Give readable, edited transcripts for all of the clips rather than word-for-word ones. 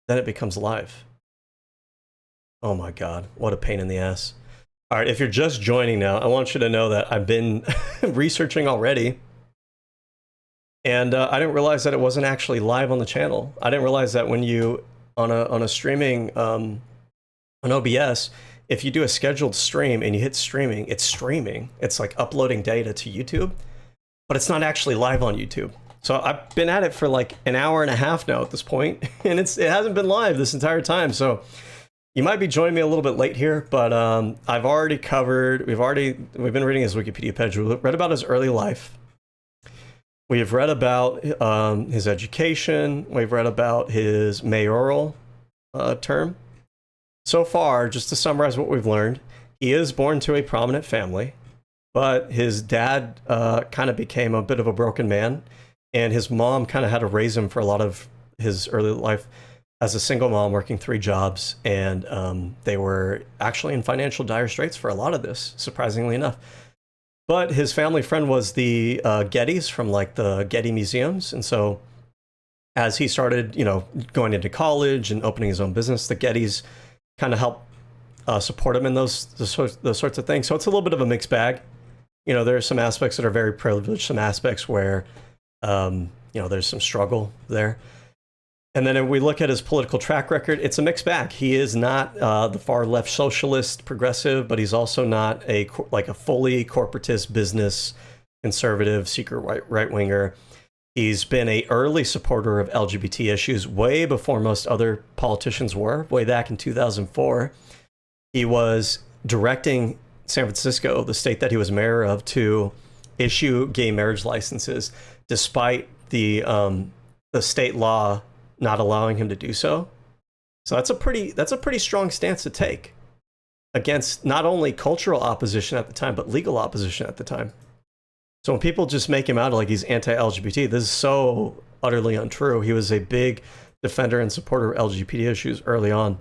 then it becomes live. Oh my God, what a pain in the ass. All right, if you're just joining now, I want you to know that I've been researching already. And I didn't realize that it wasn't actually live on the channel. I didn't realize that when you, on a streaming, on OBS, if you do a scheduled stream and you hit streaming, it's streaming. It's like uploading data to YouTube, but it's not actually live on YouTube. So I've been at it for like an hour and a half now at this point, and it hasn't been live this entire time. So you might be joining me a little bit late here, but I've already covered, we've been reading his Wikipedia page. We read about his early life. We've read about his education. We've read about his mayoral term. So far, just to summarize what we've learned, he is born to a prominent family, but his dad kind of became a bit of a broken man, and his mom kind of had to raise him for a lot of his early life as a single mom working 3 jobs, and they were actually in financial dire straits for a lot of this, surprisingly enough. But his family friend was the Gettys from like the Getty museums, and so as he started, you know, going into college and opening his own business, the Gettys kind of helped support him in those sorts of things. So it's a little bit of a mixed bag. You know, there are some aspects that are very privileged, some aspects where, you know, there's some struggle there. And then if we look at his political track record, it's a mixed bag. He is not the far left socialist progressive, but he's also not a fully corporatist business conservative secret right winger. He's been an early supporter of LGBT issues way before most other politicians were. Way back in 2004, he was directing San Francisco, the state that he was mayor of, to issue gay marriage licenses, despite the state law not allowing him to do so. So that's a pretty strong stance to take against not only cultural opposition at the time, but legal opposition at the time. So when people just make him out like he's anti-LGBT, this is so utterly untrue. He was a big defender and supporter of LGBT issues early on.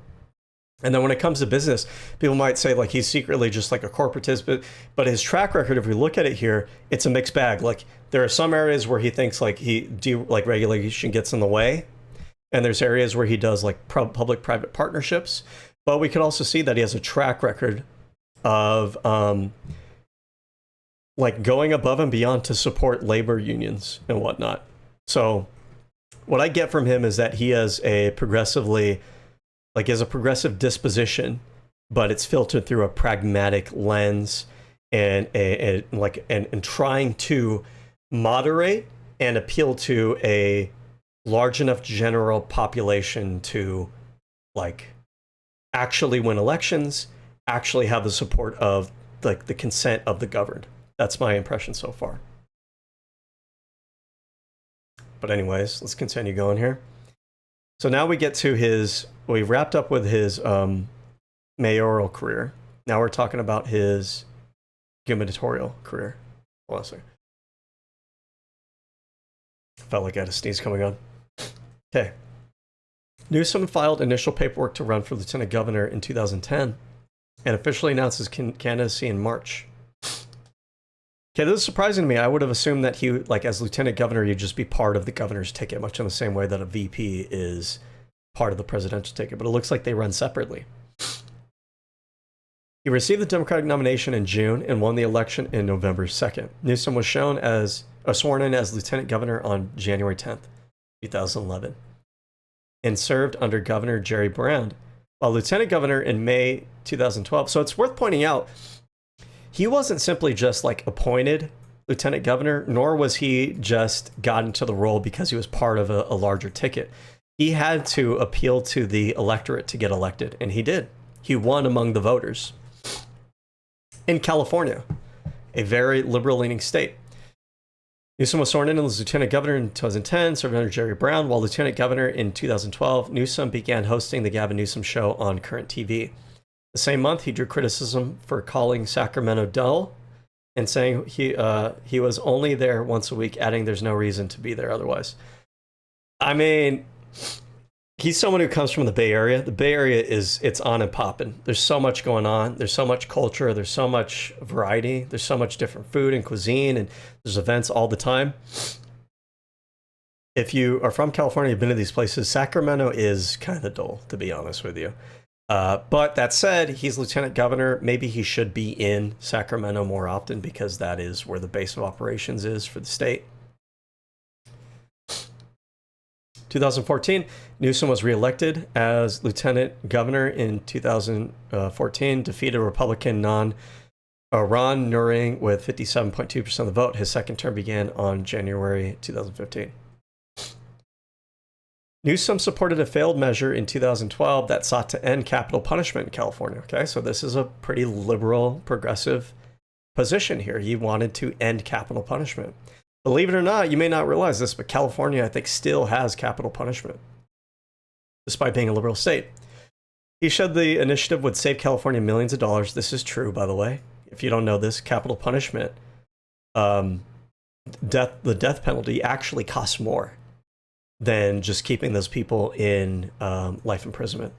And then when it comes to business, people might say like he's secretly just like a corporatist, but his track record, if we look at it here, it's a mixed bag. Like there are some areas where he thinks like regulation gets in the way. And there's areas where he does like public-private partnerships. But we could also see that he has a track record of like going above and beyond to support labor unions and whatnot. So what I get from him is that he has a progressive disposition, but it's filtered through a pragmatic lens and trying to moderate and appeal to a large enough general population to like actually win elections, actually have the support of like the consent of the governed. That's my impression so far. But anyways, let's continue going here. So now we get to we wrapped up with his mayoral career. Now we're talking about his gubernatorial career. Hold on a second. Felt like I had a sneeze coming on. Okay. Newsom filed initial paperwork to run for lieutenant governor in 2010 and officially announced his candidacy in March. Okay, this is surprising to me. I would have assumed that he, like as lieutenant governor, you'd just be part of the governor's ticket, much in the same way that a VP is part of the presidential ticket, but it looks like they run separately. He received the Democratic nomination in June and won the election in November 2nd. Newsom was sworn in as lieutenant governor on January 10th. 2011, and served under Governor Jerry Brown, while lieutenant governor in May 2012. So it's worth pointing out, he wasn't simply just like appointed lieutenant governor, nor was he just got into the role because he was part of a larger ticket. He had to appeal to the electorate to get elected, and he did. He won among the voters in California, a very liberal-leaning state. Newsom was sworn in as lieutenant governor in 2010, served under Jerry Brown. While lieutenant governor in 2012, Newsom began hosting the Gavin Newsom show on Current TV. The same month, he drew criticism for calling Sacramento dull and saying he was only there once a week, adding there's no reason to be there otherwise. I mean, he's someone who comes from the Bay Area. The Bay Area it's on and popping. There's so much going on. There's so much culture. There's so much variety. There's so much different food and cuisine, and there's events all the time. if you are from California, you've been to these places, Sacramento is kind of dull, to be honest with you. But that said, he's lieutenant governor. Maybe he should be in Sacramento more often because that is where the base of operations is for the state. 2014, Newsom was reelected as lieutenant governor in 2014, defeated Republican Ron Nuring with 57.2% of the vote. His second term began on January 2015. Newsom supported a failed measure in 2012 that sought to end capital punishment in California. Okay, so this is a pretty liberal, progressive position here. He wanted to end capital punishment. Believe it or not, you may not realize this, but California, I think, still has capital punishment, despite being a liberal state. He said the initiative would save California millions of dollars. This is true, by the way. If you don't know this, capital punishment, the death penalty actually costs more than just keeping those people in life imprisonment.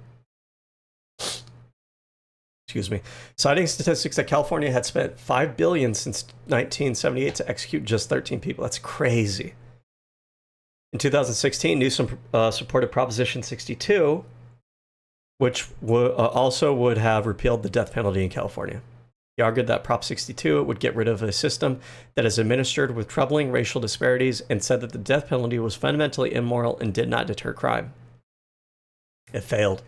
Excuse me. Citing statistics that California had spent $5 billion since 1978 to execute just 13 people. That's crazy. In 2016, Newsom supported Proposition 62, which also would have repealed the death penalty in California. He argued that Prop 62 would get rid of a system that is administered with troubling racial disparities and said that the death penalty was fundamentally immoral and did not deter crime. It failed.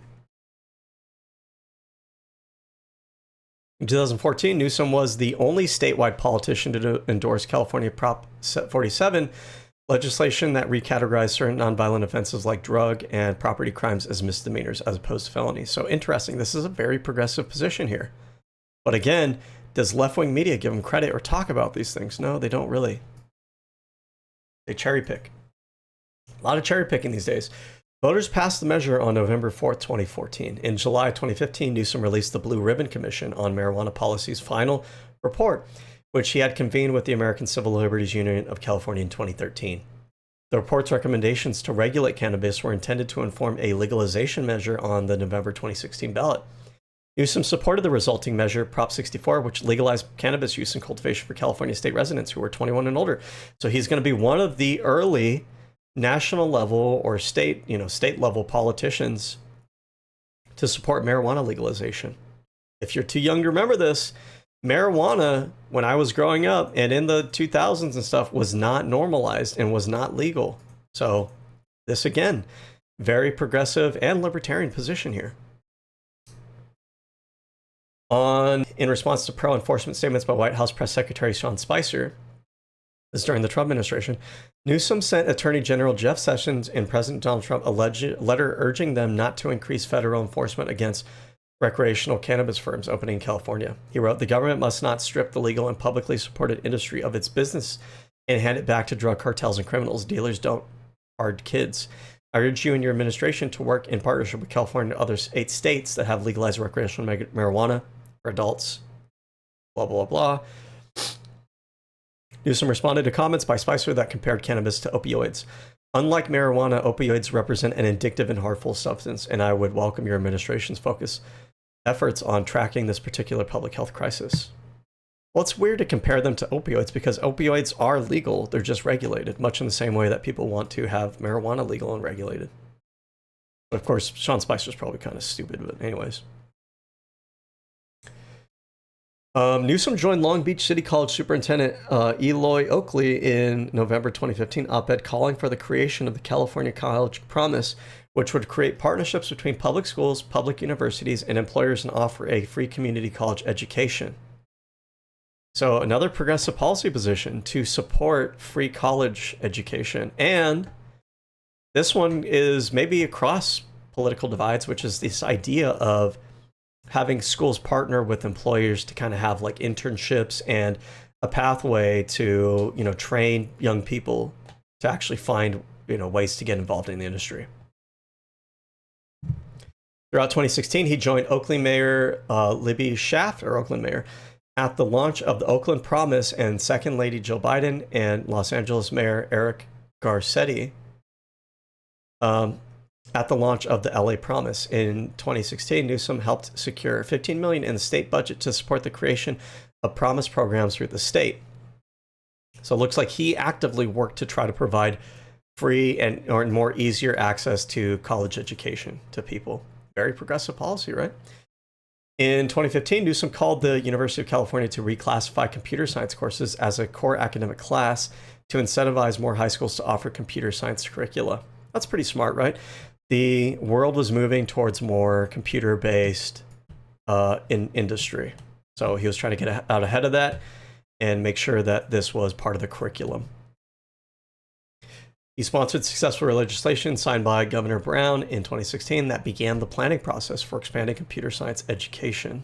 In 2014, Newsom was the only statewide politician to endorse California Prop 47, legislation that recategorized certain nonviolent offenses like drug and property crimes as misdemeanors as opposed to felonies. So interesting. This is a very progressive position here. But again, does left-wing media give them credit or talk about these things? No, they don't really. They cherry pick. A lot of cherry picking these days. Voters passed the measure on November 4th, 2014. In July 2015, Newsom released the Blue Ribbon Commission on Marijuana Policy's final report, which he had convened with the American Civil Liberties Union of California in 2013. The report's recommendations to regulate cannabis were intended to inform a legalization measure on the November 2016 ballot. Newsom supported the resulting measure, Prop 64, which legalized cannabis use and cultivation for California state residents who were 21 and older. So he's going to be one of the early national level or state level politicians to support marijuana legalization. If you're too young to remember this, marijuana, when I was growing up and in the 2000s and stuff, was not normalized and was not legal. So this, again, very progressive and libertarian position here. In response to pro-enforcement statements by White House Press Secretary Sean Spicer, this during the Trump administration, Newsom sent Attorney General Jeff Sessions and President Donald Trump a letter urging them not to increase federal enforcement against recreational cannabis firms opening in California. He wrote, "The government must not strip the legal and publicly supported industry of its business and hand it back to drug cartels and criminals. Dealers don't hard kids. I urge you and your administration to work in partnership with California and other 8 states that have legalized recreational marijuana for adults." Blah, blah, blah. Newsom responded to comments by Spicer that compared cannabis to opioids. "Unlike marijuana, opioids represent an addictive and harmful substance, and I would welcome your administration's efforts on tracking this particular public health crisis." Well, it's weird to compare them to opioids because opioids are legal. They're just regulated, much in the same way that people want to have marijuana legal and regulated. But of course, Sean Spicer's probably kind of stupid, but anyways. Newsom joined Long Beach City College Superintendent Eloy Oakley in November 2015 op-ed calling for the creation of the California College Promise, which would create partnerships between public schools, public universities, and employers and offer a free community college education. So another progressive policy position to support free college education. And this one is maybe across political divides, which is this idea of having schools partner with employers to kind of have like internships and a pathway to, train young people to actually find, ways to get involved in the industry. Throughout 2016, he joined Oakland Mayor Libby Schaaf, or Oakland Mayor, at the launch of the Oakland Promise, and Second Lady Jill Biden and Los Angeles Mayor Eric Garcetti at the launch of the LA Promise. In 2016, Newsom helped secure $15 million in the state budget to support the creation of Promise programs through the state. So it looks like he actively worked to try to provide free and or more easier access to college education to people. Very progressive policy, right? In 2015, Newsom called the University of California to reclassify computer science courses as a core academic class to incentivize more high schools to offer computer science curricula. That's pretty smart, right? The world was moving towards more computer-based in industry. So he was trying to get out ahead of that and make sure that this was part of the curriculum. He sponsored successful legislation signed by Governor Brown in 2016 that began the planning process for expanding computer science education.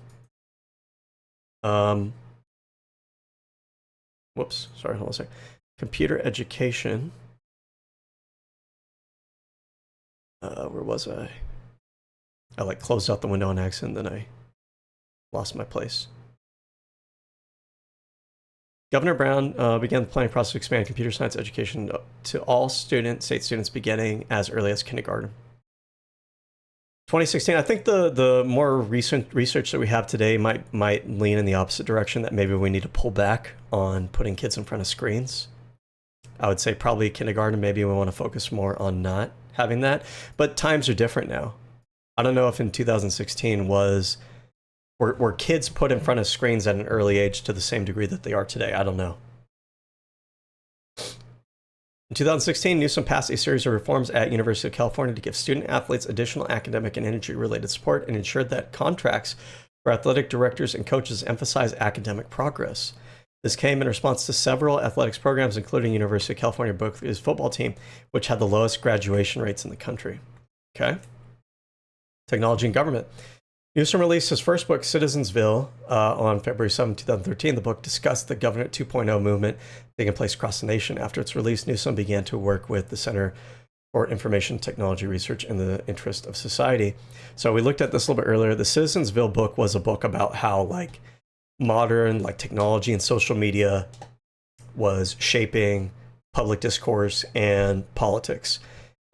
Whoops, sorry, hold on a second. Computer education. Where was I? I like closed out the window on accident, then I lost my place. Governor Brown began the planning process to expand computer science education to all state students beginning as early as kindergarten. 2016, I think the more recent research that we have today might lean in the opposite direction, that maybe we need to pull back on putting kids in front of screens. I would say probably kindergarten, maybe we want to focus more on not having that, but times are different now. I don't know if in 2016 were kids put in front of screens at an early age to the same degree that they are today. I don't know. In 2016, Newsom passed a series of reforms at University of California to give student athletes additional academic and energy-related support and ensured that contracts for athletic directors and coaches emphasize academic progress. This came in response to several athletics programs, including University of California Berkeley's football team, which had the lowest graduation rates in the country. Okay. Technology and government. Newsom released his first book, Citizensville, on February 7, 2013. The book discussed the Government 2.0 movement taking place across the nation. After its release, Newsom began to work with the Center for Information Technology Research in the interest of society. So we looked at this a little bit earlier. The Citizensville book was a book about how like modern like technology and social media was shaping public discourse and politics.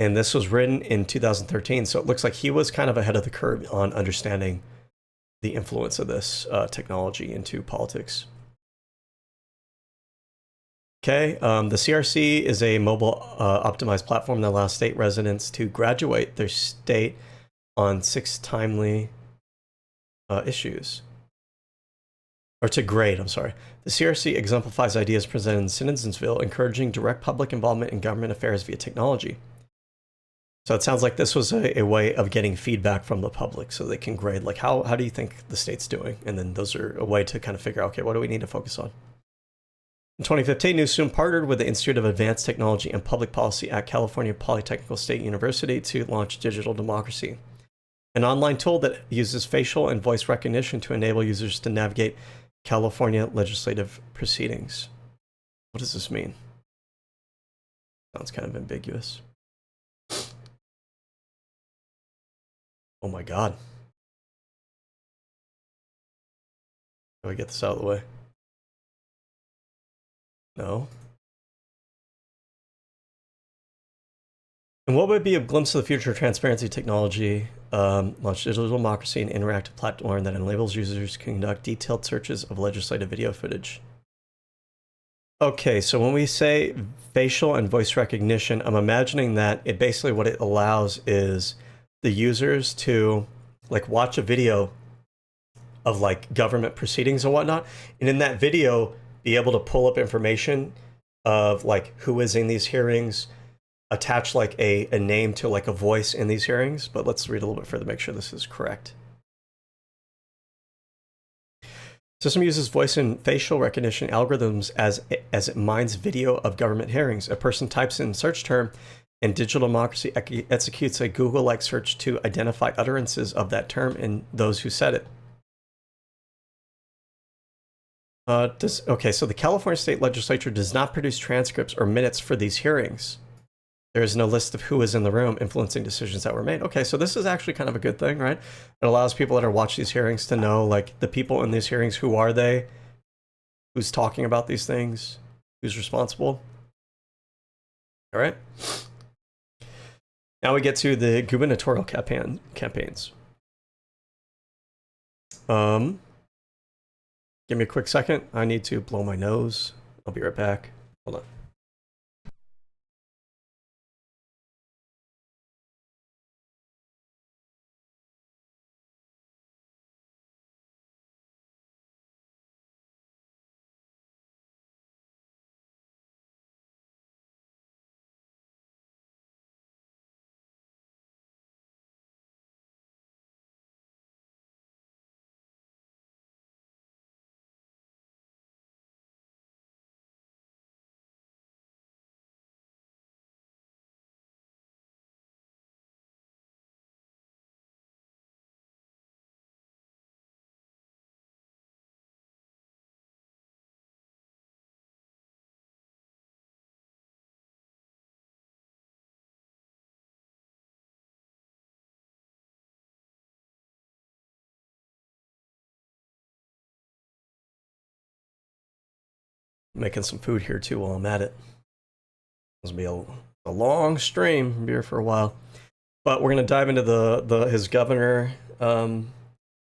And this was written in 2013, so it looks like he was kind of ahead of the curve on understanding the influence of this technology into politics. Okay, the CRC is a mobile optimized platform that allows state residents to graduate their state on 6 timely issues. Or to grade, I'm sorry. The CRC exemplifies ideas presented in Citizensville, encouraging direct public involvement in government affairs via technology. So it sounds like this was a way of getting feedback from the public so they can grade, like, how do you think the state's doing? And then those are a way to kind of figure out, okay, what do we need to focus on? In 2015, Newsom partnered with the Institute of Advanced Technology and Public Policy at California Polytechnic State University to launch Digital Democracy, an online tool that uses facial and voice recognition to enable users to navigate California legislative proceedings. What does this mean? Sounds kind of ambiguous. Oh my God. How do I get this out of the way? No. And what would be a glimpse of the future of transparency technology? Launch Digital Democracy, an interactive platform that enables users to conduct detailed searches of legislative video footage. Okay, so when we say facial and voice recognition, I'm imagining that it basically what it allows is the users to like watch a video of like government proceedings and whatnot, and in that video be able to pull up information of like who is in these hearings, attach like a name to like a voice in these hearings. But let's read a little bit further to make sure this is correct. System uses voice and facial recognition algorithms as it mines video of government hearings. A person types in search term and Digital Democracy executes a Google-like search to identify utterances of that term and those who said it. Okay, so the California State Legislature does not produce transcripts or minutes for these hearings. There is no list of who is in the room influencing decisions that were made. Okay, so this is actually kind of a good thing, right? It allows people that are watching these hearings to know, like, the people in these hearings, who are they? Who's talking about these things? Who's responsible? All right. Now we get to the gubernatorial campaigns. Give me a quick second. I need to blow my nose. I'll be right back. Hold on. making some food here too while I'm at it. This will be a long stream, be here for a while. But we're going to dive into his governor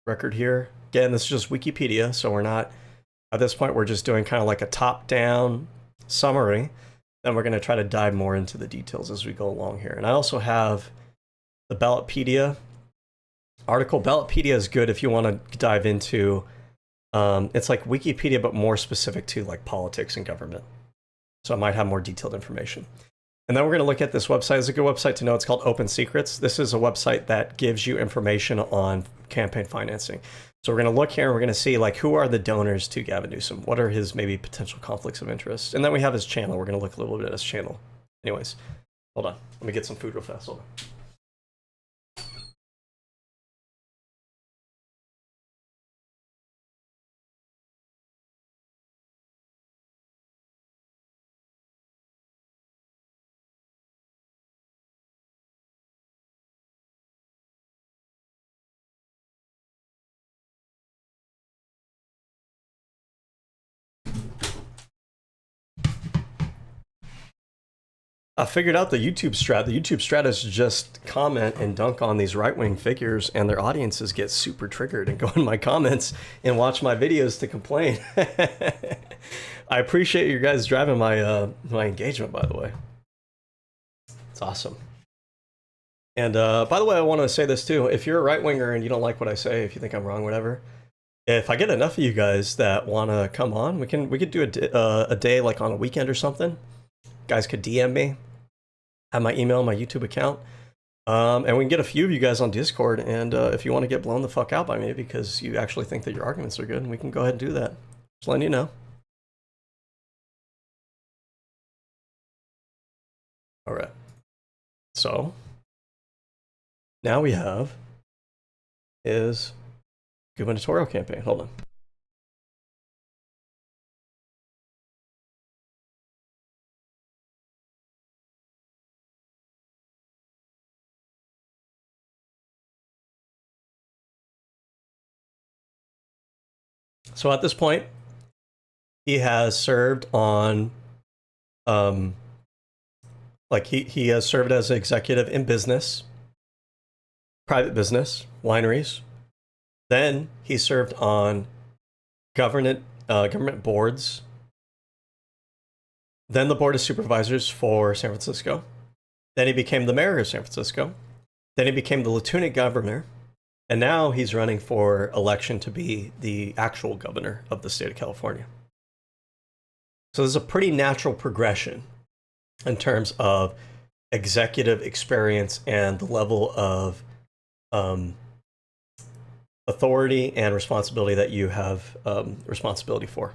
record here. Again, this is just Wikipedia, so we're not, at this point, we're just doing kind of like a top-down summary. Then we're going to try to dive more into the details as we go along here. And I also have the Ballotpedia article. Ballotpedia is good if you want to dive into, it's like Wikipedia, but more specific to like politics and government. So I might have more detailed information. And then we're going to look at this website. It's a good website to know. It's called Open Secrets. This is a website that gives you information on campaign financing. So we're going to look here and we're going to see like who are the donors to Gavin Newsom? What are his maybe potential conflicts of interest? And then we have his channel. We're going to look a little bit at his channel. Anyways, hold on. Let me get some food real fast. Hold on. I figured out the YouTube strat. The YouTube strat is just comment and dunk on these right-wing figures, and their audiences get super triggered and go in my comments and watch my videos to complain. I appreciate you guys driving my my engagement, by the way. It's awesome. And by the way, I want to say this too. If you're a right-winger and you don't like what I say, if you think I'm wrong, whatever, if I get enough of you guys that want to come on, we could do a day like on a weekend or something. Guys could DM me. Have my email, my YouTube account, and we can get a few of you guys on Discord. And if you want to get blown the fuck out by me because you actually think that your arguments are good, we can go ahead and do that. Just letting you know. All right. So now we have his gubernatorial campaign. Hold on. So at this point, he has served on, like he has served as an executive in business, private business, wineries. Then he served on government boards. Then the Board of Supervisors for San Francisco. Then he became the mayor of San Francisco. Then he became the lieutenant governor. And now he's running for election to be the actual governor of the state of California. So there's a pretty natural progression in terms of executive experience and the level of authority and responsibility that you have responsibility for.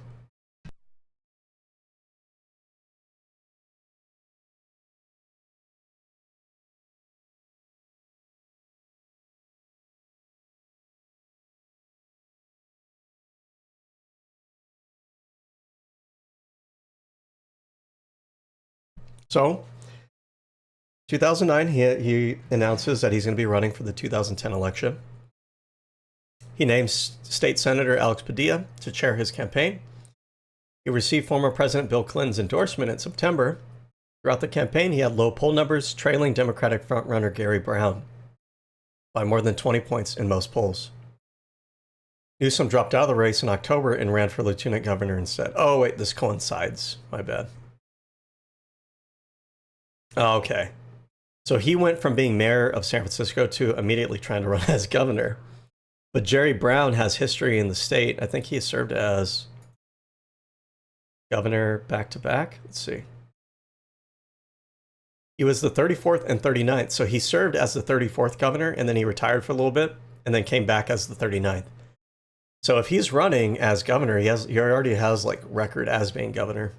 So, 2009, he announces that he's going to be running for the 2010 election. He names State Senator Alex Padilla to chair his campaign. He received former President Bill Clinton's endorsement in September. Throughout the campaign, he had low poll numbers, trailing Democratic frontrunner Gary Brown by more than 20 points in most polls. Newsom dropped out of the race in October and ran for lieutenant governor instead. Oh, wait, this coincides. My bad. Okay. So he went from being mayor of San Francisco to immediately trying to run as governor. But Jerry Brown has history in the state. I think he served as governor back-to-back. Let's see. He was the 34th and 39th. So he served as the 34th governor, and then he retired for a little bit, and then came back as the 39th. So if he's running as governor, he already has like record as being governor.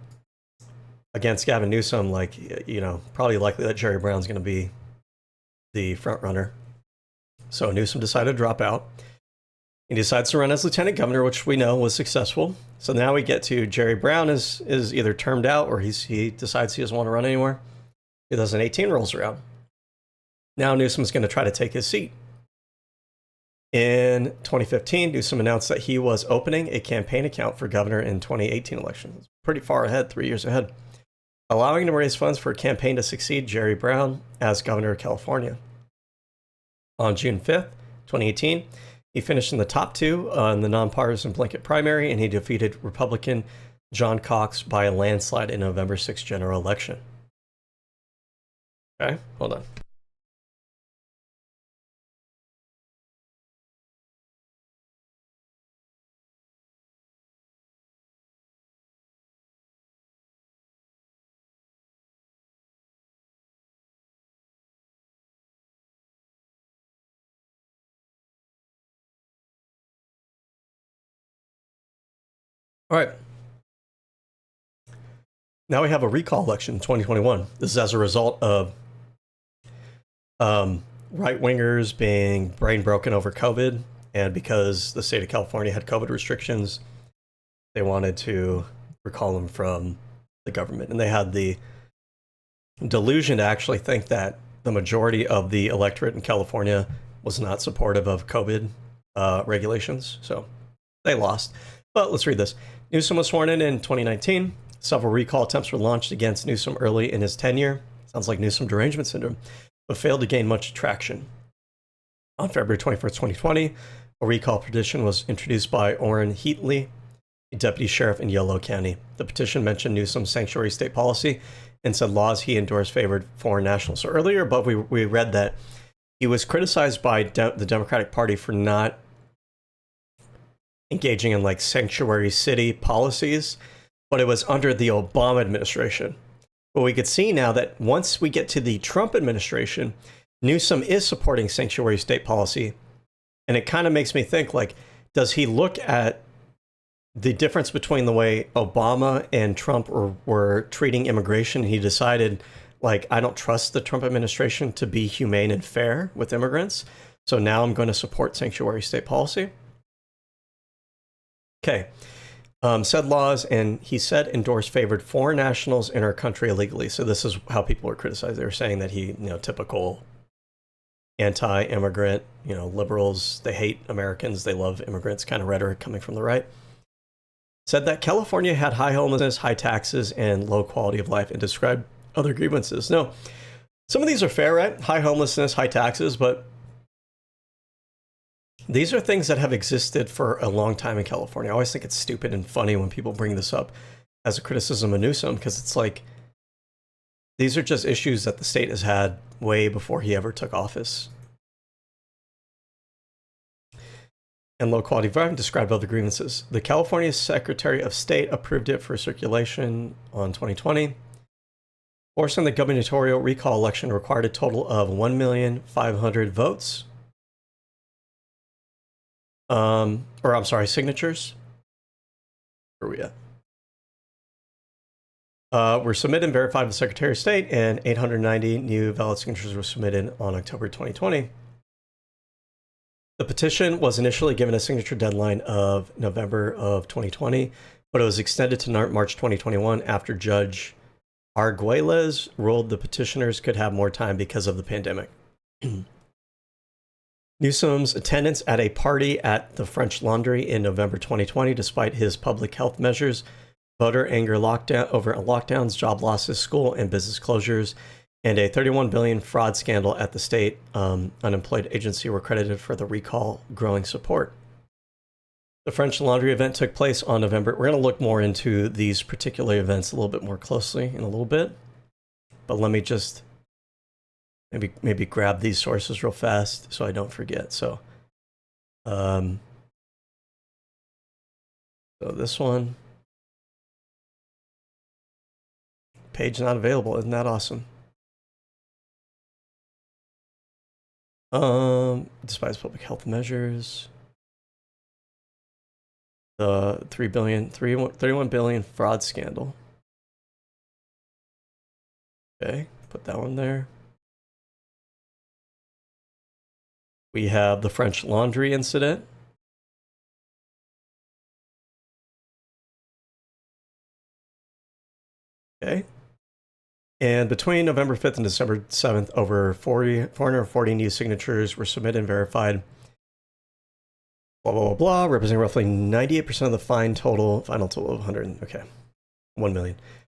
Against Gavin Newsom, like, you know, probably likely that Jerry Brown's going to be the front runner. So Newsom decided to drop out. He decides to run as lieutenant governor, which we know was successful. So now we get to Jerry Brown is either termed out or he decides he doesn't want to run anymore. 2018 rolls around. Now Newsom's going to try to take his seat. In 2015, Newsom announced that he was opening a campaign account for governor in 2018 elections. Pretty far ahead, 3 years ahead, allowing him to raise funds for a campaign to succeed Jerry Brown as governor of California. On June 5th, 2018, he finished in the top two in the nonpartisan blanket primary, and he defeated Republican John Cox by a landslide in November 6th general election. Okay, hold on. All right. Now we have a recall election in 2021. This is as a result of right-wingers being brain broken over COVID, and because the state of California had COVID restrictions, they wanted to recall them from the government. And they had the delusion to actually think that the majority of the electorate in California was not supportive of COVID regulations. So they lost. But let's read this. Newsom was sworn in 2019. Several recall attempts were launched against Newsom early in his tenure. Sounds like Newsom derangement syndrome, but failed to gain much traction. On February 21st, 2020, a recall petition was introduced by Orrin Heatley, a deputy sheriff in Yolo County. The petition mentioned Newsom's sanctuary state policy and said laws he endorsed favored foreign nationals. So earlier above, we read that he was criticized by the Democratic Party for not engaging in like sanctuary city policies, but it was under the Obama administration. But we could see now that once we get to the Trump administration, Newsom is supporting sanctuary state policy. And it kind of makes me think, like, does he look at the difference between the way Obama and Trump were treating immigration? He decided, like, I don't trust the Trump administration to be humane and fair with immigrants, so now I'm going to support sanctuary state policy. Okay. Said laws, and he said endorsed favored foreign nationals in our country illegally. So this is how people were criticized. They were saying that he, typical anti-immigrant, liberals, they hate Americans, they love immigrants kind of rhetoric coming from the right. Said that California had high homelessness, high taxes, and low quality of life, and described other grievances. No, some of these are fair, right? High homelessness, high taxes, but these are things that have existed for a long time in California. I always think it's stupid and funny when people bring this up as a criticism of Newsom, because it's like, these are just issues that the state has had way before he ever took office. And low quality environment described other grievances. The California Secretary of State approved it for circulation on 2020. Forcing the gubernatorial recall election required a total of 1,500,000 votes. Signatures. Where are we at? Were submitted and verified by the Secretary of State, and 890 new valid signatures were submitted on October 2020. The petition was initially given a signature deadline of November of 2020, but it was extended to March 2021 after Judge Arguelles ruled the petitioners could have more time because of the pandemic. Newsom's attendance at a party at the French Laundry in November 2020, despite his public health measures, voter anger over lockdowns, job losses, school and business closures, and a $31 billion fraud scandal at the state unemployed agency were credited for the recall growing support. The French Laundry event took place on November. We're going to look more into these particular events a little bit more closely in a little bit, but let me just maybe grab these sources real fast so I don't forget. So this one, page not available. Isn't that awesome? Despite public health measures, the 31 billion fraud scandal. Okay, put that one there. We have the French Laundry incident. Okay. And between November 5th and December 7th, over 440 new signatures were submitted and verified blah, blah, blah, blah, representing roughly 98% of the final total of 100, okay, 1 million.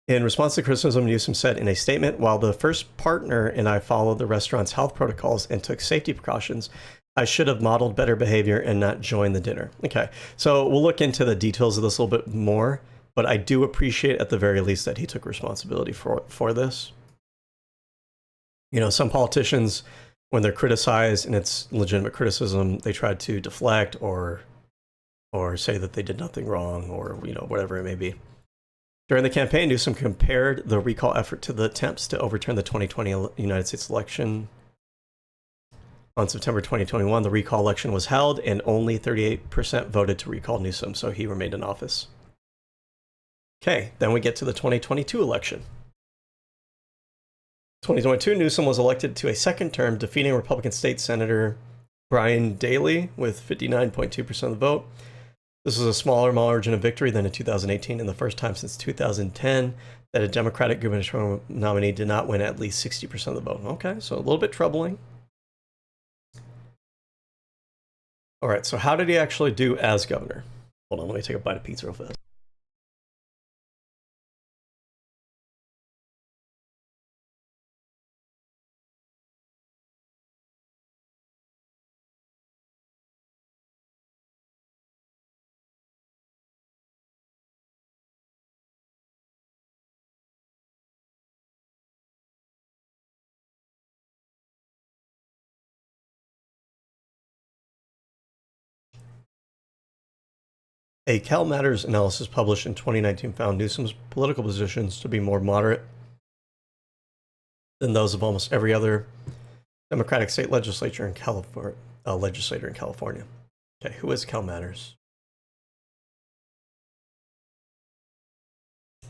In response to criticism, Newsom said in a statement, while the first partner and I followed the restaurant's health protocols and took safety precautions, I should have modeled better behavior and not joined the dinner. Okay, so we'll look into the details of this a little bit more, but I do appreciate at the very least that he took responsibility for this. You know, some politicians, when they're criticized and it's legitimate criticism, they try to deflect or say that they did nothing wrong or, you know, whatever it may be. During the campaign, Newsom compared the recall effort to the attempts to overturn the 2020 United States election. On September 2021, the recall election was held, and only 38% voted to recall Newsom, so he remained in office. Okay, then we get to the 2022 election. 2022, Newsom was elected to a second term, defeating Republican State Senator Brian Daley with 59.2% of the vote. This was a smaller margin of victory than in 2018 and the first time since 2010 that a Democratic gubernatorial nominee did not win at least 60% of the vote. Okay, so a little bit troubling. All right, so how did he actually do as governor? Hold on, let me take a bite of pizza real fast. A Cal Matters analysis published in 2019 found Newsom's political positions to be more moderate than those of almost every other Democratic state legislator in California. Okay, who is Cal Matters?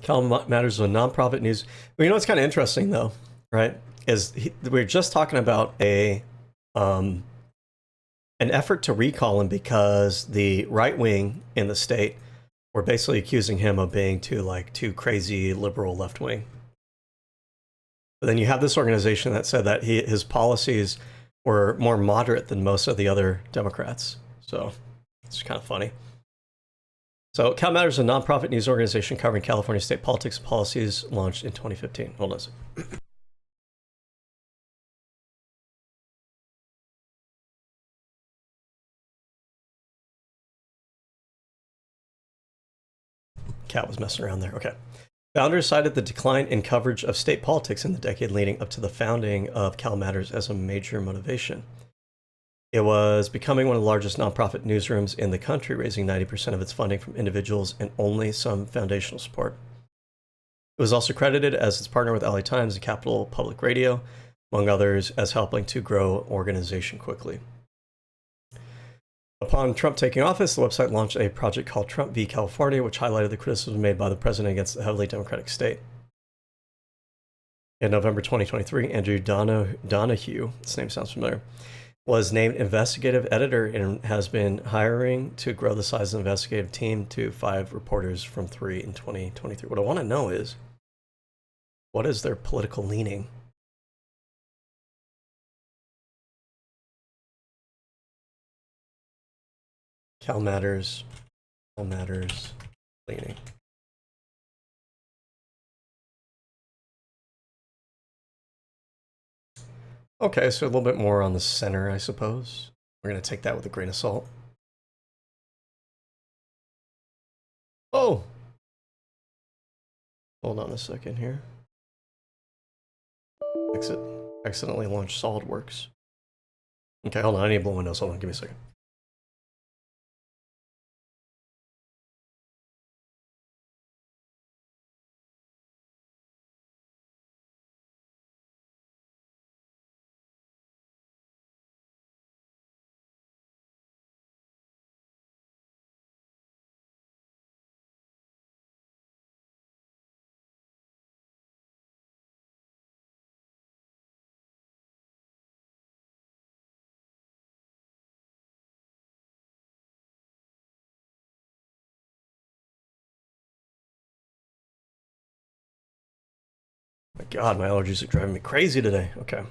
Cal Matters is a nonprofit news. Well, you know what's kind of interesting though, right? We're just talking about an effort to recall him because the right wing in the state were basically accusing him of being too crazy liberal left wing. But then you have this organization that said that his policies were more moderate than most of the other Democrats. So it's kind of funny. So Cal Matters is a nonprofit news organization covering California state politics and policies, launched in 2015. Hold on a second. Cat was messing around there. Okay. Founders cited the decline in coverage of state politics in the decade leading up to the founding of Cal Matters as a major motivation. It was becoming one of the largest nonprofit newsrooms in the country, raising 90% of its funding from individuals and only some foundational support. It was also credited as its partner with LA Times and Capital Public Radio, among others, as helping to grow organization quickly. Upon Trump taking office, the website launched a project called Trump v. California, which highlighted the criticism made by the president against the heavily Democratic state. In November 2023, Andrew Donahue, this name sounds familiar, was named investigative editor and has been hiring to grow the size of the investigative team to 5 reporters from 3 in 2023. What I want to know is, what is their political leaning? Cal Matters leaning. Okay, so a little bit more on the center, I suppose. We're going to take that with a grain of salt. Oh! Hold on a second here. Accidentally launched SolidWorks. Okay, hold on, I need to blow windows. Hold on, give me a second. My God, my allergies are driving me crazy today. Okay.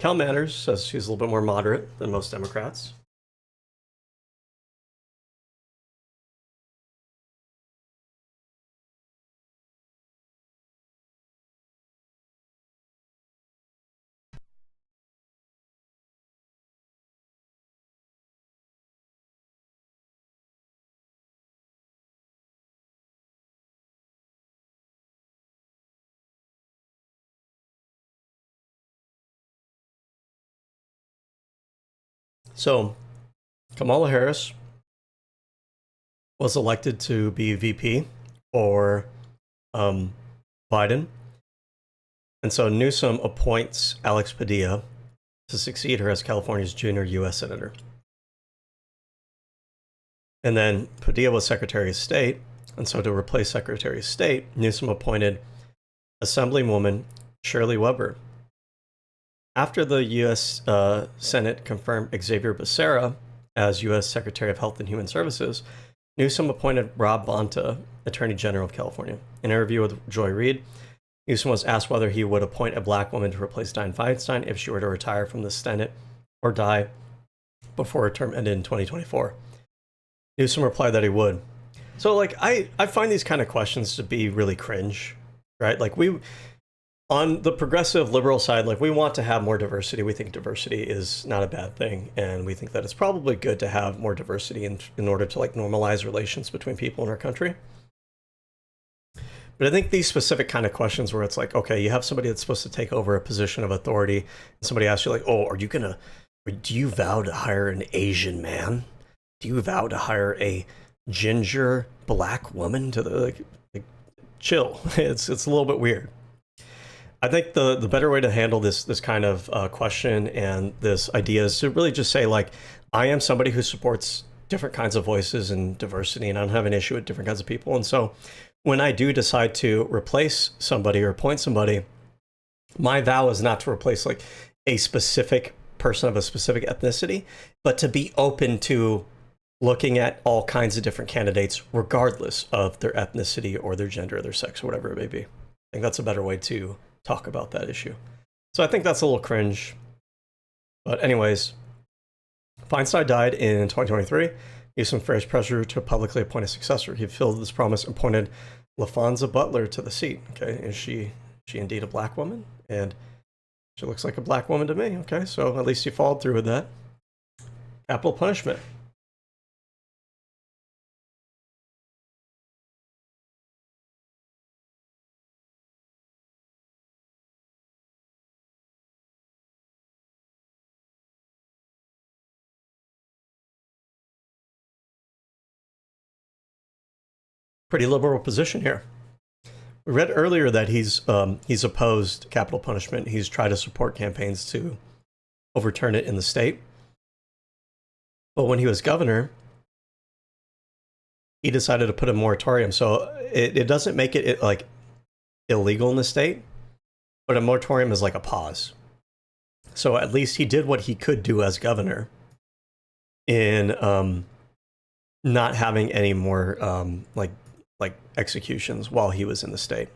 Cal Manners says she's a little bit more moderate than most Democrats. So Kamala Harris was elected to be VP for Biden. And so Newsom appoints Alex Padilla to succeed her as California's junior U.S. Senator. And then Padilla was Secretary of State. And so to replace Secretary of State, Newsom appointed Assemblywoman Shirley Weber. After the U.S. Senate confirmed Xavier Becerra as U.S. Secretary of Health and Human Services, Newsom appointed Rob Bonta, Attorney General of California. In an interview with Joy Reid, Newsom was asked whether he would appoint a black woman to replace Dianne Feinstein if she were to retire from the Senate or die before her term ended in 2024. Newsom replied that he would. So, like, I find these kind of questions to be really cringe, right? Like, on the progressive liberal side, like, we want to have more diversity. We think diversity is not a bad thing, and we think that it's probably good to have more diversity in order to, like, normalize relations between people in our country. But I think these specific kind of questions where it's like, okay, you have somebody that's supposed to take over a position of authority, and somebody asks you like, oh, do you vow to hire an Asian man? Do you vow to hire a ginger black woman to the, like chill. It's a little bit weird. I think the better way to handle this kind of question and this idea is to really just say, like, I am somebody who supports different kinds of voices and diversity, and I don't have an issue with different kinds of people. And so when I do decide to replace somebody or appoint somebody, my vow is not to replace like a specific person of a specific ethnicity, but to be open to looking at all kinds of different candidates, regardless of their ethnicity or their gender or their sex or whatever it may be. I think that's a better way to talk about that issue. So I think that's a little cringe. But anyways, Feinstein died in 2023. Newsom faced pressure to publicly appoint a successor. He fulfilled this promise and appointed LaFonza Butler to the seat. Okay, is she indeed a black woman? And she looks like a black woman to me. Okay, so at least he followed through with that. Capital punishment. Pretty liberal position here. We read earlier that he's opposed capital punishment. He's tried to support campaigns to overturn it in the state. But when he was governor, he decided to put a moratorium. So it doesn't make it like illegal in the state, but a moratorium is like a pause. So at least he did what he could do as governor in not having any more like executions while he was in the state.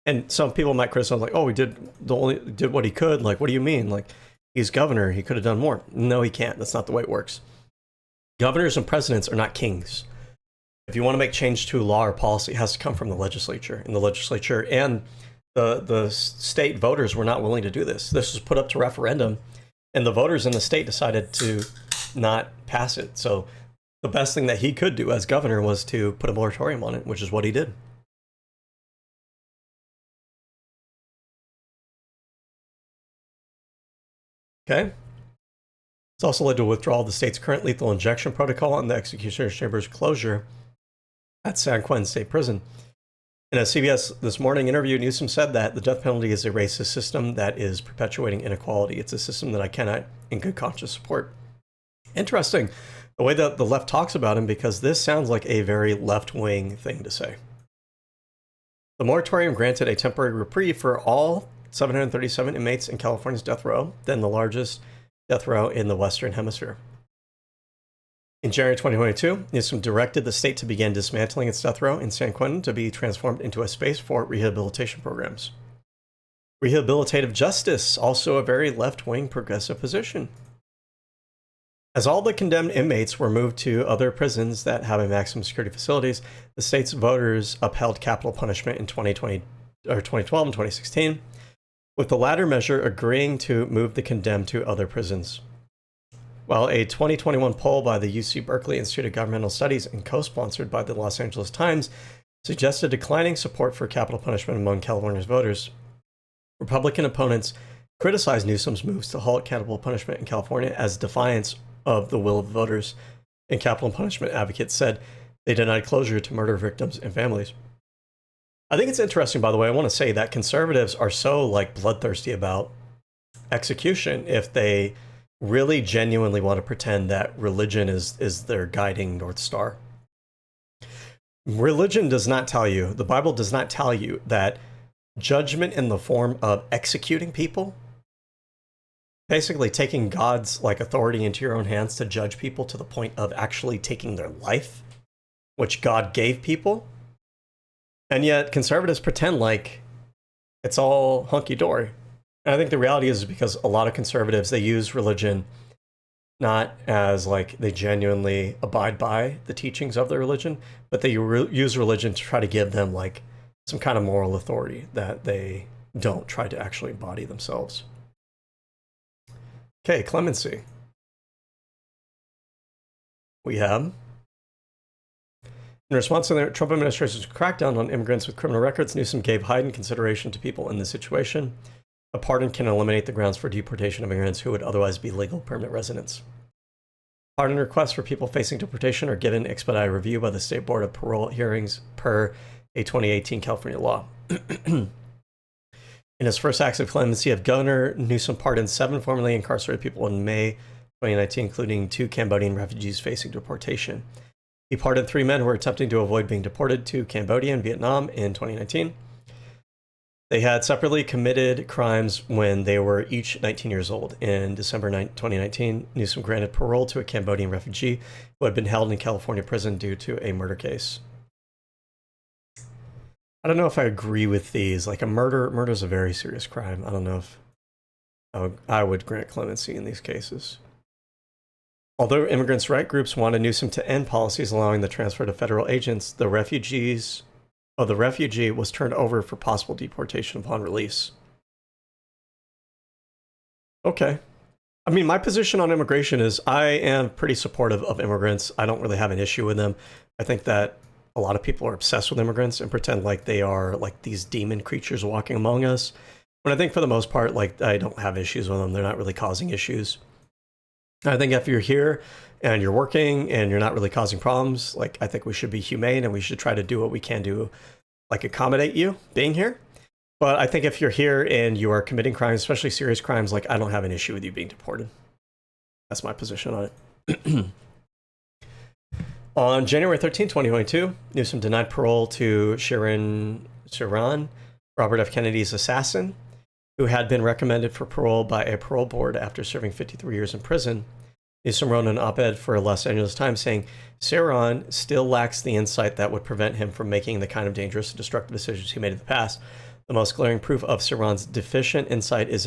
And some people might criticize, like, oh, he did what he could. Like, what do you mean? Like, he's governor, he could have done more. No, he can't. That's not the way it works. Governors and presidents are not kings. If you want to make change to law or policy, it has to come from the legislature. And the legislature and the state voters were not willing to do this. This was put up to referendum, and the voters in the state decided to not pass it. So the best thing that he could do as governor was to put a moratorium on it, which is what he did. Okay. It's also led to a withdrawal of the state's current lethal injection protocol and the executioner's chamber's closure at San Quentin State Prison. In a CBS This Morning interview, Newsom said that the death penalty is a racist system that is perpetuating inequality. It's a system that I cannot, in good conscience, support. Interesting, the way that the left talks about him, because this sounds like a very left-wing thing to say. The moratorium granted a temporary reprieve for all 737 inmates in California's death row, then the largest death row in the Western Hemisphere. In January 2022, Newsom directed the state to begin dismantling its death row in San Quentin to be transformed into a space for rehabilitation programs. Rehabilitative justice, also a very left-wing progressive position. As all the condemned inmates were moved to other prisons that have a maximum security facilities, the state's voters upheld capital punishment in 2012 and 2016, with the latter measure agreeing to move the condemned to other prisons. While a 2021 poll by the UC Berkeley Institute of Governmental Studies and co-sponsored by the Los Angeles Times suggested declining support for capital punishment among California's voters, Republican opponents criticized Newsom's moves to halt capital punishment in California as defiance of the will of voters, and capital punishment advocates said they denied closure to murder victims and families. I think it's interesting, by the way, I want to say that conservatives are so bloodthirsty about execution if they really genuinely want to pretend that religion is their guiding North Star. Religion does not tell you, the Bible does not tell you that judgment in the form of executing people, basically taking God's authority into your own hands to judge people to the point of actually taking their life, which God gave people. And yet conservatives pretend like it's all hunky-dory. And I think the reality is because a lot of conservatives, they use religion not as they genuinely abide by the teachings of their religion, but they use religion to try to give them some kind of moral authority that they don't try to actually embody themselves. Okay, clemency. We have, in response to the Trump administration's crackdown on immigrants with criminal records, Newsom gave heightened consideration to people in this situation. A pardon can eliminate the grounds for deportation of immigrants who would otherwise be legal permanent residents. Pardon requests for people facing deportation are given expedited review by the State Board of Parole hearings per a 2018 California law. In his first acts of clemency, Governor Newsom pardoned 7 formerly incarcerated people in May 2019, including 2 Cambodian refugees facing deportation. He pardoned 3 men who were attempting to avoid being deported to Cambodia and Vietnam in 2019. They had separately committed crimes when they were each 19 years old. In December 2019, Newsom granted parole to a Cambodian refugee who had been held in California prison due to a murder case. I don't know if I agree with these. Murder is a very serious crime. I don't know if I would grant clemency in these cases. Although immigrants' right groups wanted Newsom to end policies allowing the transfer to federal agents, the refugee was turned over for possible deportation upon release. Okay. I mean, my position on immigration is I am pretty supportive of immigrants. I don't really have an issue with them. I think that a lot of people are obsessed with immigrants and pretend like they are these demon creatures walking among us. When I think for the most part, I don't have issues with them. They're not really causing issues. I think if you're here and you're working and you're not really causing problems, I think we should be humane and we should try to do what we can do, accommodate you being here. But I think if you're here and you are committing crimes, especially serious crimes, I don't have an issue with you being deported. That's my position on it. On January 13, 2022, Newsom denied parole to Sharon, Robert F. Kennedy's assassin, who had been recommended for parole by a parole board after serving 53 years in prison. Newsom wrote an op-ed for Los Angeles Times saying, Sharon still lacks the insight that would prevent him from making the kind of dangerous and destructive decisions he made in the past. The most glaring proof of Sharon's deficient insight is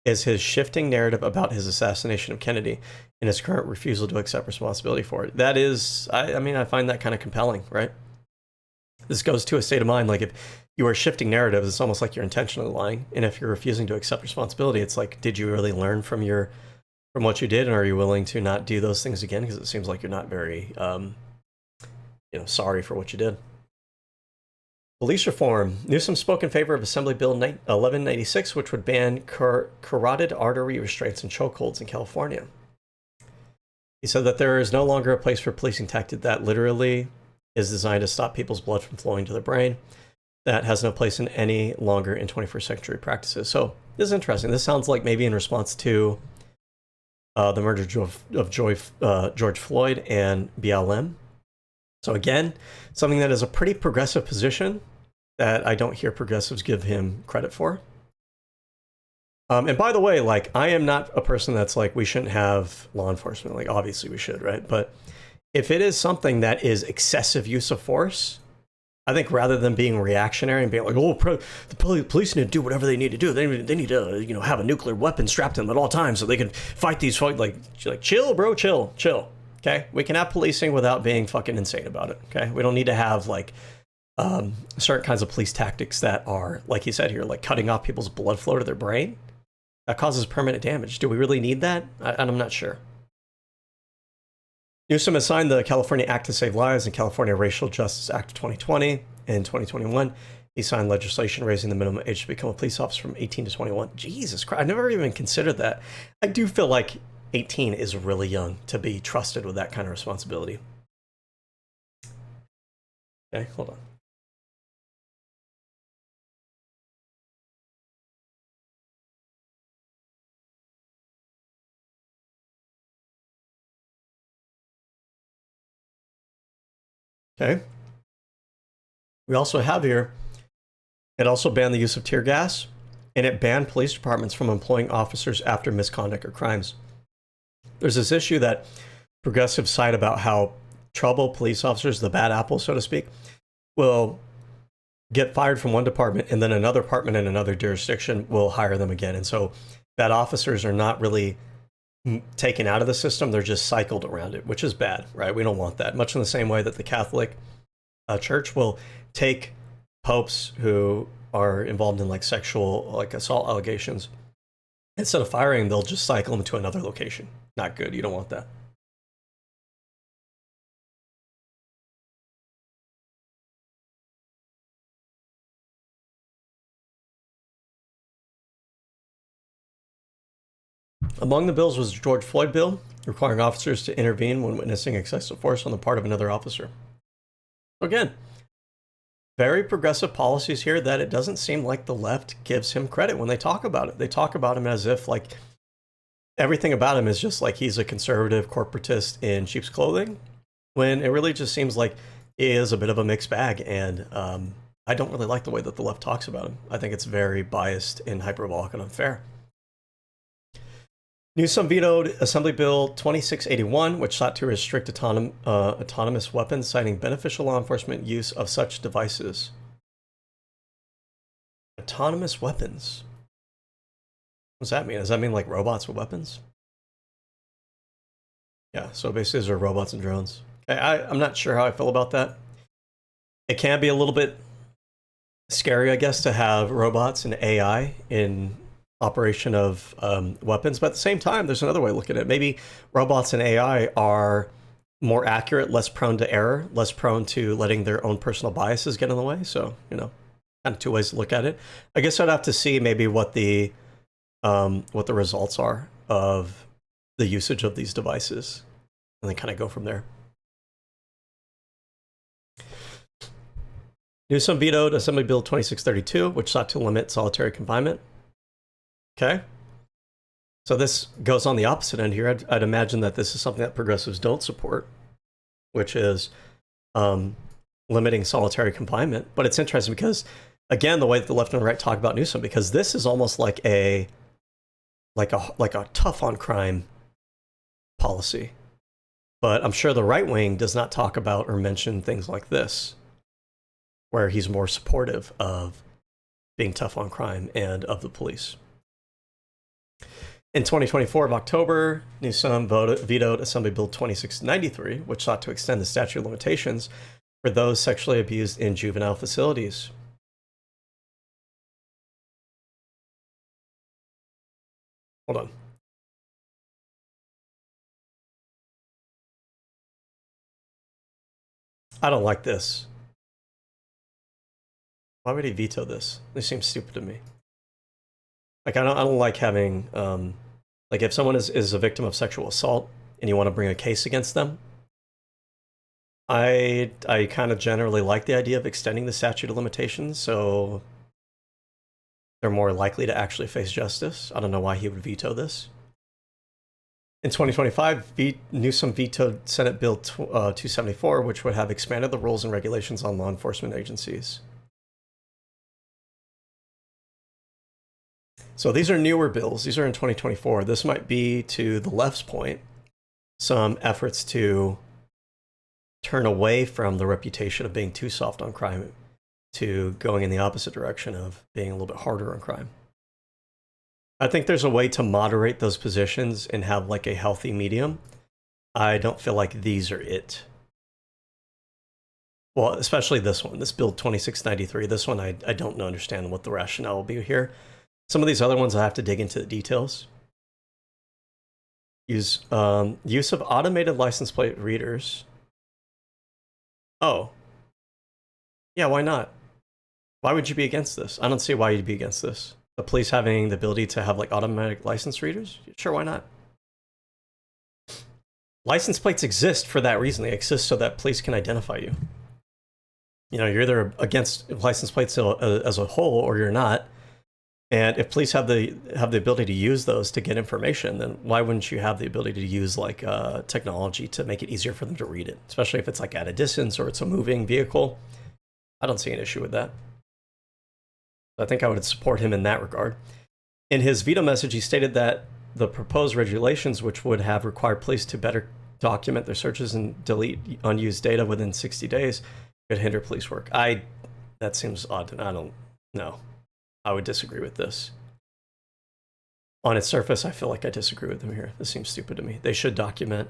his shifting narrative about his assassination of Kennedy and his current refusal to accept responsibility for it. That is, I find that kind of compelling, right? This goes to a state of mind, if you are shifting narratives, it's almost like you're intentionally lying. And if you're refusing to accept responsibility, it's did you really learn from what you did? And are you willing to not do those things again? Because it seems like you're not very, sorry for what you did. Police reform. Newsom spoke in favor of Assembly Bill 1196, which would ban carotid artery restraints and chokeholds in California. He said that there is no longer a place for policing tactic that literally is designed to stop people's blood from flowing to their brain. That has no place any longer in 21st century practices. So this is interesting. This sounds like maybe in response to the murder of George Floyd and BLM. So again, something that is a pretty progressive position that I don't hear progressives give him credit for. And by the way, I am not a person that's we shouldn't have law enforcement. Obviously we should, right? But if it is something that is excessive use of force, I think rather than being reactionary and being like, oh, the police need to do whatever they need to do. They need to, you know, have a nuclear weapon strapped to them at all times so they can fight these fight. Like chill, bro, chill. Okay, we can have policing without being fucking insane about it. Okay, we don't need to have like certain kinds of police tactics that are, like he said here, like cutting off people's blood flow to their brain. That causes permanent damage. Do we really need that? I'm not sure. Newsom has signed the California Act to Save Lives and California Racial Justice Act of 2020. In 2021, he signed legislation raising the minimum age to become a police officer from 18 to 21. Jesus Christ, I never even considered that. I do feel like 18 is really young to be trusted with that kind of responsibility. Okay, hold on. Okay. We also have here, it also banned the use of tear gas, and it banned police departments from employing officers after misconduct or crimes. There's this issue that progressives cite about how trouble police officers, the bad apple, so to speak, will get fired from one department and then another department in another jurisdiction will hire them again. And so bad officers are not really taken out of the system. They're just cycled around it, which is bad, right? We don't want that. Much in the same way that the Catholic Church will take popes who are involved in like sexual, like assault allegations. Instead of firing, they'll just cycle them to another location. Not good. You don't want that. Among the bills was the George Floyd bill, requiring officers to intervene when witnessing excessive force on the part of another officer. Again, very progressive policies here that it doesn't seem like the left gives him credit when they talk about it. They talk about him as if like everything about him is just like he's a conservative corporatist in sheep's clothing, when it really just seems like he is a bit of a mixed bag. And I don't really like the way that the left talks about him. I think it's very biased and hyperbolic and unfair. Newsom vetoed Assembly Bill 2681, which sought to restrict autonomous weapons, citing beneficial law enforcement use of such devices. Autonomous weapons? What does that mean? Does that mean like robots with weapons? Yeah, so basically those are robots and drones. I'm not sure how I feel about that. It can be a little bit scary, I guess, to have robots and AI in operation of weapons, but at the same time, there's another way to look at it. Maybe robots and AI are more accurate, less prone to error, less prone to letting their own personal biases get in the way. So, you know, kind of two ways to look at it. I guess I'd have to see maybe what the results are of the usage of these devices, and then kind of go from there. Newsom vetoed Assembly Bill 2632, which sought to limit solitary confinement. Okay. So this goes on the opposite end here. I'd imagine that this is something that progressives don't support, which is limiting solitary confinement. But it's interesting because, again, the way that the left and the right talk about Newsom, because this is almost like a tough on crime policy. But I'm sure the right wing does not talk about or mention things like this, where he's more supportive of being tough on crime and of the police. In 2024 of October, Newsom vetoed Assembly Bill 2693, which sought to extend the statute of limitations for those sexually abused in juvenile facilities. Hold on. I don't like this. Why would he veto this? This seems stupid to me. Like, I don't like having, like, if someone is a victim of sexual assault and you want to bring a case against them, I kind of generally like the idea of extending the statute of limitations so they're more likely to actually face justice. I don't know why he would veto this. In 2025, Newsom vetoed Senate Bill 274, which would have expanded the rules and regulations on law enforcement agencies. So these are newer bills. These are in 2024. This might be, to the left's point, some efforts to turn away from the reputation of being too soft on crime to going in the opposite direction of being a little bit harder on crime. I think there's a way to moderate those positions and have like a healthy medium. I don't feel like these are it. Well, especially this one, this Bill 2693. This one, I don't understand what the rationale will be here. Some of these other ones, I have to dig into the details. Use of automated license plate readers. Oh. Yeah, why not? Why would you be against this? I don't see why you'd be against this. The police having the ability to have like automatic license readers? Sure, why not? License plates exist for that reason. They exist so that police can identify you. You know, you're either against license plates as a whole or you're not. And if police have the ability to use those to get information, then why wouldn't you have the ability to use like technology to make it easier for them to read it? Especially if it's like at a distance or it's a moving vehicle. I don't see an issue with that. I think I would support him in that regard. In his veto message, he stated that the proposed regulations, which would have required police to better document their searches and delete unused data within 60 days, could hinder police work. That seems odd. I don't know. I would disagree with this. On its surface, I feel like I disagree with him here. This seems stupid to me. They should document.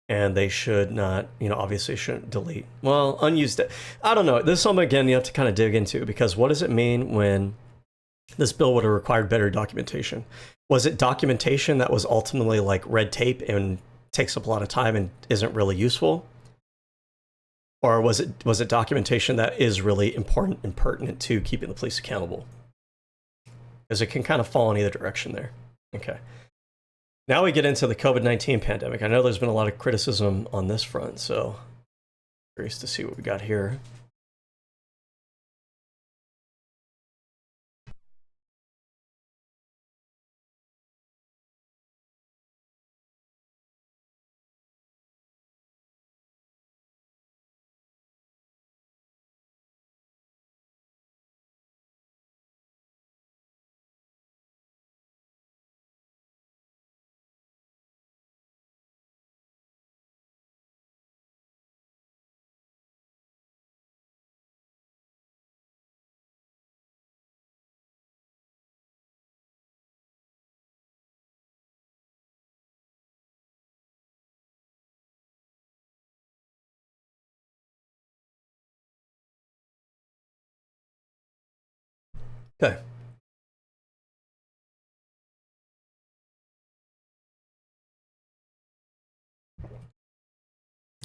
And they should not, you know, obviously shouldn't delete. Well, unused. I don't know. This is something, again, you have to kind of dig into, because what does it mean when this bill would have required better documentation? Was it documentation that was ultimately like red tape and takes up a lot of time and isn't really useful? Or was it documentation that is really important and pertinent to keeping the police accountable? Because it can kind of fall in either direction there. Okay. Now we get into the COVID-19 pandemic. I know there's been a lot of criticism on this front, so curious to see what we got here. Okay.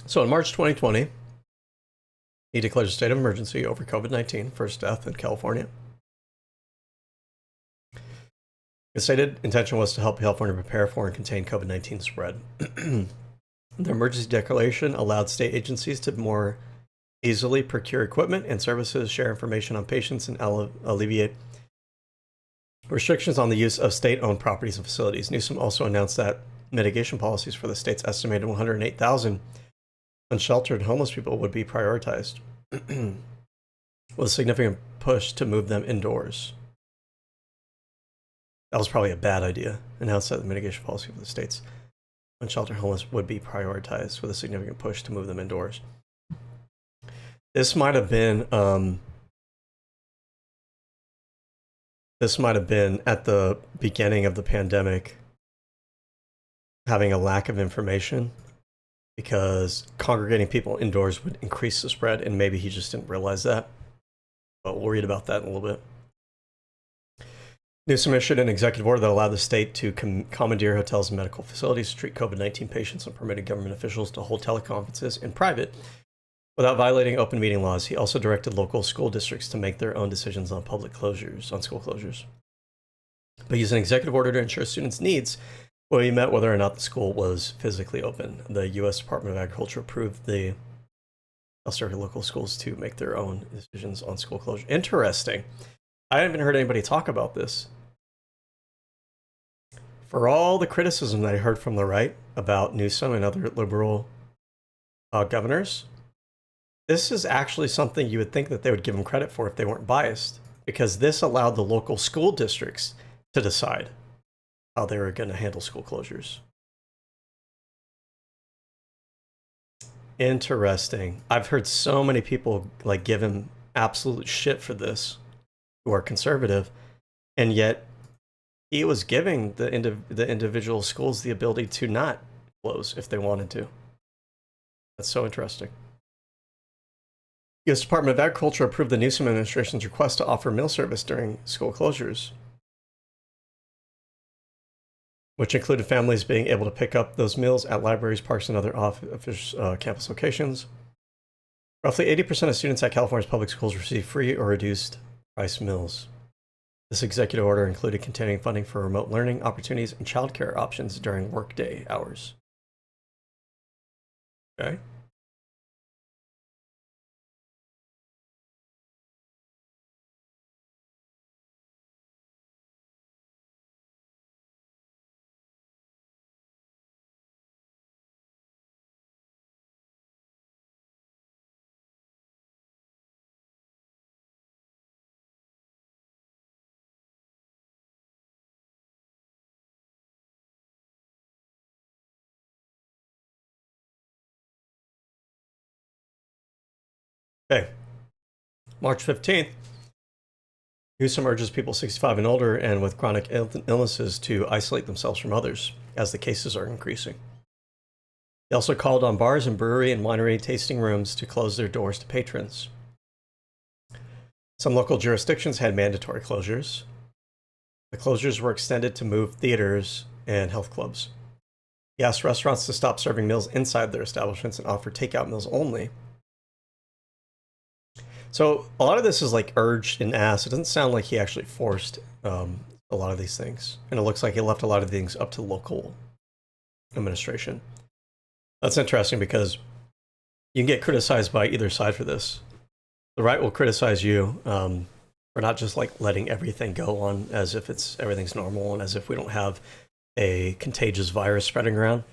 So in March 2020, he declared a state of emergency over COVID-19, first death in California. His stated intention was to help California prepare for and contain COVID-19 spread. The emergency declaration allowed state agencies to more easily procure equipment and services, share information on patients, and alleviate restrictions on the use of state-owned properties and facilities. Newsom also announced that mitigation policies for the state's estimated 108,000 unsheltered homeless people would be prioritized, with a significant push to move them indoors. That was probably a bad idea. Announced that the mitigation policy for the state's unsheltered homeless would be prioritized, with a significant push to move them indoors. This might have been at the beginning of the pandemic, having a lack of information, because congregating people indoors would increase the spread, and maybe he just didn't realize that. But we'll read about that in a little bit. Newsom issued an executive order that allowed the state to commandeer hotels and medical facilities to treat COVID-19 patients, and permitted government officials to hold teleconferences in private without violating open meeting laws. He also directed local school districts to make their own decisions on school closures. But used an executive order to ensure students' needs, well, he met whether or not the school was physically open. The U.S. Department of Agriculture approved the local schools to make their own decisions on school closure. Interesting. I haven't heard anybody talk about this. For all the criticism that I heard from the right about Newsom and other liberal governors, this is actually something you would think that they would give him credit for if they weren't biased, because this allowed the local school districts to decide how they were going to handle school closures. Interesting. I've heard so many people like give him absolute shit for this, who are conservative, and yet he was giving the individual schools the ability to not close if they wanted to. That's so interesting. U.S. Department of Agriculture approved the Newsom administration's request to offer meal service during school closures, which included families being able to pick up those meals at libraries, parks, and other office campus locations. Roughly 80% of students at California's public schools receive free or reduced price meals. This executive order included continuing funding for remote learning opportunities and childcare options during workday hours. Okay. Okay. March 15th, Newsom urges people 65 and older and with chronic illnesses to isolate themselves from others as the cases are increasing. He also called on bars and brewery and winery tasting rooms to close their doors to patrons. Some local jurisdictions had mandatory closures. The closures were extended to move theaters and health clubs. He asked restaurants to stop serving meals inside their establishments and offer takeout meals only. So a lot of this is like urged and asked. It doesn't sound like he actually forced a lot of these things. And it looks like he left a lot of things up to local administration. That's interesting because you can get criticized by either side for this. The right will criticize you for not just like letting everything go on as if everything's normal and as if we don't have a contagious virus spreading around.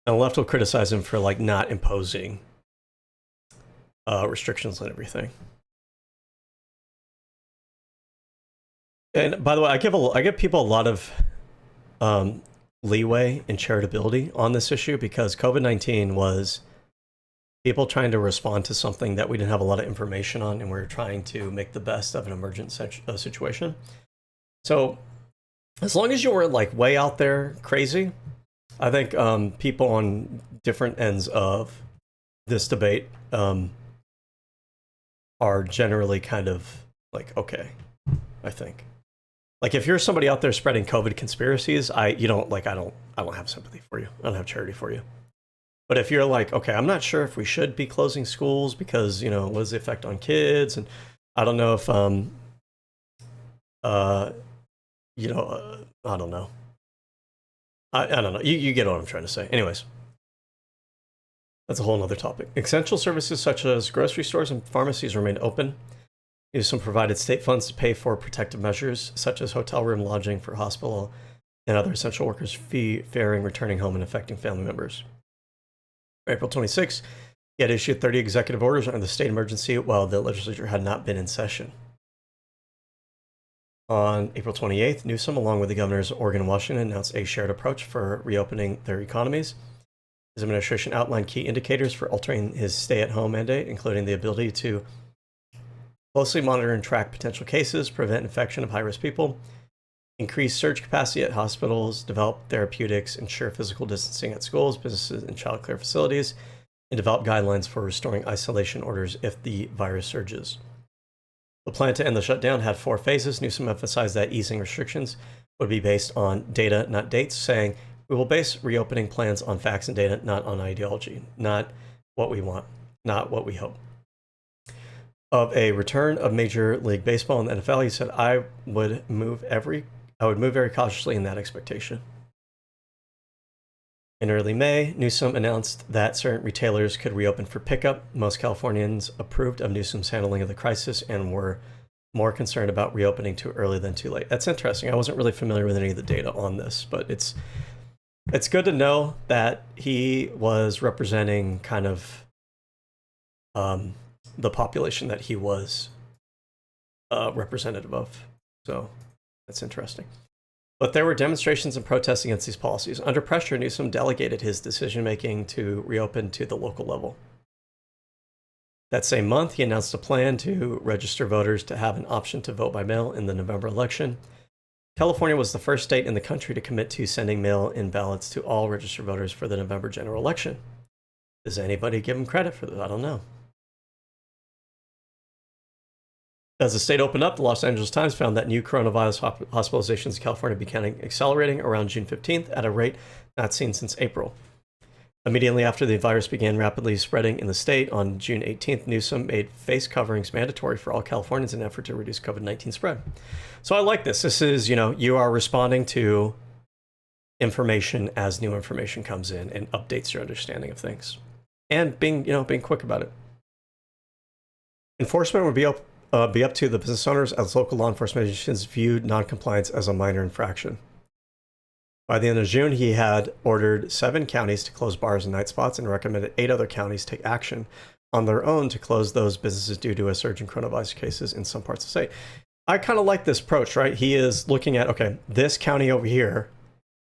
And the left will criticize him for like not imposing restrictions on everything. And by the way, I give people a lot of leeway and charitability on this issue because COVID-19 was people trying to respond to something that we didn't have a lot of information on, and we were trying to make the best of an emergent situation. So as long as you weren't like way out there crazy, I think people on different ends of this debate are generally kind of like, okay, I think. Like if you're somebody out there spreading COVID conspiracies, I don't have sympathy for you. I don't have charity for you. But if you're like, okay, I'm not sure if we should be closing schools because, what is the effect on kids? And I don't know if, I don't know. I don't know. You get what I'm trying to say. Anyways, that's a whole nother topic. Essential services such as grocery stores and pharmacies remain open. Newsom provided state funds to pay for protective measures such as hotel room lodging for hospital and other essential workers faring, returning home, and affecting family members. April 26, he had issued 30 executive orders under the state emergency while the legislature had not been in session. On April 28th, Newsom, along with the governors of Oregon and Washington, announced a shared approach for reopening their economies. His administration outlined key indicators for altering his stay-at-home mandate, including the ability to closely monitor and track potential cases, prevent infection of high-risk people, increase surge capacity at hospitals, develop therapeutics, ensure physical distancing at schools, businesses, and child care facilities, and develop guidelines for restoring isolation orders if the virus surges. The plan to end the shutdown had 4 phases. Newsom emphasized that easing restrictions would be based on data, not dates, saying, "We will base reopening plans on facts and data, not on ideology, not what we want, not what we hope." Of a return of Major League Baseball and the NFL, he said, I would move very cautiously in that expectation. In early May, Newsom announced that certain retailers could reopen for pickup. Most Californians approved of Newsom's handling of the crisis and were more concerned about reopening too early than too late. That's interesting. I wasn't really familiar with any of the data on this, but it's good to know that he was representing kind of the population that he was representative of. So that's interesting. But there were demonstrations and protests against these policies. Under pressure, Newsom delegated his decision-making to reopen to the local level. That same month, he announced a plan to register voters to have an option to vote by mail in the November election. California was the first state in the country to commit to sending mail-in ballots to all registered voters for the November general election. Does anybody give him credit for that? I don't know. As the state opened up, the Los Angeles Times found that new coronavirus hospitalizations in California began accelerating around June 15th at a rate not seen since April. Immediately after the virus began rapidly spreading in the state, on June 18th, Newsom made face coverings mandatory for all Californians in an effort to reduce COVID-19 spread. So I like this. This is, you are responding to information as new information comes in and updates your understanding of things. And being quick about it. Enforcement would be up to the business owners, as local law enforcement agencies viewed noncompliance as a minor infraction. By the end of June, he had ordered 7 counties to close bars and night spots and recommended 8 other counties take action on their own to close those businesses due to a surge in coronavirus cases in some parts of the state. I kind of like this approach, right? He is looking at, okay, this county over here,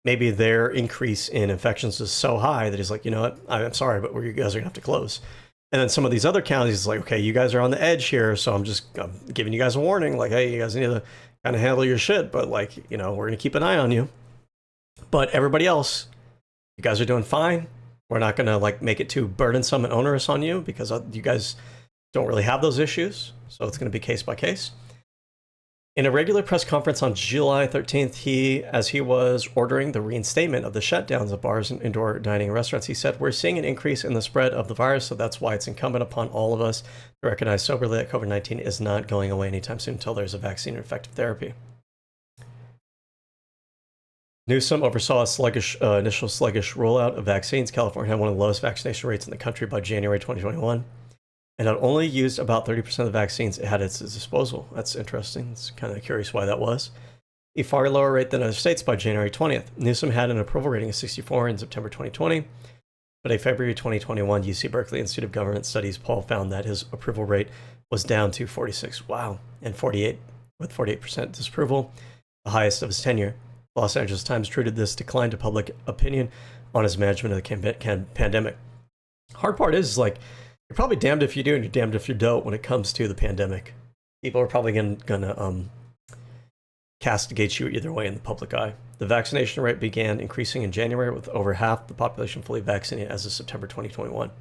maybe their increase in infections is so high that he's like, you know what, I'm sorry, but you guys are going to have to close. And then some of these other counties is like, okay, you guys are on the edge here, so I'm giving you guys a warning, like, hey, you guys need to kind of handle your shit, but like, we're going to keep an eye on you. But everybody else, you guys are doing fine. We're not going to like make it too burdensome and onerous on you because you guys don't really have those issues. So it's going to be case by case. In a regular press conference on July 13th, as he was ordering the reinstatement of the shutdowns of bars and indoor dining restaurants, he said, "We're seeing an increase in the spread of the virus, so that's why it's incumbent upon all of us to recognize soberly that COVID-19 is not going away anytime soon until there's a vaccine or effective therapy." Newsom oversaw a initial sluggish rollout of vaccines. California had one of the lowest vaccination rates in the country by January 2021. And had only used about 30% of the vaccines it had at its disposal. That's interesting. It's kind of curious why that was. A far lower rate than other states by January 20th. Newsom had an approval rating of 64 in September 2020, but a February 2021 UC Berkeley Institute of Government Studies poll found that his approval rate was down to 46. Wow. And 48% disapproval, the highest of his tenure. The Los Angeles Times attributed this decline to public opinion on his management of the pandemic. Hard part is like, you're probably damned if you do and you're damned if you don't when it comes to the pandemic. People are probably gonna castigate you either way in the public eye. The vaccination rate began increasing in January with over half the population fully vaccinated as of September 2021.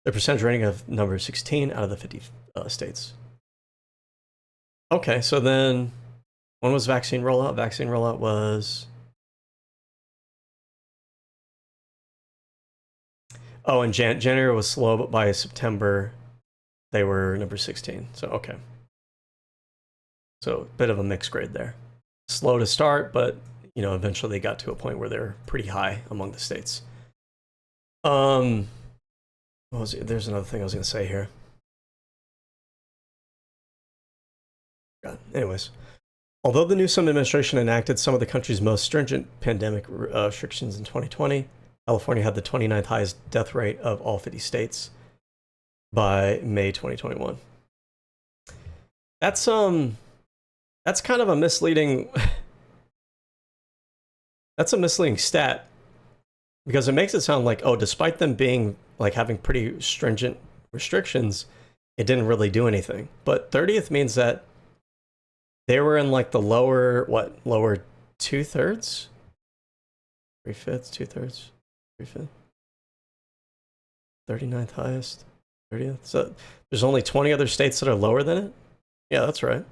The percentage rating of number 16 out of the 50 states. Okay, so then when was vaccine rollout? Vaccine rollout was... Oh, and January was slow, but by September, they were number 16. So, okay. So, a bit of a mixed grade there. Slow to start, but, eventually they got to a point where they're pretty high among the states. There's another thing I was going to say here. God. Anyways. Although the Newsom administration enacted some of the country's most stringent pandemic restrictions in 2020, California had the 29th highest death rate of all 50 states by May 2021. That's kind of a misleading. That's a misleading stat because it makes it sound like, oh, despite them being like having pretty stringent restrictions, it didn't really do anything. But 30th means that they were in like the lower 2/3, 3/5, 2/3. 39th highest, 30th. So there's only 20 other states that are lower than it? Yeah, that's right.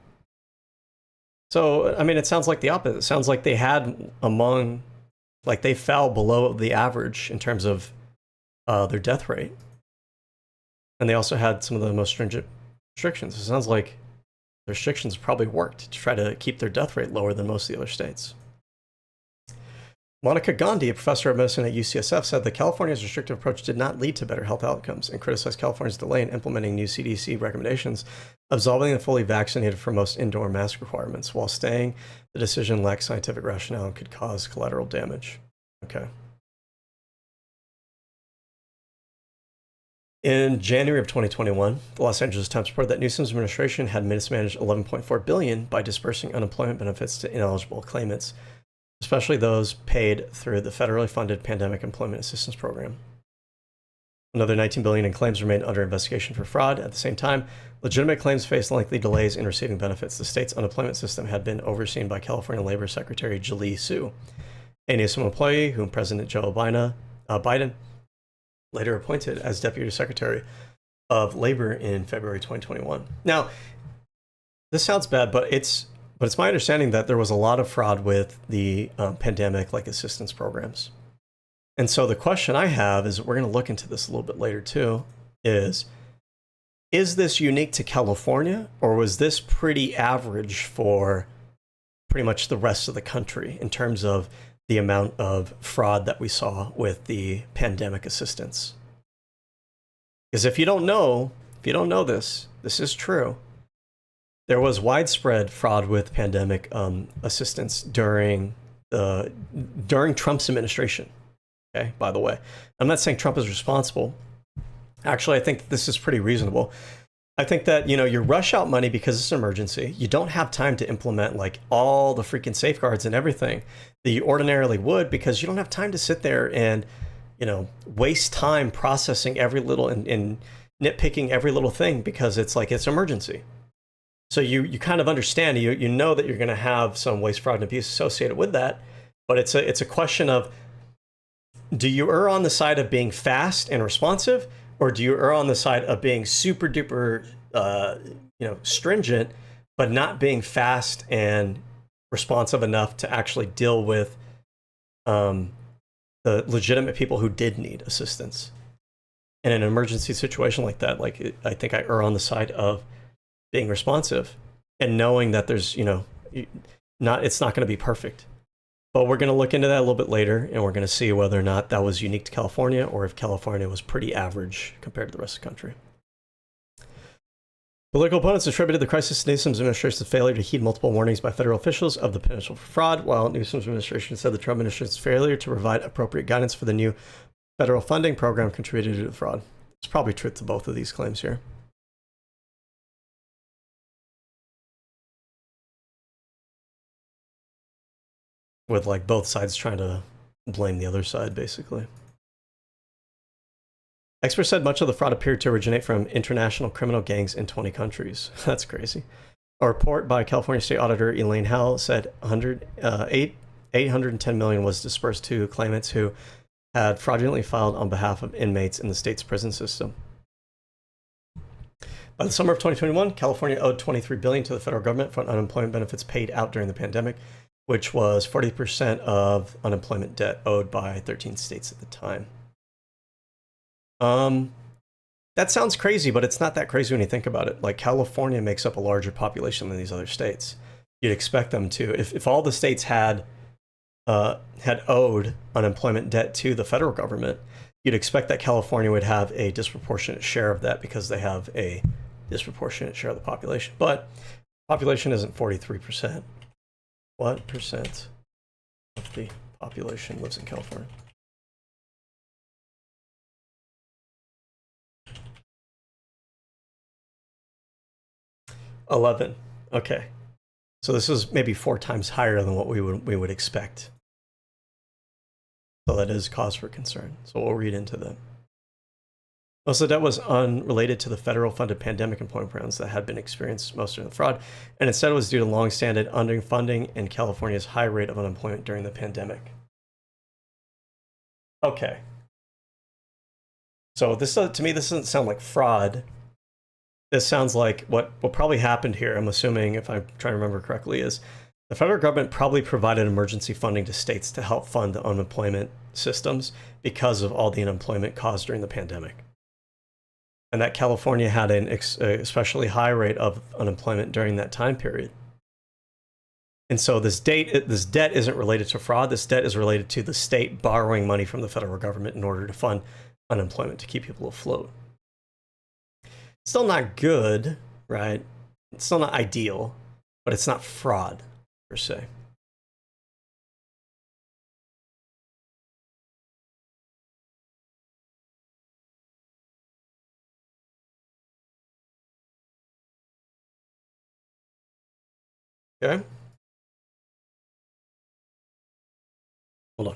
So, I mean, it sounds like the opposite. It sounds like they had they fell below the average in terms of their death rate. And they also had some of the most stringent restrictions. It sounds like the restrictions probably worked to try to keep their death rate lower than most of the other states. Monica Gandhi, a professor of medicine at UCSF, said that California's restrictive approach did not lead to better health outcomes and criticized California's delay in implementing new CDC recommendations, absolving the fully vaccinated from most indoor mask requirements, while saying the decision lacked scientific rationale and could cause collateral damage. Okay. In January of 2021, the Los Angeles Times reported that Newsom's administration had mismanaged $11.4 billion by dispersing unemployment benefits to ineligible claimants, especially those paid through the federally funded Pandemic Employment Assistance Program. Another 19 billion in claims remain under investigation for fraud. At the same time, legitimate claims face lengthy delays in receiving benefits. The state's unemployment system had been overseen by California Labor Secretary Julie Su, a Newsom employee whom President Joe Biden later appointed as Deputy Secretary of Labor in February 2021. Now, this sounds bad, but it's my understanding that there was a lot of fraud with the pandemic assistance programs. And so the question I have is, we're going to look into this a little bit later too, is this unique to California, or was this pretty average for pretty much the rest of the country in terms of the amount of fraud that we saw with the pandemic assistance? Because if you don't know this is true. There was widespread fraud with pandemic assistance during Trump's administration. Okay, by the way, I'm not saying Trump is responsible. Actually, I think this is pretty reasonable. I think that, you rush out money because it's an emergency. You don't have time to implement all the freaking safeguards and everything that you ordinarily would, because you don't have time to sit there and, waste time processing every little and nitpicking every little thing, because it's an emergency. So you kind of understand, you know that you're going to have some waste, fraud, and abuse associated with that, but it's a question of, do you err on the side of being fast and responsive, or do you err on the side of being super duper, stringent, but not being fast and responsive enough to actually deal with the legitimate people who did need assistance? In an emergency situation like that, I think I err on the side of being responsive and knowing that there's, it's not going to be perfect. But we're going to look into that a little bit later, and we're going to see whether or not that was unique to California, or if California was pretty average compared to the rest of the country. Political opponents attributed the crisis to Newsom's administration's failure to heed multiple warnings by federal officials of the potential for fraud, while Newsom's administration said the Trump administration's failure to provide appropriate guidance for the new federal funding program contributed to the fraud. There's probably truth to both of these claims here. With both sides trying to blame the other side, basically. Experts said much of the fraud appeared to originate from international criminal gangs in 20 countries. That's crazy. A report by California State Auditor Elaine Howell said 810 million was dispersed to claimants who had fraudulently filed on behalf of inmates in the state's prison system. By the summer of 2021, California owed $23 billion to the federal government for unemployment benefits paid out during the pandemic, which was 40% of unemployment debt owed by 13 states at the time. That sounds crazy, but it's not that crazy when you think about it. California makes up a larger population than these other states. You'd expect them to. If all the states had owed unemployment debt to the federal government, you'd expect that California would have a disproportionate share of that, because they have a disproportionate share of the population. But population isn't 43%. What percent of the population lives in California? $11. Okay, so this is maybe 4 times higher than what we would expect. So that is cause for concern. So we'll read into that. Most of the debt was unrelated to the federal funded pandemic employment programs that had been experienced most of the fraud, and instead was due to long-standing underfunding and California's high rate of unemployment during the pandemic. Okay. So this, to me, this doesn't sound like fraud. This sounds like what probably happened here, I'm assuming, if I'm trying to remember correctly, is the federal government probably provided emergency funding to states to help fund the unemployment systems because of all the unemployment caused during the pandemic. And that California had an especially high rate of unemployment during that time period. And so this debt isn't related to fraud. This debt is related to the state borrowing money from the federal government in order to fund unemployment, to keep people afloat. Still not good, right? It's still not ideal, but it's not fraud, per se. Okay. Hold on.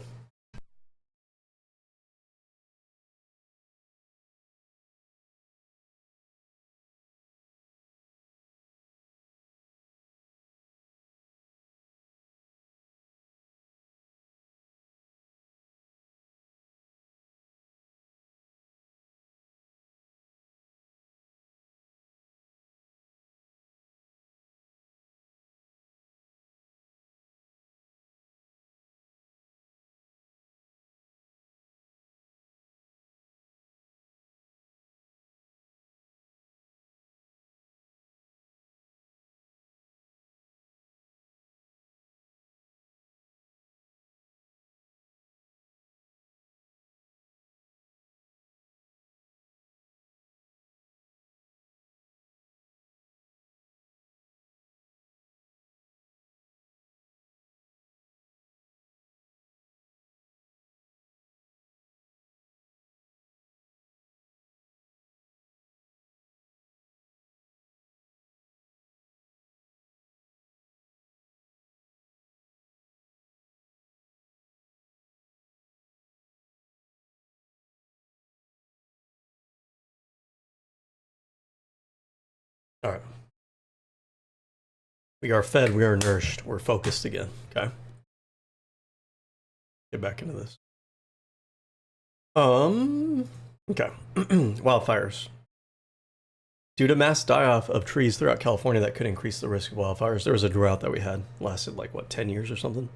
All right. We are fed, we are nourished, we're focused again. Okay. Get back into this. Okay. Wildfires. Due to mass die-off of trees throughout California that could increase the risk of wildfires, there was a drought that we had, lasted like, what, 10 years or something?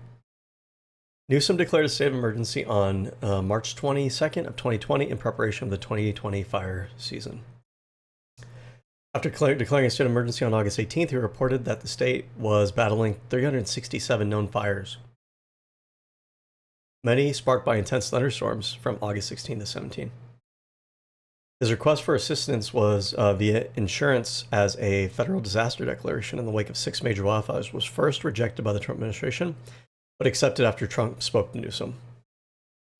Newsom declared a state of emergency on March 22nd of 2020 in preparation of the 2020 fire season. After declaring a state of emergency on August 18th, he reported that the state was battling 367 known fires, many sparked by intense thunderstorms from August 16 to 17. His request for assistance was via insurance as a federal disaster declaration in the wake of 6 major wildfires was first rejected by the Trump administration, but accepted after Trump spoke to Newsom.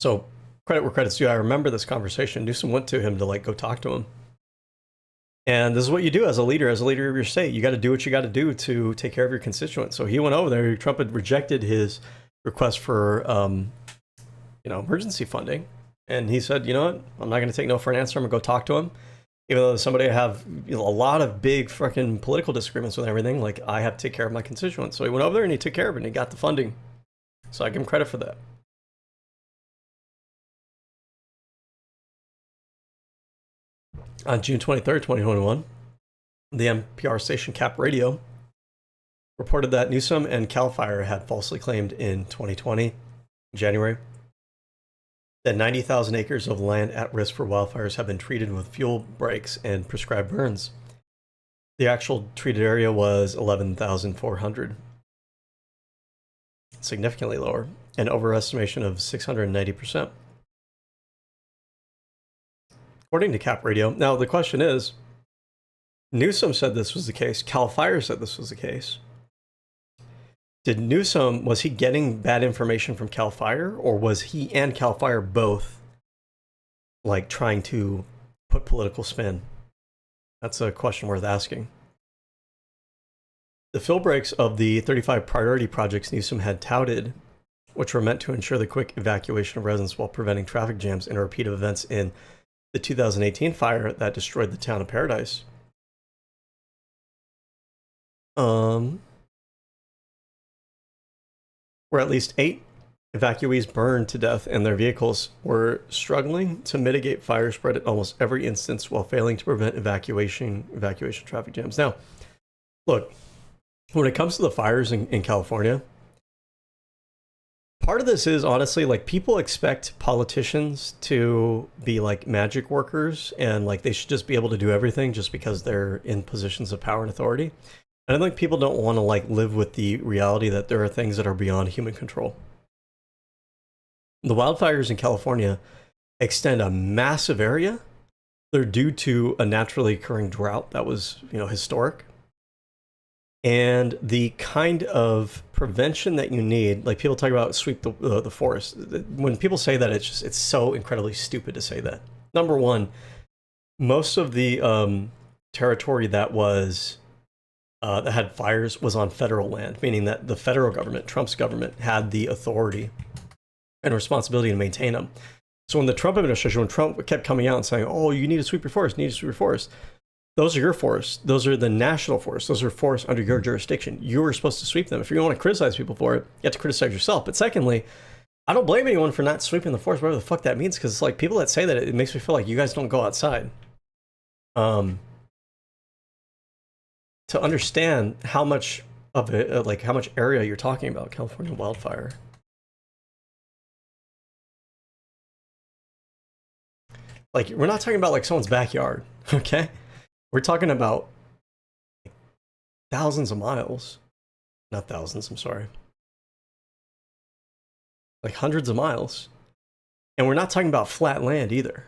So credit where credit's due. I remember this conversation. Newsom went to him to like go talk to him. And this is what you do as a leader of your state. You got to do what you got to do to take care of your constituents. So he went over there. Trump had rejected his request for, emergency funding. And he said, you know what? I'm not going to take no for an answer. I'm going to go talk to him. Even though somebody I have a lot of big fucking political disagreements with everything, like I have to take care of my constituents. So he went over there and he took care of it and he got the funding. So I give him credit for that. On June 23rd, 2021, the NPR station Cap Radio reported that Newsom and CAL FIRE had falsely claimed in 2020, January, that 90,000 acres of land at risk for wildfires have been treated with fuel breaks and prescribed burns. The actual treated area was 11,400, significantly lower, an overestimation of 690%. According to Cap Radio, now the question is, Newsom said this was the case, CAL FIRE said this was the case. Did Newsom, was he getting bad information from CAL FIRE, or was he and CAL FIRE both like trying to put political spin? That's a question worth asking. The fill breaks of the 35 priority projects Newsom had touted, which were meant to ensure the quick evacuation of residents while preventing traffic jams and a repeat of events in the 2018 fire that destroyed the town of Paradise. Where at least 8 evacuees burned to death and their vehicles were struggling to mitigate fire spread at almost every instance while failing to prevent evacuation traffic jams. Now, look, when it comes to the fires in California, part of this is honestly like people expect politicians to be like magic workers and like they should just be able to do everything just because they're in positions of power and authority. And I think people don't want to like live with the reality that there are things that are beyond human control. The wildfires in California extend a massive area. They're due to a naturally occurring drought that was, historic. And the kind of prevention that you need, like people talk about sweep the forest. When people say that, it's so incredibly stupid to say that. Number one, most of the territory that was that had fires was on federal land, meaning that the federal government, Trump's government, had the authority and responsibility to maintain them. So when the Trump administration, when Trump kept coming out and saying, oh, you need to sweep your forest, those are your forests. Those are the national forests. Those are forests under your jurisdiction. You were supposed to sweep them. If you want to criticize people for it, you have to criticize yourself. But secondly, I don't blame anyone for not sweeping the forest, whatever the fuck that means, because it's like people that say that, it makes me feel like you guys don't go outside. To understand how much of it, like how much area you're talking about, California wildfire. Like, we're not talking about like someone's backyard, okay? We're talking about thousands of miles. Not thousands, I'm sorry. Like hundreds of miles. And we're not talking about flat land either.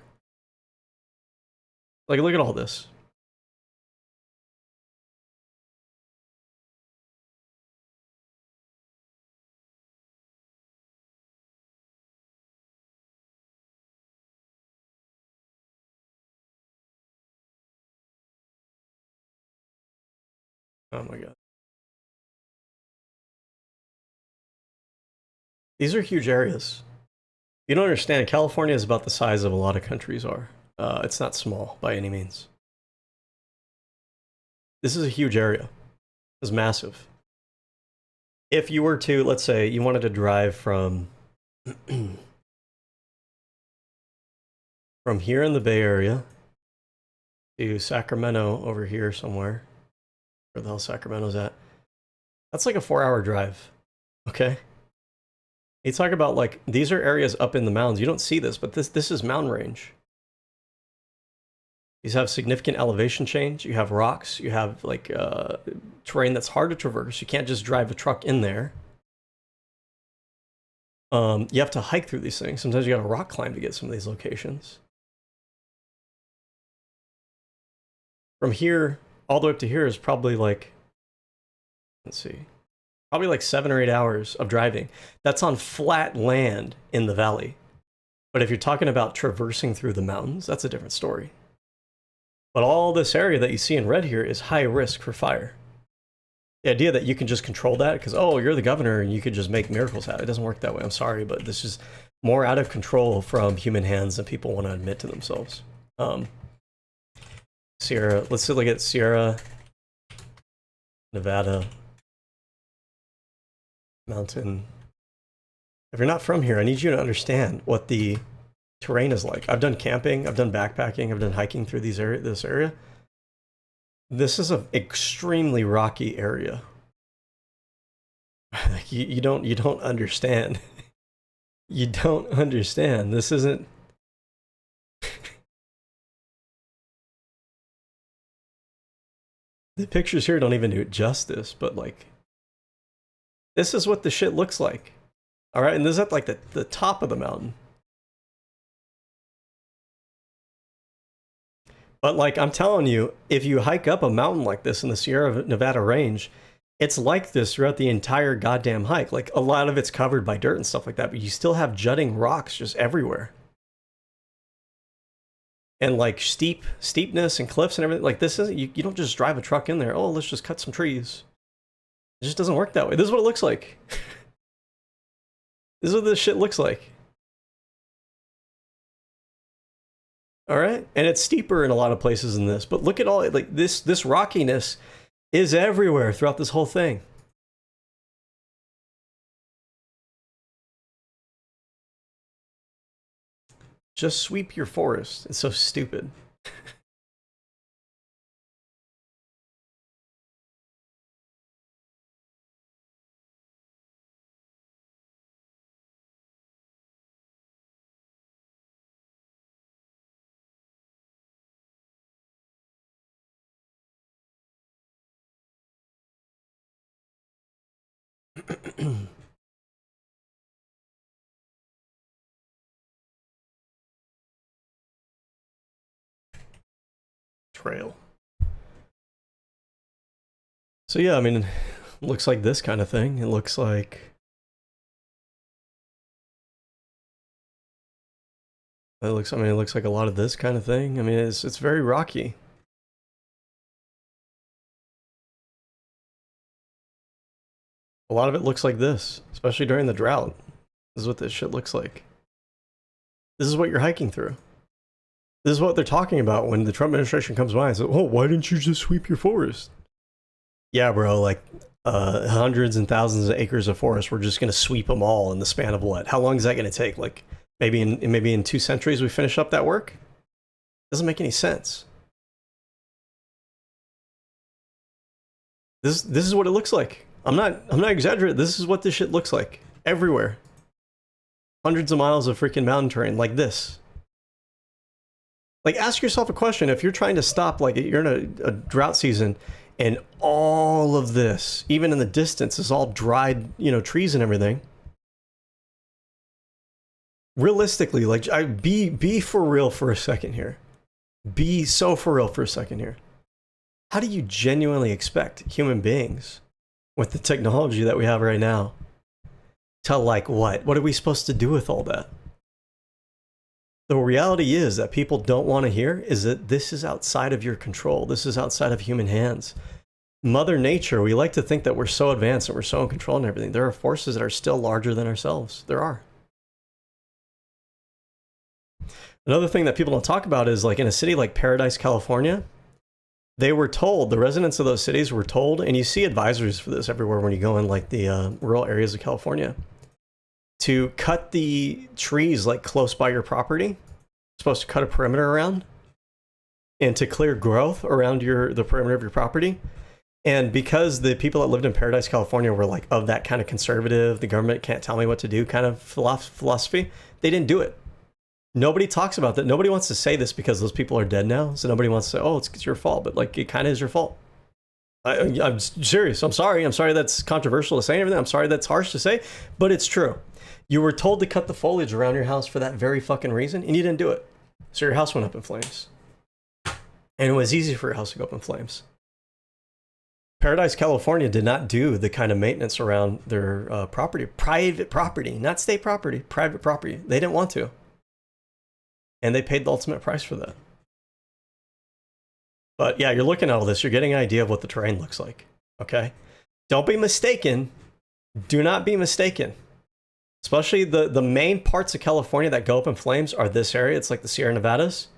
Like, look at all this. Oh my God. These are huge areas. You don't understand, California is about the size of a lot of countries are. It's not small by any means. This is a huge area. It's massive. If you were to, let's say, you wanted to drive from from here in the Bay Area to Sacramento over here somewhere, where the hell Sacramento's at, that's like a 4-hour drive, okay? You talk about, like, these are areas up in the mountains. You don't see this, but this is mountain range. These have significant elevation change. You have rocks. You have, like, terrain that's hard to traverse. You can't just drive a truck in there. You have to hike through these things. Sometimes you got to rock climb to get some of these locations. From here, all the way up to here is probably like, let's see, probably like 7 or 8 hours of driving. That's on flat land in the valley. But if you're talking about traversing through the mountains, that's a different story. But all this area that you see in red here is high risk for fire. The idea that you can just control that because, oh, you're the governor and you could just make miracles happen. It doesn't work that way. I'm sorry, but this is more out of control from human hands than people want to admit to themselves. Sierra, let's look at Sierra Nevada mountain. If you're not from here, I need you to understand what the terrain is like. I've done camping, I've done backpacking, I've done hiking through this area. This is an extremely rocky area. Like you don't understand. You don't understand. This isn't. The pictures here don't even do it justice, but like, this is what the shit looks like. All right, and this is at like the top of the mountain. But like, I'm telling you, if you hike up a mountain like this in the Sierra Nevada range, it's like this throughout the entire goddamn hike. Like, a lot of it's covered by dirt and stuff like that, but you still have jutting rocks just everywhere. And like steepness and cliffs and everything. Like, this isn't, you don't just drive a truck in there. Oh, let's just cut some trees. It just doesn't work that way. This is what it looks like. This is what this shit looks like. All right, and it's steeper in a lot of places than this, but look at all, like, this rockiness is everywhere throughout this whole thing. Just sweep your forest. It's so stupid. Trail. So yeah, I mean, it looks like this kind of thing. It looks like it looks like a lot of this kind of thing. I mean, it's very rocky. A lot of it looks like this, especially during the drought. This is what this shit looks like. This is what you're hiking through. This is what they're talking about when the Trump administration comes by and says, oh, why didn't you just sweep your forest? Yeah, bro, like hundreds and thousands of acres of forest, we're just going to sweep them all in the span of what? How long is that going to take? Like, maybe in 2 centuries we finish up that work? Doesn't make any sense. This is what it looks like. I'm not exaggerating. This is what this shit looks like everywhere. Hundreds of miles of freaking mountain terrain like this. Like, ask yourself a question. If you're trying to stop, like, you're in a drought season and all of this, even in the distance, is all dried, trees and everything. Realistically, like, be for real for a second here. Be so for real for a second here. How do you genuinely expect human beings, with the technology that we have right now, to, like, what? What are we supposed to do with all that? The reality is that people don't want to hear is that this is outside of your control. This is outside of human hands. Mother Nature, we like to think that we're so advanced and we're so in control and everything. There are forces that are still larger than ourselves. There are. Another thing that people don't talk about is, like, in a city like Paradise, California, They were told, the residents of those cities were told, and you see advisories for this everywhere when you go in like the rural areas of California, to cut the trees like close by your property. Supposed to cut a perimeter around and to clear growth around the perimeter of your property. And because the people that lived in Paradise, California were like of that kind of conservative, the government can't tell me what to do kind of philosophy, they didn't do it. Nobody talks about that. Nobody wants to say this because those people are dead now. So nobody wants to say, oh, it's your fault. But like, it kind of is your fault. I'm serious. I'm sorry. I'm sorry that's controversial to say and everything. I'm sorry that's harsh to say, but it's true. You were told to cut the foliage around your house for that very fucking reason, and you didn't do it. So your house went up in flames. And it was easy for your house to go up in flames. Paradise, California did not do the kind of maintenance around their property. Private property, not state property, private property. They didn't want to. And they paid the ultimate price for that. But yeah, you're looking at all this. You're getting an idea of what the terrain looks like. Okay? Don't be mistaken. Do not be mistaken. Especially the main parts of California that go up in flames are this area. It's like the Sierra Nevadas.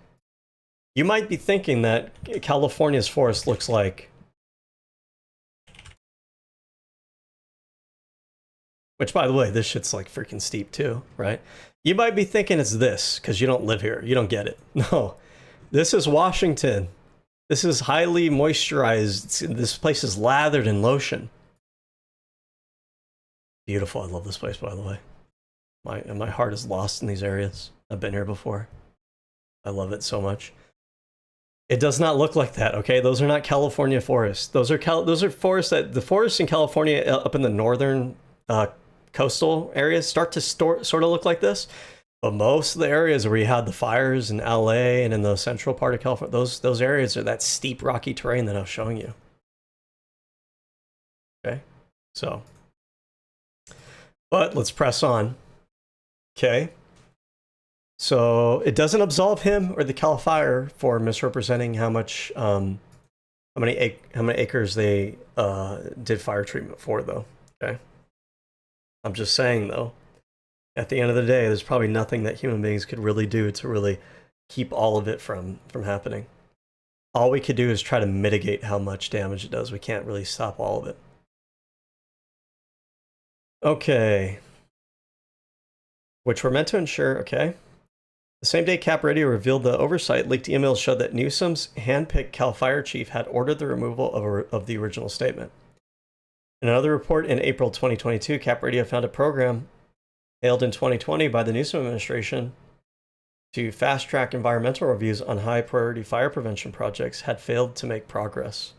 You might be thinking that California's forest looks like... Which, by the way, this shit's like freaking steep too, right? You might be thinking it's this because you don't live here. You don't get it. No. This is Washington. This is highly moisturized. This place is lathered in lotion. Beautiful. I love this place, by the way. My heart is lost in these areas. I've been here before. I love it so much. It does not look like that, okay? Those are not California forests. Those are forests that... The forests in California up in the northern coastal areas start to sort of look like this. But most of the areas where you had the fires in LA and in the central part of California, those areas are that steep, rocky terrain that I was showing you. Okay? So... But let's press on. Okay. So it doesn't absolve him or the Cal Fire for misrepresenting how much, how many acres they did fire treatment for, though. Okay. I'm just saying, though, at the end of the day, there's probably nothing that human beings could really do to really keep all of it from happening. All we could do is try to mitigate how much damage it does. We can't really stop all of it. Okay. Which we're meant to ensure, okay. The same day Cap Radio revealed the oversight, leaked emails showed that Newsom's handpicked Cal Fire chief had ordered the removal of the original statement. In another report in April 2022, Cap Radio found a program hailed in 2020 by the Newsom administration to fast-track environmental reviews on high-priority fire prevention projects had failed to make progress.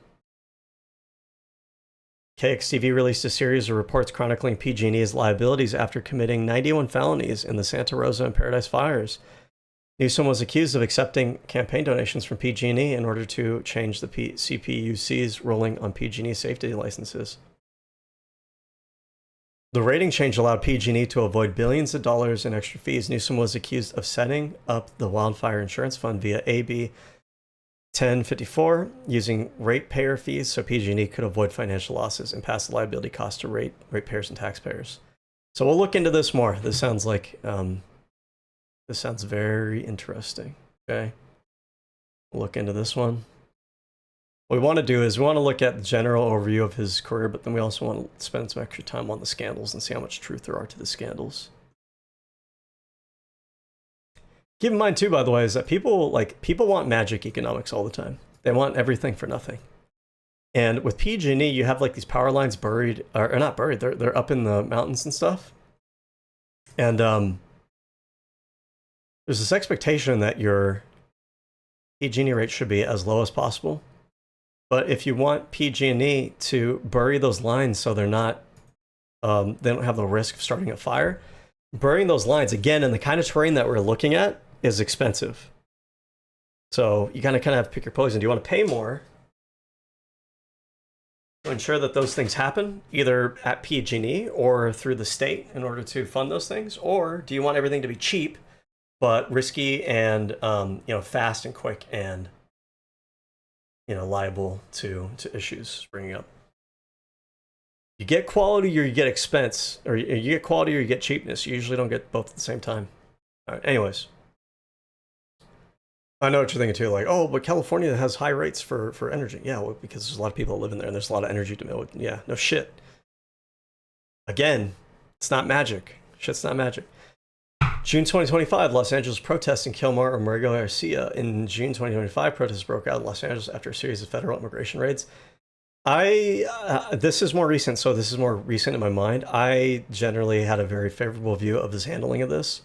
KXTV released a series of reports chronicling PG&E's liabilities after committing 91 felonies in the Santa Rosa and Paradise fires. Newsom was accused of accepting campaign donations from PG&E in order to change the CPUC's ruling on PG&E safety licenses. The rating change allowed PG&E to avoid billions of dollars in extra fees. Newsom was accused of setting up the wildfire insurance fund via AB 1054, using ratepayer fees so PG&E could avoid financial losses and pass the liability costs to ratepayers and taxpayers. So we'll look into this more. This sounds like this sounds very interesting. Okay, we'll look into this one. What we want to do is we want to look at the general overview of his career, but then we also want to spend some extra time on the scandals and see how much truth there are to the scandals. Keep in mind too, by the way, is that people want magic economics all the time. They want everything for nothing. And with PG&E, you have like these power lines buried, or not buried, they're up in the mountains and stuff. And there's this expectation that your PG&E rate should be as low as possible. But if you want PG&E to bury those lines so they're not, they don't have the risk of starting a fire, burying those lines, again, in the kind of terrain that we're looking at, is expensive. So you kind of have to pick your poison. Do you want to pay more to ensure that those things happen, either at PG&E or through the state in order to fund those things? Or do you want everything to be cheap, but risky and fast and quick and liable to issues springing up? You get quality or you get expense, or you get quality or you get cheapness. You usually don't get both at the same time. All right, anyways. I know what you're thinking too. Like, oh, but California has high rates for energy. Yeah, well, because there's a lot of people living there, and there's a lot of energy to mill. Yeah, no shit. Again, it's not magic. Shit's not magic. June 2025, Los Angeles protests in Kilmar or Murriego Garcia. In June 2025, protests broke out in Los Angeles after a series of federal immigration raids. This is more recent, so this is more recent in my mind. I generally had a very favorable view of his handling of this.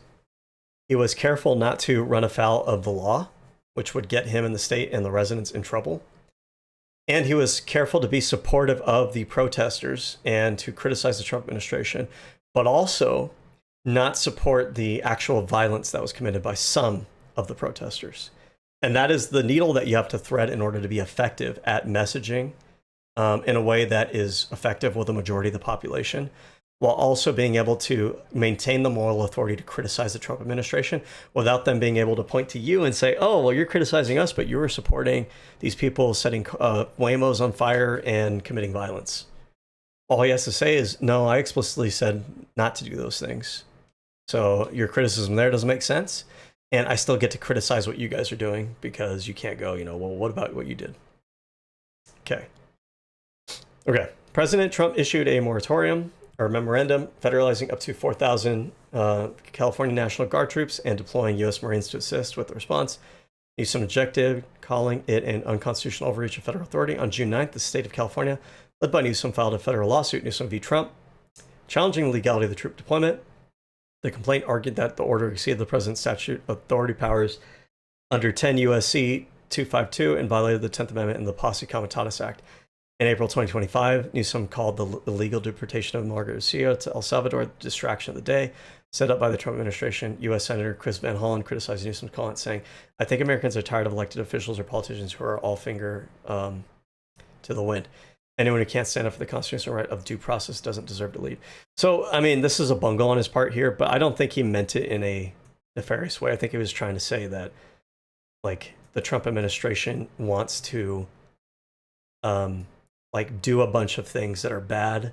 He was careful not to run afoul of the law, which would get him and the state and the residents in trouble. And he was careful to be supportive of the protesters and to criticize the Trump administration, but also not support the actual violence that was committed by some of the protesters. And that is the needle that you have to thread in order to be effective at messaging in a way that is effective with the majority of the population, while also being able to maintain the moral authority to criticize the Trump administration without them being able to point to you and say, oh, well, you're criticizing us, but you were supporting these people setting Waymos on fire and committing violence. All he has to say is, no, I explicitly said not to do those things. So your criticism there doesn't make sense. And I still get to criticize what you guys are doing because you can't go, well, what about what you did? Okay. President Trump issued a moratorium or memorandum federalizing up to 4,000 California National Guard troops and deploying U.S. Marines to assist with the response. Newsom objected, calling it an unconstitutional overreach of federal authority. On June 9th, the state of California, led by Newsom, filed a federal lawsuit, Newsom v. Trump, challenging the legality of the troop deployment. The complaint argued that the order exceeded the president's statute authority powers under 10 U.S.C. 252 and violated the 10th Amendment and the Posse Comitatus Act. In April 2025, Newsom called the illegal deportation of Margaret Garcia to El Salvador the distraction of the day, set up by the Trump administration. U.S. Senator Chris Van Hollen criticized Newsom's comment, saying, I think Americans are tired of elected officials or politicians who are all finger to the wind. Anyone who can't stand up for the constitutional right of due process doesn't deserve to lead. So, I mean, this is a bungle on his part here, but I don't think he meant it in a nefarious way. I think he was trying to say that, like, the Trump administration wants to, do a bunch of things that are bad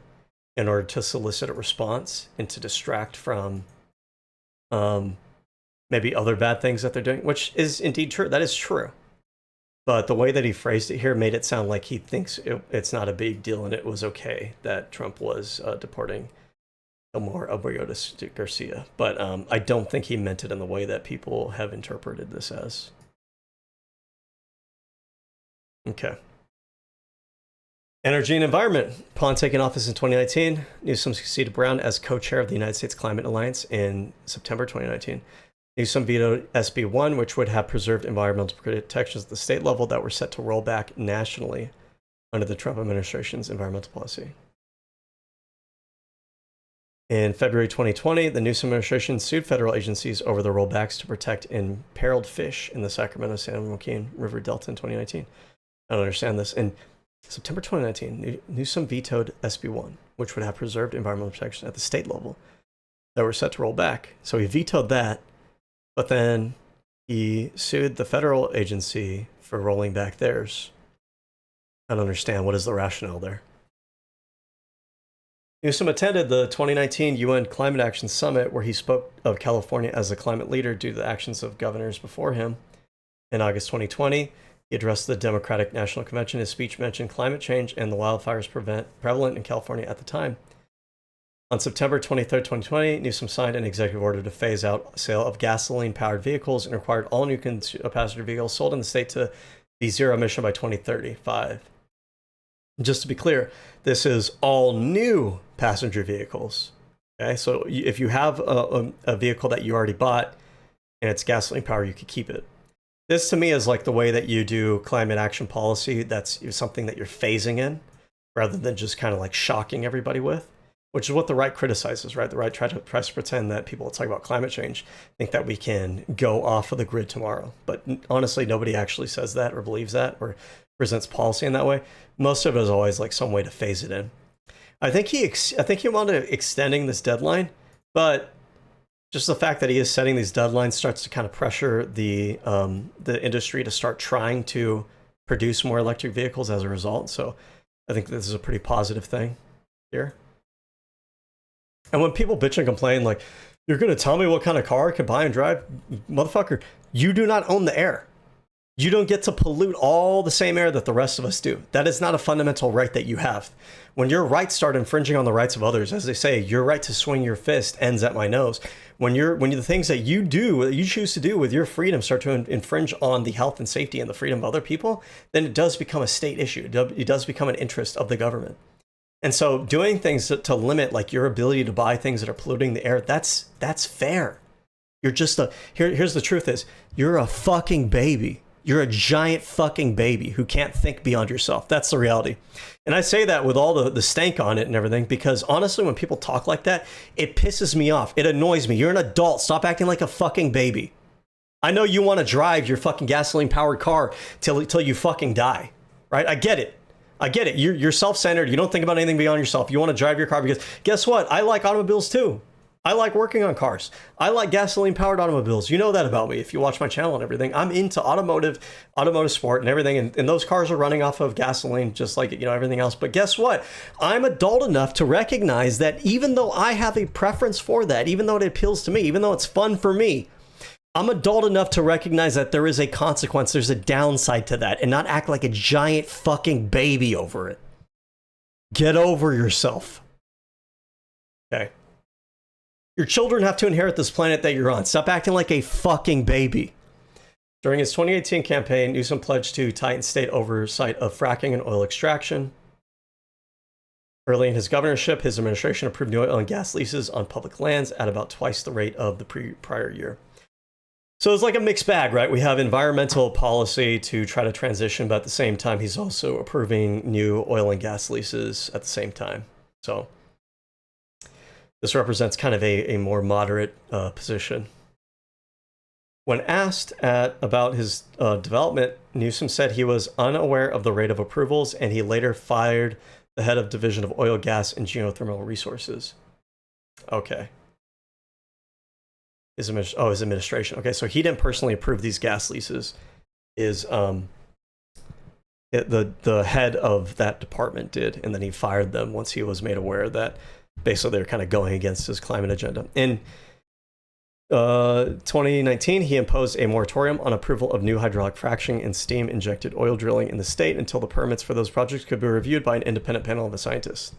in order to solicit a response and to distract from maybe other bad things that they're doing, which is indeed true. That is true. But the way that he phrased it here made it sound like he thinks it's not a big deal and it was okay that Trump was deporting Omar Abreu Garcia. But I don't think he meant it in the way that people have interpreted this as. Okay. Energy and environment. Upon taking office in 2019, Newsom succeeded Brown as co-chair of the United States Climate Alliance in September 2019. Newsom vetoed SB 1, which would have preserved environmental protections at the state level that were set to roll back nationally under the Trump administration's environmental policy. In February 2020, the Newsom administration sued federal agencies over the rollbacks to protect imperiled fish in the Sacramento-San Joaquin River Delta in 2019. I don't understand this. In September 2019, Newsom vetoed SB 1, which would have preserved environmental protection at the state level that were set to roll back. So he vetoed that. But then he sued the federal agency for rolling back theirs. I don't understand. What is the rationale there? Newsom attended the 2019 UN Climate Action Summit, where he spoke of California as a climate leader due to the actions of governors before him. In August 2020, he addressed the Democratic National Convention. His speech mentioned climate change and the wildfires prevalent in California at the time. On September 23, 2020, Newsom signed an executive order to phase out sale of gasoline-powered vehicles and required all new passenger vehicles sold in the state to be zero emission by 2035. Just to be clear, this is all new passenger vehicles. Okay, so if you have a vehicle that you already bought and it's gasoline powered, you could keep it. This to me is like the way that you do climate action policy. That's something that you're phasing in rather than just kind of like shocking everybody with. Which is what the right criticizes, right? The right tries to pretend that people talk about climate change think that we can go off of the grid tomorrow. But honestly, nobody actually says that or believes that or presents policy in that way. Most of it is always like some way to phase it in. I think he wanted extending this deadline, but just the fact that he is setting these deadlines starts to kind of pressure the industry to start trying to produce more electric vehicles as a result. So I think this is a pretty positive thing here. And when people bitch and complain, like, you're going to tell me what kind of car I can buy and drive? Motherfucker, you do not own the air. You don't get to pollute all the same air that the rest of us do. That is not a fundamental right that you have. When your rights start infringing on the rights of others, as they say, your right to swing your fist ends at my nose. When the things that you do, that you choose to do with your freedom start to infringe on the health and safety and the freedom of other people, then it does become a state issue. It does become an interest of the government. And so doing things to limit like your ability to buy things that are polluting the air, that's fair. You're just here's the truth is, you're a fucking baby. You're a giant fucking baby who can't think beyond yourself. That's the reality. And I say that with all the stank on it and everything, because honestly, when people talk like that, it pisses me off. It annoys me. You're an adult. Stop acting like a fucking baby. I know you want to drive your fucking gasoline powered car till you fucking die, right? I get it. You're self-centered. You don't think about anything beyond yourself. You want to drive your car because guess what? I like automobiles too. I like working on cars. I like gasoline-powered automobiles. You know that about me if you watch my channel and everything. I'm into automotive sport and everything, and those cars are running off of gasoline just like everything else. But guess what? I'm adult enough to recognize that even though I have a preference for that, even though it appeals to me, even though it's fun for me, I'm adult enough to recognize that there is a consequence, there's a downside to that, and not act like a giant fucking baby over it. Get over yourself. Okay. Your children have to inherit this planet that you're on. Stop acting like a fucking baby. During his 2018 campaign, Newsom pledged to tighten state oversight of fracking and oil extraction. Early in his governorship, his administration approved new oil and gas leases on public lands at about twice the rate of the prior year. So it's like a mixed bag, right? We have environmental policy to try to transition, but at the same time, he's also approving new oil and gas leases at the same time. So this represents kind of a more moderate position. When asked about his development, Newsom said he was unaware of the rate of approvals, and he later fired the head of Division of Oil, Gas, and Geothermal Resources. Okay. His administration. Okay, so he didn't personally approve these gas leases. The head of that department did, and then he fired them once he was made aware that basically they're kind of going against his climate agenda. In 2019, he imposed a moratorium on approval of new hydraulic fracturing and steam-injected oil drilling in the state until the permits for those projects could be reviewed by an independent panel of scientists.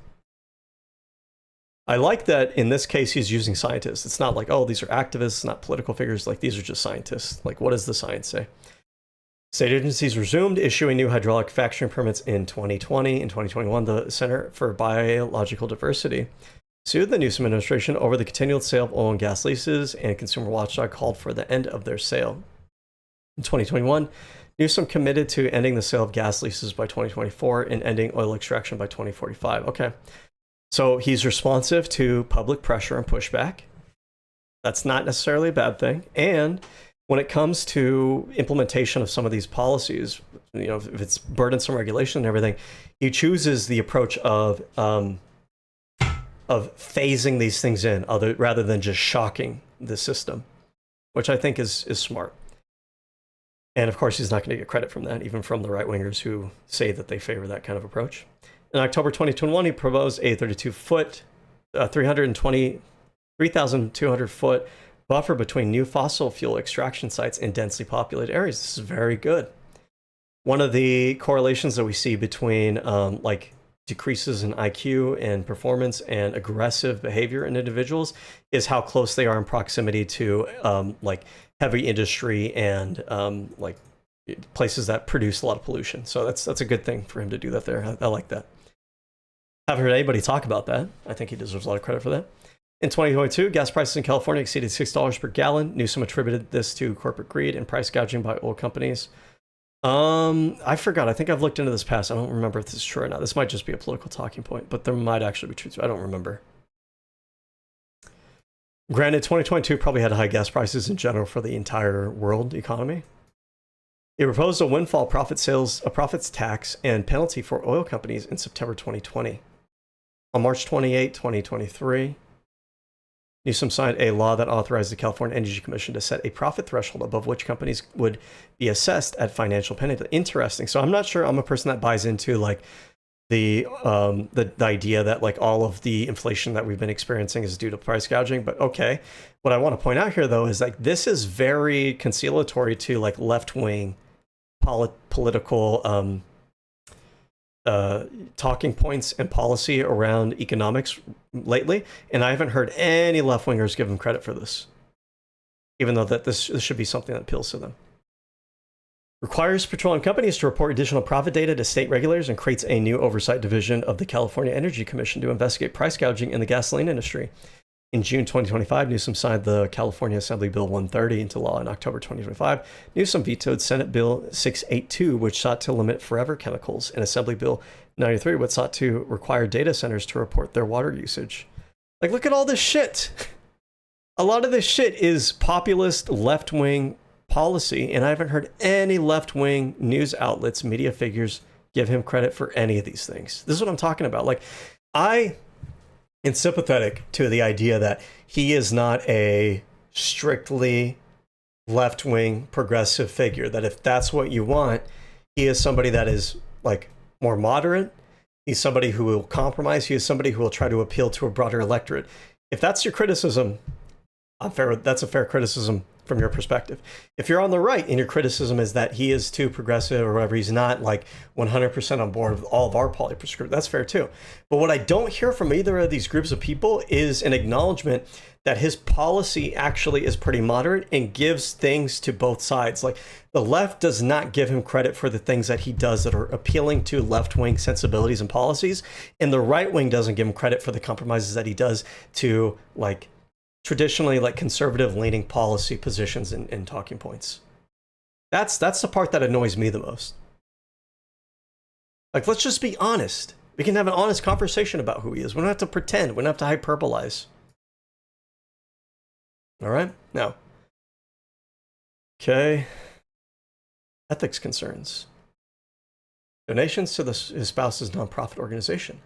I like that in this case he's using scientists. It's not like, oh, these are activists, not political figures. Like, these are just scientists. Like, what does the science say? State agencies resumed issuing new hydraulic fracturing permits in 2020. In 2021, the Center for Biological Diversity sued the Newsom administration over the continual sale of oil and gas leases, and Consumer Watchdog called for the end of their sale. In 2021, Newsom committed to ending the sale of gas leases by 2024 and ending oil extraction by 2045. Okay. So he's responsive to public pressure and pushback. That's not necessarily a bad thing. And when it comes to implementation of some of these policies, if it's burdensome regulation and everything, he chooses the approach of phasing these things in rather than just shocking the system, which I think is smart. And of course, he's not going to get credit from that, even from the right-wingers who say that they favor that kind of approach. In October 2021, he proposed a 3,200-foot buffer between new fossil fuel extraction sites in densely populated areas. This is very good. One of the correlations that we see between like decreases in IQ and performance and aggressive behavior in individuals is how close they are in proximity to like heavy industry and like places that produce a lot of pollution. So that's a good thing for him to do that there. I like that. Haven't heard anybody talk about that. I think he deserves a lot of credit for that. In 2022, gas prices in California exceeded $6 per gallon. Newsom attributed this to corporate greed and price gouging by oil companies. I forgot. I think I've looked into this past. I don't remember if this is true or not. This might just be a political talking point, but there might actually be truth. I don't remember. Granted, 2022 probably had high gas prices in general for the entire world economy. He proposed a windfall profits tax and penalty for oil companies in September 2020. On March 28, 2023, Newsom signed a law that authorized the California Energy Commission to set a profit threshold above which companies would be assessed at financial penalty. Interesting. So I'm not sure I'm a person that buys into like the idea that like all of the inflation that we've been experiencing is due to price gouging, but okay. What I want to point out here though is like this is very conciliatory to like left-wing political talking points and policy around economics lately, and I haven't heard any left-wingers give him credit for this, even though that this should be something that appeals to them. Requires petroleum companies to report additional profit data to state regulators and creates a new oversight division of the California Energy Commission to investigate price gouging in the gasoline industry. In June 2025, Newsom signed the California Assembly Bill 130 into law. In October 2025, Newsom vetoed Senate Bill 682, which sought to limit forever chemicals, and Assembly Bill 93, which sought to require data centers to report their water usage. Like, look at all this shit. A lot of this shit is populist left-wing policy, and I haven't heard any left-wing news outlets, media figures give him credit for any of these things. This is what I'm talking about. Like, I am sympathetic to the idea that he is not a strictly left-wing progressive figure, that if that's what you want, he is somebody that is like more moderate. He's somebody who will compromise. He is somebody who will try to appeal to a broader electorate. If that's your criticism, that's a fair criticism from your perspective. If you're on the right and your criticism is that he is too progressive or whatever, he's not like 100% on board with all of our poly-prescription, that's fair too. But what I don't hear from either of these groups of people is an acknowledgement that his policy actually is pretty moderate and gives things to both sides. Like, the left does not give him credit for the things that he does that are appealing to left-wing sensibilities and policies, and the right wing doesn't give him credit for the compromises that he does to like traditionally like conservative leaning policy positions and talking points. That's the part that annoys me the most. Like, let's just be honest. We can have an honest conversation about who he is. We don't have to pretend. We don't have to hyperbolize. All right? Now. Okay. Ethics concerns. Donations to his spouse's nonprofit organization.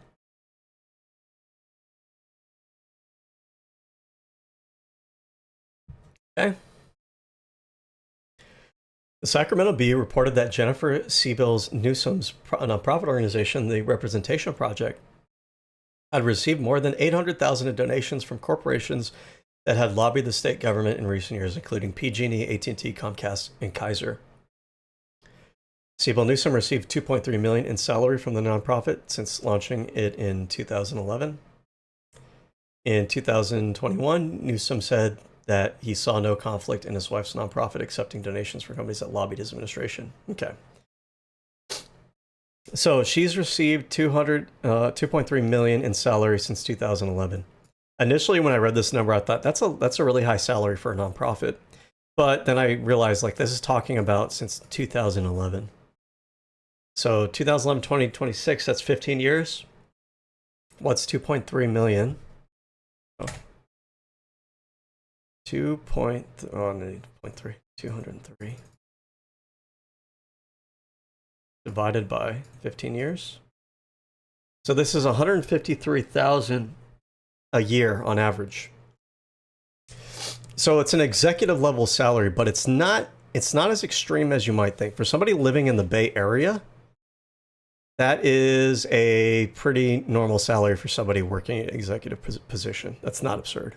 Okay. The Sacramento Bee reported that Jennifer Siebel's Newsom's nonprofit organization, the Representation Project, had received more than $800,000 in donations from corporations that had lobbied the state government in recent years, including PG&E, AT&T, Comcast, and Kaiser. Siebel Newsom received $2.3 million in salary from the nonprofit since launching it in 2011. In 2021, Newsom said that he saw no conflict in his wife's nonprofit accepting donations from companies that lobbied his administration. Okay. So she's received $2.3 million in salary since 2011. Initially, when I read this number, I thought that's a really high salary for a nonprofit. But then I realized, like, this is talking about since 2011. So 2011, 2026, that's 15 years. What's 2.3 million? Oh. 203 divided by 15 years. So this is 153,000 a year on average. So it's an executive level salary, but it's not as extreme as you might think. For somebody living in the Bay Area, that is a pretty normal salary for somebody working in an executive position. That's not absurd.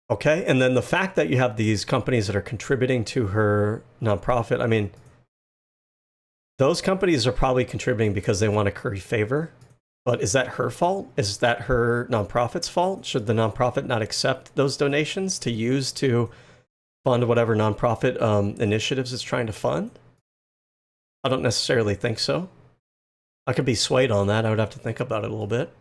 Okay, and then the fact that you have these companies that are contributing to her nonprofit, I mean, those companies are probably contributing because they want to curry favor, but is that her fault? Is that her nonprofit's fault? Should the nonprofit not accept those donations to use to fund whatever nonprofit initiatives it's trying to fund? I don't necessarily think so. I could be swayed on that. I would have to think about it a little bit.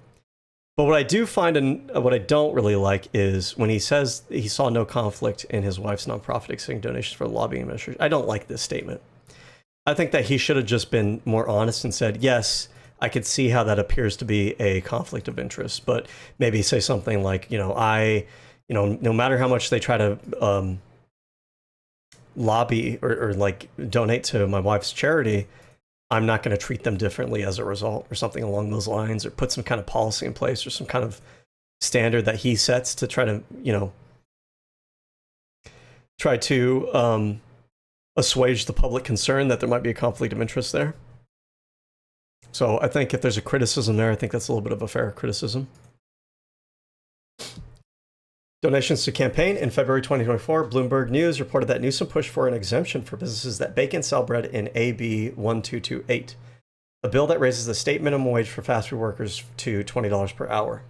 But what I do find and what I don't really like is when he says he saw no conflict in his wife's nonprofit accepting donations for the lobbying administration. I don't like this statement. I think that he should have just been more honest and said, yes, I could see how that appears to be a conflict of interest, but maybe say something like, no matter how much they try to lobby or like donate to my wife's charity, I'm not going to treat them differently as a result, or something along those lines, or put some kind of policy in place or some kind of standard that he sets to try to, assuage the public concern that there might be a conflict of interest there. So I think if there's a criticism there, I think that's a little bit of a fair criticism. Donations to campaign. In February 2024, Bloomberg News reported that Newsom pushed for an exemption for businesses that bake and sell bread in AB 1228, a bill that raises the state minimum wage for fast food workers to $20 per hour.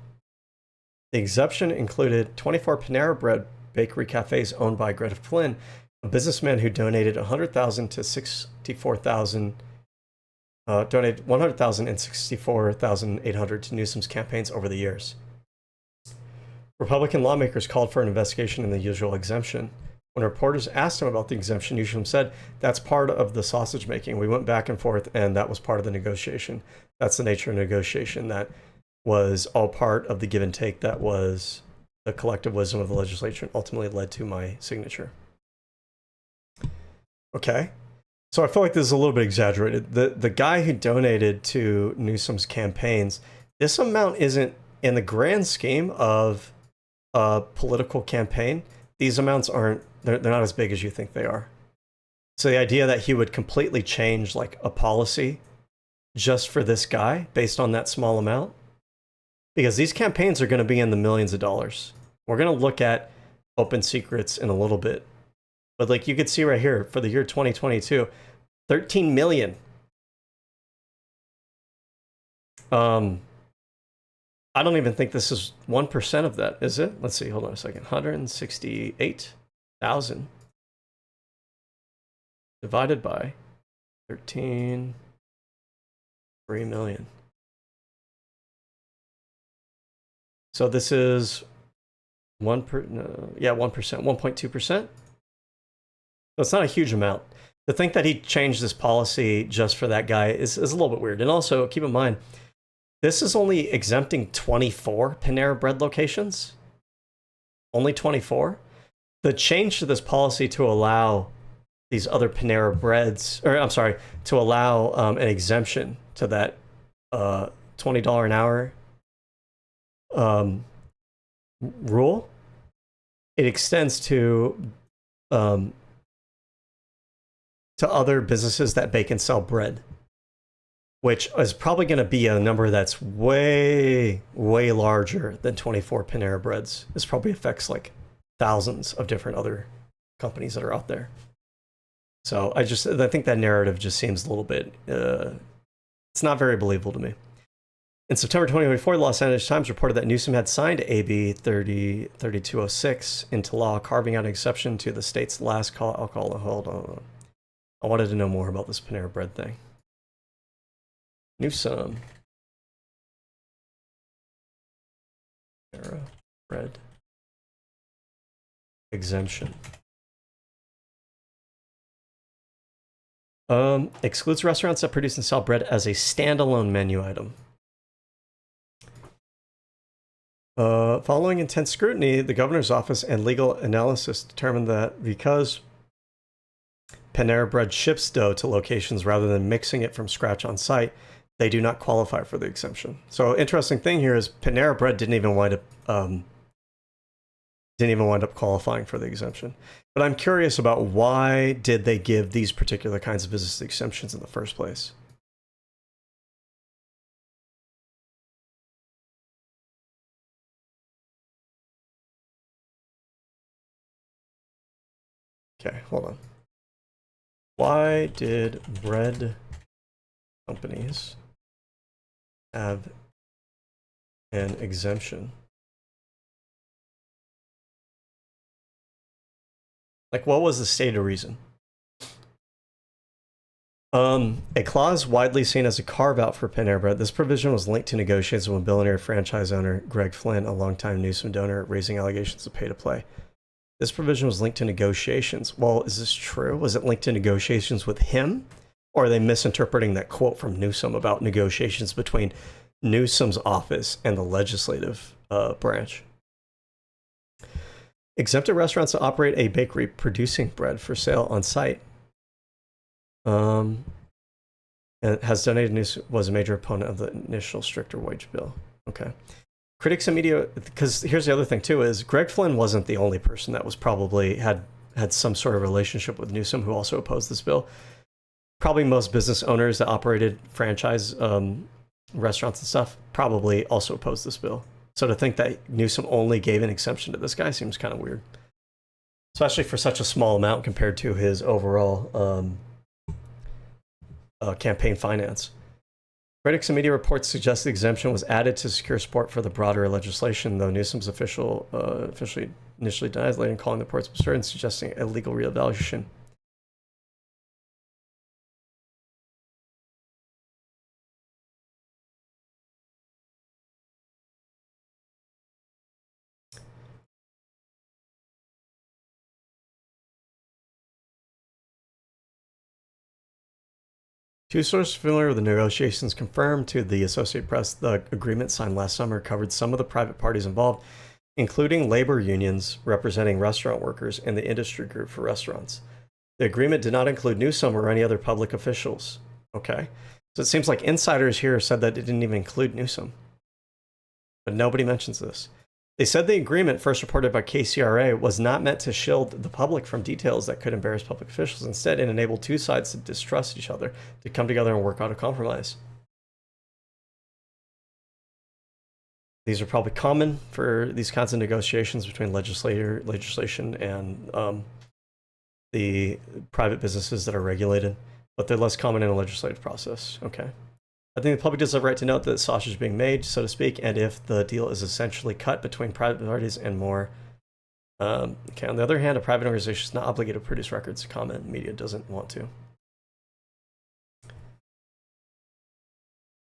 The exemption included 24 Panera Bread bakery cafes owned by Greta Flynn, a businessman who donated $100,000 to 64,000. Donated $100,000 and 64,800 to Newsom's campaigns over the years. Republican lawmakers called for an investigation in the usual exemption. When reporters asked him about the exemption, Newsom said, "That's part of the sausage making. We went back and forth, and that was part of the negotiation. That's the nature of negotiation. That was all part of the give and take. That was the collective wisdom of the legislature and ultimately led to my signature." Okay. So I feel like this is a little bit exaggerated. The guy who donated to Newsom's campaigns, this amount isn't, in the grand scheme of a political campaign, these amounts aren't, they're not as big as you think they are. So the idea that he would completely change like a policy just for this guy based on that small amount, because these campaigns are going to be in the millions of dollars. We're going to look at open secrets in a little bit. But like you could see right here for the year 2022, 13 million. I don't even think this is 1% of that, is it? Let's see, hold on a second. 168,000 divided by 13, 3 million. So this is 1.2%. So it's not a huge amount. To think that he changed this policy just for that guy is a little bit weird. And also, keep in mind, this is only exempting 24 Panera Bread locations. Only 24. The change to this policy to allow these other Panera Breads, or I'm sorry, to allow an exemption to that $20 an hour rule, it extends to other businesses that bake and sell bread, which is probably going to be a number that's way, way larger than 24 Panera Breads. This probably affects like thousands of different other companies that are out there. So I think that narrative just seems a little bit, it's not very believable to me. In September 2024, the Los Angeles Times reported that Newsom had signed AB 3206 into law, carving out an exception to the state's last call alcohol. Hold on. I wanted to know more about this Panera Bread thing. Newsom. Panera Bread exemption. Excludes restaurants that produce and sell bread as a standalone menu item. Following intense scrutiny, the governor's office and legal analysis determined that because Panera Bread ships dough to locations rather than mixing it from scratch on site, they do not qualify for the exemption. So interesting thing here is Panera Bread didn't even wind up qualifying for the exemption. But I'm curious about why did they give these particular kinds of business exemptions in the first place? Okay, hold on. Why did bread companies have an exemption? Like, what was the stated reason? A clause widely seen as a carve-out for Panera Bread. This provision was linked to negotiations with billionaire franchise owner Greg Flynn, a longtime Newsom donor, raising allegations of pay-to-play. This provision was linked to negotiations. Well, is this true? Was it linked to negotiations with him? Or are they misinterpreting that quote from Newsom about negotiations between Newsom's office and the legislative branch? Exempted restaurants to operate a bakery producing bread for sale on site. And has donated Newsom, was a major opponent of the initial stricter wage bill. Okay. Critics and media, because here's the other thing too, is Greg Flynn wasn't the only person that was probably had some sort of relationship with Newsom who also opposed this bill. Probably most business owners that operated franchise restaurants and stuff probably also opposed this bill. So to think that Newsom only gave an exemption to this guy seems kind of weird, especially for such a small amount compared to his overall campaign finance. Critics and media reports suggest the exemption was added to secure support for the broader legislation, though Newsom's officially initially denies, later calling the reports absurd and suggesting a legal reevaluation. Two sources familiar with the negotiations confirmed to the Associated Press the agreement signed last summer covered some of the private parties involved, including labor unions representing restaurant workers and the industry group for restaurants. The agreement did not include Newsom or any other public officials. Okay. So it seems like insiders here said that it didn't even include Newsom. But nobody mentions this. They said the agreement, first reported by KCRA, was not meant to shield the public from details that could embarrass public officials. Instead, it enabled two sides to distrust each other, to come together and work out a compromise. These are probably common for these kinds of negotiations between legislation and the private businesses that are regulated, but they're less common in a legislative process. Okay. I think the public does have a right to note that sausage is being made, so to speak, and if the deal is essentially cut between private parties and more. Okay, on the other hand, a private organization is not obligated to produce records. Comment, media doesn't want to.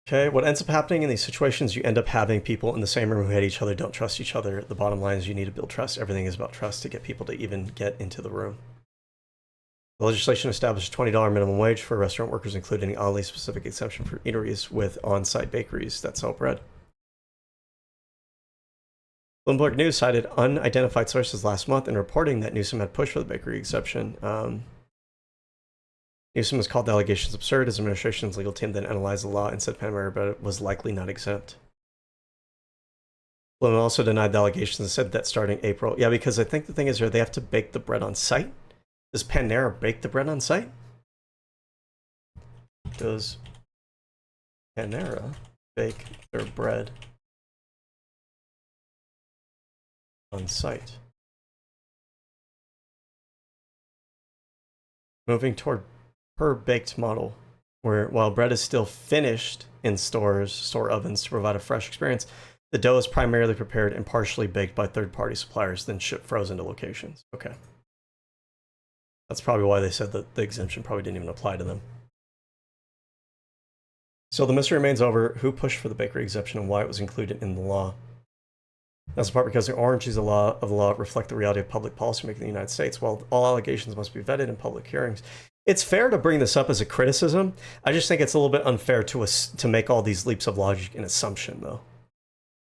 Okay, what ends up happening in these situations, you end up having people in the same room who hate each other, don't trust each other. The bottom line is you need to build trust. Everything is about trust to get people to even get into the room. The legislation established a $20 minimum wage for restaurant workers, including an oddly specific exception for eateries with on-site bakeries that sell bread. Bloomberg News cited unidentified sources last month in reporting that Newsom had pushed for the bakery exception. Newsom has called the allegations absurd. His administration's legal team then analyzed the law and said Panama bread was likely not exempt. Bloom also denied the allegations and said that starting April. Yeah, because I think the thing is here, they have to bake the bread on site. Does Panera bake the bread on site? Does Panera bake their bread on site? Moving toward per baked model, where while bread is still finished in store ovens to provide a fresh experience, the dough is primarily prepared and partially baked by third-party suppliers, then shipped frozen to locations. Okay. That's probably why they said that the exemption probably didn't even apply to them. So the mystery remains over who pushed for the bakery exemption and why it was included in the law. That's in part because the oranges of the law reflect the reality of public policymaking in the United States. While all allegations must be vetted in public hearings, it's fair to bring this up as a criticism. I just think it's a little bit unfair to make all these leaps of logic and assumption, though.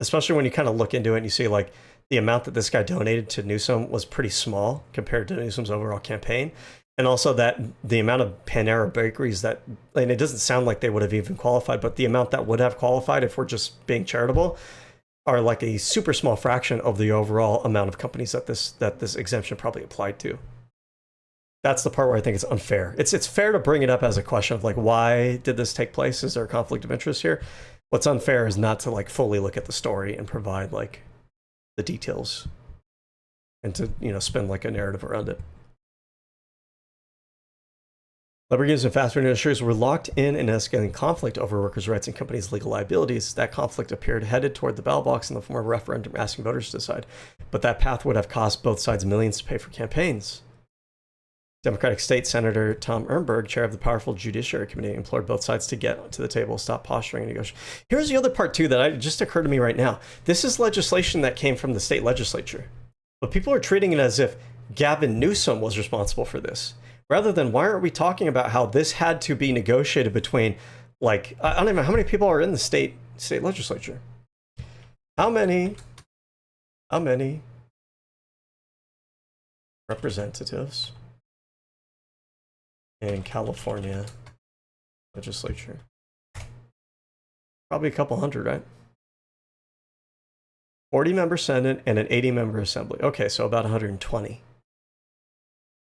Especially when you kind of look into it and you see, like, the amount that this guy donated to Newsom was pretty small compared to Newsom's overall campaign. And also that the amount of Panera bakeries that, and it doesn't sound like they would have even qualified, but the amount that would have qualified, if we're just being charitable, are like a super small fraction of the overall amount of companies that this exemption probably applied to. That's the part where I think it's unfair. It's fair to bring it up as a question of, like, why did this take place? Is there a conflict of interest here? What's unfair is not to, like, fully look at the story and provide, like, the details and to, you know, spend like a narrative around it. Labor unions and fast food industries were locked in an escalating conflict over workers' rights and companies' legal liabilities. That conflict appeared headed toward the ballot box in the form of a referendum asking voters to decide, but that path would have cost both sides millions to pay for campaigns. Democratic State Senator Tom Ehrenberg, chair of the powerful Judiciary Committee, implored both sides to get to the table, stop posturing and negotiate. Here's the other part, too, that just occurred to me right now. This is legislation that came from the state legislature, but people are treating it as if Gavin Newsom was responsible for this, rather than why aren't we talking about how this had to be negotiated between, like, I don't even know how many people are in the state legislature. How many representatives in California legislature? Probably a couple hundred, right? 40-member Senate and an 80-member Assembly. Okay, so about 120.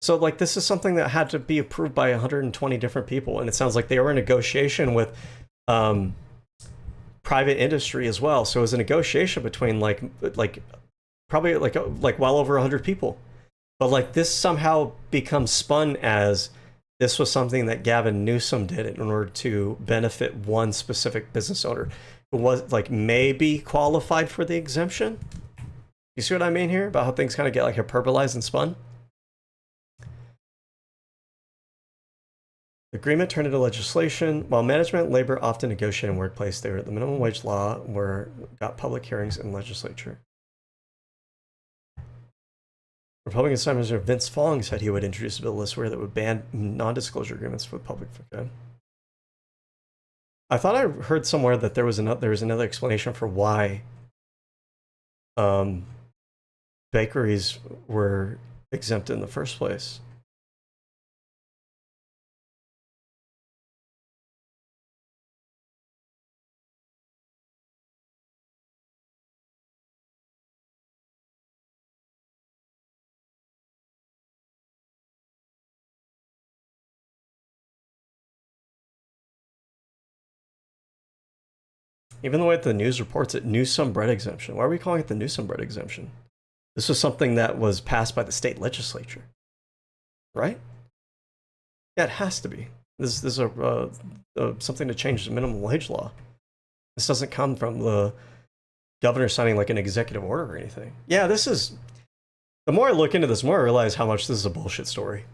So, like, this is something that had to be approved by 120 different people, and it sounds like they were in negotiation with private industry as well. So it was a negotiation between probably like well over 100 people. But like this somehow becomes spun as this was something that Gavin Newsom did in order to benefit one specific business owner who was like maybe qualified for the exemption. You see what I mean here about how things kind of get like hyperbolized and spun? The agreement turned into legislation. While management and labor often negotiate in workplace, they were the minimum wage law got public hearings in legislature. Republican Senator Vince Fong said he would introduce a bill list where that would ban non-disclosure agreements for the public. Okay. I thought I heard somewhere that there was another explanation for why bakeries were exempt in the first place. Even the way the news reports it, Newsom bread exemption. Why are we calling it the Newsom bread exemption? This was something that was passed by the state legislature, right? Yeah, it has to be. This is something to change the minimum wage law. This doesn't come from the governor signing like an executive order or anything. Yeah, this is... The more I look into this, the more I realize how much this is a bullshit story.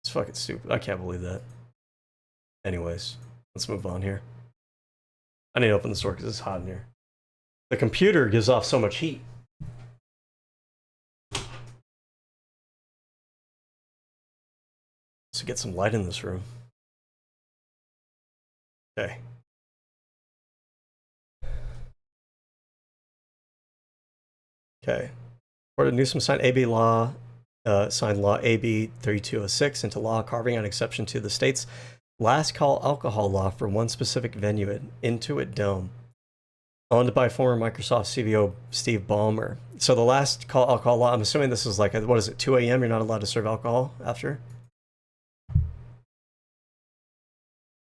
It's fucking stupid. I can't believe that. Anyways, let's move on here. I need to open the door because it's hot in here. The computer gives off so much heat. Let's get some light in this room. Okay. Okay. Court Newsom signed AB law, signed law AB 3206 into law, carving out exception to the state's last call alcohol law for one specific venue at Intuit Dome, owned by former Microsoft CVO Steve Ballmer. So the last call alcohol law, I'm assuming this is like, what is it, 2 a.m.? You're not allowed to serve alcohol after?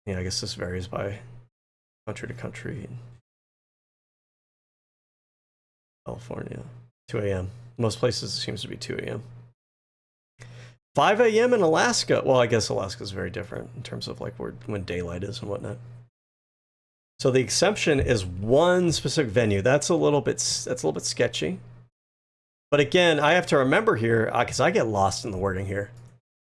Yeah, I guess this varies by country to country. California, 2 a.m. Most places it seems to be 2 a.m. 5 a.m. in Alaska. Well, I guess Alaska is very different in terms of like when daylight is and whatnot. So the exemption is one specific venue. That's a little bit sketchy. But again, I have to remember here, because I get lost in the wording here.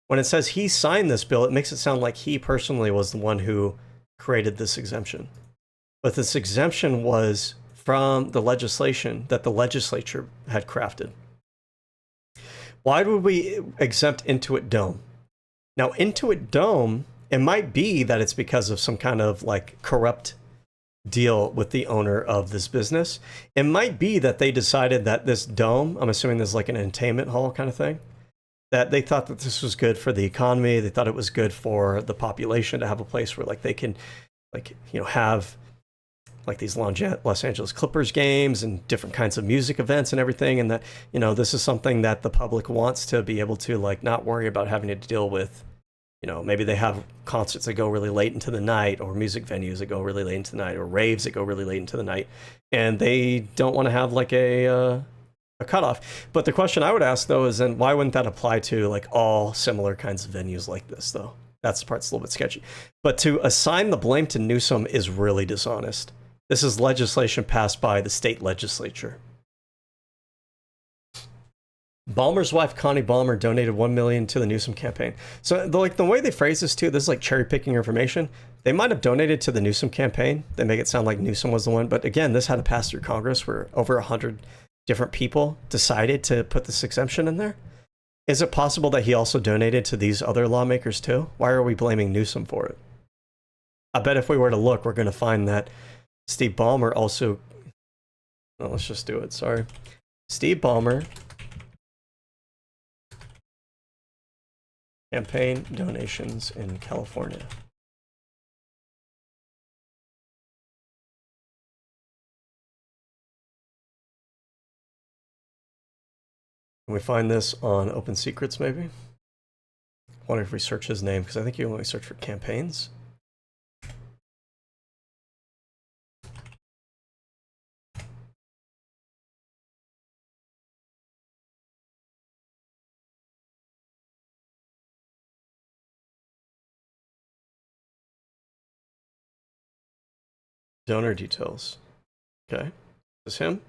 When it says he signed this bill, it makes it sound like he personally was the one who created this exemption. But this exemption was from the legislation that the legislature had crafted. Why would we exempt Intuit Dome? Now, Intuit Dome, it might be that it's because of some kind of like corrupt deal with the owner of this business. It might be that they decided that this dome, I'm assuming this is like an entertainment hall kind of thing, that they thought that this was good for the economy. They thought it was good for the population to have a place where like they can like, you know, have like these Los Angeles Clippers games and different kinds of music events and everything. And that, you know, this is something that the public wants to be able to like not worry about having to deal with. You know, maybe they have concerts that go really late into the night, or music venues that go really late into the night, or raves that go really late into the night. And they don't want to have like a cutoff. But the question I would ask though is, then why wouldn't that apply to like all similar kinds of venues like this though? That's the part that's a little bit sketchy. But to assign the blame to Newsom is really dishonest. This is legislation passed by the state legislature. Ballmer's wife, Connie Ballmer, donated $1 million to the Newsom campaign. So the way they phrase this too, this is like cherry picking information. They might have donated to the Newsom campaign. They make it sound like Newsom was the one. But again, this had to pass through Congress where over 100 different people decided to put this exemption in there. Is it possible that he also donated to these other lawmakers too? Why are we blaming Newsom for it? I bet if we were to look, we're going to find that Steve Ballmer also... Oh, let's just do it, sorry. Steve Ballmer... campaign donations in California. Can we find this on Open Secrets, maybe? I wonder if we search his name, because I think you only search for campaigns. Donor details. Okay. Is this him?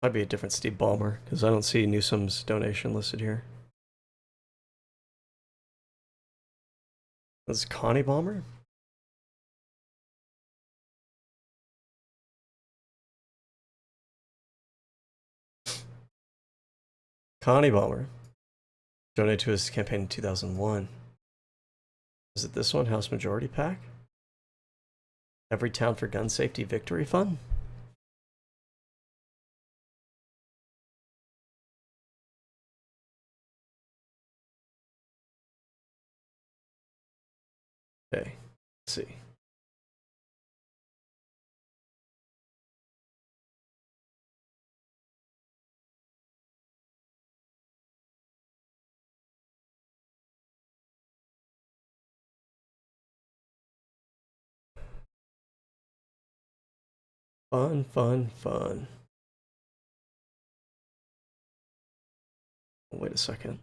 Might be a different Steve Ballmer, because I don't see Newsom's donation listed here. This is Connie Ballmer? Connie Ballmer. Donated to his campaign in 2001. Is it this one? House Majority PAC? Every Town for Gun Safety Victory Fund? Okay, let's see. Fun, fun, fun. Wait a second.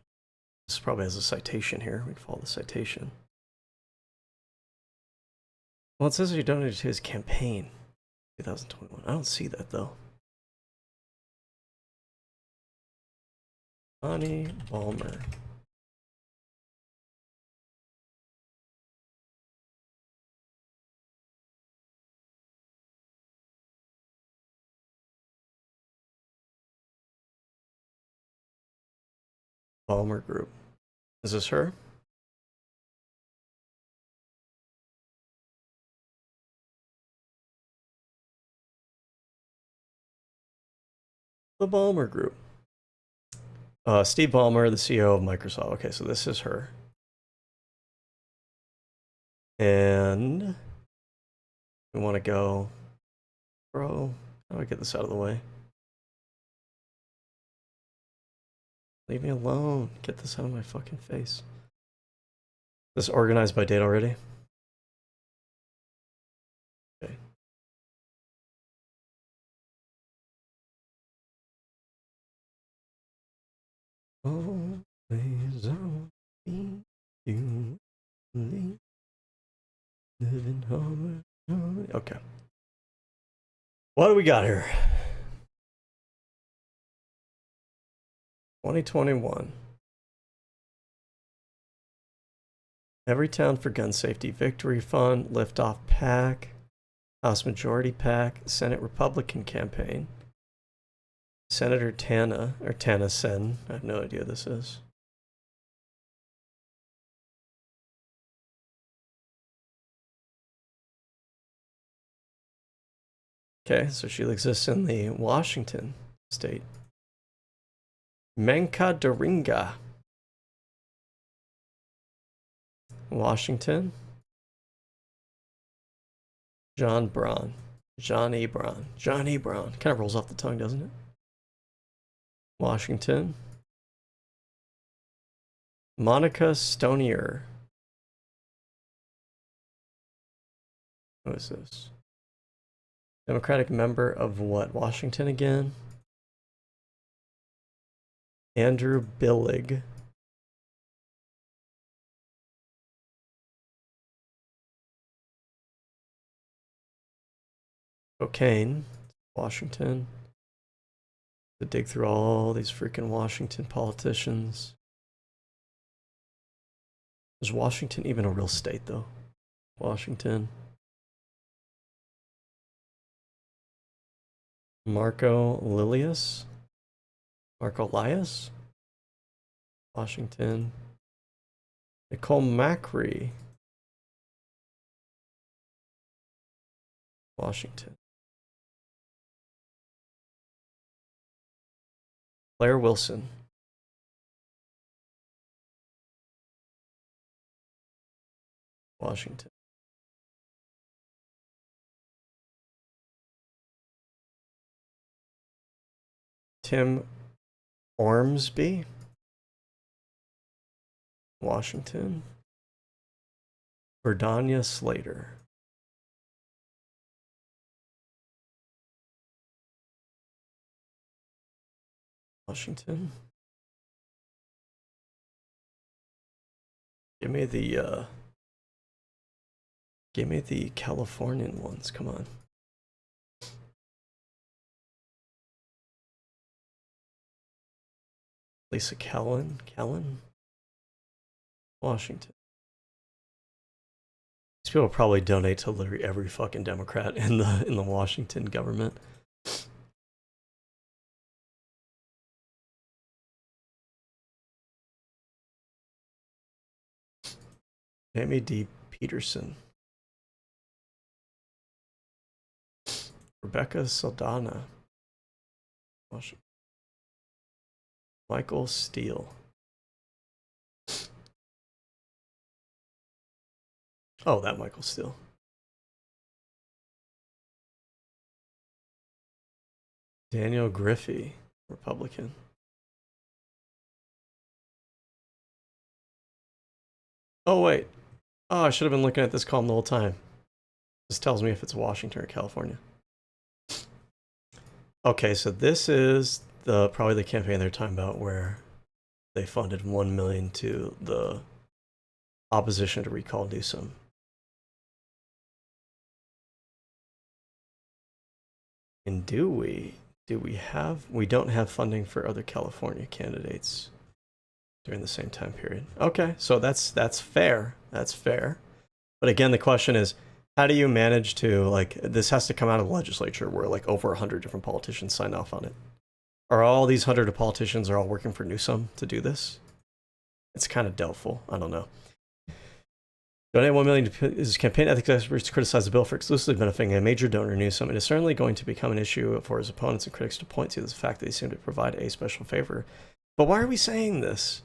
This probably has a citation here. We can follow the citation. Well, it says he donated to his campaign, 2021. I don't see that though. Connie Ballmer. Ballmer Group. Is this her? The Ballmer Group. Steve Ballmer, the CEO of Microsoft. Okay, so this is her. And we want to go, bro, how do I get this out of the way? Leave me alone. Get this out of my fucking face. Is this organized by date already? Okay. Always on you living harmony. Okay. What do we got here? 2021. Every Town for Gun Safety Victory Fund, Liftoff PAC, House Majority PAC, Senate Republican Campaign, Senator Tana, or Tana Sen. I have no idea who this is. Okay, so she exists in the Washington state. Menka Doringa. Washington. John Braun. John E. Braun. John E. Braun. Kind of rolls off the tongue, doesn't it? Washington. Monica Stonier. Who is this? Democratic member of what? Washington again? Andrew Billig. Cocaine. Washington. To dig through all these freaking Washington politicians. Is Washington even a real state, though? Washington. Marco Lilius? Marco Elias? Washington. Nicole Macri. Washington. Claire Wilson. Washington. Tim Ormsby. Washington. Verdania Slater. Washington. Give me the Californian ones. Come on. Lisa Callan, Washington. These people probably donate to literally every fucking Democrat in the Washington government. Amy D. Peterson. Rebecca Saldana. Washington. Michael Steele. Oh, that Michael Steele. Daniel Griffey, Republican. Oh, wait. Oh, I should have been looking at this column the whole time. This tells me if it's Washington or California. Okay, so this is probably the campaign they're talking about where they funded $1 million to the opposition to recall Newsom. And do we have, we don't have funding for other California candidates during the same time period. Okay, so that's fair. That's fair. But again, the question is, how do you manage to, like, this has to come out of the legislature where like over 100 different politicians sign off on it. Are all these 100 politicians are all working for Newsom to do this? It's kind of doubtful. I don't know. Donate $1 million to his campaign ethics experts to criticize the bill for exclusively benefiting a major donor, Newsom. It is certainly going to become an issue for his opponents and critics to point to the fact that they seem to provide a special favor. But why are we saying this?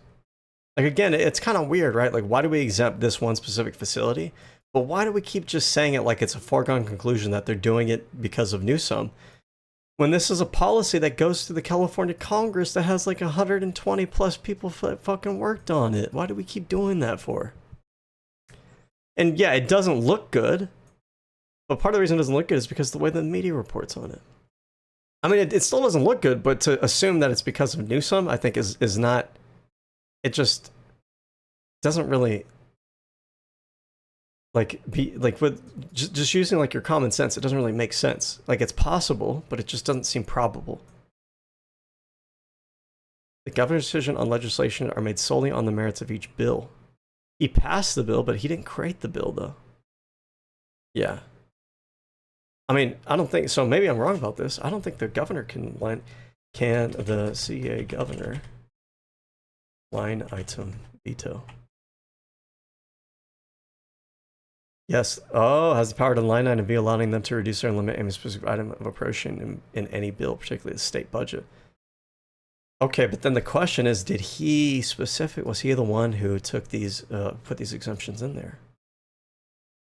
Like, again, it's kind of weird, right? Like, why do we exempt this one specific facility? But why do we keep just saying it like it's a foregone conclusion that they're doing it because of Newsom? When this is a policy that goes to the California Congress that has like 120 plus people fucking worked on it. Why do we keep doing that for? And yeah, it doesn't look good. But part of the reason it doesn't look good is because of the way the media reports on it. I mean, it still doesn't look good, but to assume that it's because of Newsom, I think is not, it just doesn't really, like, be like with just using like your common sense, it doesn't really make sense. Like, it's possible, but it just doesn't seem probable. The governor's decision on legislation are made solely on the merits of each bill. He passed the bill, but he didn't create the bill, though. Yeah. I mean, I don't think so. Maybe I'm wrong about this. I don't think the governor can the CA governor line item veto. Yes. Oh, has the power to line item veto, allowing them to reduce or limit any specific item of appropriation in any bill, particularly the state budget. Okay, but then the question is, was he the one who took these, put these exemptions in there?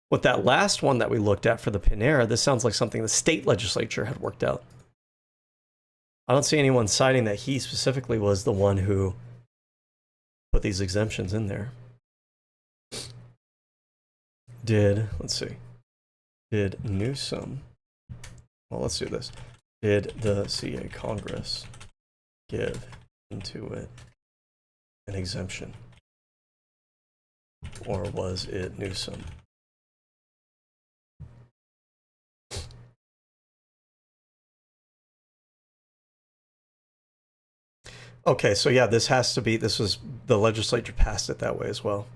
With that last one that we looked at for the Panera, this sounds like something the state legislature had worked out. I don't see anyone citing that he specifically was the one who put these exemptions in there. Let's see. Did Newsom, well, let's do this. Did the CA Congress give into it an exemption? Or was it Newsom? Okay, so yeah, this was, the legislature passed it that way as well.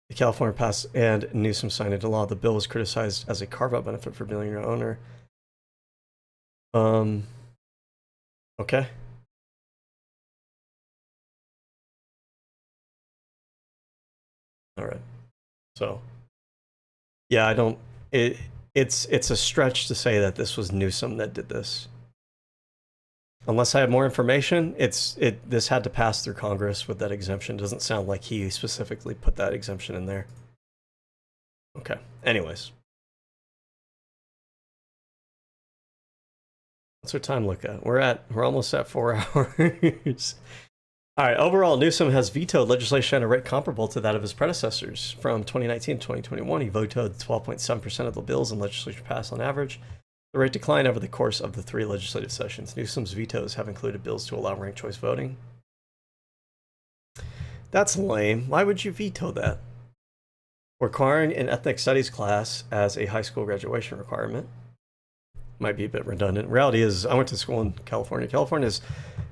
The California passed and Newsom signed into law. The bill was criticized as a carve-out benefit for billionaire owner. Okay. All right. So, yeah, it's a stretch to say that this was Newsom that did this. Unless I have more information, this had to pass through Congress with that exemption. Doesn't sound like he specifically put that exemption in there. Okay. Anyways. What's our time look at? We're almost at 4 hours. All right. Overall, Newsom has vetoed legislation at a rate comparable to that of his predecessors. From 2019 to 2021, he vetoed 12.7% of the bills in legislature passed on average, The rate declined over the course of the 3 legislative sessions. Newsom's vetoes have included bills to allow ranked choice voting. That's lame. Why would you veto that? Requiring an ethnic studies class as a high school graduation requirement might be a bit redundant. Reality is, I went to school in California. California's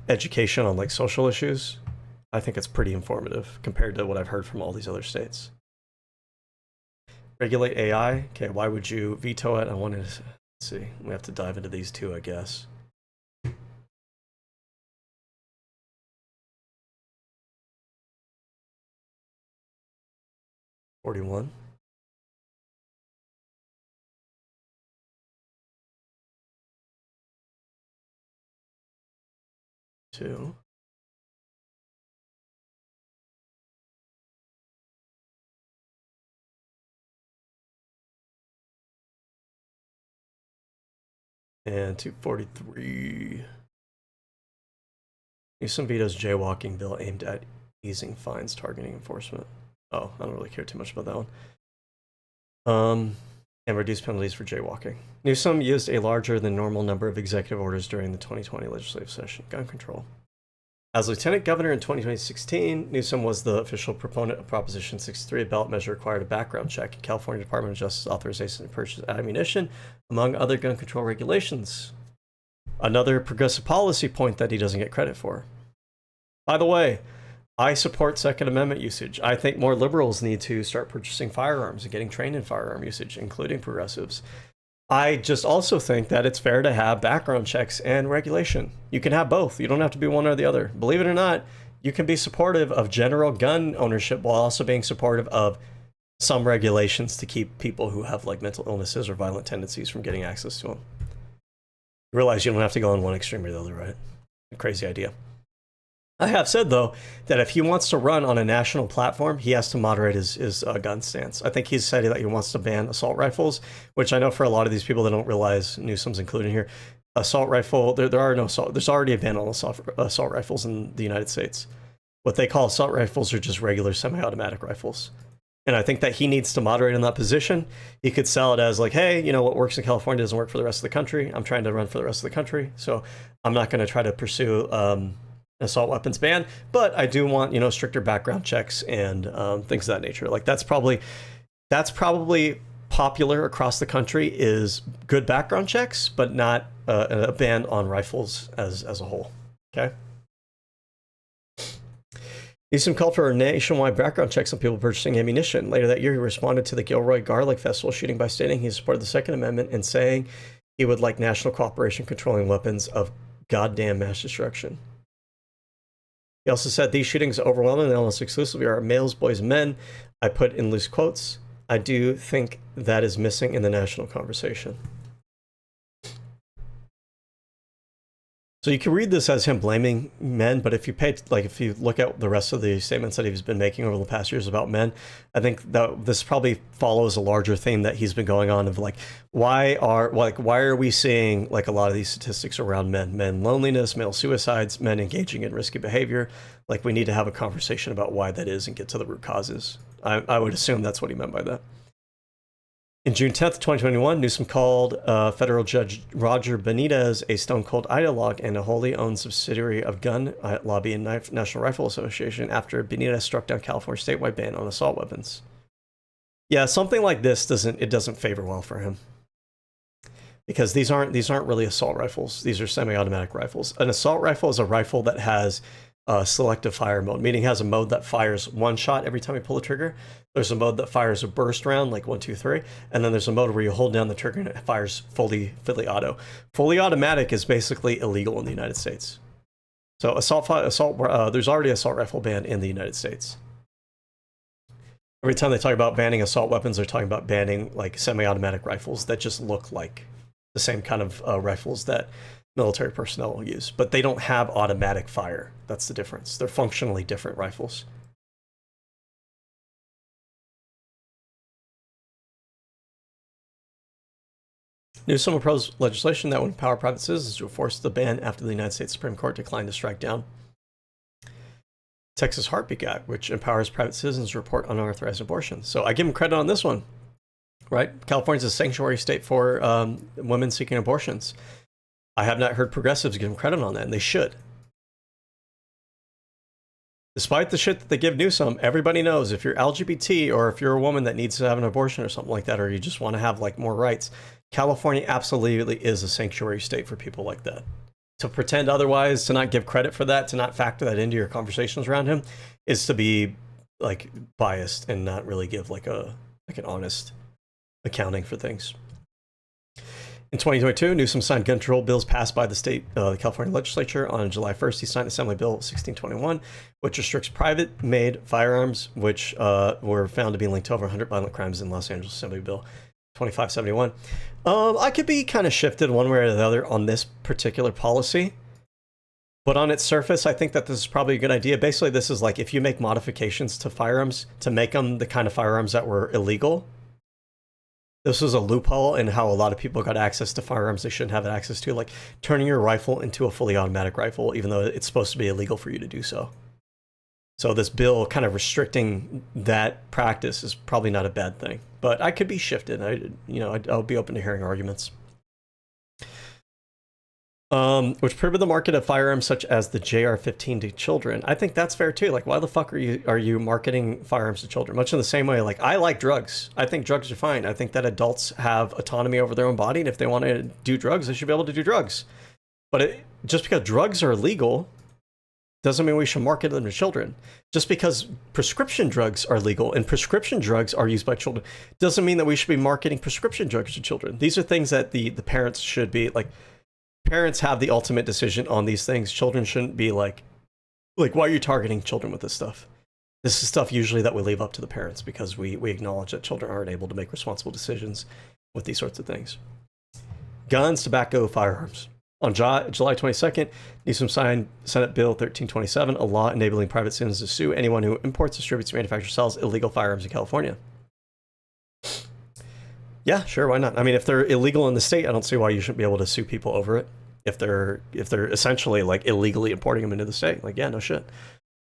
education on like social issues, I think it's pretty informative compared to what I've heard from all these other states. Regulate AI. Okay, why would you veto it? I wanted to see. We have to dive into these two, I guess. $41. Two. And 243. Newsom vetoes jaywalking bill aimed at easing fines targeting enforcement. Oh, I don't really care too much about that one. And reduce penalties for jaywalking. Newsom used a larger than normal number of executive orders during the 2020 legislative session. Gun control. As lieutenant governor in 2016, Newsom was the official proponent of Proposition 63, a ballot measure required a background check. California Department of Justice authorization to purchase ammunition, among other gun control regulations. Another progressive policy point that he doesn't get credit for. By the way, I support Second Amendment usage. I think more liberals need to start purchasing firearms and getting trained in firearm usage, including progressives. I just also think that it's fair to have background checks and regulation. You can have both. You don't have to be one or the other. Believe it or not, you can be supportive of general gun ownership while also being supportive of some regulations to keep people who have like mental illnesses or violent tendencies from getting access to them. You realize you don't have to go on one extreme or the other, right? A crazy idea. I have said, though, that if he wants to run on a national platform, he has to moderate his gun stance. I think he's said that he wants to ban assault rifles, which I know for a lot of these people that don't realize, Newsom's included here, assault rifle, there are no assault, there's already a ban on assault rifles in the United States. What they call assault rifles are just regular semi-automatic rifles. And I think that he needs to moderate in that position. He could sell it as like, hey, you know, what works in California doesn't work for the rest of the country. I'm trying to run for the rest of the country, so I'm not going to try to pursue assault weapons ban, but I do want, you know, stricter background checks and things of that nature. Like that's probably popular across the country, is good background checks, but not a ban on rifles as a whole. Okay. Newsom called for nationwide background checks on people purchasing ammunition. Later that year, he responded to the Gilroy Garlic Festival shooting by stating he supported the Second Amendment and saying he would like national cooperation controlling weapons of goddamn mass destruction. He also said these shootings overwhelmingly, almost exclusively, are males, boys, and men. I put in loose quotes. I do think that is missing in the national conversation. So you can read this as him blaming men, but if you look at the rest of the statements that he's been making over the past years about men, I think that this probably follows a larger theme that he's been going on of like, why are we seeing like a lot of these statistics around men loneliness, male suicides, men engaging in risky behavior? Like we need to have a conversation about why that is and get to the root causes. I would assume that's what he meant by that. In June 10th, 2021, Newsom called federal judge Roger Benitez a stone-cold ideologue and a wholly owned subsidiary of gun lobby and National Rifle Association after Benitez struck down California's statewide ban on assault weapons. Yeah, something like this doesn't favor well for him, because these aren't really assault rifles. These are semi-automatic rifles. An assault rifle is a rifle that has selective fire mode, meaning it has a mode that fires one shot every time you pull the trigger. There's a mode that fires a burst round, like 1, 2, 3, and then there's a mode where you hold down the trigger and it fires fully auto. Fully automatic is basically illegal in the United States. So there's already an assault rifle ban in the United States. Every time they talk about banning assault weapons, they're talking about banning like semi-automatic rifles that just look like the same kind of rifles that military personnel will use, but they don't have automatic fire. That's the difference. They're functionally different rifles. Newsom proposed legislation that would empower private citizens to enforce the ban after the United States Supreme Court declined to strike down Texas Heartbeat Act, which empowers private citizens to report unauthorized abortion. So I give him credit on this one. right? California's a sanctuary state for women seeking abortions. I have not heard progressives give them credit on that, and they should. Despite the shit that they give Newsom, everybody knows if you're LGBT or if you're a woman that needs to have an abortion or something like that, or you just want to have like more rights, California absolutely is a sanctuary state for people like that. To pretend otherwise, to not give credit for that, to not factor that into your conversations around him, is to be like biased and not really give like an honest accounting for things. In 2022, Newsom signed gun control bills passed by the state, the California legislature. On July 1st, he signed Assembly Bill 1621, which restricts private-made firearms, which were found to be linked to over 100 violent crimes in Los Angeles. Assembly Bill 2571. I could be kind of shifted one way or the other on this particular policy, but on its surface, I think that this is probably a good idea. Basically, this is like if you make modifications to firearms to make them the kind of firearms that were illegal. This was a loophole in how a lot of people got access to firearms they shouldn't have access to, like turning your rifle into a fully automatic rifle, even though it's supposed to be illegal for you to do so. So this bill kind of restricting that practice is probably not a bad thing, but I could be shifted. I'll be open to hearing arguments. Which prohibit the market of firearms such as the JR-15 to children. I think that's fair too. Like, why the fuck are you marketing firearms to children? Much in the same way, like, I like drugs. I think drugs are fine. I think that adults have autonomy over their own body, and if they want to do drugs, they should be able to do drugs. But just because drugs are illegal doesn't mean we should market them to children. Just because prescription drugs are legal and prescription drugs are used by children doesn't mean that we should be marketing prescription drugs to children. These are things that the parents should be like. Parents have the ultimate decision on these things. Children shouldn't be like, why are you targeting children with this stuff? This is stuff usually that we leave up to the parents because we acknowledge that children aren't able to make responsible decisions with these sorts of things. Guns, tobacco, firearms. On July 22nd, Newsom signed Senate Bill 1327, a law enabling private citizens to sue anyone who imports, distributes, manufactures, sells illegal firearms in California. Yeah, sure, why not? I mean, if they're illegal in the state, I don't see why you shouldn't be able to sue people over it. If they're essentially like illegally importing them into the state, like, yeah, no shit.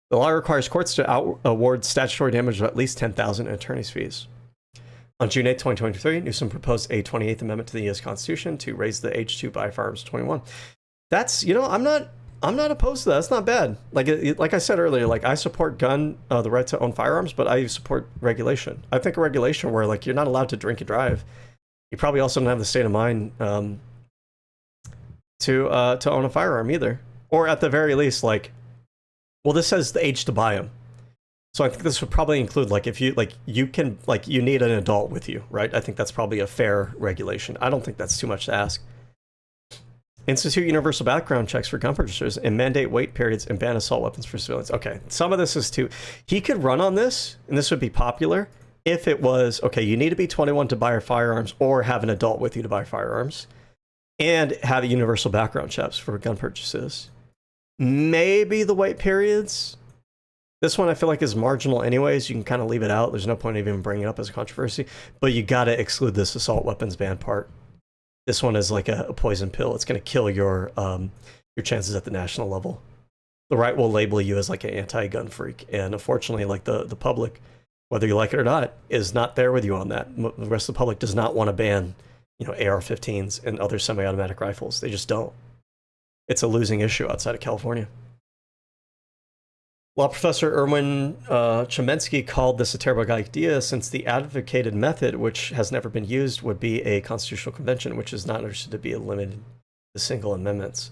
The law requires courts to award statutory damage of at least $10,000 in attorney's fees. On June 8, 2023, Newsom proposed a 28th Amendment to the U.S. Constitution to raise the age to buy firearms to 21. That's, I'm not opposed to that. That's not bad. Like I said earlier, like I support the right to own firearms, but I support regulation. I think a regulation where like you're not allowed to drink and drive. You probably also don't have the state of mind to own a firearm either, or at the very least, like, well, this says the age to buy them. So I think this would probably include like if you you need an adult with you, right? I think that's probably a fair regulation. I don't think that's too much to ask. Institute universal background checks for gun purchasers and mandate wait periods and ban assault weapons for civilians. Okay, some of this is too... He could run on this, and this would be popular, if it was, okay, you need to be 21 to buy firearms or have an adult with you to buy firearms, and have universal background checks for gun purchases. Maybe the wait periods. This one I feel like is marginal anyways. You can kind of leave it out. There's no point of even bringing it up as a controversy, but you got to exclude this assault weapons ban part. This one is like a poison pill. It's going to kill your chances at the national level. The right will label you as like an anti-gun freak, and unfortunately, like the public, whether you like it or not, is not there with you on that. The rest of the public does not want to ban, AR-15s and other semi-automatic rifles. They just don't. It's a losing issue outside of California. Law professor Erwin Chemensky called this a terrible idea since the advocated method, which has never been used, would be a constitutional convention, which is not understood to be limited to single amendments,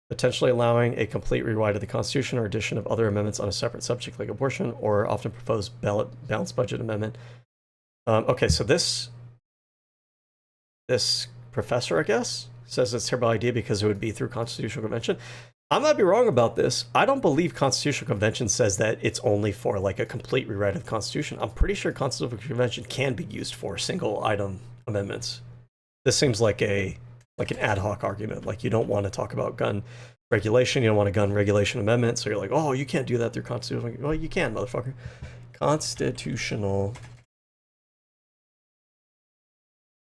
potentially allowing a complete rewrite of the Constitution or addition of other amendments on a separate subject like abortion, or often proposed balanced budget amendment. Okay, so this professor, I guess, says it's a terrible idea because it would be through constitutional convention. I might be wrong about this. I don't believe Constitutional Convention says that it's only for like a complete rewrite of the Constitution. I'm pretty sure Constitutional Convention can be used for single item amendments. This seems like an ad hoc argument. Like you don't want to talk about gun regulation. You don't want a gun regulation amendment. So you're like, oh, you can't do that through Constitutional. Well, you can, motherfucker. Constitutional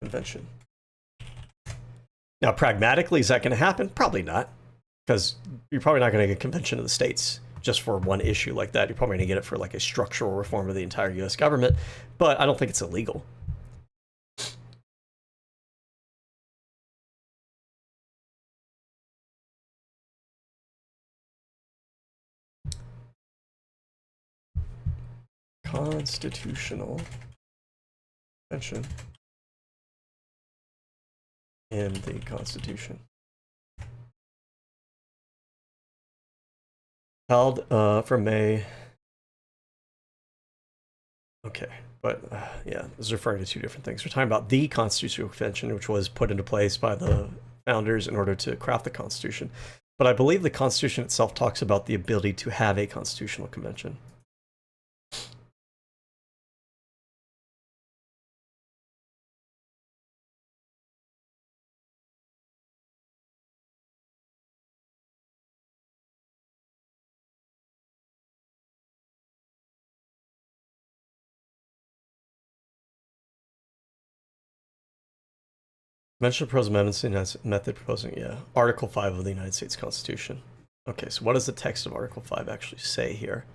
Convention. Now, pragmatically, is that going to happen? Probably not. Because you're probably not going to get a convention of the states just for one issue like that. You're probably going to get it for like a structural reform of the entire U.S. government, but I don't think it's illegal. constitutional convention in the Constitution. Held for May. Okay, but yeah, this is referring to two different things. We're talking about the Constitutional Convention, which was put into place by the founders in order to craft the Constitution. But I believe the Constitution itself talks about the ability to have a constitutional convention. Convention proposed amendments in its method proposing, yeah. Article 5 of the United States Constitution. Okay, so what does the text of Article 5 actually say here?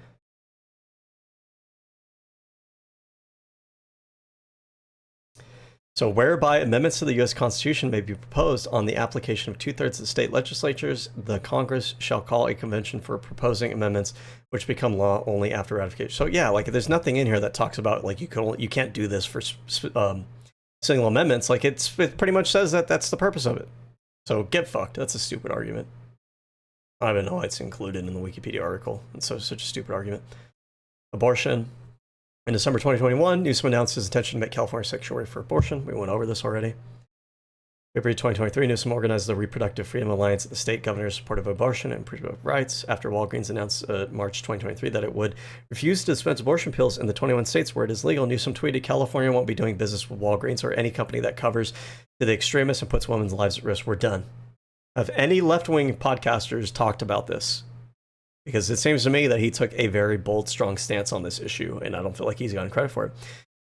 So whereby amendments to the U.S. Constitution may be proposed on the application of 2/3 of the state legislatures, the Congress shall call a convention for proposing amendments which become law only after ratification. So yeah, like there's nothing in here that talks about like you can't do this for single amendments. Like it pretty much says that that's the purpose of it. So get fucked. That's a stupid argument. I don't even know why it's included in the Wikipedia article. It's such a stupid argument. Abortion. In December 2021, Newsom announced his intention to make California sanctuary for abortion. We went over this already. February 2023, Newsom organized the Reproductive Freedom Alliance at the state governors supportive of abortion and reproductive rights after Walgreens announced March 2023 that it would refuse to dispense abortion pills in the 21 states where it is legal. Newsom tweeted, California won't be doing business with Walgreens or any company that covers to the extremists and puts women's lives at risk. We're done. Have any left-wing podcasters talked about this? Because it seems to me that he took a very bold, strong stance on this issue, and I don't feel like he's gotten credit for it.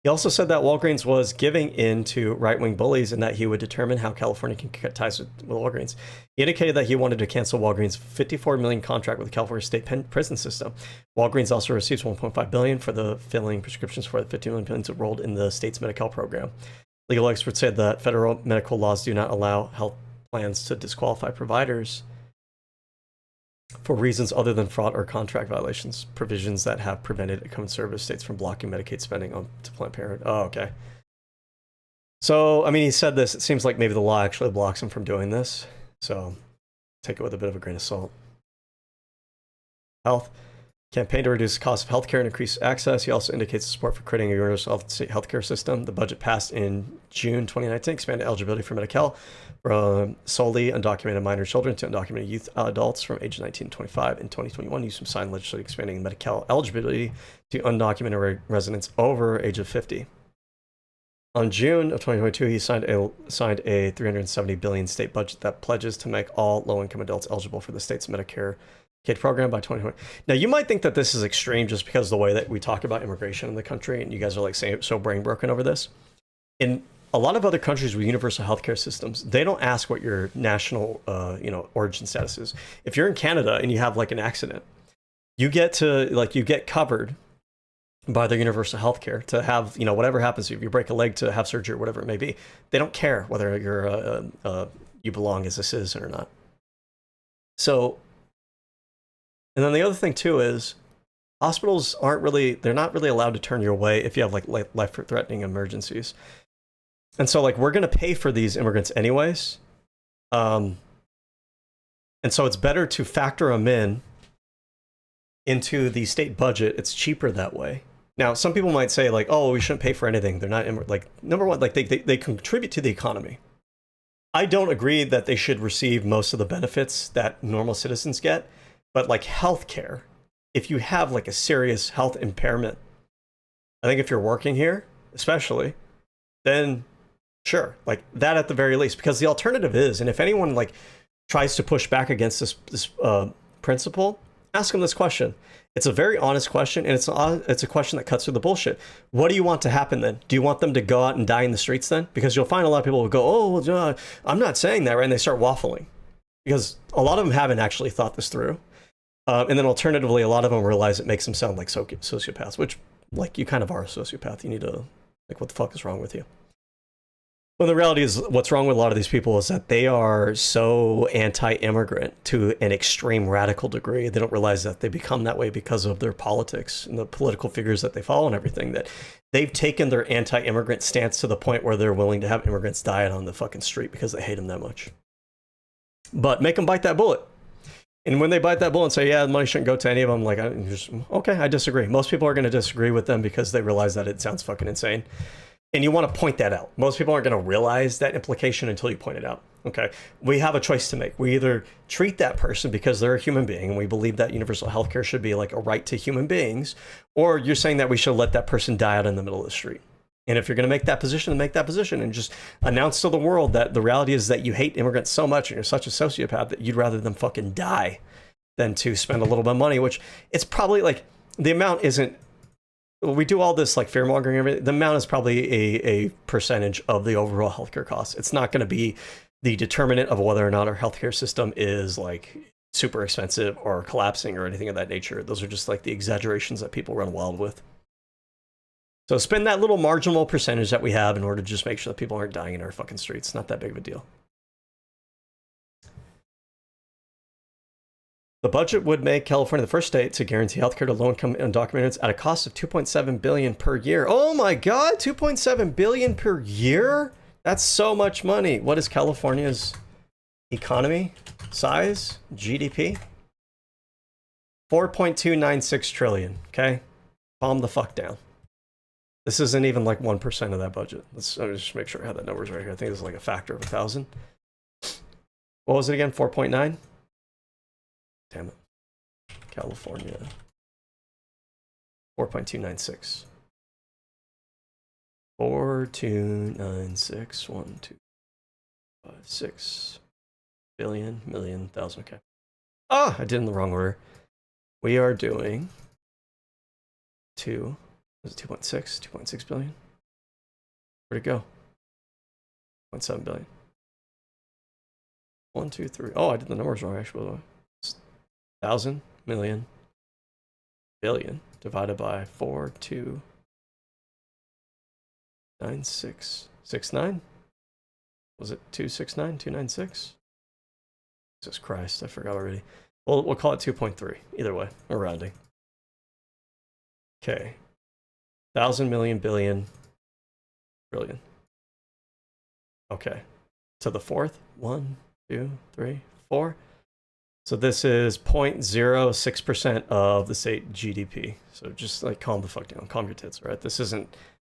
He also said that Walgreens was giving in to right-wing bullies and that he would determine how California can cut ties with Walgreens. He indicated that he wanted to cancel Walgreens' $54 million contract with the California state prison system. Walgreens also receives $1.5 billion for the filling prescriptions for the 50 million pills enrolled in the state's Medi-Cal program. Legal experts said that federal medical laws do not allow health plans to disqualify providers for reasons other than fraud or contract violations, provisions that have prevented a conservative states from blocking Medicaid spending on to Planned Parenthood. Oh, okay. So, I mean, he said this. It seems like maybe the law actually blocks him from doing this. So, take it with a bit of a grain of salt. Health. Campaign to reduce the cost of healthcare and increase access. He also indicates support for creating a universal healthcare system. The budget passed in June 2019 expanded eligibility for Medi-Cal from solely undocumented minor children to undocumented youth adults from age 19 to 25. In 2021, Newsom signed legislation expanding Medi-Cal eligibility to undocumented residents over age of 50. On June of 2022, he signed a $370 billion state budget that pledges to make all low-income adults eligible for the state's Medicare Kid program by 2020. Now, you might think that this is extreme just because of the way that we talk about immigration in the country, and you guys are like so brain broken over this. In a lot of other countries with universal healthcare systems, they don't ask what your national, origin status is. If you're in Canada and you have like an accident, you get covered by their universal healthcare to have, whatever happens if you break a leg, to have surgery or whatever it may be. They don't care whether you belong as a citizen or not. So. And then the other thing too is hospitals they're not really allowed to turn you away if you have like life-threatening emergencies. And so like we're going to pay for these immigrants anyways. And so it's better to factor them into the state budget. It's cheaper that way. Now, some people might say like, oh, we shouldn't pay for anything. They're not like, number one, like they contribute to the economy. I don't agree that they should receive most of the benefits that normal citizens get. But like healthcare, if you have like a serious health impairment, I think if you're working here, especially, then sure, like that at the very least, because the alternative is, and if anyone like tries to push back against this principle, ask them this question. It's a very honest question, and it's a question that cuts through the bullshit. What do you want to happen then? Do you want them to go out and die in the streets then? Because you'll find a lot of people who go, oh, well, I'm not saying that, right? And they start waffling because a lot of them haven't actually thought this through. And then alternatively, a lot of them realize it makes them sound like sociopaths, which, like, you kind of are a sociopath. You need to, like, what the fuck is wrong with you? Well, the reality is, what's wrong with a lot of these people is that they are so anti-immigrant to an extreme radical degree. They don't realize that they become that way because of their politics and the political figures that they follow and everything, that they've taken their anti-immigrant stance to the point where they're willing to have immigrants die on the fucking street because they hate them that much. But make them bite that bullet. And when they bite that bullet and say, yeah, the money shouldn't go to any of them, like, okay, I disagree. Most people are going to disagree with them because they realize that it sounds fucking insane. And you want to point that out. Most people aren't going to realize that implication until you point it out. Okay, we have a choice to make. We either treat that person because they're a human being and we believe that universal healthcare should be like a right to human beings, or you're saying that we should let that person die out in the middle of the street. And if you're going to make that position, then make that position and just announce to the world that the reality is that you hate immigrants so much and you're such a sociopath that you'd rather them fucking die than to spend a little bit of money, which it's probably like the amount isn't. We do all this like fear mongering and everything. The amount is probably a percentage of the overall healthcare costs. It's not going to be the determinant of whether or not our healthcare system is like super expensive or collapsing or anything of that nature. Those are just like the exaggerations that people run wild with. So spend that little marginal percentage that we have in order to just make sure that people aren't dying in our fucking streets. Not that big of a deal. The budget would make California the first state to guarantee healthcare to low-income undocumenteds at a cost of $2.7 billion per year. Oh my God, $2.7 billion per year? That's so much money. What is California's economy size? GDP? 4.296 trillion. Okay, calm the fuck down. This isn't even like 1% of that budget. Let's just make sure I have that numbers right here. I think it's like a factor of 1,000. What was it again? 4.9. Damn it. California. 4.296. 4.296. 1, 2, 5, 6 billion, million, thousand. Okay. Ah, I did in the wrong order. We are doing 2. Was it 2.6? 2.6 billion? Where'd it go? 0.7 billion. 1, 2, 3. Oh, I did the numbers wrong actually. 1,000 million billion divided by 4.29669. Was it 269? 296? Jesus Christ, I forgot already. Well, we'll call it 2.3. Either way, we're rounding. Okay. 1,000 million billion trillion. Okay. To the fourth. 1, 2, 3, 4. So this is 0.06% of the state GDP. So just like calm the fuck down, calm your tits, right? This isn't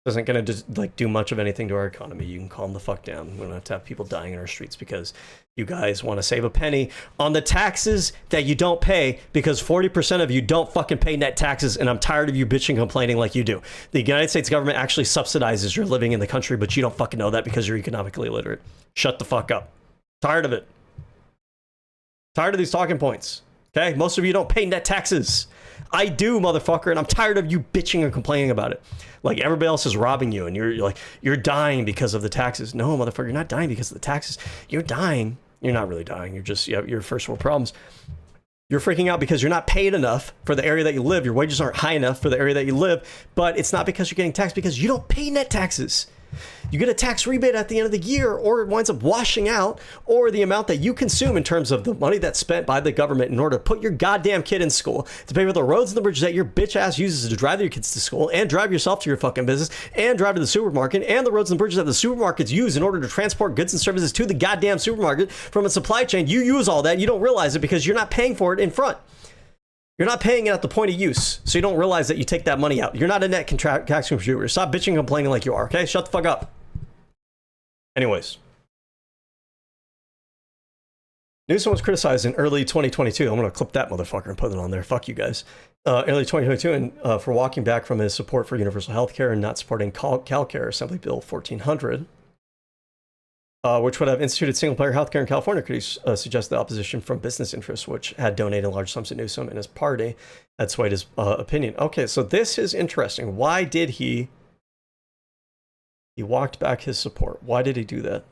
going to like do much of anything to our economy. You can calm the fuck down. We don't have to have people dying in our streets because you guys want to save a penny on the taxes that you don't pay, because 40% of you don't fucking pay net taxes, and I'm tired of you bitching and complaining like you do. The United States government actually subsidizes your living in the country, but you don't fucking know that because you're economically illiterate. Shut the fuck up. Tired of it. Tired of these talking points. Okay, most of you don't pay net taxes. I do, motherfucker, and I'm tired of you bitching and complaining about it. Like everybody else is robbing you, and you're dying because of the taxes. No, motherfucker, you're not dying because of the taxes. You're dying. You're not really dying. You're just your first world problems. You're freaking out because you're not paid enough for the area that you live. Your wages aren't high enough for the area that you live. But it's not because you're getting taxed, because you don't pay net taxes. You get a tax rebate at the end of the year, or it winds up washing out, or the amount that you consume in terms of the money that's spent by the government in order to put your goddamn kid in school, to pay for the roads and the bridges that your bitch ass uses to drive your kids to school, and drive yourself to your fucking business, and drive to the supermarket, and the roads and bridges that the supermarkets use in order to transport goods and services to the goddamn supermarket from a supply chain. You use all that, and you don't realize it because you're not paying for it in front. You're not paying it at the point of use, so you don't realize that you take that money out. You're not a net tax contributor. Stop bitching and complaining like you are, okay? Shut the fuck up. Anyways, Newsom was criticized in early 2022. I'm going to clip that motherfucker and put it on there. Fuck you guys. Early 2022, and for walking back from his support for universal health care and not supporting CalCare, Assembly Bill 1400, which would have instituted single-payer healthcare in California. Could he suggest the opposition from business interests, which had donated large sums to Newsom and his party, had swayed his opinion? Okay, so this is interesting. Why did he walked back his support? Why did he do that?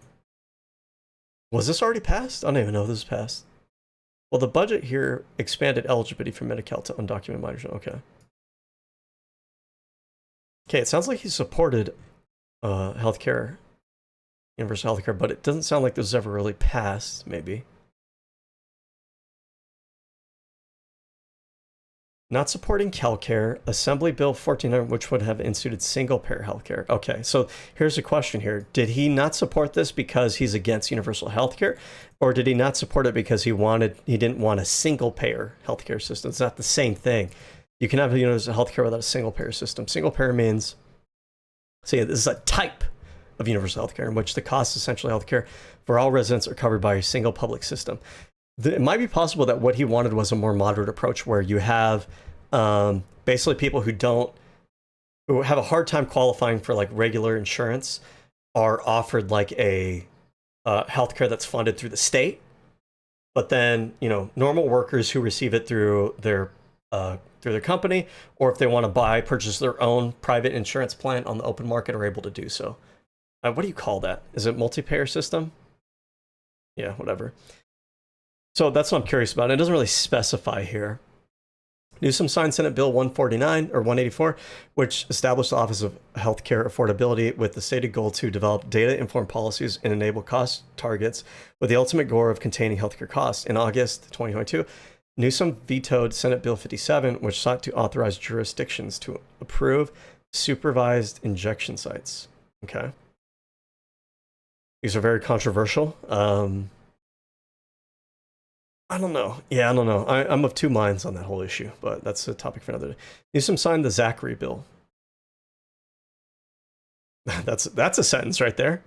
Was this already passed? I don't even know if this is passed. Well, the budget here expanded eligibility for Medi-Cal to undocumented minors. Okay. Okay, it sounds like he supported healthcare universal healthcare, but it doesn't sound like this was ever really passed, maybe. Not supporting healthcare, Assembly Bill 1400, which would have instituted single-payer healthcare. Okay, so here's a question here. Did he not support this because he's against universal healthcare, or did he not support it because he didn't want a single-payer healthcare system? It's not the same thing. You can have universal healthcare without a single-payer system. Single-payer means, this is a type of universal healthcare in which the cost of essential healthcare for all residents are covered by a single public system. It might be possible that what he wanted was a more moderate approach where you have basically people who have a hard time qualifying for like regular insurance are offered like a healthcare that's funded through the state, but then normal workers who receive it through their company, or if they want to purchase their own private insurance plan on the open market, are able to do so. What do you call that? Is it multi-payer system? Yeah, whatever. So that's what I'm curious about. It doesn't really specify here. Newsom signed Senate Bill 149 or 184, which established the Office of Healthcare Affordability with the stated goal to develop data-informed policies and enable cost targets with the ultimate goal of containing healthcare costs. In August 2022, Newsom vetoed Senate Bill 57, which sought to authorize jurisdictions to approve supervised injection sites. Okay. These are very controversial. I don't know. Yeah, I don't know. I'm of two minds on that whole issue, but that's a topic for another day. Newsom signed the Zachary bill. That's a sentence right there.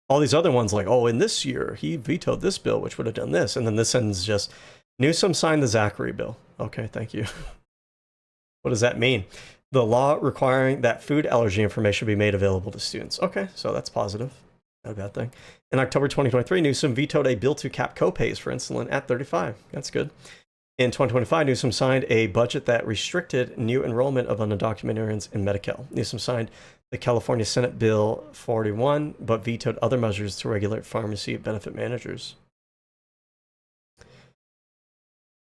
All these other ones like, oh, in this year, he vetoed this bill, which would have done this. And then this sentence just, Newsom signed the Zachary bill. Okay, thank you. What does that mean? The law requiring that food allergy information be made available to students. Okay, so that's positive. Not a bad thing. In October 2023, Newsom vetoed a bill to cap copays for insulin at $35. That's good. In 2025, Newsom signed a budget that restricted new enrollment of undocumented in Medi-Cal. Newsom signed the California Senate Bill 41, but vetoed other measures to regulate pharmacy benefit managers.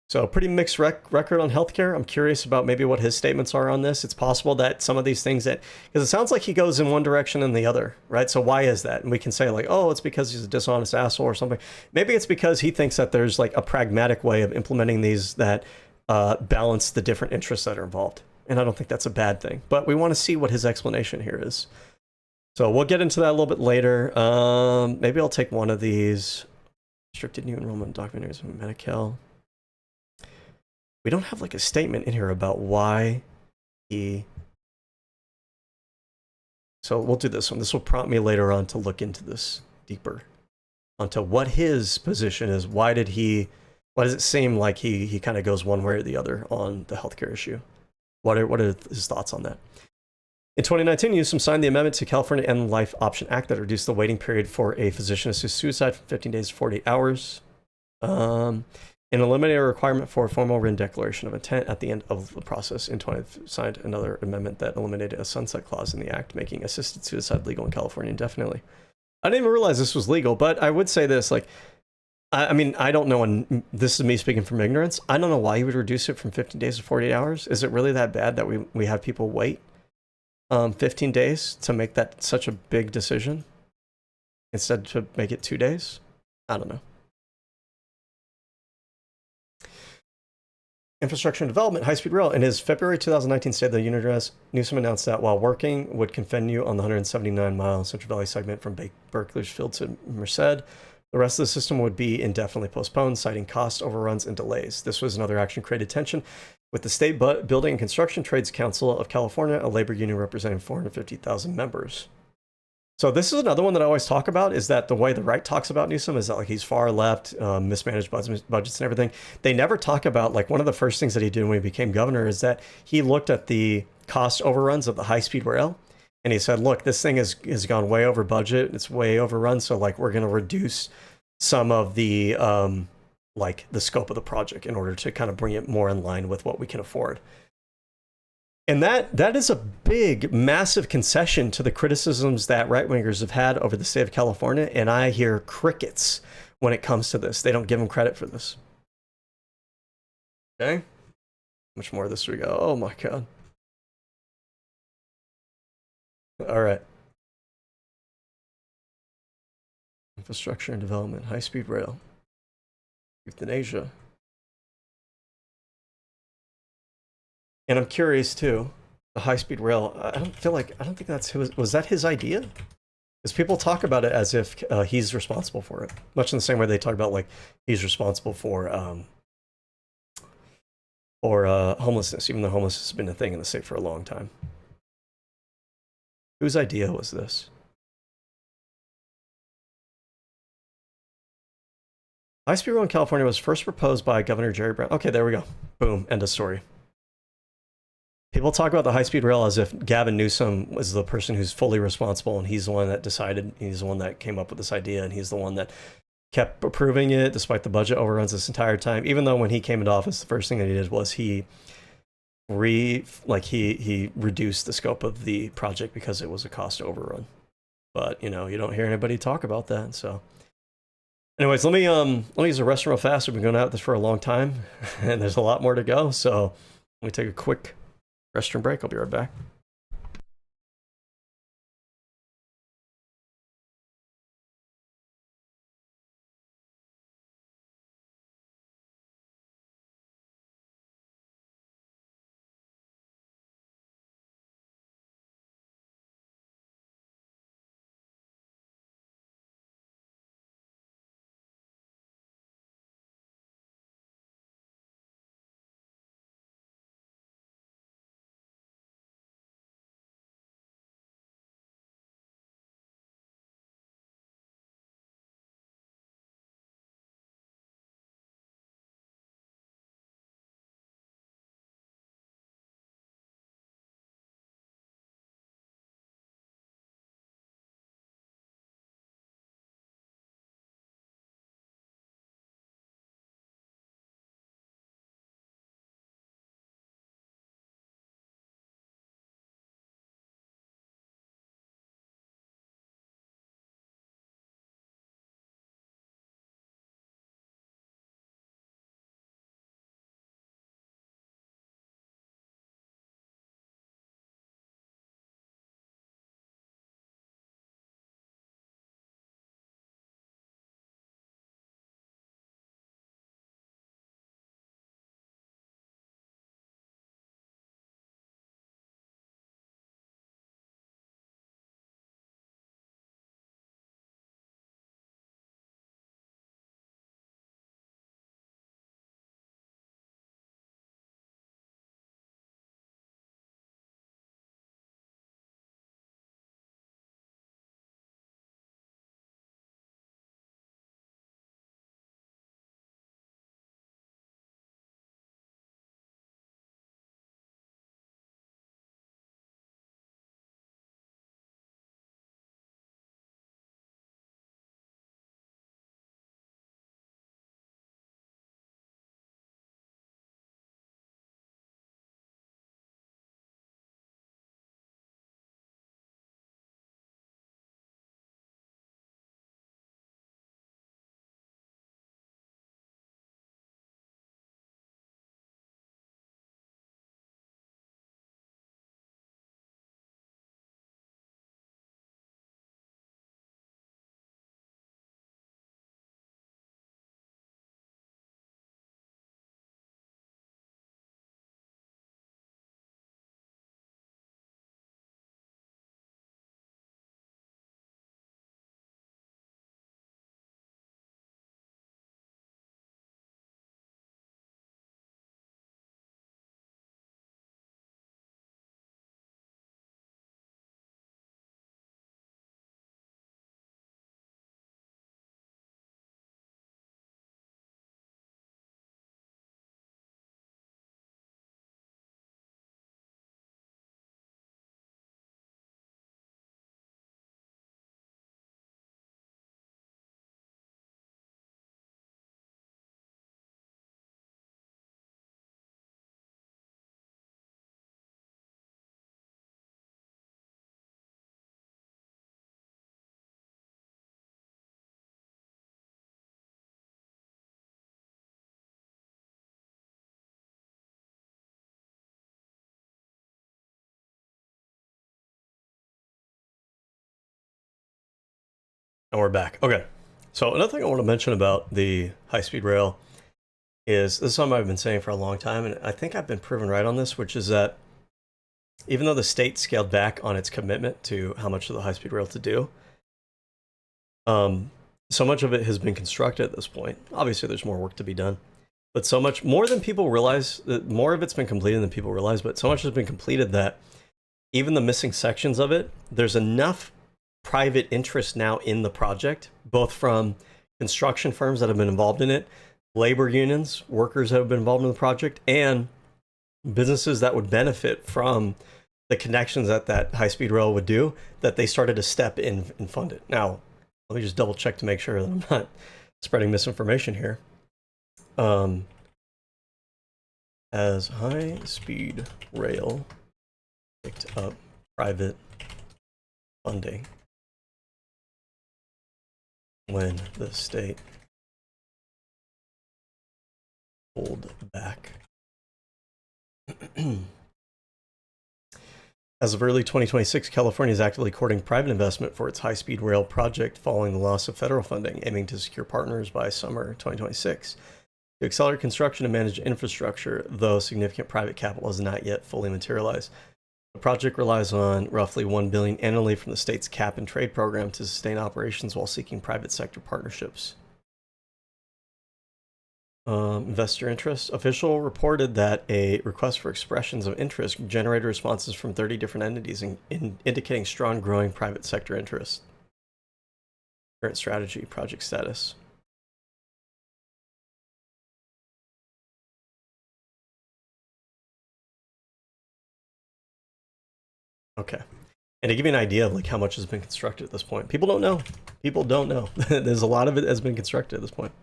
So a pretty mixed record on healthcare. I'm curious about maybe what his statements are on this. It's possible that some of these things because it sounds like he goes in one direction and the other, right? So why is that? And we can say like, oh, it's because he's a dishonest asshole or something. Maybe it's because he thinks that there's like a pragmatic way of implementing these that balance the different interests that are involved. And I don't think that's a bad thing, but we want to see what his explanation here is. So we'll get into that a little bit later. Maybe I'll take one of these restricted new enrollment documentaries from Medi-Cal. We don't have like a statement in here about why he... So we'll do this one. This will prompt me later on to look into this deeper, onto what his position is. Why does it seem like he kind of goes one way or the other on the healthcare issue? What are his thoughts on that? In 2019, Newsom signed the amendment to California End Life Option Act that reduced the waiting period for a physician to suicide from 15 days to 48 hours. And eliminated a requirement for a formal written declaration of intent at the end of the process. In 2020, signed another amendment that eliminated a sunset clause in the act, making assisted suicide legal in California indefinitely. I didn't even realize this was legal, but I would say this, like, I mean, I don't know, and this is me speaking from ignorance, I don't know why you would reduce it from 15 days to 48 hours. Is it really that bad that we have people wait 15 days to make that such a big decision instead to make it 2 days? I don't know. Infrastructure and Development, high-speed rail. In his February 2019 State of the Union address, Newsom announced that while working, would continue on the 179-mile Central Valley segment from Bakersfield to Merced. The rest of the system would be indefinitely postponed, citing cost overruns and delays. This was another action created tension with the State Building and Construction Trades Council of California, a labor union representing 450,000 members. So this is another one that I always talk about, is that the way the right talks about Newsom is that like he's far left, mismanaged budgets and everything. They never talk about, like, one of the first things that he did when he became governor is that he looked at the cost overruns of the high-speed rail, and he said, look, this thing has gone way over budget, it's way overrun, so like we're going to reduce some of the like the scope of the project in order to kind of bring it more in line with what we can afford. And that is a big, massive concession to the criticisms that right-wingers have had over the state of California, and I hear crickets when it comes to this. They don't give them credit for this. Okay? How much more of this we go? Oh my god. All right. Infrastructure and development, high-speed rail, euthanasia. And I'm curious too, the high-speed rail, I don't think that's his, was that his idea? Because people talk about it as if he's responsible for it. Much in the same way they talk about like he's responsible for homelessness, even though homelessness has been a thing in the state for a long time. Whose idea was this? High-speed rail in California was first proposed by Governor Jerry Brown. Okay, there we go. Boom, end of story. People talk about the high-speed rail as if Gavin Newsom was the person who's fully responsible, and he's the one that decided, he's the one that came up with this idea, and he's the one that kept approving it despite the budget overruns this entire time. Even though when he came into office, the first thing that he did was he reduced the scope of the project because it was a cost overrun. But you know, you don't hear anybody talk about that. So, anyways, let me use the restroom real fast. We've been going out this for a long time, and there's a lot more to go. So, let me take a quick restroom break. I'll be right back. And we're back. Okay. So another thing I want to mention about the high-speed rail is this is something I've been saying for a long time, and I think I've been proven right on this, which is that even though the state scaled back on its commitment to how much of the high-speed rail to do, so much of it has been constructed at this point. Obviously, there's more work to be done, but so much more than people realize, that more of it's been completed than people realize, but so much has been completed that even the missing sections of it, there's enough private interest now in the project, both from construction firms that have been involved in it, labor unions, workers that have been involved in the project, and businesses that would benefit from the connections that that high-speed rail would do, that they started to step in and fund it. Now, let me just double check to make sure that I'm not spreading misinformation here. As high-speed rail picked up private funding when the state pulled back. As of early 2026, California is actively courting private investment for its high-speed rail project following the loss of federal funding, aiming to secure partners by summer 2026. To accelerate construction and manage infrastructure, though significant private capital has not yet fully materialized. The project relies on roughly $1 billion annually from the state's cap and trade program to sustain operations while seeking private sector partnerships. Investor interest. Official reported that a request for expressions of interest generated responses from 30 different entities, indicating strong growing private sector interest. Current strategy, project status. Okay. And to give you an idea of like how much has been constructed at this point, people don't know. People don't know. There's a lot of it has been constructed at this point.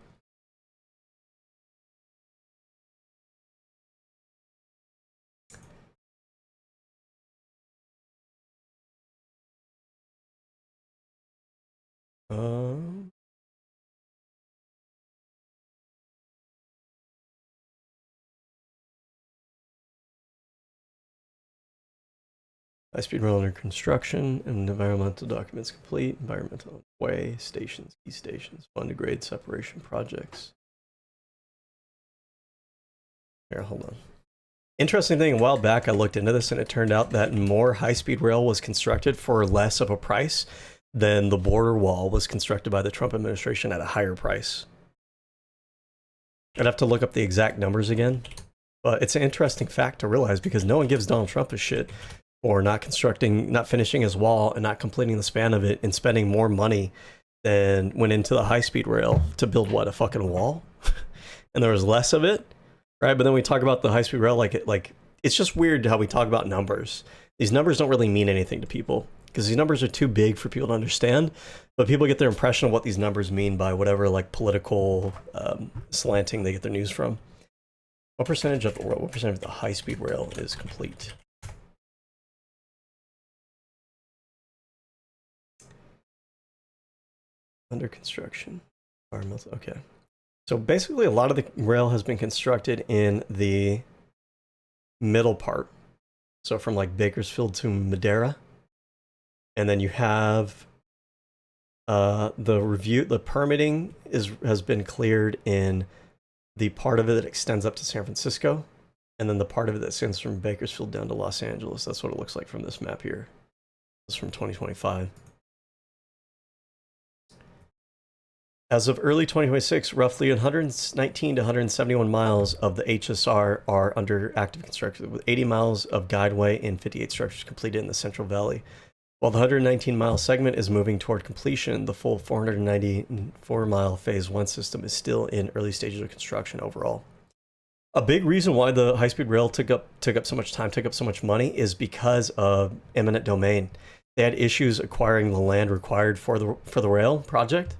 High-speed rail under construction and environmental documents complete. Environmental way stations, key stations, fund to grade separation projects. Here, hold on. Interesting thing, a while back I looked into this and it turned out that more high-speed rail was constructed for less of a price than the border wall was constructed by the Trump administration at a higher price. I'd have to look up the exact numbers again, but it's an interesting fact to realize because no one gives Donald Trump a shit for not constructing, not finishing his wall and not completing the span of it and spending more money than went into the high-speed rail to build what, a fucking wall? And there was less of it, right? But then we talk about the high-speed rail like it's just weird how we talk about numbers. These numbers don't really mean anything to people because these numbers are too big for people to understand, but people get their impression of what these numbers mean by whatever like political slanting they get their news from. What percentage of the high-speed rail is complete? Under construction. Environmental, okay. So basically a lot of the rail has been constructed in the middle part. So from like Bakersfield to Madera. And then you have the permitting has been cleared in the part of it that extends up to San Francisco. And then the part of it that extends from Bakersfield down to Los Angeles. That's what it looks like from this map here. It's from 2025. As of early 2026, roughly 119 to 171 miles of the HSR are under active construction, with 80 miles of guideway and 58 structures completed in the Central Valley. While the 119-mile segment is moving toward completion, the full 494-mile Phase 1 system is still in early stages of construction overall. A big reason why the high-speed rail took up so much time, took up so much money, is because of eminent domain. They had issues acquiring the land required for the rail project.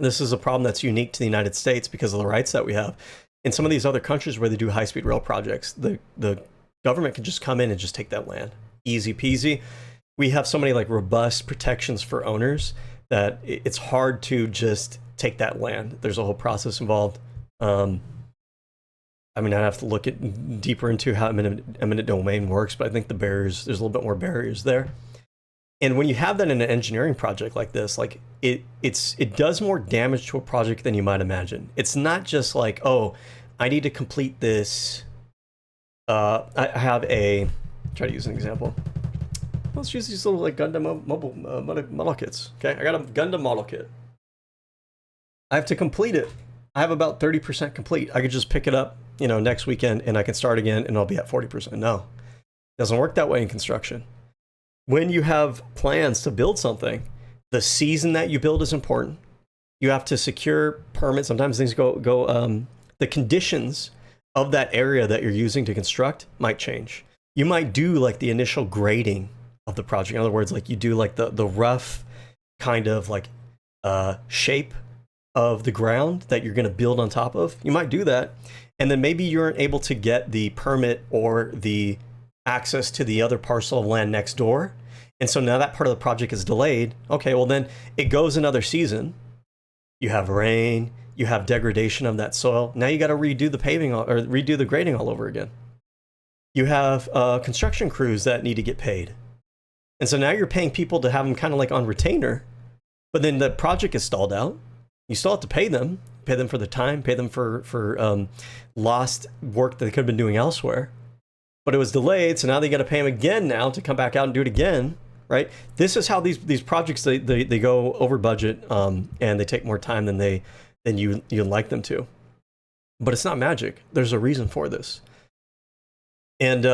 This is a problem that's unique to the United States because of the rights that we have. In some of these other countries where they do high-speed rail projects, the government can just come in and just take that land. Easy peasy. We have so many like robust protections for owners that it's hard to just take that land. There's a whole process involved. I mean, I'd have to look deeper into how eminent domain works, but I think there's a little bit more barriers there. And when you have that in an engineering project like this, like it does more damage to a project than you might imagine. It's not just like, oh, I need to complete this. I have try to use an example. Let's use these little like Gundam model kits. Okay, I got a Gundam model kit. I have to complete it. I have about 30% complete. I could just pick it up, next weekend, and I can start again, and I'll be at 40%. No, it doesn't work that way in construction. When you have plans to build something, the season that you build is important. You have to secure permits. Sometimes things go. The conditions of that area that you're using to construct might change. You might do like the initial grading of the project. In other words, like you do like the rough kind of like shape of the ground that you're going to build on top of. You might do that, and then maybe you aren't able to get the permit or the access to the other parcel of land next door. And so now that part of the project is delayed. Okay, well then it goes another season. You have rain, you have degradation of that soil. Now you got to redo the paving or redo the grading all over again. You have construction crews that need to get paid. And so now you're paying people to have them kind of like on retainer, but then the project is stalled out. You still have to pay them for the time, pay them for lost work that they could have been doing elsewhere. But it was delayed, so now they got to pay them again now to come back out and do it again, right? This is how these projects they go over budget, and they take more time than you'd like them to. But it's not magic. There's a reason for this, and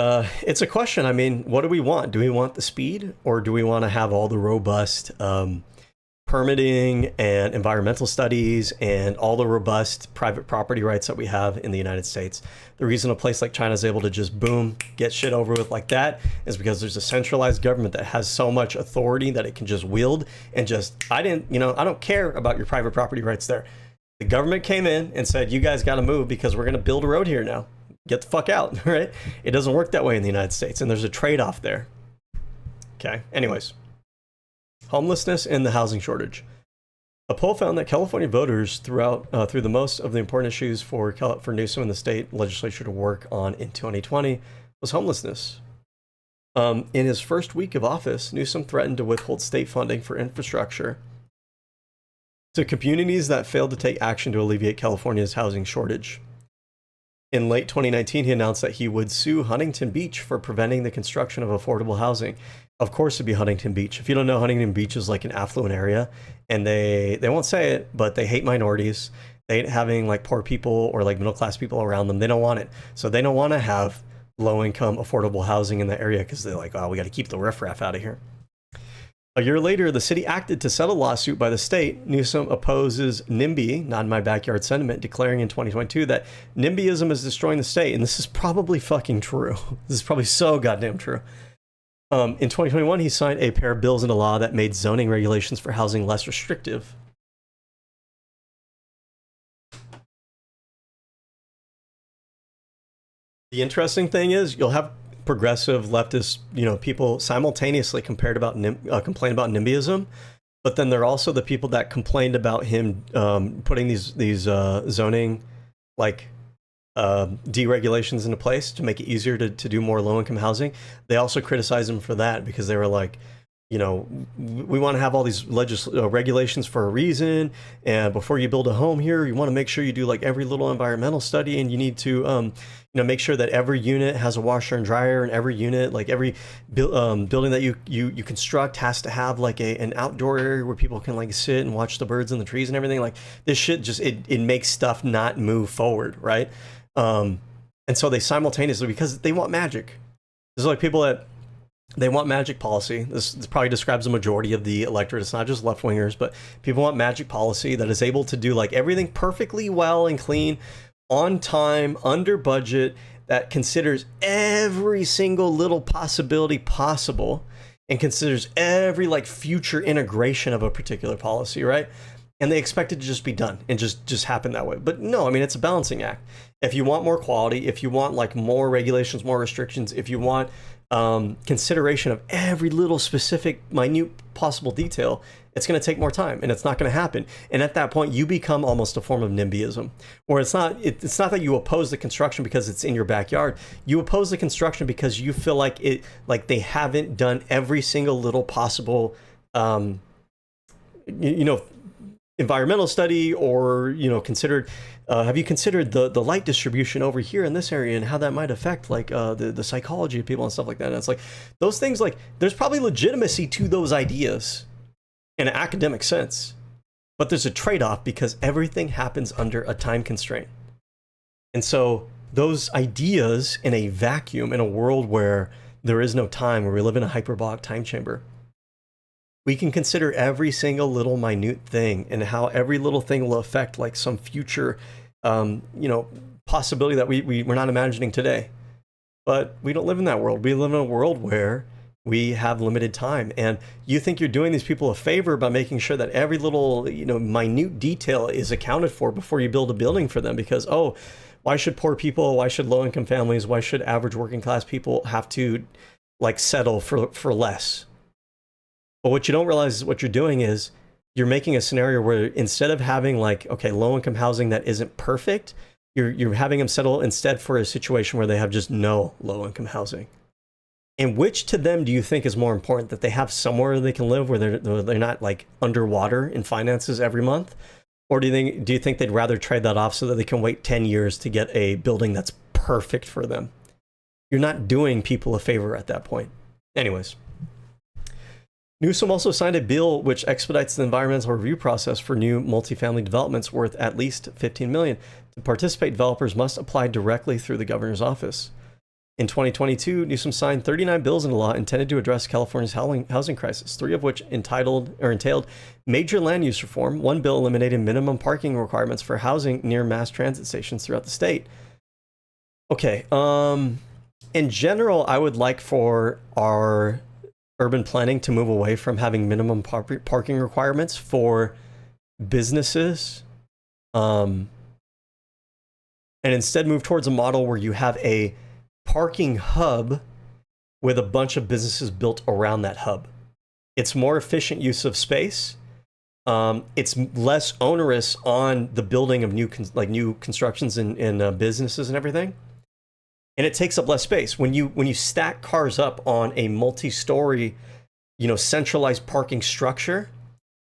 it's a question. I mean, what do we want? Do we want the speed, or do we want to have all the robust permitting and environmental studies and all the robust private property rights that we have in the United States? The reason a place like China is able to just boom, get shit over with like that is because there's a centralized government that has so much authority that it can just wield and just, I don't care about your private property rights there. The government came in and said, you guys got to move because we're going to build a road here now. Get the fuck out, right? It doesn't work that way in the United States, and there's a trade-off there. Okay, anyways. Homelessness and the housing shortage. A poll found that California voters through the most of the important issues for Newsom and the state legislature to work on in 2020 was homelessness. In his first week of office, Newsom threatened to withhold state funding for infrastructure to communities that failed to take action to alleviate California's housing shortage. In late 2019, he announced that he would sue Huntington Beach for preventing the construction of affordable housing. Of course, it'd be Huntington Beach. If you don't know, Huntington Beach is like an affluent area, and they won't say it, but they hate minorities. They hate having like poor people or like middle class people around them. They don't want it. So they don't want to have low income affordable housing in the area because they're like, oh, we got to keep the riffraff out of here. A year later, the city acted to settle a lawsuit by the state. Newsom opposes NIMBY, not in my backyard sentiment, declaring in 2022 that NIMBYism is destroying the state. And this is probably fucking true. This is probably so goddamn true. In 2021, he signed a pair of bills into law that made zoning regulations for housing less restrictive. The interesting thing is you'll have progressive leftist, people simultaneously complain about NIMBYism, but then there are also the people that complained about him putting these zoning like deregulations into place to make it easier to do more low-income housing. They also criticized him for that because they were like, we want to have all these regulations for a reason, and before you build a home here, you want to make sure you do like every little environmental study, and you need to make sure that every unit has a washer and dryer, and every unit, like every building that you construct has to have like an outdoor area where people can like sit and watch the birds and the trees and everything. Like this shit just it makes stuff not move forward, right? And so they simultaneously, because they want magic. There's like people that they want magic policy. This probably describes the majority of the electorate. It's not just left-wingers, but people want magic policy that is able to do like everything perfectly well and clean, on time, under budget, that considers every single little possibility possible and considers every like future integration of a particular policy, right? And they expect it to just be done and just happen that way. But no, I mean, it's a balancing act. If you want more quality, if you want like more regulations, more restrictions, if you want consideration of every little specific, minute possible detail, it's going to take more time and it's not going to happen. And at that point, you become almost a form of NIMBYism, where it's not that you oppose the construction because it's in your backyard. You oppose the construction because you feel like they haven't done every single little possible, environmental study, or considered. Have you considered the light distribution over here in this area and how that might affect the psychology of people and stuff like that? And it's like those things, like there's probably legitimacy to those ideas in an academic sense, but there's a trade-off because everything happens under a time constraint. And so those ideas in a vacuum, in a world where there is no time, where we live in a hyperbolic time chamber, we can consider every single little minute thing and how every little thing will affect like some future, possibility that we're not imagining today. But we don't live in that world. We live in a world where we have limited time. And you think you're doing these people a favor by making sure that every little, minute detail is accounted for before you build a building for them. Because, why should poor people, why should low-income families, why should average working class people have to settle for less? But what you don't realize is what you're doing is you're making a scenario where instead of having low-income housing that isn't perfect, you're having them settle instead for a situation where they have just no low-income housing. And which to them do you think is more important? That they have somewhere they can live where they're not underwater in finances every month? Or do you think they'd rather trade that off so that they can wait 10 years to get a building that's perfect for them? You're not doing people a favor at that point. Anyways. Newsom also signed a bill which expedites the environmental review process for new multifamily developments worth at least $15 million. To participate, developers must apply directly through the governor's office. In 2022, Newsom signed 39 bills into law intended to address California's housing crisis, 3 of which entailed major land use reform. One bill eliminated minimum parking requirements for housing near mass transit stations throughout the state. Okay, in general, I would like for our urban planning to move away from having minimum parking requirements for businesses, and instead move towards a model where you have a parking hub with a bunch of businesses built around that hub. It's more efficient use of space. It's less onerous on the building of new constructions and businesses and everything. And it takes up less space. When you stack cars up on a multi-story, centralized parking structure,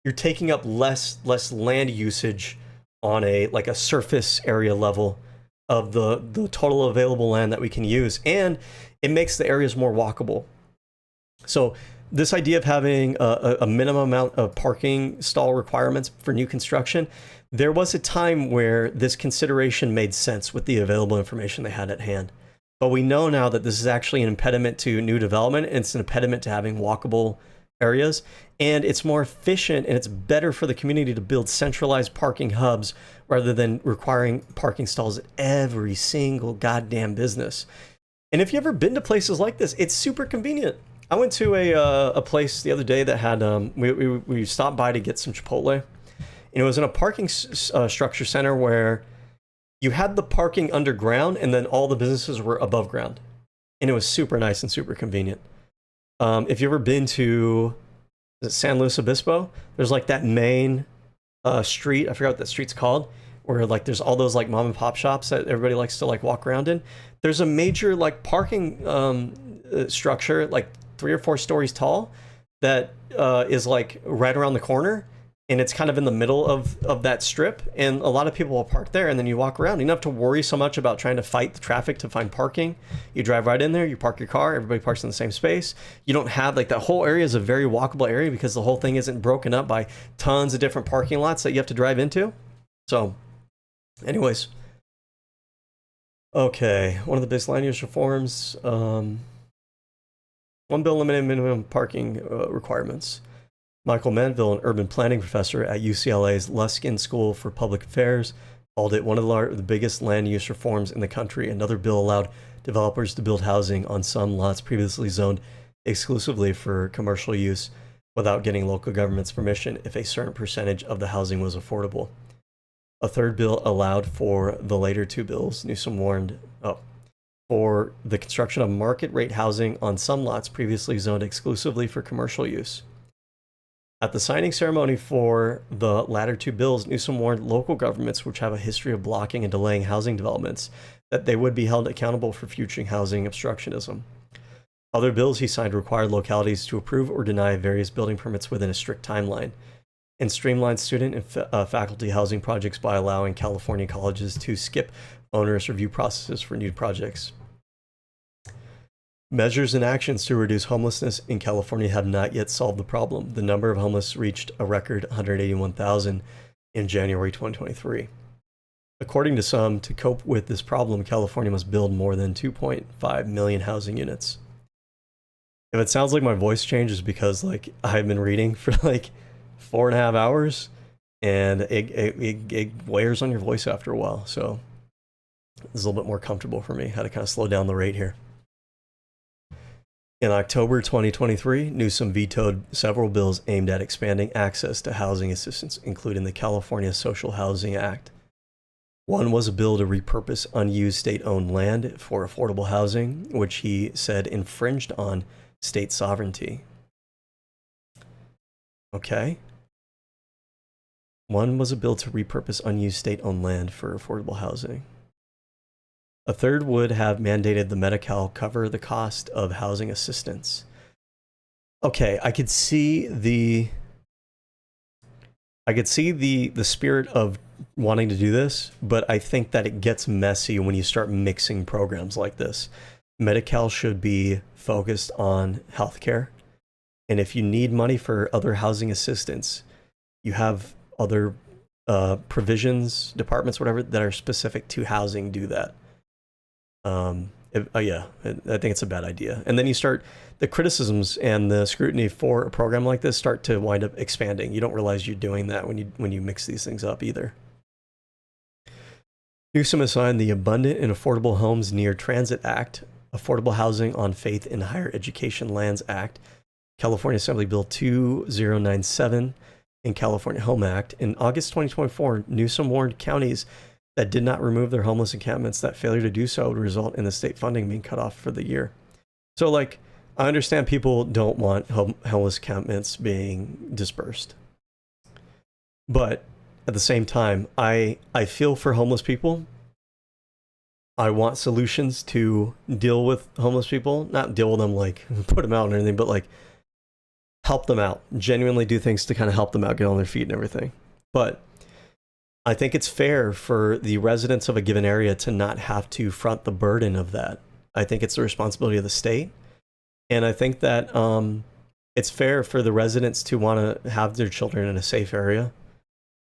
you're taking up less land usage on a surface area level of the total available land that we can use, and it makes the areas more walkable. So this idea of having a minimum amount of parking stall requirements for new construction, there was a time where this consideration made sense with the available information they had at hand. But we know now that this is actually an impediment to new development, and it's an impediment to having walkable areas, and it's more efficient and it's better for the community to build centralized parking hubs rather than requiring parking stalls at every single goddamn business. And if you've ever been to places like this, it's super convenient. I went to a place the other day that had we stopped by to get some Chipotle, and it was in a parking structure center where you had the parking underground and then all the businesses were above ground, and it was super nice and super convenient. If you've ever been to San Luis Obispo, there's that main street, I forgot what that street's called, where there's all those mom and pop shops that everybody likes to walk around in. There's a major parking structure 3 or 4 stories tall that is right around the corner, and it's kind of in the middle of that strip, and a lot of people will park there, and then you walk around. You don't have to worry so much about trying to fight the traffic to find parking. You drive right in there, you park your car, everybody parks in the same space. You don't have that whole area is a very walkable area because the whole thing isn't broken up by tons of different parking lots that you have to drive into. So anyways, okay, one of the biggest land use reforms, one bill eliminated minimum parking requirements. Michael Manville, an urban planning professor at UCLA's Luskin School for Public Affairs, called it one of the biggest land use reforms in the country. Another bill allowed developers to build housing on some lots previously zoned exclusively for commercial use without getting local government's permission if a certain percentage of the housing was affordable. A third bill allowed for the later 2 bills. Newsom warned, for the construction of market rate housing on some lots previously zoned exclusively for commercial use. At the signing ceremony for the latter two bills, Newsom warned local governments, which have a history of blocking and delaying housing developments, that they would be held accountable for future housing obstructionism. Other bills he signed required localities to approve or deny various building permits within a strict timeline, and streamlined student and faculty housing projects by allowing California colleges to skip onerous review processes for new projects. Measures and actions to reduce homelessness in California have not yet solved the problem. The number of homeless reached a record 181,000 in January 2023. According to some, to cope with this problem, California must build more than 2.5 million housing units. If it sounds like my voice changes because like I've been reading for like 4.5 hours and it wears on your voice after a while. So it's a little bit more comfortable for me. Had to kind of slow down the rate here. In October 2023, Newsom vetoed several bills aimed at expanding access to housing assistance, including the California Social Housing Act. One was a bill to repurpose unused state-owned land for affordable housing, which he said infringed on state sovereignty. Okay. One was a bill to repurpose unused state-owned land for affordable housing. A third would have mandated the Medi-Cal cover the cost of housing assistance. Okay, I could see the spirit of wanting to do this, but I think that it gets messy when you start mixing programs like this. Medi-Cal should be focused on healthcare, and if you need money for other housing assistance, you have other provisions, departments, whatever, that are specific to housing do that. Yeah, I think it's a bad idea. And then you start, the criticisms and the scrutiny for a program like this start to wind up expanding. You don't realize you're doing that when you mix these things up either. Newsom assigned the Abundant and Affordable Homes Near Transit Act, Affordable Housing on Faith in Higher Education Lands Act, California Assembly Bill 2097, and California Home Act. In August 2024, Newsom warned counties that did not remove their homeless encampments that failure to do so would result in the state funding being cut off for the year. So, like, I understand people don't want homeless encampments being dispersed. But at the same time, I feel for homeless people. I want solutions to deal with homeless people. Not deal with them, like, put them out or anything, but, like, help them out. Genuinely do things to kind of help them out, get on their feet and everything. But I think it's fair for the residents of a given area to not have to front the burden of that. I think it's the responsibility of the state. And I think that it's fair for the residents to want to have their children in a safe area,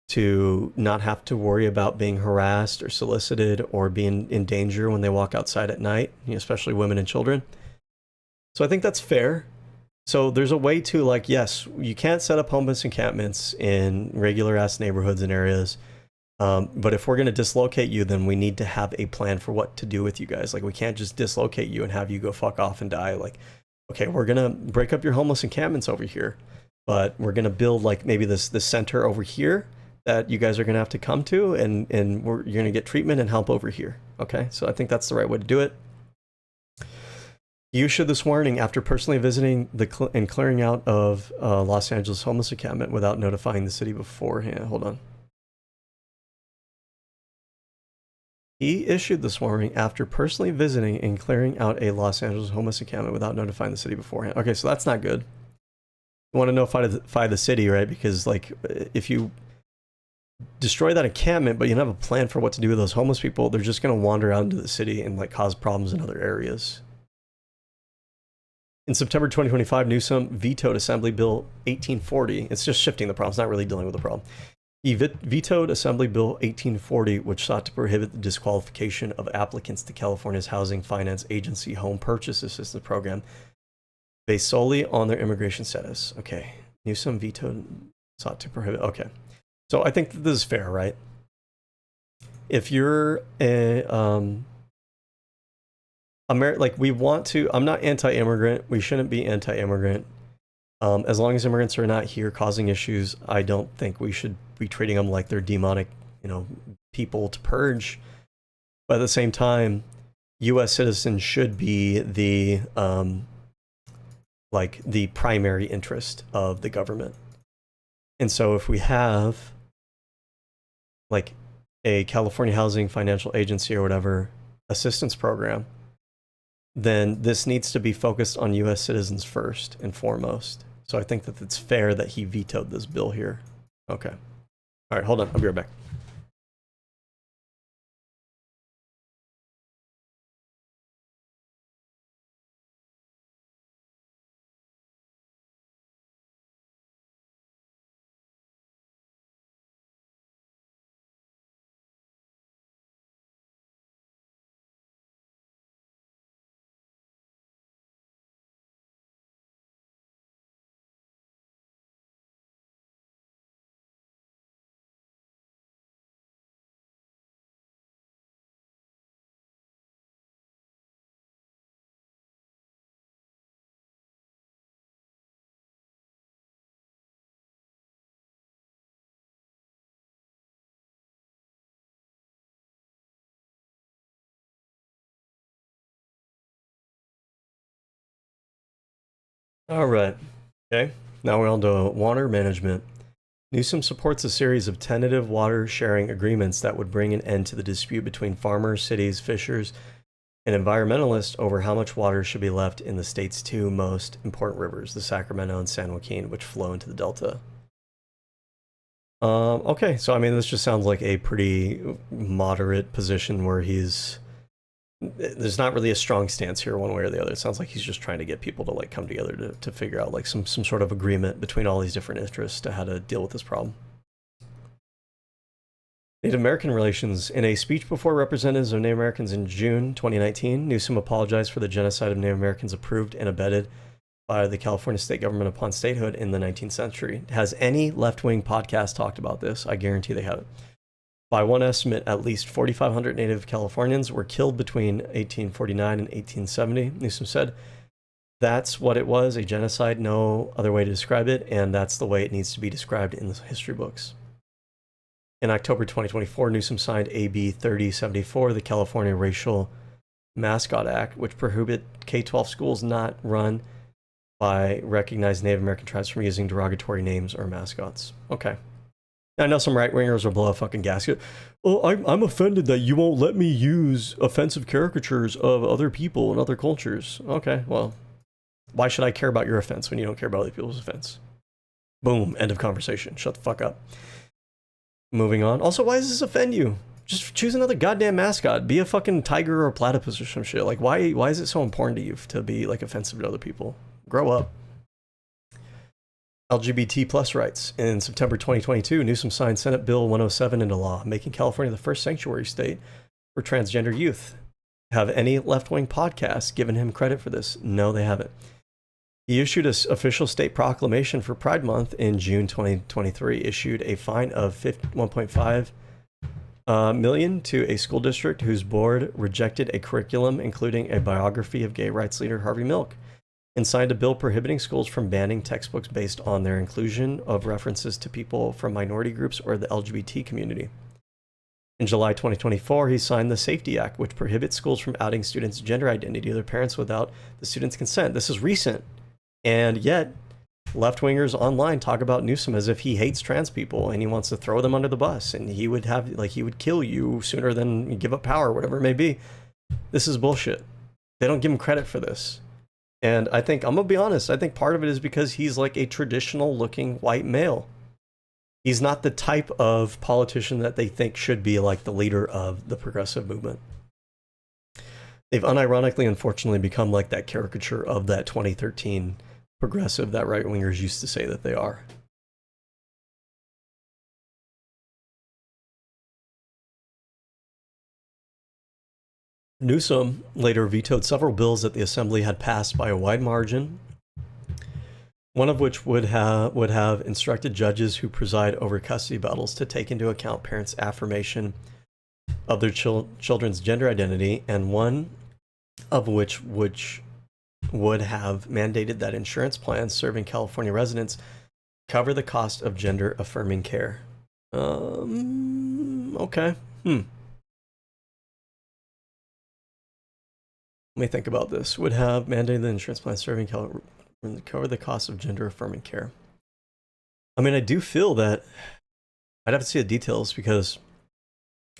to not have to worry about being harassed or solicited or being in danger when they walk outside at night, especially women and children. So I think that's fair. So there's a way to, like, yes, you can't set up homeless encampments in regular ass neighborhoods and areas. But if we're going to dislocate you, then we need to have a plan for what to do with you guys. Like, we can't just dislocate you and have you go fuck off and die. Like, okay, we're going to break up your homeless encampments over here, but we're going to build like maybe this center over here that you guys are going to have to come to, and you're going to get treatment and help over here. Okay, so I think that's the right way to do it. You issued this warning after personally visiting and clearing out of Los Angeles homeless encampment without notifying the city beforehand. Hold on. He issued this warning after personally visiting and clearing out a Los Angeles homeless encampment without notifying the city beforehand. Okay, so that's not good. You want to notify the city, right? Because, like, if you destroy that encampment, but you don't have a plan for what to do with those homeless people, they're just going to wander out into the city and, like, cause problems in other areas. In September 2025, Newsom vetoed Assembly Bill 1840. It's just shifting the problem. It's not really dealing with the problem. He vetoed Assembly Bill 1840, which sought to prohibit the disqualification of applicants to California's Housing Finance Agency Home Purchase Assistance Program based solely on their immigration status. Okay. Newsom sought to prohibit. Okay. So I think that this is fair, right? If you're a, like, we want to, I'm not anti-immigrant. We shouldn't be anti-immigrant. As long as immigrants are not here causing issues, I don't think we should be treating them like they're demonic, people to purge. But at the same time, U.S. citizens should be the like the primary interest of the government. And so if we have like a California Housing Financial Agency or whatever assistance program, then this needs to be focused on U.S. citizens first and foremost. So I think that it's fair that he vetoed this bill here. Okay. All right, hold on. I'll be right back. All right. Okay. Now we're on to water management. Newsom supports a series of tentative water sharing agreements that would bring an end to the dispute between farmers, cities, fishers, and environmentalists over how much water should be left in the state's two most important rivers, the Sacramento and San Joaquin, which flow into the Delta. Okay, so I mean, this just sounds like a pretty moderate position where there's not really a strong stance here one way or the other. It sounds like he's just trying to get people to like come together to figure out like some sort of agreement between all these different interests to how to deal with this problem. Native American relations. In a speech before representatives of Native Americans in June 2019, Newsom apologized for the genocide of Native Americans approved and abetted by the California state government upon statehood in the 19th century. Has any left-wing podcast talked about this? I guarantee they haven't. By one estimate, at least 4,500 Native Californians were killed between 1849 and 1870, Newsom said. That's what it was, a genocide, no other way to describe it, and that's the way it needs to be described in the history books. In October 2024, Newsom signed AB 3074, the California Racial Mascot Act, which prohibits K-12 schools not run by recognized Native American tribes from using derogatory names or mascots. Okay. I know some right-wingers will blow a fucking gasket. Oh, I'm offended that you won't let me use offensive caricatures of other people and other cultures. Okay, well, why should I care about your offense when you don't care about other people's offense? Boom, end of conversation. Shut the fuck up. Moving on. Also, why does this offend you? Just choose another goddamn mascot. Be a fucking tiger or a platypus or some shit. Like, why is it so important to you to be, like, offensive to other people? Grow up. LGBT plus rights. In September 2022, Newsom signed Senate Bill 107 into law, making California the first sanctuary state for transgender youth. Have any left-wing podcasts given him credit for this? No, they haven't. He issued an official state proclamation for Pride Month in June 2023, issued a fine of $1.5 million to a school district whose board rejected a curriculum including a biography of gay rights leader Harvey Milk, and signed a bill prohibiting schools from banning textbooks based on their inclusion of references to people from minority groups or the LGBT community. In July 2024, he signed the Safety Act, which prohibits schools from outing students' gender identity to their parents without the student's consent. This is recent, and yet left-wingers online talk about Newsom as if he hates trans people and he wants to throw them under the bus, and he would kill you sooner than give up power, whatever it may be. This is bullshit. They don't give him credit for this. And I think, I'm going to be honest, I think part of it is because he's like a traditional looking white male. He's not the type of politician that they think should be like the leader of the progressive movement. They've unironically, unfortunately, become like that caricature of that 2013 progressive that right-wingers used to say that they are. Newsom later vetoed several bills that the Assembly had passed by a wide margin, one of which would have instructed judges who preside over custody battles to take into account parents' affirmation of their children's gender identity, and one of which would have mandated that insurance plans serving California residents cover the cost of gender-affirming care. Okay. Let me think about this. Would have mandated the insurance plan serving cover the cost of gender affirming care. I mean, I do feel that I'd have to see the details because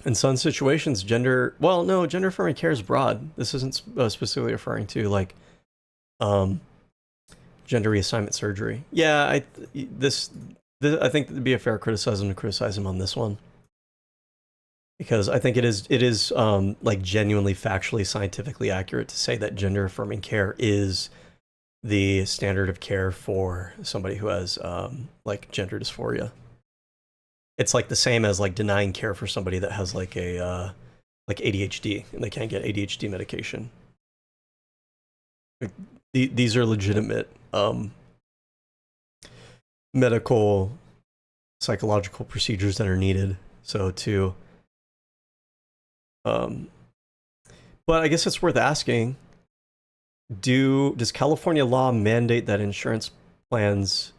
in some situations, gender affirming care is broad. This isn't specifically referring to like gender reassignment surgery. Yeah, I think it'd be a fair criticism to criticize him on this one. Because I think it is like genuinely factually scientifically accurate to say that gender affirming care is the standard of care for somebody who has like gender dysphoria. It's like the same as like denying care for somebody that has like a like ADHD and they can't get ADHD medication. These are legitimate medical psychological procedures that are needed. So to but I guess it's worth asking, does California law mandate that insurance plans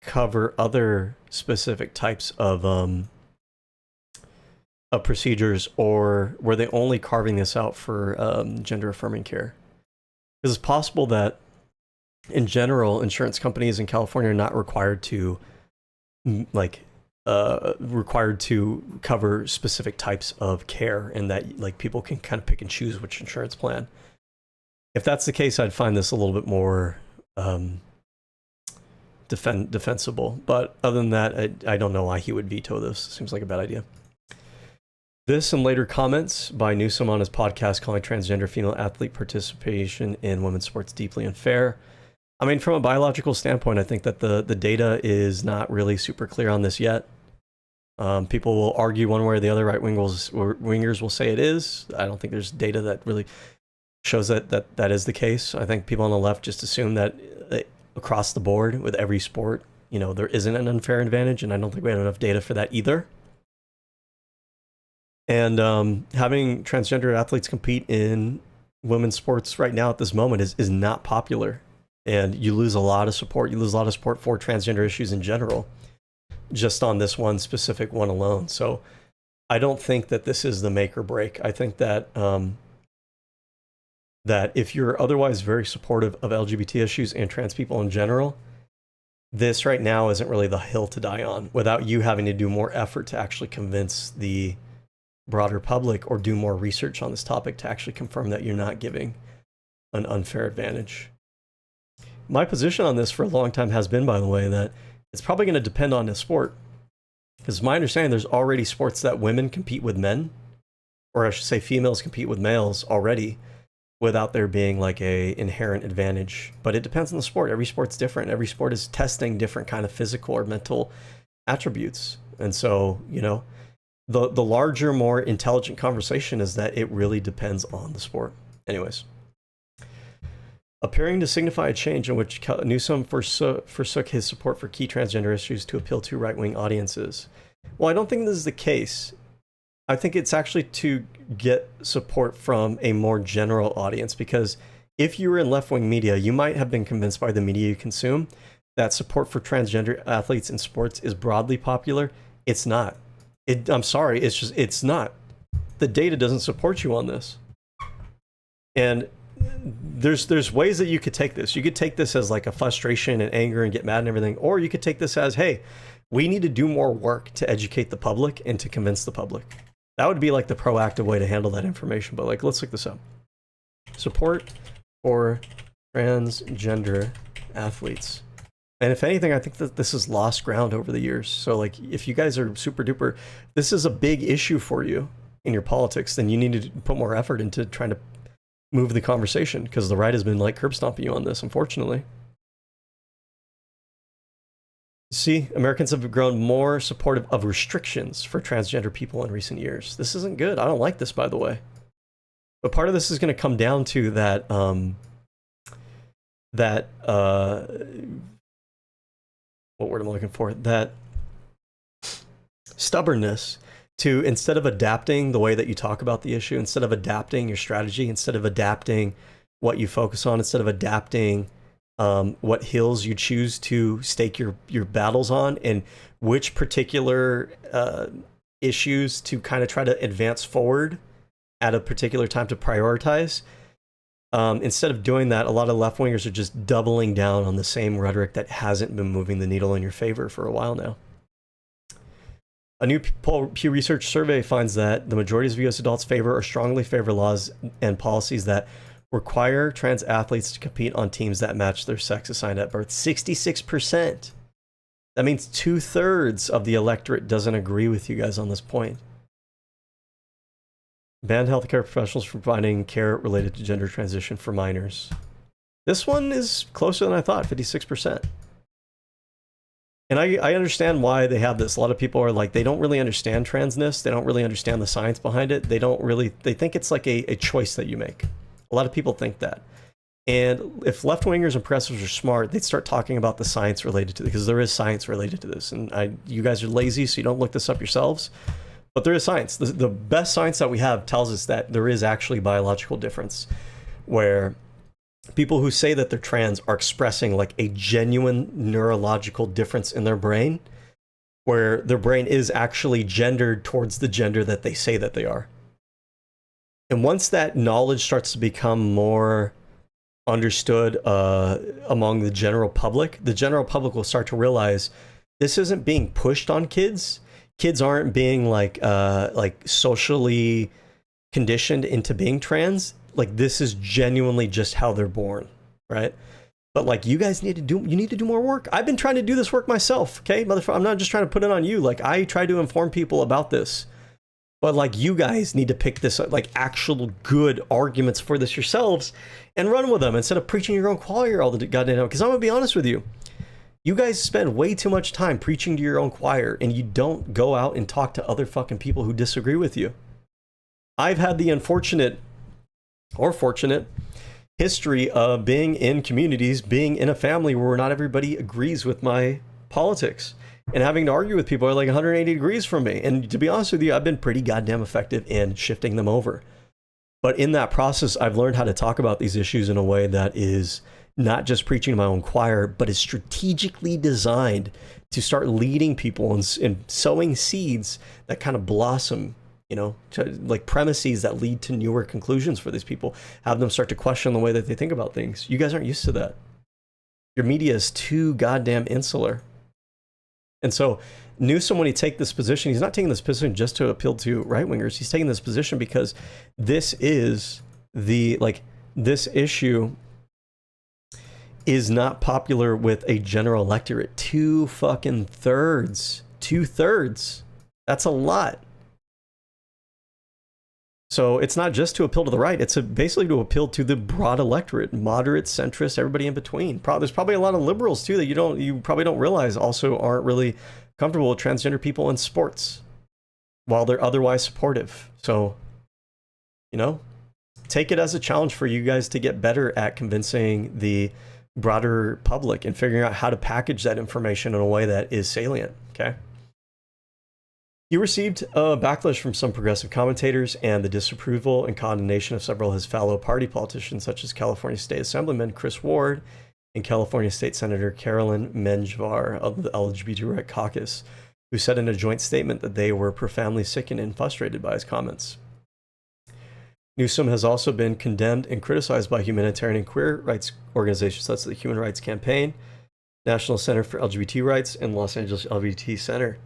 cover other specific types of procedures, or were they only carving this out for gender affirming care? Because it's possible that in general, insurance companies in California are not required to cover specific types of care, and that like people can kind of pick and choose which insurance plan. If that's the case, I'd find this a little bit more defensible. But other than that, I don't know why he would veto this. Seems like a bad idea. This and later comments by Newsom on his podcast calling transgender female athlete participation in women's sports deeply unfair. I mean, from a biological standpoint, I think that the data is not really super clear on this yet. People will argue one way or the other. Wingers will say it is. I don't think there's data that really shows that is the case. I think people on the left just assume that across the board with every sport, you know, there isn't an unfair advantage, and I don't think we have enough data for that either. And having transgender athletes compete in women's sports right now at this moment is not popular. And you lose a lot of support. You lose a lot of support for transgender issues in general, just on this one specific one alone. So I don't think that this is the make or break. I think that that if you're otherwise very supportive of LGBT issues and trans people in general, this right now isn't really the hill to die on without you having to do more effort to actually convince the broader public or do more research on this topic to actually confirm that you're not giving an unfair advantage. My position on this for a long time has been, by the way, that it's probably going to depend on the sport. Because my understanding, there's already sports that women compete with men, or I should say females compete with males already, without there being like a inherent advantage. But it depends on the sport. Every sport's different. Every sport is testing different kind of physical or mental attributes. And so, you know, the larger, more intelligent conversation is that it really depends on the sport. Anyways. Appearing to signify a change in which Newsom forsook his support for key transgender issues to appeal to right-wing audiences. Well, I don't think this is the case. I think it's actually to get support from a more general audience, because if you were in left-wing media, you might have been convinced by the media you consume that support for transgender athletes in sports is broadly popular. It's not. I'm sorry, it's not. The data doesn't support you on this. And there's ways that you could take this. You could take this as like a frustration and anger and get mad and everything, or you could take this as, hey, we need to do more work to educate the public and to convince the public. That would be like the proactive way to handle that information. But like, let's look this up. Support for transgender athletes. And if anything, I think that this is lost ground over the years. So like, if you guys are super duper, this is a big issue for you in your politics, then you need to put more effort into trying to move the conversation, because the right has been like curb stomping you on this, unfortunately. See, Americans have grown more supportive of restrictions for transgender people in recent years. This isn't good. I don't like this, by the way. But part of this is going to come down to that, what word am I looking for? That stubbornness to, instead of adapting the way that you talk about the issue, instead of adapting your strategy, instead of adapting what you focus on, instead of adapting what hills you choose to stake your battles on, and which particular issues to kind of try to advance forward at a particular time to prioritize, Instead of doing that, a lot of left-wingers are just doubling down on the same rhetoric that hasn't been moving the needle in your favor for a while now. A new Pew Research survey finds that the majority of U.S. adults favor or strongly favor laws and policies that require trans athletes to compete on teams that match their sex assigned at birth. 66%. That means 2/3 of the electorate doesn't agree with you guys on this point. Ban healthcare professionals from providing care related to gender transition for minors. This one is closer than I thought, 56%. And I understand why they have this. A lot of people are like, they don't really understand transness. They don't really understand the science behind it. They think it's like a choice that you make. A lot of people think that. And if left-wingers and progressives are smart, they'd start talking about the science related to this, because there is science related to this. And you guys are lazy, so you don't look this up yourselves. But there is science. The best science that we have tells us that there is actually biological difference, where people who say that they're trans are expressing like a genuine neurological difference in their brain, where their brain is actually gendered towards the gender that they say that they are. And once that knowledge starts to become more understood among the general public will start to realize this isn't being pushed on kids. Kids aren't being like socially conditioned into being trans. Like, this is genuinely just how they're born, right? But like, you guys need to do more work. I've been trying to do this work myself, okay? Motherfucker, I'm not just trying to put it on you. Like, I try to inform people about this. But like, you guys need to pick this up, like actual good arguments for this yourselves and run with them instead of preaching your own choir all the goddamn time. Because I'm gonna be honest with you. You guys spend way too much time preaching to your own choir, and you don't go out and talk to other fucking people who disagree with you. I've had the unfortunate or fortunate history of being in communities, being in a family where not everybody agrees with my politics, and having to argue with people who are like 180 degrees from me. And to be honest with you, I've been pretty goddamn effective in shifting them over. But in that process, I've learned how to talk about these issues in a way that is not just preaching to my own choir, but is strategically designed to start leading people and sowing seeds that kind of blossom, you know, like premises that lead to newer conclusions for these people, have them start to question the way that they think about things. You guys aren't used to that. Your media is too goddamn insular. And so Newsom, when he takes this position, he's not taking this position just to appeal to right-wingers. He's taking this position because this is this issue is not popular with a general electorate. 2/3. 2/3. That's a lot. So it's not just to appeal to the right. It's basically to appeal to the broad electorate, moderate, centrist, everybody in between. There's probably a lot of liberals too that you probably don't realize also aren't really comfortable with transgender people in sports, while they're otherwise supportive. So, you know, take it as a challenge for you guys to get better at convincing the broader public and figuring out how to package that information in a way that is salient, okay? He received a backlash from some progressive commentators and the disapproval and condemnation of several of his fellow party politicians, such as California State Assemblyman Chris Ward and California State Senator Carolyn Menjivar of the LGBT Right Caucus, who said in a joint statement that they were profoundly sickened and frustrated by his comments. Newsom has also been condemned and criticized by humanitarian and queer rights organizations such as the Human Rights Campaign, National Center for LGBT Rights, and Los Angeles LGBT Center.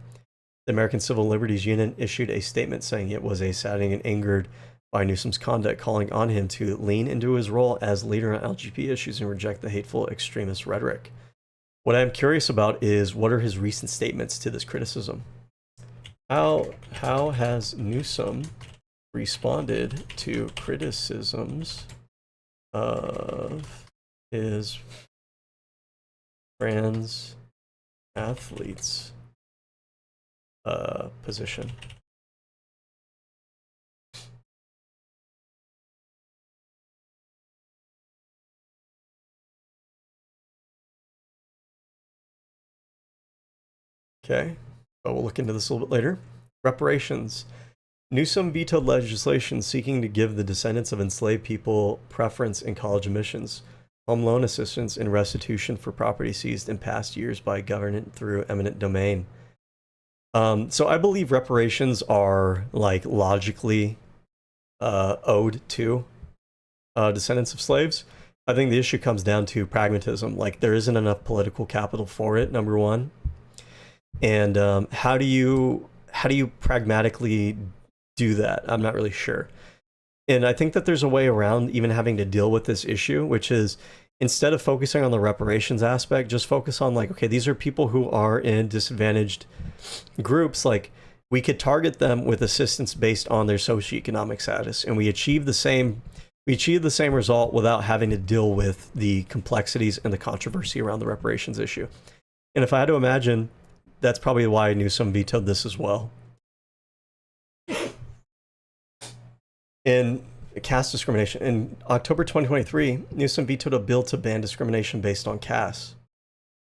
The American Civil Liberties Union issued a statement saying it was saddened and angered by Newsom's conduct, calling on him to lean into his role as leader on LGBT issues and reject the hateful extremist rhetoric. What I'm curious about is, what are his recent statements to this criticism? How has Newsom responded to criticisms of his trans athletes position? Okay, but we'll look into this a little bit later. Reparations. Newsom vetoed legislation seeking to give the descendants of enslaved people preference in college admissions, home loan assistance, and restitution for property seized in past years by government through eminent domain. So I believe reparations are like logically owed to descendants of slaves. I think the issue comes down to pragmatism. Like, there isn't enough political capital for it, number one. And how do you pragmatically do that? I'm not really sure. And I think that there's a way around even having to deal with this issue, which is, instead of focusing on the reparations aspect, just focus on, like, okay, these are people who are in disadvantaged groups. Like, we could target them with assistance based on their socioeconomic status, and we achieve the same result without having to deal with the complexities and the controversy around the reparations issue. And if I had to imagine, that's probably why Newsom vetoed this as well. In caste discrimination, in October 2023, Newsom vetoed a bill to ban discrimination based on caste,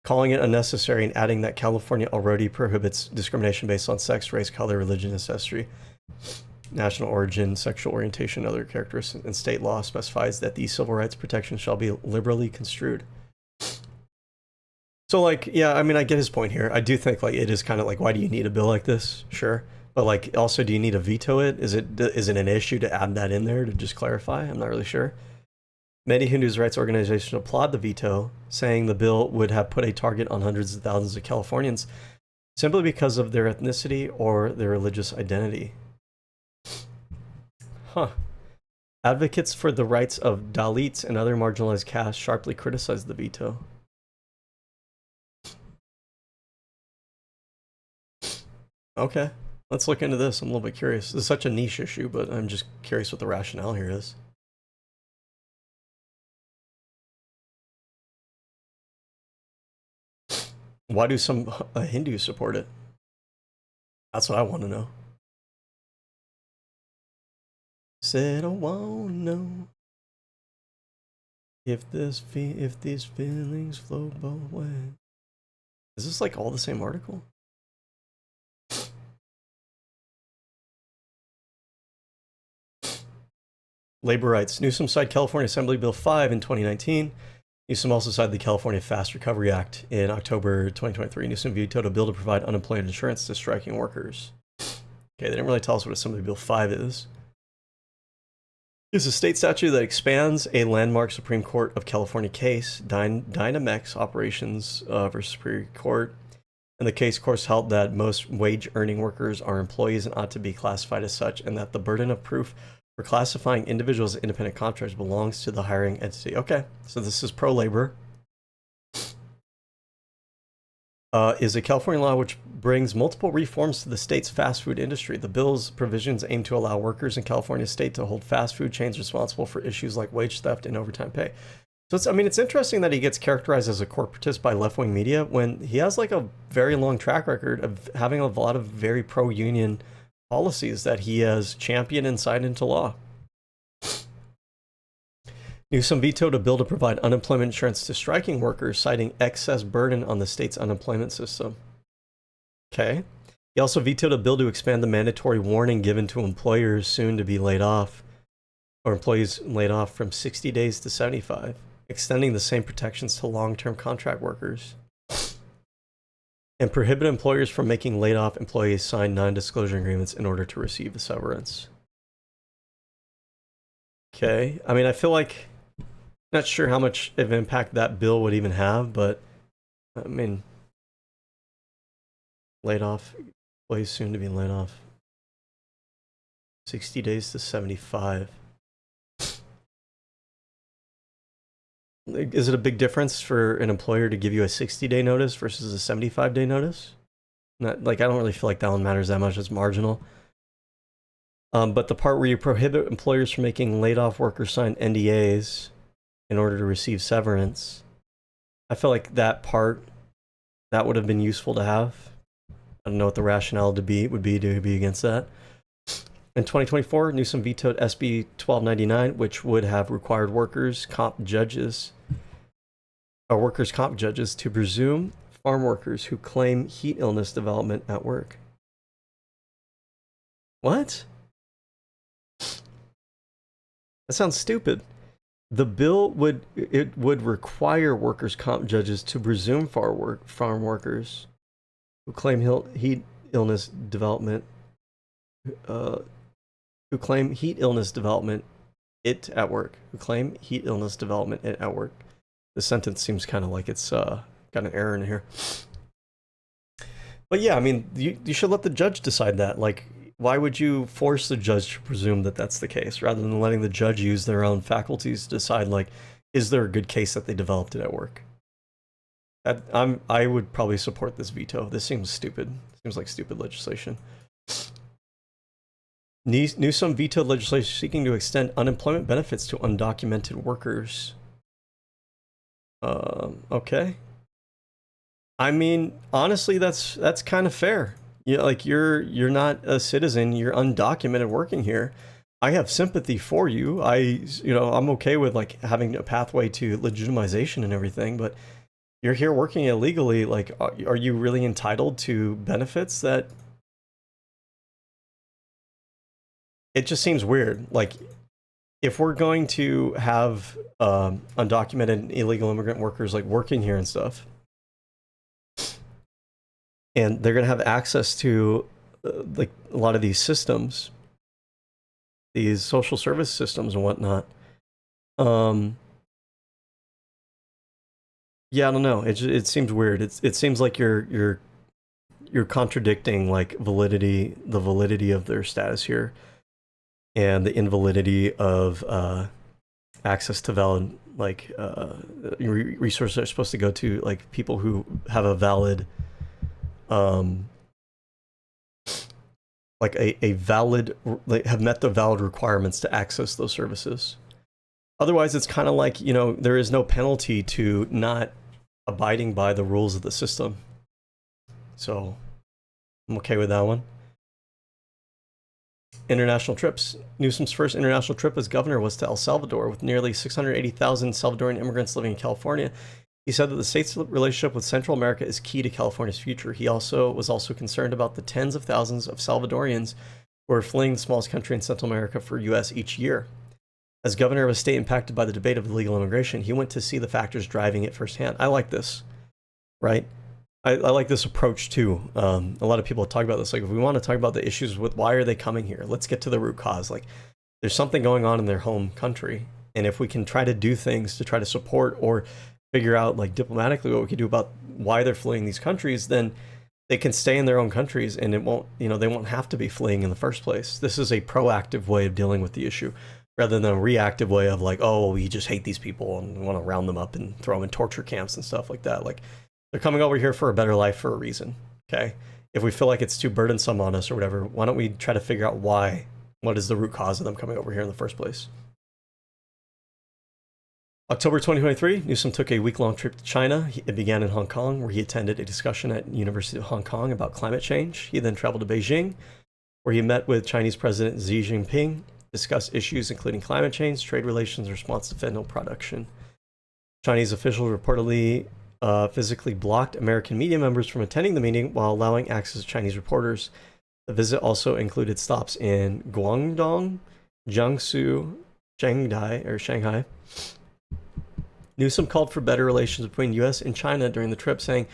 calling it unnecessary and adding that California already prohibits discrimination based on sex, race, color, religion, ancestry, national origin, sexual orientation, and other characteristics, and state law specifies that these civil rights protections shall be liberally construed. So, like, yeah, I mean, I get his point here. I do think, like, it is kind of like, why do you need a bill like this? Sure. But, like, also, do you need to veto it? Is it an issue to add that in there to just clarify? I'm not really sure. Many Hindu rights organizations applaud the veto, saying the bill would have put a target on hundreds of thousands of Californians simply because of their ethnicity or their religious identity. Huh. Advocates for the rights of Dalits and other marginalized castes sharply criticized the veto. Okay, let's look into this. I'm a little bit curious. This is such a niche issue, but I'm just curious what the rationale here is. Why do some Hindus support it? That's what I want to know. Said I want to know if these feelings flow both ways. Is this like all the same article? Labor rights. Newsom signed California Assembly Bill 5 in 2019. Newsom also signed the California Fast Recovery Act in October 2023. Newsom vetoed a bill to provide unemployment insurance to striking workers. Okay, they didn't really tell us what Assembly Bill 5 is. It's a state statute that expands a landmark Supreme Court of California case, Dynamex Operations versus Superior Court. And the case, of course, held that most wage-earning workers are employees and ought to be classified as such, and that the burden of proof for classifying individuals as independent contractors belongs to the hiring entity. Okay, so this is pro-labor. Is a California law which brings multiple reforms to the state's fast food industry. The bill's provisions aim to allow workers in California state to hold fast food chains responsible for issues like wage theft and overtime pay. So it's, I mean, it's interesting that he gets characterized as a corporatist by left-wing media when he has like a very long track record of having a lot of very pro-union policies that he has championed and signed into law. Newsom vetoed a bill to provide unemployment insurance to striking workers, citing excess burden on the state's unemployment system. Okay. He also vetoed a bill to expand the mandatory warning given to employers soon to be laid off, or employees laid off, from 60 days to 75, extending the same protections to long-term contract workers, and prohibit employers from making laid-off employees sign non-disclosure agreements in order to receive a severance. Okay, I mean, I feel like, not sure how much of impact that bill would even have, but, I mean, laid off, employees soon to be laid off. 60 days to 75. Is it a big difference for an employer to give you a 60-day notice versus a 75-day notice? Not, like, I don't really feel like that one matters that much. It's marginal. But the part where you prohibit employers from making laid-off workers sign NDAs in order to receive severance, I feel like that part, that would have been useful to have. I don't know what the rationale would be against that. In 2024, Newsom vetoed SB 1299, which would have required workers' comp judges to presume farm workers who claim heat illness development at work. What? That sounds stupid. The bill would require workers' comp judges to presume farm workers who claim heat illness development it at work, who claim heat illness development it at work. The sentence seems kind of like it's got an error in here. But yeah, I mean, you should let the judge decide that. Like, why would you force the judge to presume that that's the case, rather than letting the judge use their own faculties to decide, like, is there a good case that they developed it at work? I would probably support this veto. This seems stupid. Seems like stupid legislation. Newsom vetoed legislation seeking to extend unemployment benefits to undocumented workers. Okay. I mean, honestly, that's kind of fair. Like you're not a citizen. You're undocumented working here. I have sympathy for you. I'm okay with like having a pathway to legitimization and everything, but you're here working illegally. Like, are you really entitled to benefits that? It just seems weird. Like, if we're going to have undocumented illegal immigrant workers like working here and stuff, and they're going to have access to like a lot of these systems, these social service systems and whatnot. Yeah, I don't know. It seems weird. It seems like you're contradicting like the validity of their status here, and the invalidity of access to valid like resources that are supposed to go to like people who have a valid like a valid, like have met the valid requirements to access those services. Otherwise, it's kind of like, there is no penalty to not abiding by the rules of the system. So I'm okay with that one. International trips. Newsom's first international trip as governor was to El Salvador. With nearly 680,000 Salvadoran immigrants living in California, he said that the state's relationship with Central America is key to California's future. He was also concerned about the tens of thousands of Salvadorians who are fleeing the smallest country in Central America for U.S. each year. As governor of a state impacted by the debate of illegal immigration, he went to see the factors driving it firsthand. I like this, right? I like this approach too. A lot of people talk about this. Like, if we want to talk about the issues with why are they coming here, let's get to the root cause. Like, there's something going on in their home country, and if we can try to do things to try to support or figure out like diplomatically what we can do about why they're fleeing these countries, then they can stay in their own countries, and it won't, they won't have to be fleeing in the first place. This is a proactive way of dealing with the issue, rather than a reactive way of like, oh, we just hate these people and we want to round them up and throw them in torture camps and stuff like that. Like, they're coming over here for a better life for a reason, okay? If we feel like it's too burdensome on us or whatever, why don't we try to figure out why? What is the root cause of them coming over here in the first place? October 2023, Newsom took a week-long trip to China. It began in Hong Kong, where he attended a discussion at University of Hong Kong about climate change. He then traveled to Beijing, where he met with Chinese President Xi Jinping, discussed issues including climate change, trade relations, response to fentanyl production. Chinese officials reportedly physically blocked American media members from attending the meeting while allowing access to Chinese reporters. The visit also included stops in Guangdong, Jiangsu, Shanghai. Newsom called for better relations between U.S. and China during the trip, saying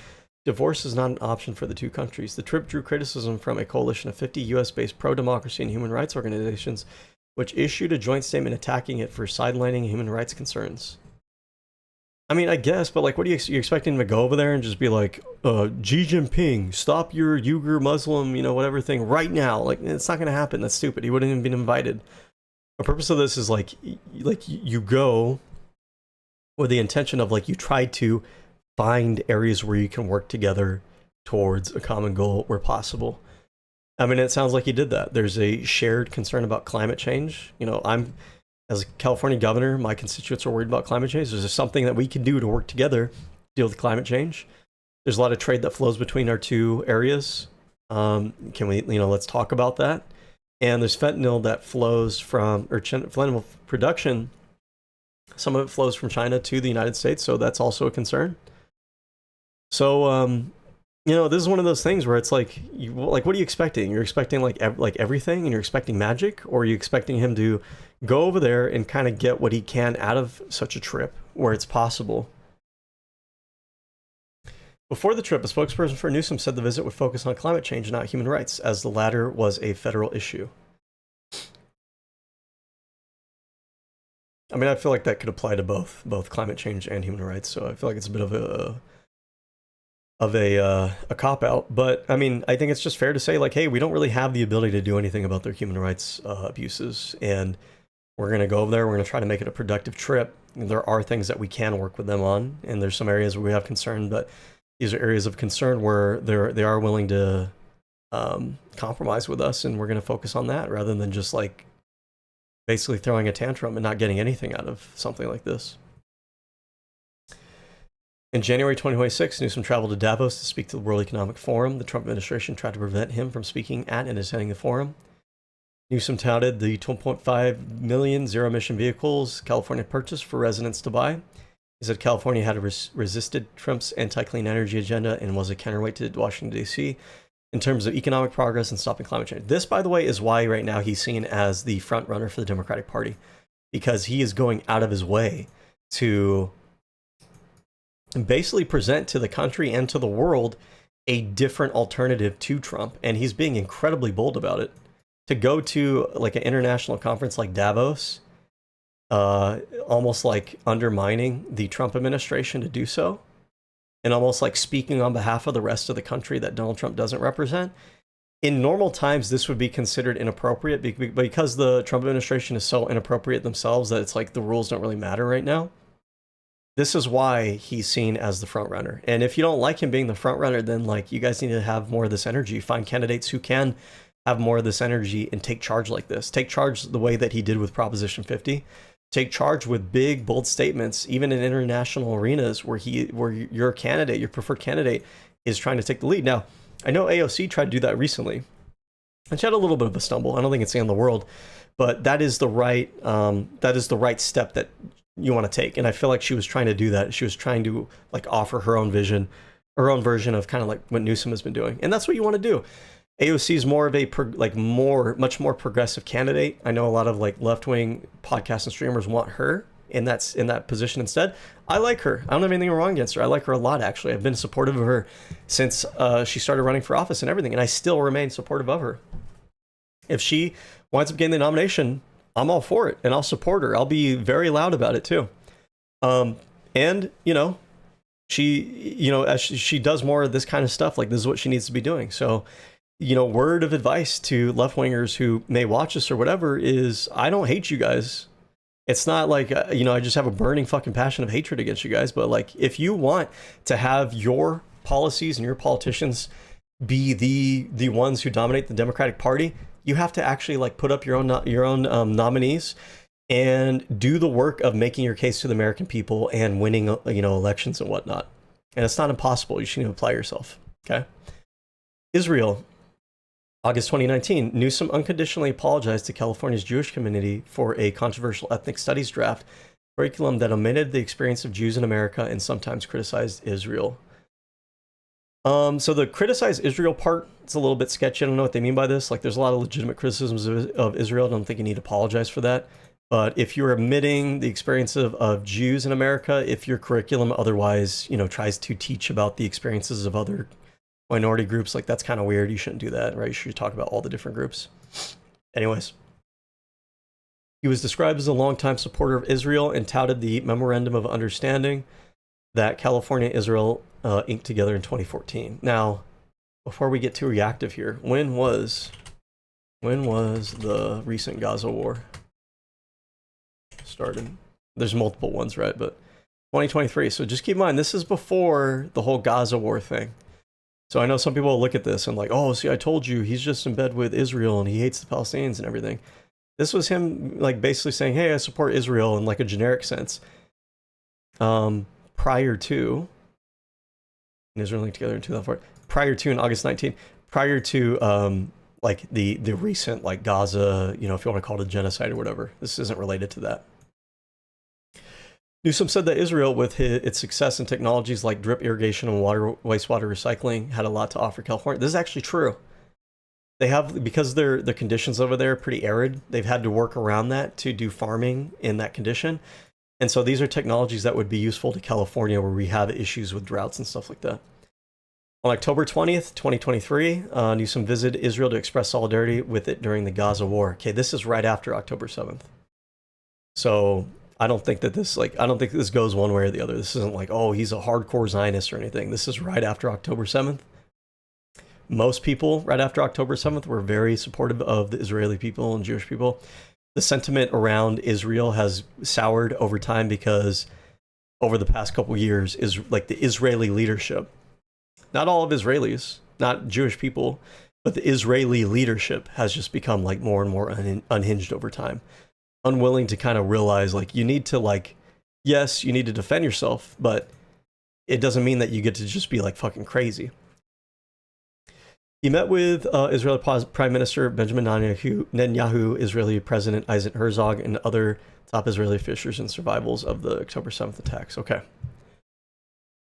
divorce is not an option for the two countries. The trip drew criticism from a coalition of 50 U.S.-based pro-democracy and human rights organizations, which issued a joint statement attacking it for sidelining human rights concerns. I mean, I guess, but like, what are you expecting him to go over there and just be like, Xi Jinping, stop your Uyghur Muslim, whatever thing right now? Like, it's not going to happen. That's stupid. He wouldn't even been invited. The purpose of this is like you go with the intention of like, you try to find areas where you can work together towards a common goal where possible. I mean, it sounds like he did that. There's a shared concern about climate change. As a California governor, my constituents are worried about climate change. There's something that we can do to work together to deal with climate change. There's a lot of trade that flows between our two areas. Can we, let's talk about that. And there's fentanyl that flows from, or fentanyl production. Some of it flows from China to the United States, so that's also a concern. So, this is one of those things where it's like, what are you expecting? You're expecting like everything, and you're expecting magic, or are you expecting him to go over there and kind of get what he can out of such a trip where it's possible? Before the trip, a spokesperson for Newsom said the visit would focus on climate change, not human rights, as the latter was a federal issue. I mean, I feel like that could apply to both climate change and human rights. So I feel like it's a bit of a cop out. But I mean, I think it's just fair to say like, hey, we don't really have the ability to do anything about their human rights abuses, and we're gonna go over there. We're gonna try to make it a productive trip. There are things that we can work with them on, and there's some areas where we have concern, but these are areas of concern where they are willing to compromise with us, and we're gonna focus on that rather than just like basically throwing a tantrum and not getting anything out of something like this. In January 2026, Newsom traveled to Davos to speak to the World Economic Forum. The Trump administration tried to prevent him from speaking at and attending the forum. Newsom touted the 2.5 million zero-emission vehicles California purchased for residents to buy. He said California had resisted Trump's anti-clean energy agenda and was a counterweight to Washington, D.C. in terms of economic progress and stopping climate change. This, by the way, is why right now he's seen as the front runner for the Democratic Party, because he is going out of his way to basically present to the country and to the world a different alternative to Trump, and he's being incredibly bold about it. To go to like an international conference like Davos, almost like undermining the Trump administration to do so, and almost like speaking on behalf of the rest of the country that Donald Trump doesn't represent. In normal times, this would be considered inappropriate because the Trump administration is so inappropriate themselves that it's like the rules don't really matter right now. This is why he's seen as the front runner. And if you don't like him being the front runner, then like you guys need to have more of this energy. Find candidates who can have more of this energy and take charge like this. Take charge the way that he did with Proposition 50. Take charge with big, bold statements, even in international arenas where your candidate, your preferred candidate, is trying to take the lead. Now, I know AOC tried to do that recently, and she had a little bit of a stumble. I don't think it's the end of the world, but that is the right step that you want to take. And I feel like she was trying to do that. She was trying to like offer her own vision, her own version of kind of like what Newsom has been doing, and that's what you want to do. AOC is more of a much more progressive candidate. I know a lot of like left-wing podcasts and streamers want her in that position instead. I like her. I don't have anything wrong against her. I like her a lot, actually. I've been supportive of her since she started running for office and everything, and I still remain supportive of her. If she winds up getting the nomination, I'm all for it, and I'll support her. I'll be very loud about it too. And you know, as she does more of this kind of stuff, like this is what she needs to be doing. So, you know, word of advice to left-wingers who may watch this or whatever is, I don't hate you guys. It's not like, I just have a burning fucking passion of hatred against you guys. But like, if you want to have your policies and your politicians be the ones who dominate the Democratic Party, you have to actually like put up your own nominees and do the work of making your case to the American people and winning, elections and whatnot. And it's not impossible. You should apply yourself. Okay. Israel. August 2019, Newsom unconditionally apologized to California's Jewish community for a controversial ethnic studies draft curriculum that omitted the experience of Jews in America and sometimes criticized Israel. So the criticize Israel part, it's a little bit sketchy. I don't know what they mean by this. Like, there's a lot of legitimate criticisms of Israel. I don't think you need to apologize for that. But if you're omitting the experience of Jews in America, if your curriculum otherwise, tries to teach about the experiences of other minority groups, like that's kind of weird. You shouldn't do that, right? You should talk about all the different groups. Anyways, he was described as a longtime supporter of Israel and touted the Memorandum of Understanding that California and Israel inked together in 2014. Now, before we get too reactive here, when was the recent Gaza war started? There's multiple ones, right? But 2023. So just keep in mind, this is before the whole Gaza war thing. So I know some people will look at this and like, oh, see, I told you, he's just in bed with Israel and he hates the Palestinians and everything. This was him like basically saying, hey, I support Israel in like a generic sense. Prior to, Israel linked together in 2004, prior to in August 19, prior to like the recent like Gaza, if you want to call it a genocide or whatever. This isn't related to that. Newsom said that Israel, with its success in technologies like drip irrigation and wastewater recycling, had a lot to offer California. This is actually true. They have, because the conditions over there are pretty arid, they've had to work around that to do farming in that condition. And so these are technologies that would be useful to California where we have issues with droughts and stuff like that. On October 20th, 2023, Newsom visited Israel to express solidarity with it during the Gaza war. Okay, this is right after October 7th. So I don't think that this I don't think this goes one way or the other. This isn't like, oh, he's a hardcore Zionist or anything. This is right after October 7th. Most people right after October 7th were very supportive of the Israeli people and Jewish people. The sentiment around Israel has soured over time because over the past couple years is like the Israeli leadership, not all of Israelis, not Jewish people, but the Israeli leadership has just become like more and more unhinged over time, unwilling to kind of realize like you need to yes, you need to defend yourself, but it doesn't mean that you get to just be like fucking crazy. He met with Israeli Prime Minister Benjamin Netanyahu, Israeli President Isaac Herzog, and other top Israeli officials and survivors of the October 7th attacks. Okay.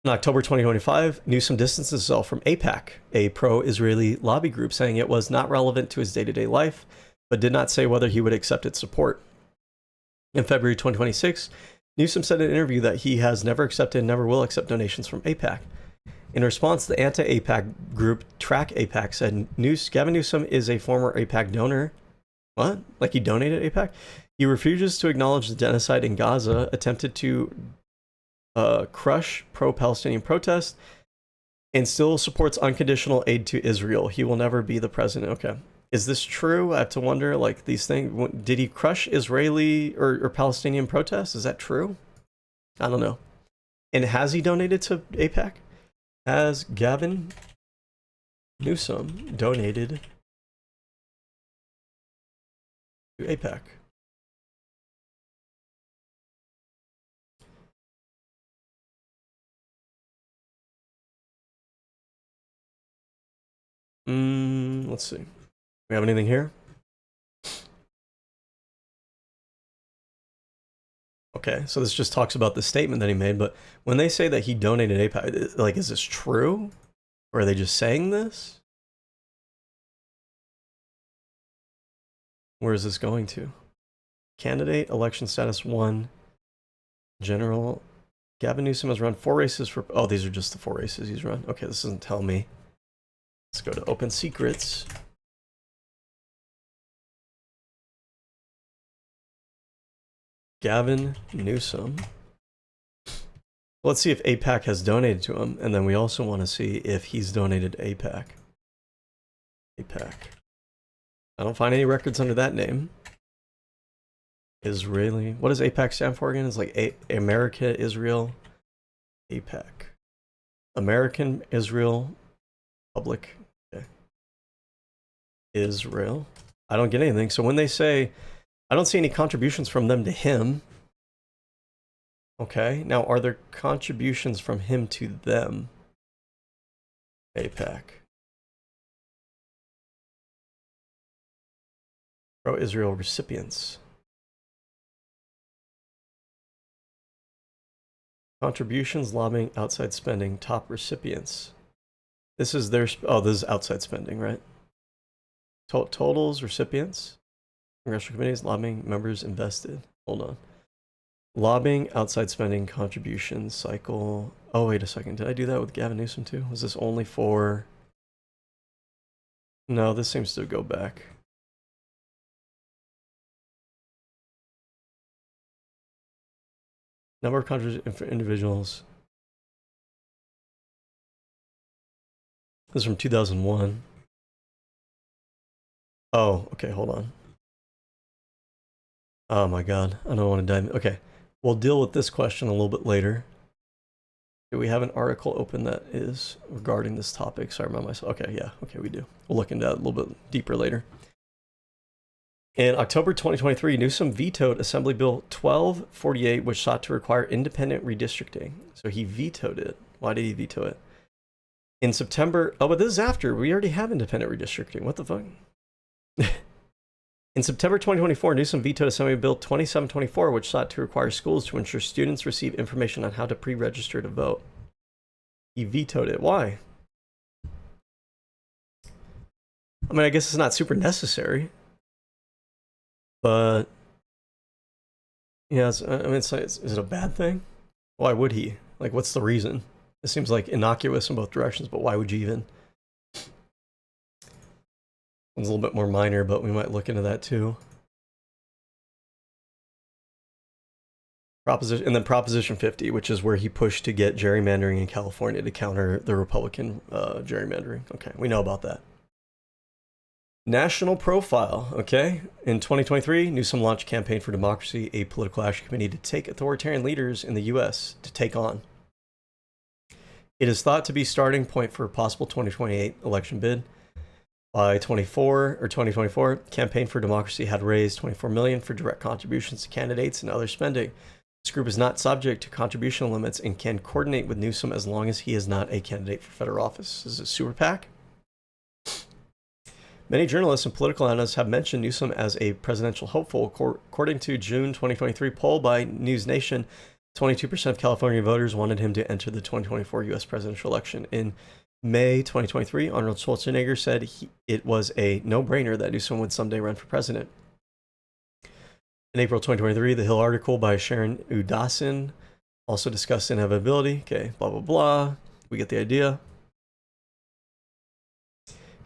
In October 2025, Newsom distanced himself from AIPAC, a pro-Israeli lobby group, saying it was not relevant to his day-to-day life, but did not say whether he would accept its support. In February 2026, Newsom said in an interview that he has never accepted and never will accept donations from AIPAC. In response, the anti-AIPAC group Track AIPAC said Gavin Newsom is a former AIPAC donor. What? Like he donated AIPAC? He refuses to acknowledge the genocide in Gaza, attempted to crush pro-Palestinian protests, and still supports unconditional aid to Israel. He will never be the president. Okay. Is this true? I have to wonder, like, these things. Did he crush Israeli or Palestinian protests? Is that true? I don't know. And has he donated to AIPAC? Has Gavin Newsom donated to AIPAC? Let's see. We have anything here? Okay, so this just talks about the statement that he made, but when they say that he donated AIPAC, like, is this true? Or are they just saying this? Where is this going to? Candidate, election status 1, general. Gavin Newsom has run 4 races for, oh, these are just the 4 races he's run. Okay, this doesn't tell me. Let's go to Open Secrets. Gavin Newsom. Let's see if AIPAC has donated to him, and then we also want to see if he's donated to AIPAC. AIPAC. I don't find any records under that name. Israeli. What does AIPAC stand for again? It's like America, Israel, AIPAC. American, Israel, Public. Okay. Israel. I don't get anything. So when they say, I don't see any contributions from them to him. Okay. Now, are there contributions from him to them? AIPAC. Pro-Israel recipients. Contributions, lobbying, outside spending, top recipients. This is their, oh, this is outside spending, right? Totals, recipients, congressional committees, lobbying, members invested. Hold on. Lobbying, outside spending, contributions, cycle. Oh, wait a second. Did I do that with Gavin Newsom too? Was this only for? No, this seems to go back. Number of contributions for individuals. This is from 2001. Oh, okay, hold on. Oh my god, I don't want to dive in. Okay, we'll deal with this question a little bit later. Do we have an article open that is regarding this topic? Sorry about myself. Okay, yeah, okay, we do. We'll look into that a little bit deeper later. In October 2023, Newsom vetoed Assembly Bill 1248, which sought to require independent redistricting. So he vetoed it. Why did he veto it? In September, oh, but this is after. We already have independent redistricting. What the fuck? In September 2024, Newsom vetoed Assembly Bill 2724, which sought to require schools to ensure students receive information on how to pre-register to vote. He vetoed it. Why? I mean, I guess it's not super necessary. But, yeah, I mean, is it a bad thing? Why would he? Like, what's the reason? It seems like innocuous in both directions, but why would you even? It's a little bit more minor, but we might look into that too. Proposition 50, which is where he pushed to get gerrymandering in California to counter the Republican gerrymandering. Okay, we know about that. National profile, okay? In 2023, Newsom launched Campaign for Democracy, a political action committee to take authoritarian leaders in the U.S. to take on. It is thought to be starting point for a possible 2028 election bid. By 2024, Campaign for Democracy had raised $24 million for direct contributions to candidates and other spending. This group is not subject to contribution limits and can coordinate with Newsom as long as he is not a candidate for federal office. This is a super PAC. Many journalists and political analysts have mentioned Newsom as a presidential hopeful. According to June 2023 poll by News Nation, 22% of California voters wanted him to enter the 2024 U.S. presidential election. In May 2023, Arnold Schwarzenegger said it was a no-brainer that Newsom would someday run for president. In April 2023, The Hill article by Sharon Udasin also discussed inevitability. Okay, blah, blah, blah. We get the idea.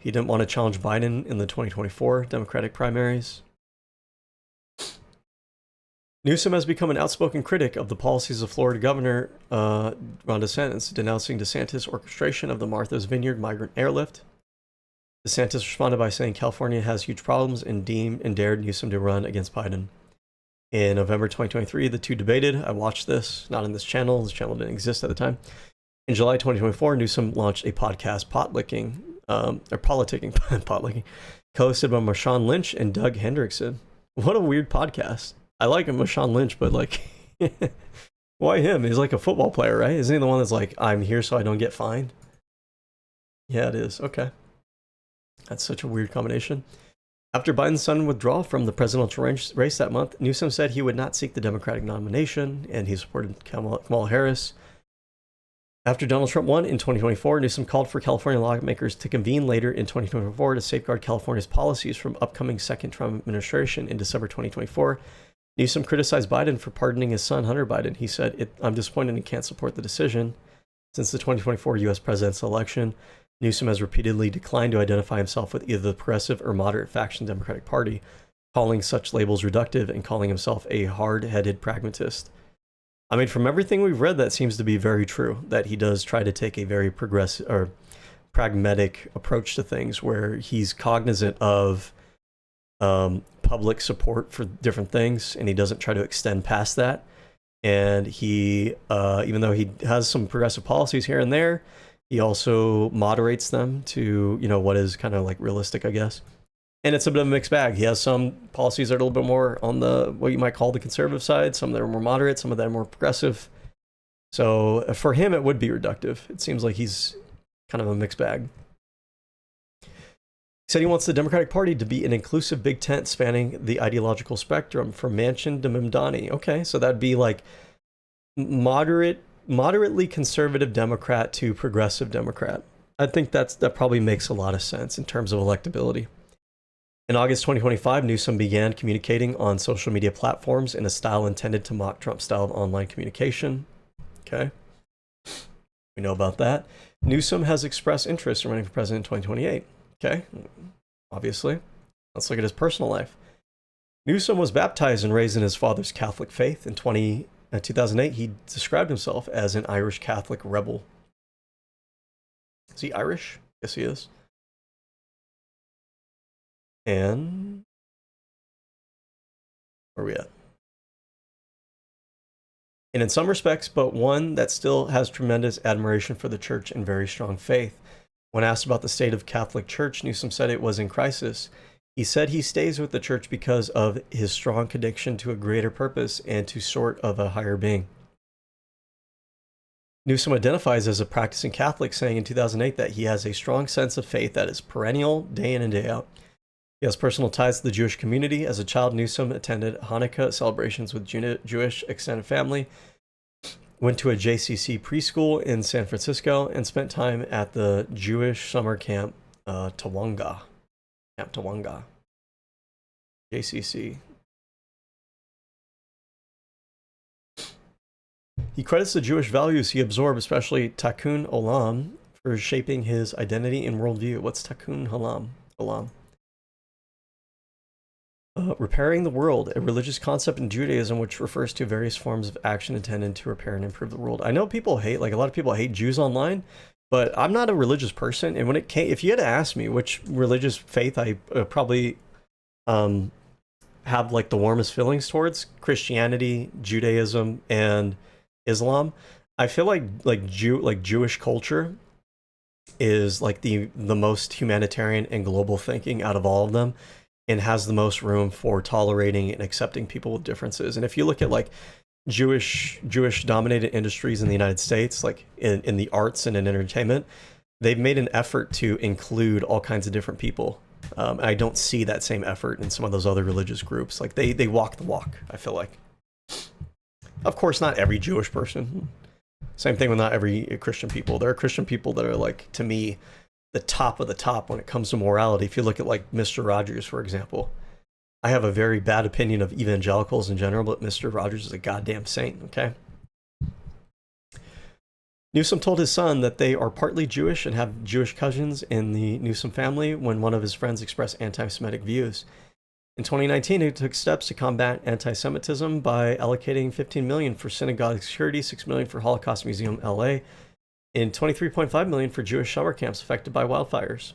He didn't want to challenge Biden in the 2024 Democratic primaries. Newsom has become an outspoken critic of the policies of Florida Governor Ron DeSantis, denouncing DeSantis' orchestration of the Martha's Vineyard migrant airlift. DeSantis responded by saying California has huge problems and dared Newsom to run against Biden. In November 2023, the two debated. I watched this, not on this channel. This channel didn't exist at the time. In July 2024, Newsom launched a podcast, Politicking, co-hosted by Marshawn Lynch and Doug Hendrickson. What a weird podcast. I like Marshawn Lynch, but like, why him? He's like a football player, right? Isn't he the one that's like, I'm here so I don't get fined? Yeah, it is. Okay. That's such a weird combination. After Biden's sudden withdrawal from the presidential race that month, Newsom said he would not seek the Democratic nomination, and he supported Kamala Harris. After Donald Trump won in 2024, Newsom called for California lawmakers to convene later in 2024 to safeguard California's policies from upcoming second Trump administration in December 2024. Newsom criticized Biden for pardoning his son, Hunter Biden. He said, I'm disappointed and can't support the decision. Since the 2024 U.S. presidential election, Newsom has repeatedly declined to identify himself with either the progressive or moderate faction Democratic Party, calling such labels reductive and calling himself a hard-headed pragmatist. I mean, from everything we've read, that seems to be very true, that he does try to take a very progressive or pragmatic approach to things where he's cognizant of public support for different things, and he doesn't try to extend past that. And he, even though he has some progressive policies here and there, he also moderates them to, what is kind of like realistic, I guess. And it's a bit of a mixed bag. He has some policies that are a little bit more on the, what you might call the conservative side, some that are more moderate, some of them are more progressive. So for him, it would be reductive. It seems like he's kind of a mixed bag. He said he wants the Democratic Party to be an inclusive big tent spanning the ideological spectrum from Manchin to Mamdani. Okay, so that'd be like moderately conservative Democrat to progressive Democrat. I think that probably makes a lot of sense in terms of electability. In August 2025, Newsom began communicating on social media platforms in a style intended to mock Trump's style of online communication. Okay, we know about that. Newsom has expressed interest in running for president in 2028. Okay, obviously. Let's look at his personal life. Newsom was baptized and raised in his father's Catholic faith. In 2008, he described himself as an Irish Catholic rebel. Is he Irish? Yes, he is. And where are we at? And in some respects, but one that still has tremendous admiration for the church and very strong faith. When asked about the state of Catholic Church, Newsom said it was in crisis. He said he stays with the church because of his strong connection to a greater purpose and to sort of a higher being. Newsom identifies as a practicing Catholic, saying in 2008 that he has a strong sense of faith that is perennial, day in and day out. He has personal ties to the Jewish community. As a child, Newsom attended Hanukkah celebrations with Jewish extended family, went to a JCC preschool in San Francisco, and spent time at the Jewish summer camp Tawanga. Camp Tawanga. JCC. He credits the Jewish values he absorbed, especially Tikkun Olam, for shaping his identity and worldview. What's Tikkun Olam? Repairing the world, a religious concept in Judaism which refers to various forms of action intended to repair and improve the world. I know people hate, like a lot of people hate Jews online, but I'm not a religious person. And when it came, if you had to ask me which religious faith I probably have like the warmest feelings towards, Christianity, Judaism, and Islam, I feel like Jewish culture is like the most humanitarian and global thinking out of all of them, and has the most room for tolerating and accepting people with differences. And if you look at like Jewish dominated industries in the United States, like in the arts and in entertainment, they've made an effort to include all kinds of different people. I don't see that same effort in some of those other religious groups. Like they walk the walk, I feel like. Of course, not every Jewish person. Same thing with not every Christian people. There are Christian people that are like, to me, the top of the top when it comes to morality. If you look at like Mr. Rogers, for example, I have a very bad opinion of evangelicals in general, but Mr. Rogers is a goddamn saint, okay? Newsom told his son that they are partly Jewish and have Jewish cousins in the Newsom family when one of his friends expressed anti-Semitic views. In 2019, he took steps to combat anti-Semitism by allocating $15 million for synagogue security, $6 million for Holocaust Museum LA, and $23.5 million for Jewish summer camps affected by wildfires.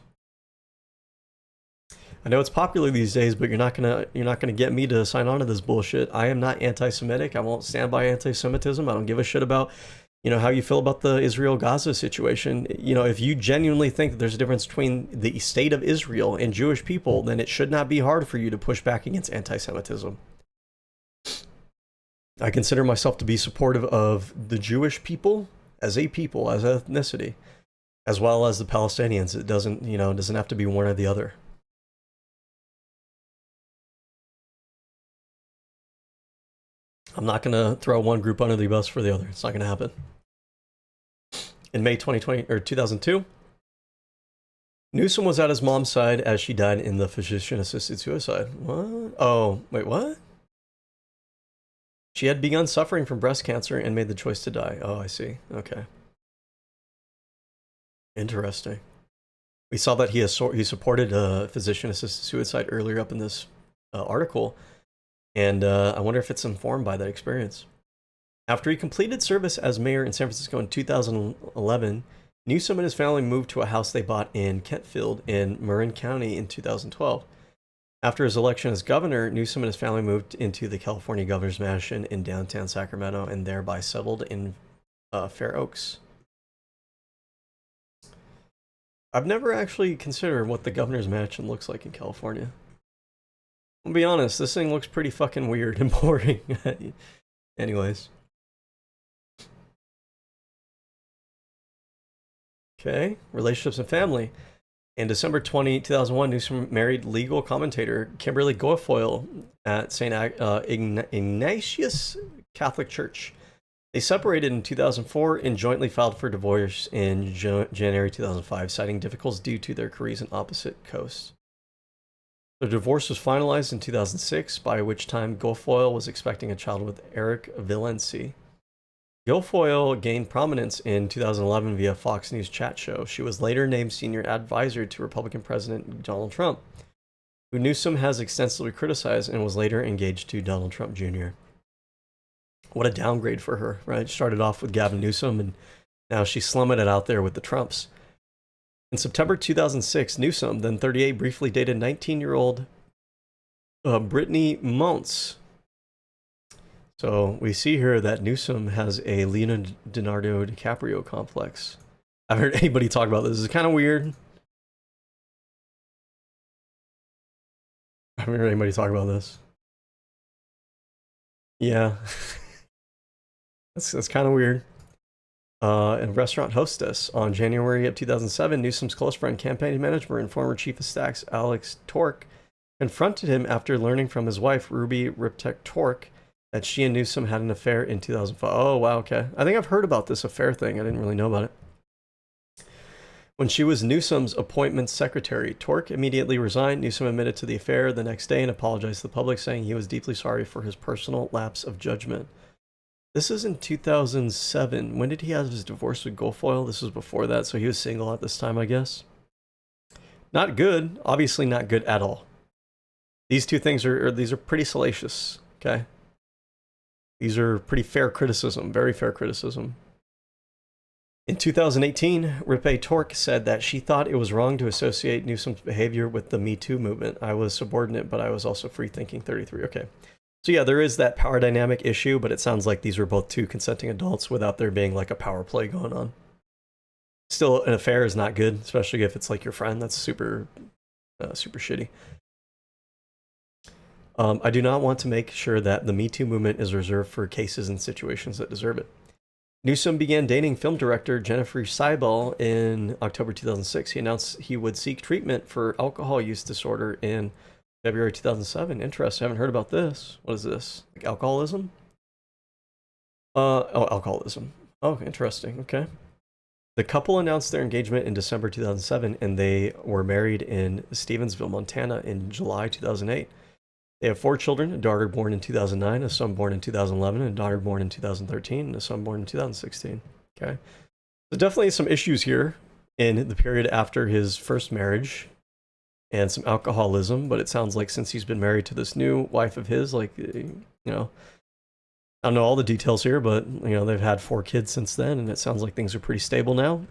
I know it's popular these days, but you're not gonna get me to sign on to this bullshit. I am not anti-Semitic. I won't stand by anti-Semitism. I don't give a shit about, how you feel about the Israel-Gaza situation. If you genuinely think that there's a difference between the state of Israel and Jewish people, then it should not be hard for you to push back against anti-Semitism. I consider myself to be supportive of the Jewish people as a people, as an ethnicity, as well as the Palestinians. It doesn't have to be one or the other. I'm not going to throw one group under the bus for the other. It's not going to happen. In May 2002, Newsom was at his mom's side as she died in the physician-assisted suicide. What? Oh, wait, what? She had begun suffering from breast cancer and made the choice to die. Oh, I see. Okay. Interesting. We saw that he supported physician-assisted suicide earlier up in this article, and I wonder if it's informed by that experience. After he completed service as mayor in San Francisco in 2011, Newsom and his family moved to a house they bought in Kentfield in Marin County in 2012. After his election as governor, Newsom and his family moved into the California governor's mansion in downtown Sacramento and thereby settled in Fair Oaks. I've never actually considered what the governor's mansion looks like in California. I'll be honest, this thing looks pretty fucking weird and boring. Anyways. Okay, relationships and family. In December 2001, Newsom married legal commentator Kimberly Guilfoyle at St. Ignatius Catholic Church. They separated in 2004 and jointly filed for divorce in January 2005, citing difficulties due to their careers on opposite coasts. The divorce was finalized in 2006, by which time Guilfoyle was expecting a child with Eric Valenci. Guilfoyle gained prominence in 2011 via Fox News chat show. She was later named senior advisor to Republican President Donald Trump, who Newsom has extensively criticized and was later engaged to Donald Trump Jr. What a downgrade for her, right? Started off with Gavin Newsom, and now she's slumming it out there with the Trumps. In September 2006, Newsom, then 38, briefly dated 19-year-old Brittany Mounts. So we see here that Newsom has a Leonardo DiCaprio complex. I haven't heard anybody talk about this. It's kind of weird. I haven't heard anybody talk about this. Yeah. That's kind of weird. A restaurant hostess. On January of 2007, Newsom's close friend, campaign manager, and former chief of staff Alex Tork confronted him after learning from his wife, Ruby Riptek Tork, that she and Newsom had an affair in 2005. Oh, wow, okay. I think I've heard about this affair thing. I didn't really know about it. When she was Newsom's appointments secretary, Tork immediately resigned. Newsom admitted to the affair the next day and apologized to the public, saying he was deeply sorry for his personal lapse of judgment. This is in 2007. When did he have his divorce with Guilfoyle? This was before that, so he was single at this time, I guess. Not good. Obviously not good at all. These two things these are pretty salacious. Okay, these are pretty fair criticism, very fair criticism. In 2018, Ripe Tork said that she thought it was wrong to associate Newsom's behavior with the Me Too movement. I was subordinate, but I was also free thinking. 33. Okay. So yeah, there is that power dynamic issue, but it sounds like these were both two consenting adults without there being like a power play going on. Still, an affair is not good, especially if it's like your friend. That's super, super shitty. I do not want to make sure that the Me Too movement is reserved for cases and situations that deserve it. Newsom began dating film director Jennifer Seibel in October 2006. He announced he would seek treatment for alcohol use disorder in February 2007. Interesting. I haven't heard about this. What is this? Like alcoholism? Oh, alcoholism. Oh, interesting. Okay. The couple announced their engagement in December 2007, and they were married in Stevensville, Montana in July 2008. They have 4 children, a daughter born in 2009, a son born in 2011, a daughter born in 2013, and a son born in 2016. Okay. So definitely some issues here in the period after his first marriage and some alcoholism, but it sounds like since he's been married to this new wife of his, like, you know, I don't know all the details here, but, you know, they've had 4 kids since then, and it sounds like things are pretty stable now.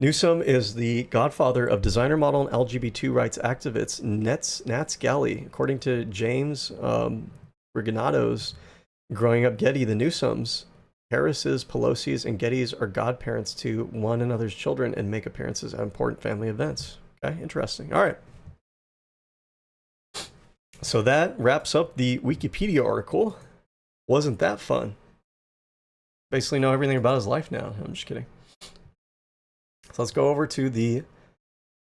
Newsom is the godfather of designer, model, and LGBT rights activist Nats Galley. According to James Briganato's Growing Up Getty, the Newsoms, Harris's, Pelosi's, and Gettys are godparents to one another's children and make appearances at important family events. Okay, interesting. All right. So that wraps up the Wikipedia article. Wasn't that fun? Basically know everything about his life now. I'm just kidding. So let's go over to the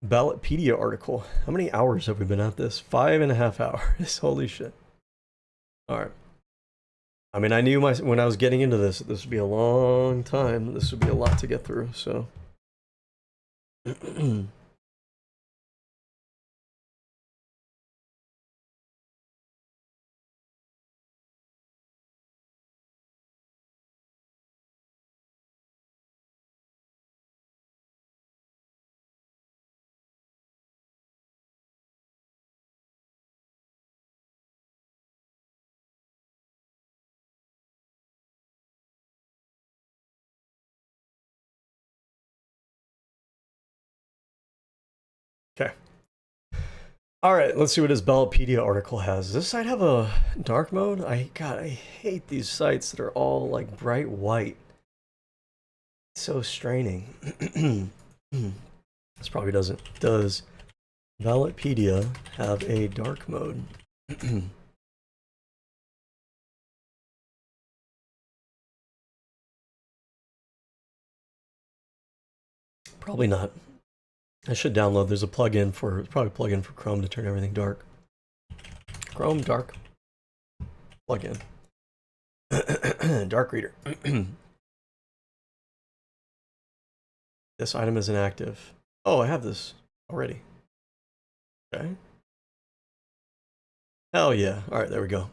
Ballotpedia article. How many hours have we been at this? 5.5 hours. Holy shit. All right. I mean, I knew when I was getting into this would be a long time. This would be a lot to get through, so. Okay. All right, let's see what his Ballotpedia article has. Does this site have a dark mode? God, I hate these sites that are all like bright white. It's so straining. This probably doesn't. Does Ballotpedia have a dark mode? Probably not. I should download. There's a plugin for Chrome to turn everything dark. Chrome dark plugin. Dark reader. This item is inactive. Oh, I have this already. Okay. Hell yeah. All right, there we go.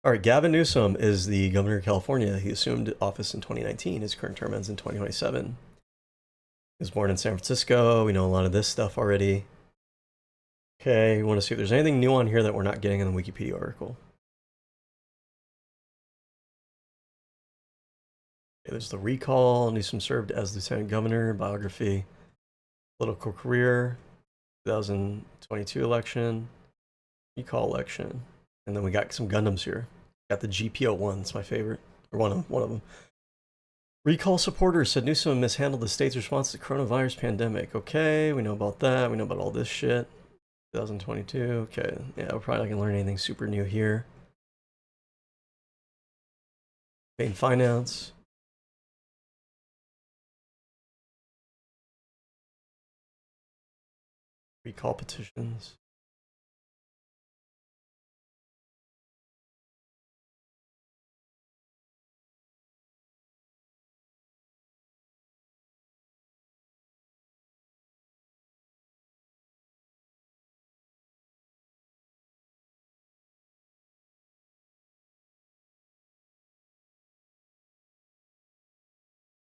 All right, Gavin Newsom is the governor of California. He assumed office in 2019. His current term ends in 2027. He was born in San Francisco. We know a lot of this stuff already. Okay, we want to see if there's anything new on here that we're not getting in the Wikipedia article. Okay, there's the recall. Newsom served as lieutenant governor. Biography. Political career. 2022 election. Recall election. And then we got some Gundams here. Got the GP01. It's my favorite. Or one of them. Recall supporters said Newsom mishandled the state's response to the coronavirus pandemic. Okay, we know about that. We know about all this shit. 2022. Okay, yeah, we're probably not gonna learn anything super new here. Campaign finance. Recall petitions.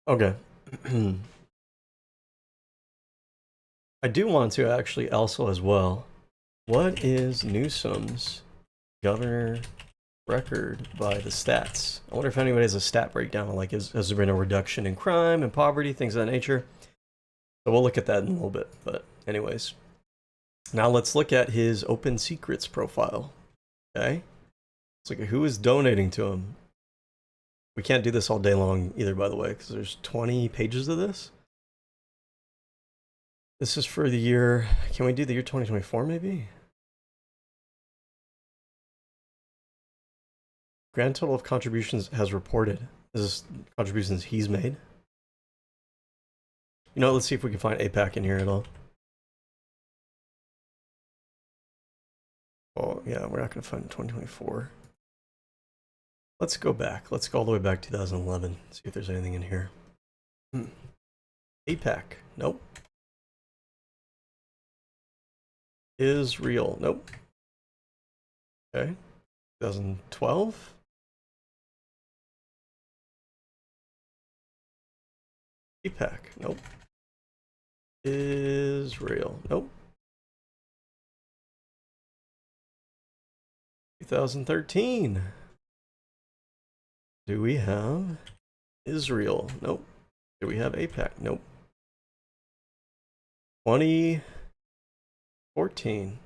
Okay. I do want to actually also as well. What is Newsom's governor record by the stats? I wonder if anybody has a stat breakdown, like has there been a reduction in crime and poverty, things of that nature. So we'll look at that in a little bit. But anyways, now let's look at his open secrets profile. Okay, let's look at who is donating to him. We can't do this all day long either, by the way, because there's 20 pages of this. This is for the year, can we do the year 2024 maybe? Grand total of contributions has reported. This is contributions he's made. You know, let's see if we can find APAC in here at all. Oh yeah, we're not gonna find 2024. Let's go back. Let's go all the way back to 2011. See if there's anything in here. APAC. Nope. Israel. Nope. Okay. 2012. APAC. Nope. Israel. Nope. 2013. Do we have Israel? Nope. Do we have APAC? Nope. 2014.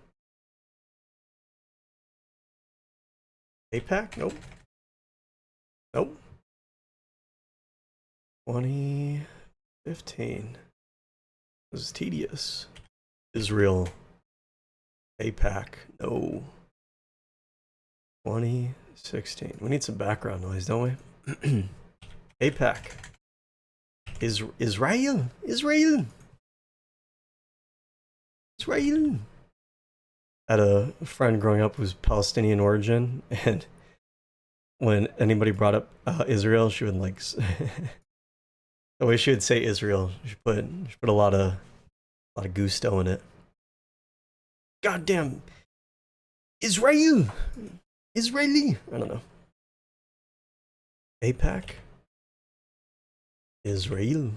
APAC? Nope. Nope. 2015. This is tedious. Israel. APAC. No. 2016. We need some background noise, don't we? APAC. Israel. Israel. Israel. I had a friend growing up who was Palestinian origin, and when anybody brought up Israel, she would like the way she would say Israel. She put a lot of gusto in it. Goddamn Israel. Israeli. I don't know. APAC. Israel.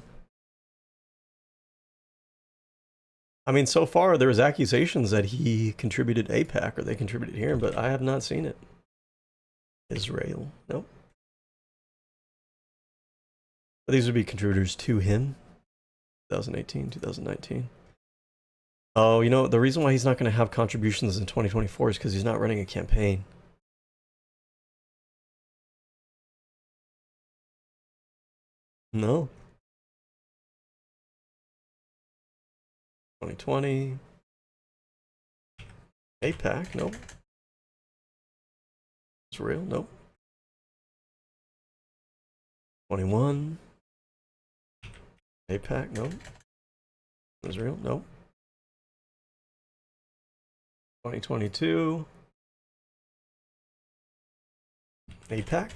I mean, so far there was accusations that he contributed APAC, or they contributed here, but I have not seen it. Israel. Nope. But these would be contributors to him. 2018, 2019. Oh, you know, the reason why he's not going to have contributions in 2024 is because he's not running a campaign. No. 2020. APAC, nope. Israel, nope. 21. APAC, nope. Israel, nope. 2022. APAC.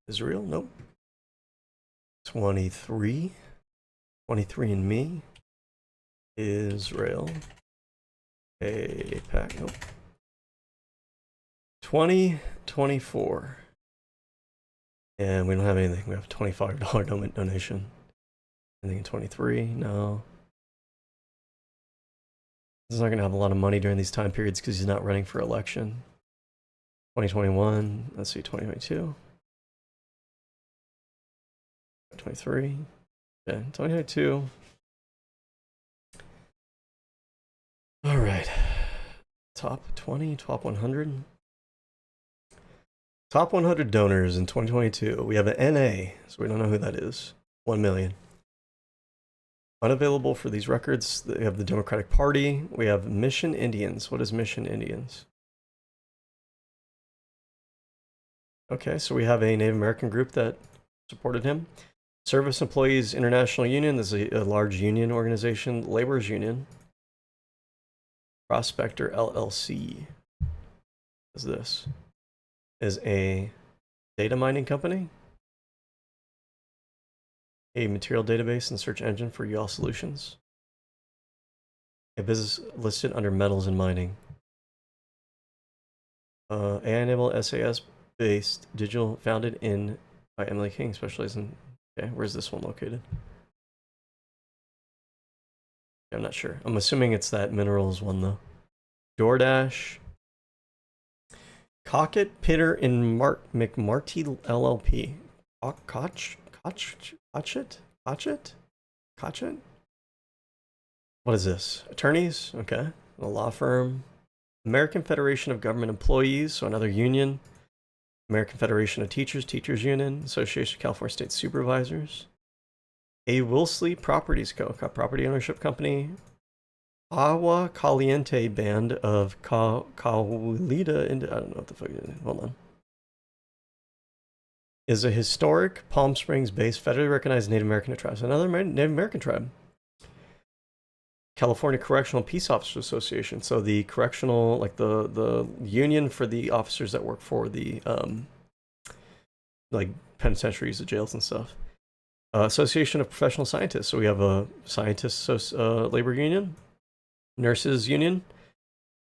Israel, nope. 23. 23andMe. Israel. APAC, nope. 2024. And we don't have anything. We have a $25 donation. Anything in 23? No. He's not going to have a lot of money during these time periods because he's not running for election. 2021. Let's see, 2022. 2023. Yeah, 2022. All right. Top 20, top 100. Top 100 donors in 2022. We have an NA, so we don't know who that is. 1 million. Unavailable for these records. We have the Democratic Party. We have Mission Indians. What is Mission Indians? Okay, so we have a Native American group that supported him. Service Employees International Union. This is a large union organization. Laborers Union. Prospector LLC. What is this? Is a data mining company. A material database and search engine for UL solutions. A business listed under metals and mining. AI-enabled SAS based digital founded in by Emily King, specializing. Okay, where's this one located? I'm not sure. I'm assuming it's that minerals one though. DoorDash. Cockett, Pitter, and McMarty LLP. Cotchett? What is this? Attorneys? Okay. A law firm. American Federation of Government Employees, so another union. American Federation of Teachers, Teachers Union. Association of California State Supervisors. A. Wilsley Properties Co., property ownership company. Agua Caliente Band of Cahuilita, I don't know what the fuck it is. Hold on. Is a historic Palm Springs-based federally recognized Native American tribe. So another Native American tribe. California Correctional Peace Officers Association. So the correctional, like the union for the officers that work for the like penitentiaries, the jails and stuff. Association of Professional Scientists. So we have a scientists labor union, nurses union,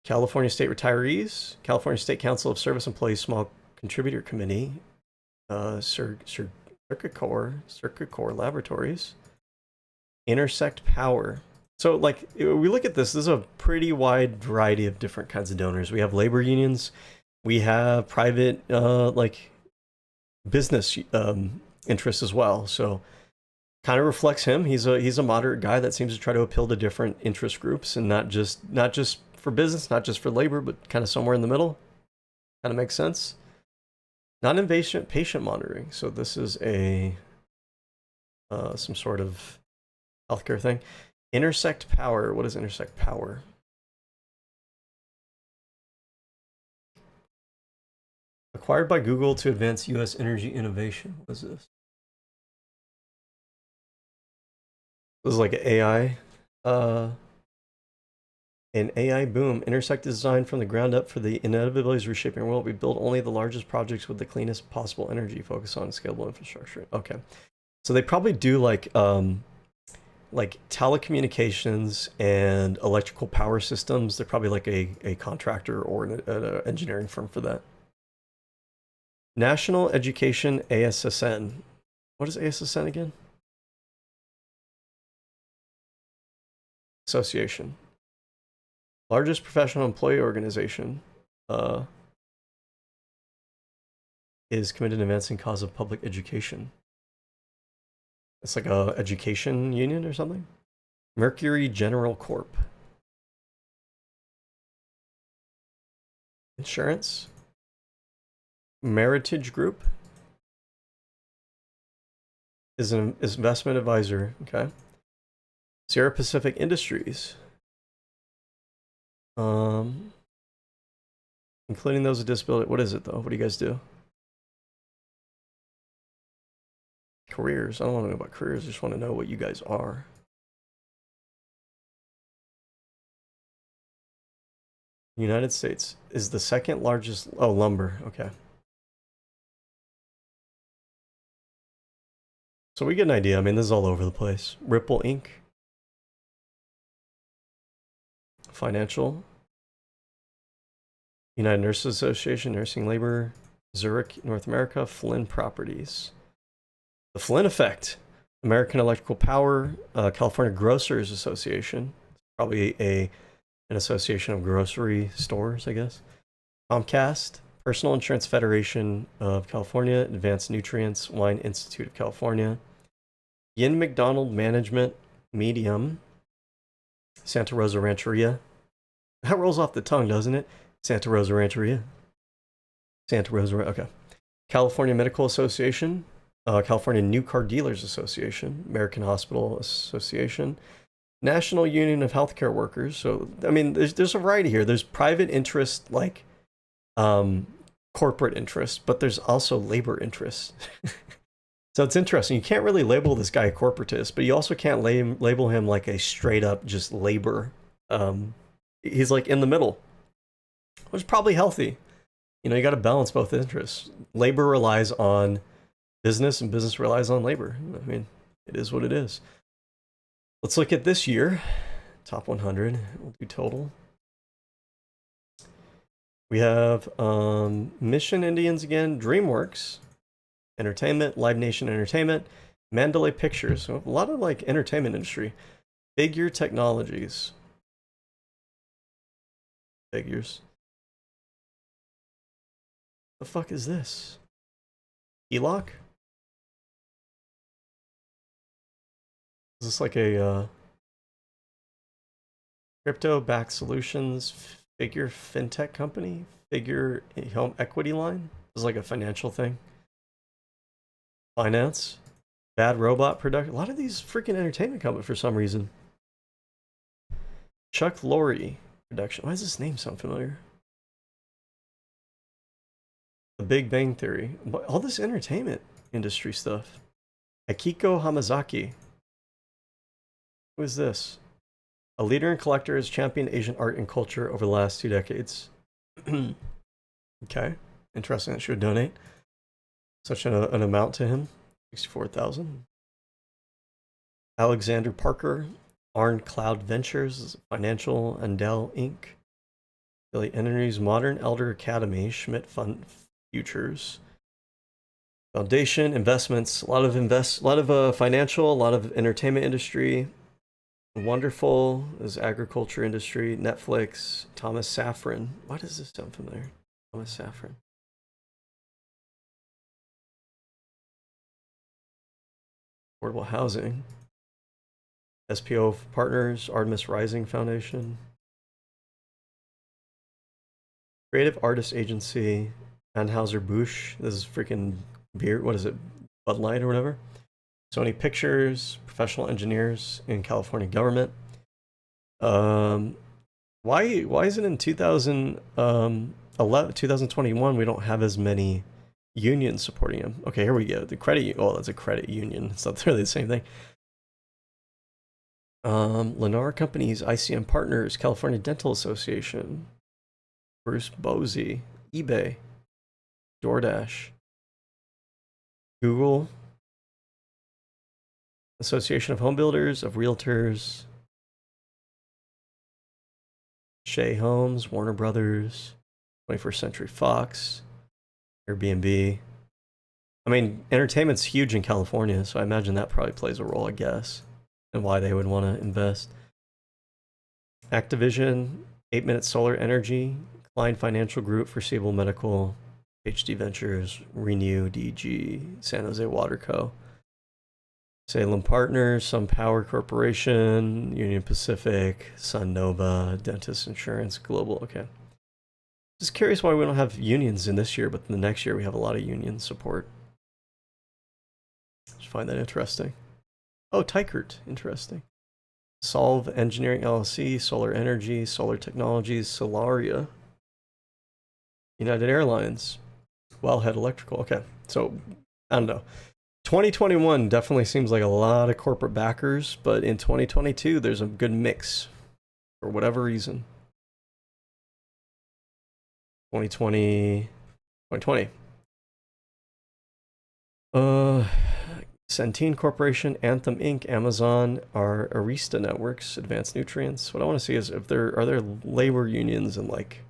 California State Retirees, California State Council of Service Employees Small Contributor Committee, Circuit Corps Laboratories, Intersect Power. So like we look at this is a pretty wide variety of different kinds of donors. We have labor unions, we have private like business interests as well. So kind of reflects him. He's a moderate guy that seems to try to appeal to different interest groups and not just for business, not just for labor, but kind of somewhere in the middle. Kind of makes sense. Non-invasive patient monitoring. So this is a some sort of healthcare thing. Intersect Power. What is Intersect Power? Acquired by Google to advance U.S. energy innovation. What is this? This is like an AI. An AI boom. Intersect is designed from the ground up for the inevitabilities reshaping the world. We build only the largest projects with the cleanest possible energy. Focus on scalable infrastructure. Okay. So they probably do like telecommunications and electrical power systems. They're probably like a contractor or an engineering firm for that. National Education ASSN. What is ASSN again? Association. Largest professional employee organization. Is committed to advancing cause of public education. It's like a education union or something. Mercury General Corp. Insurance. Meritage Group is an investment advisor. Okay. Sierra Pacific Industries. Including those with disability. What is it though? What do you guys do? Careers. I don't want to know about careers. I just want to know what you guys are. United States is the second largest. Oh, lumber. Okay. So we get an idea. I mean, this is all over the place. Ripple Inc. Financial. United Nurses Association, Nursing Labor, Zurich, North America, Flynn Properties. The Flynn Effect, American Electrical Power, California Grocers Association, probably an association of grocery stores, I guess. Comcast, Personal Insurance Federation of California, Advanced Nutrients, Wine Institute of California, Yin McDonald Management, Medium, Santa Rosa Rancheria. That rolls off the tongue, doesn't it? Santa Rosa Rancheria. Santa Rosa, okay. California Medical Association, California New Car Dealers Association, American Hospital Association, National Union of Healthcare Workers. So, I mean, there's a variety here. There's private interest, like corporate interest, but there's also labor interest. So it's interesting. You can't really label this guy a corporatist, but you also can't label him like a straight up just labor. He's like in the middle, which is probably healthy. You know, you got to balance both interests. Labor relies on business and business relies on labor. I mean, it is what it is. Let's look at this year. Top 100. We'll do total. We have Mission Indians again, DreamWorks Entertainment, Live Nation Entertainment, Mandalay Pictures. So a lot of like entertainment industry. Figure Technologies. Figures. The fuck is this? ELOC? Is this like a crypto-backed solutions figure fintech company? Figure home equity line? This is like a financial thing. Finance. Bad Robot production. A lot of these freaking entertainment companies for some reason. Chuck Lorre production. Why does this name sound familiar? The Big Bang Theory. All this entertainment industry stuff. Akiko Hamazaki. Who is this? A leader and collector has championed Asian art and culture over the last 2 decades. Okay. Interesting that she would donate such an amount to him. 64,000. Alexander Parker. Arn Cloud Ventures. Financial Andel Inc. Affiliate Entities. Modern Elder Academy. Schmidt Fund Futures. Foundation. Investments. A lot of financial. A lot of entertainment industry. Wonderful is agriculture industry. Netflix. Thomas Safran. Why does this sound familiar? Thomas Safran. Affordable housing. SPO Partners. Artemis Rising Foundation. Creative Artist Agency. Anheuser-Busch. This is freaking beer. What is it? Bud Light or whatever. Sony Pictures. Professional engineers in California government. Why is it in 2021 we don't have as many unions supporting him? Okay, here we go. The credit. Oh, that's a credit union. It's not really the same thing. Lennar Companies, ICM Partners, California Dental Association, Bruce Bosey, eBay, DoorDash, Google, Association of Home Builders, of Realtors, Shea Homes, Warner Brothers, 21st Century Fox, Airbnb. I mean, entertainment's huge in California, so I imagine that probably plays a role, I guess, and why they would want to invest. Activision, 8 Minute Solar Energy, Klein Financial Group, Foreseeable Medical, HD Ventures, Renew, DG, San Jose Water Co., Salem Partners, Sun Power Corporation, Union Pacific, Sun Nova, Dentist Insurance, Global. Okay. Just curious why we don't have unions in this year, but in the next year we have a lot of union support. Just find that interesting. Oh, Tykert. Interesting. Solve Engineering LLC, Solar Energy, Solar Technologies, Solaria, United Airlines, Wellhead Electrical. Okay. So, I don't know. 2021 definitely seems like a lot of corporate backers, but in 2022, there's a good mix for whatever reason. 2020. Centene Corporation, Anthem Inc., Amazon, are Arista Networks, Advanced Nutrients. What I want to see is if are there labor unions and like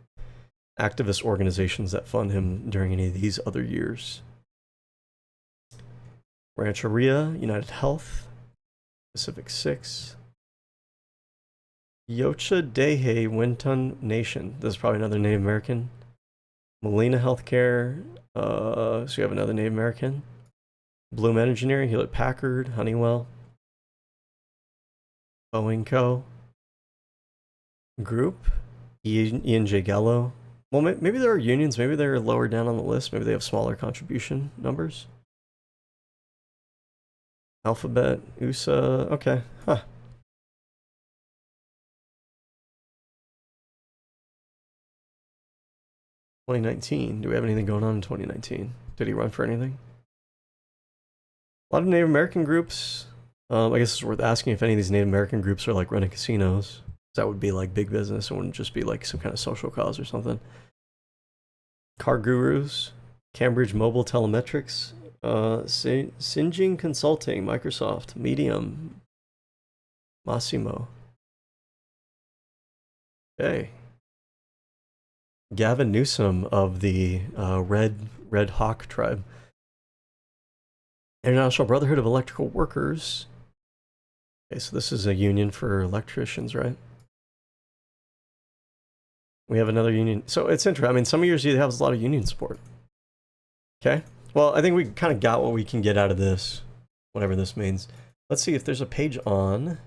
activist organizations that fund him during any of these other years. Rancheria, United Health, Pacific 6, Yocha Dehe Winton Nation. This is probably another Native American. Molina Healthcare. So you have another Native American. Bloom Engineering, Hewlett Packard, Honeywell, Boeing Co. Group, Ian J. Gallo. Well, maybe there are unions. Maybe they're lower down on the list. Maybe they have smaller contribution numbers. Alphabet, USA. Okay, huh. Do we have anything going on in 2019? Did he run for anything? A lot of Native American groups. I guess it's worth asking if any of these Native American groups are like running casinos. That would be like big business. It wouldn't just be like some kind of social cause or something. Car Gurus, Cambridge Mobile Telemetrics, Sinjing Consulting, Microsoft, Medium, Massimo. Okay. Gavin Newsom of the Red Hawk tribe. International Brotherhood of Electrical Workers. Okay, so this is a union for electricians, right? We have another union. So it's interesting. I mean, some years you have a lot of union support. Okay. Well, I think we kind of got what we can get out of this, whatever this means. Let's see if there's a page on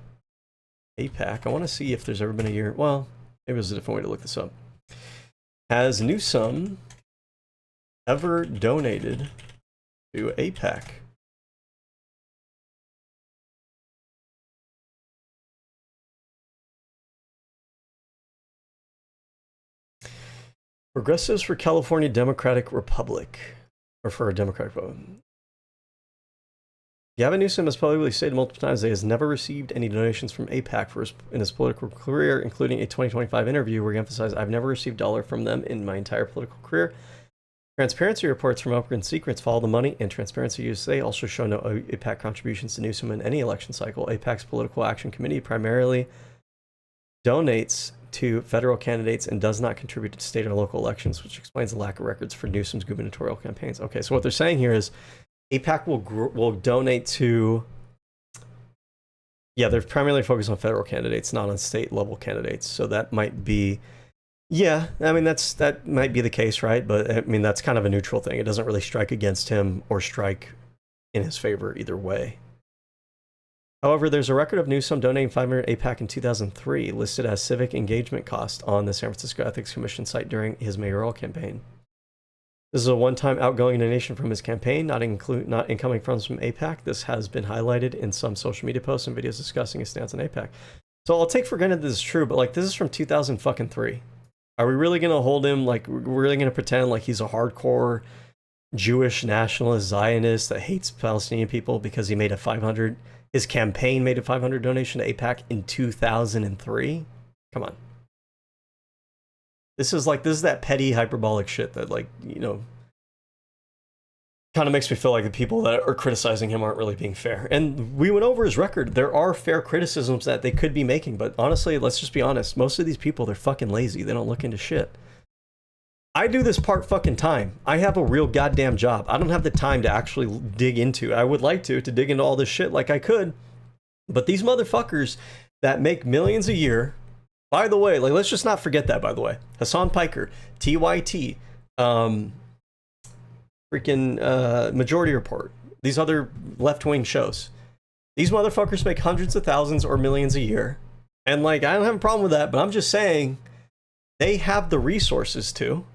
AIPAC. I want to see if there's ever been a year. Well, maybe there's a different way to look this up. Has Newsom ever donated to AIPAC? Progressives for California Democratic Republic, or for a Democratic vote. Gavin Newsom has publicly stated multiple times that he has never received any donations from AIPAC in his political career, including a 2025 interview where he emphasized, "I've never received a dollar from them in my entire political career." Transparency reports from Open Secrets Follow the Money and Transparency USA also show no AIPAC contributions to Newsom in any election cycle. AIPAC's Political Action Committee primarily donates to federal candidates and does not contribute to state or local elections, which explains the lack of records for Newsom's gubernatorial campaigns. Okay, so what they're saying here is AIPAC will donate to, yeah, they're primarily focused on federal candidates, not on state level candidates. So that might be, yeah, I mean, that might be the case, right? But I mean, that's kind of a neutral thing. It doesn't really strike against him or strike in his favor either way. However, there's a record of Newsom donating $500 AIPAC in 2003, listed as civic engagement cost on the San Francisco Ethics Commission site during his mayoral campaign. This is a one-time outgoing donation from his campaign, not incoming funds from AIPAC. This has been highlighted in some social media posts and videos discussing his stance on AIPAC. So I'll take for granted this is true, but like this is from 2003. Are we really going to hold him, like we're really going to pretend like he's a hardcore Jewish nationalist Zionist that hates Palestinian people because he made a 500, his campaign made a 500 donation to AIPAC in 2003? Come on. This is that petty hyperbolic shit that, like, you know, kind of makes me feel like the people that are criticizing him aren't really being fair. And we went over his record. There are fair criticisms that they could be making, but honestly, let's just be honest. Most of these people, they're fucking lazy. They don't look into shit. I do this part fucking time. I have a real goddamn job. I don't have the time to actually dig into. I would like to dig into all this shit like I could. But these motherfuckers that make millions a year, by the way, like, let's just not forget that, by the way. Hassan Piker, TYT, Majority Report, these other left-wing shows. These motherfuckers make hundreds of thousands or millions a year. And, like, I don't have a problem with that, but I'm just saying they have the resources to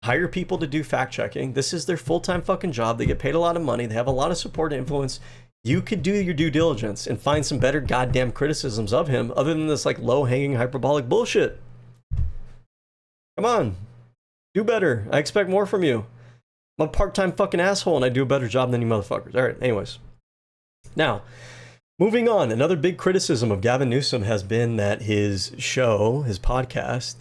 hire people to do fact-checking. This is their full-time fucking job. They get paid a lot of money. They have a lot of support and influence. You could do your due diligence and find some better goddamn criticisms of him other than this, like, low-hanging hyperbolic bullshit. Come on. Do better. I expect more from you. I'm a part-time fucking asshole and I do a better job than you motherfuckers. All right, anyways. Now, moving on. Another big criticism of Gavin Newsom has been that his show, his podcast,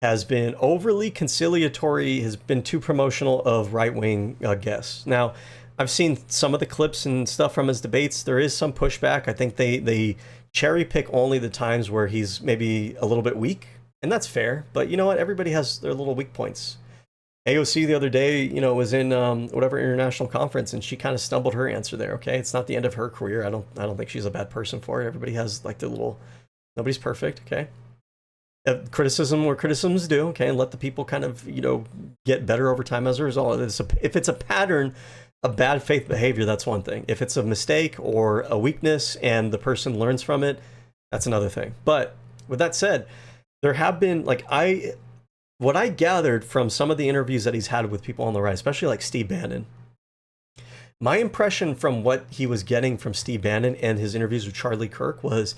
has been overly conciliatory, has been too promotional of right-wing guests. Now, I've seen some of the clips and stuff from his debates. There is some pushback. I think they cherry pick only the times where he's maybe a little bit weak, and that's fair. But you know what? Everybody has their little weak points. AOC the other day, you know, was in whatever international conference, and she kind of stumbled her answer there. Okay, it's not the end of her career. I don't think she's a bad person for it. Everybody has like their little. Nobody's perfect. Okay. Criticism where criticisms due. Okay, and let the people kind of, you know, get better over time as a result. If it's a pattern of bad faith behavior, that's one thing. If it's a mistake or a weakness and the person learns from it, that's another thing. But with that said, there have been, like, what I gathered from some of the interviews that he's had with people on the right, especially like Steve Bannon, my impression from what he was getting from Steve Bannon and his interviews with Charlie Kirk was,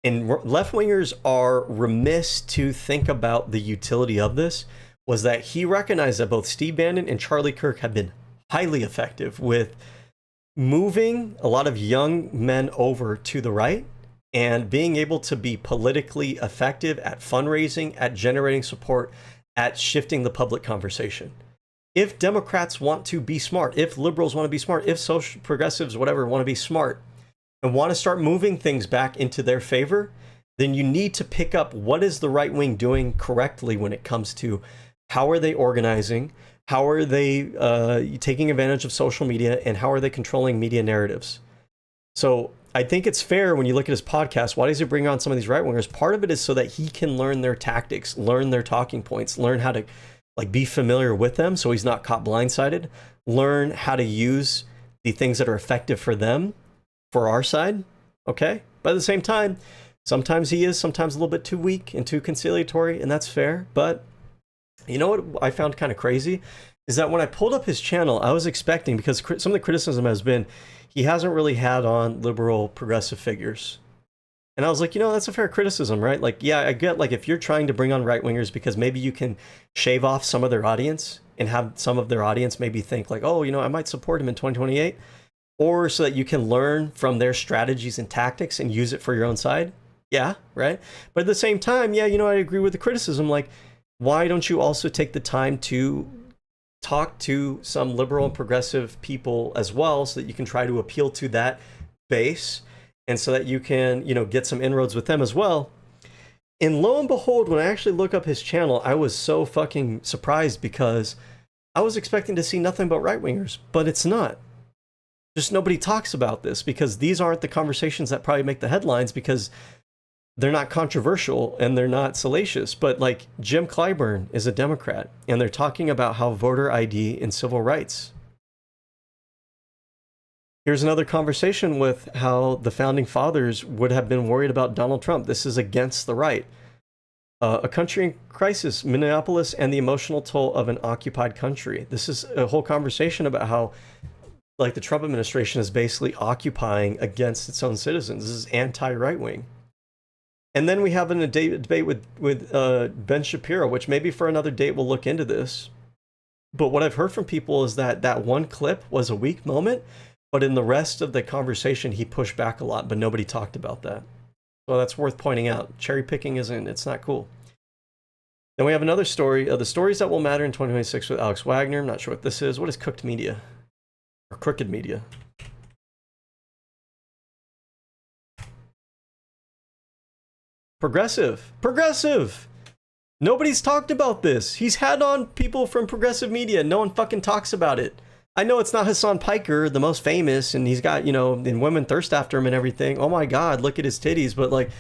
and left-wingers are remiss to think about the utility of this, was that he recognized that both Steve Bannon and Charlie Kirk have been highly effective with moving a lot of young men over to the right and being able to be politically effective at fundraising, at generating support, at shifting the public conversation. If Democrats want to be smart, if liberals want to be smart, if social progressives, whatever, want to be smart and want to start moving things back into their favor, then you need to pick up what is the right wing doing correctly when it comes to how are they organizing, how are they taking advantage of social media, and how are they controlling media narratives. So I think it's fair when you look at his podcast. Why does he bring on some of these right wingers? Part of it is so that he can learn their tactics, learn their talking points, learn how to like be familiar with them so he's not caught blindsided, learn how to use the things that are effective for them for our side. Okay. But at the same time, sometimes he is sometimes a little bit too weak and too conciliatory, and that's fair. But you know what I found kind of crazy is that when I pulled up his channel, I was expecting, because some of the criticism has been he hasn't really had on liberal progressive figures. And I was like, you know, that's a fair criticism, right? Like, yeah, I get, like, if you're trying to bring on right-wingers because maybe you can shave off some of their audience and have some of their audience maybe think like, oh, you know, I might support him in 2028, or so that you can learn from their strategies and tactics and use it for your own side. Yeah, right? But at the same time, yeah, you know, I agree with the criticism. Like, why don't you also take the time to talk to some liberal and progressive people as well, so that you can try to appeal to that base, and so that you can, you know, get some inroads with them as well. And lo and behold, when I actually look up his channel, I was so fucking surprised, because I was expecting to see nothing but right-wingers, but it's not. Just nobody talks about this, because these aren't the conversations that probably make the headlines, because they're not controversial and they're not salacious. But like Jim Clyburn is a Democrat, and they're talking about how voter ID and civil rights. Here's another conversation with how the founding fathers would have been worried about Donald Trump. This is against the right. A country in crisis, Minneapolis, and the emotional toll of an occupied country. This is a whole conversation about how, like, the Trump administration is basically occupying against its own citizens. This is anti-right wing. And then we have a debate with Ben Shapiro, which maybe for another date we'll look into this. But what I've heard from people is that that one clip was a weak moment, but in the rest of the conversation he pushed back a lot, but nobody talked about that. So that's worth pointing out. Cherry picking it's not cool. Then we have another story, the stories that will matter in 2026 with Alex Wagner. I'm not sure what this is. What is cooked media? Or crooked media? Progressive. Nobody's talked about this. He's had on people from progressive media. No one fucking talks about it. I know it's not Hassan Piker, the most famous, and he's got, you know, and women thirst after him and everything. Oh my God, look at his titties. But like,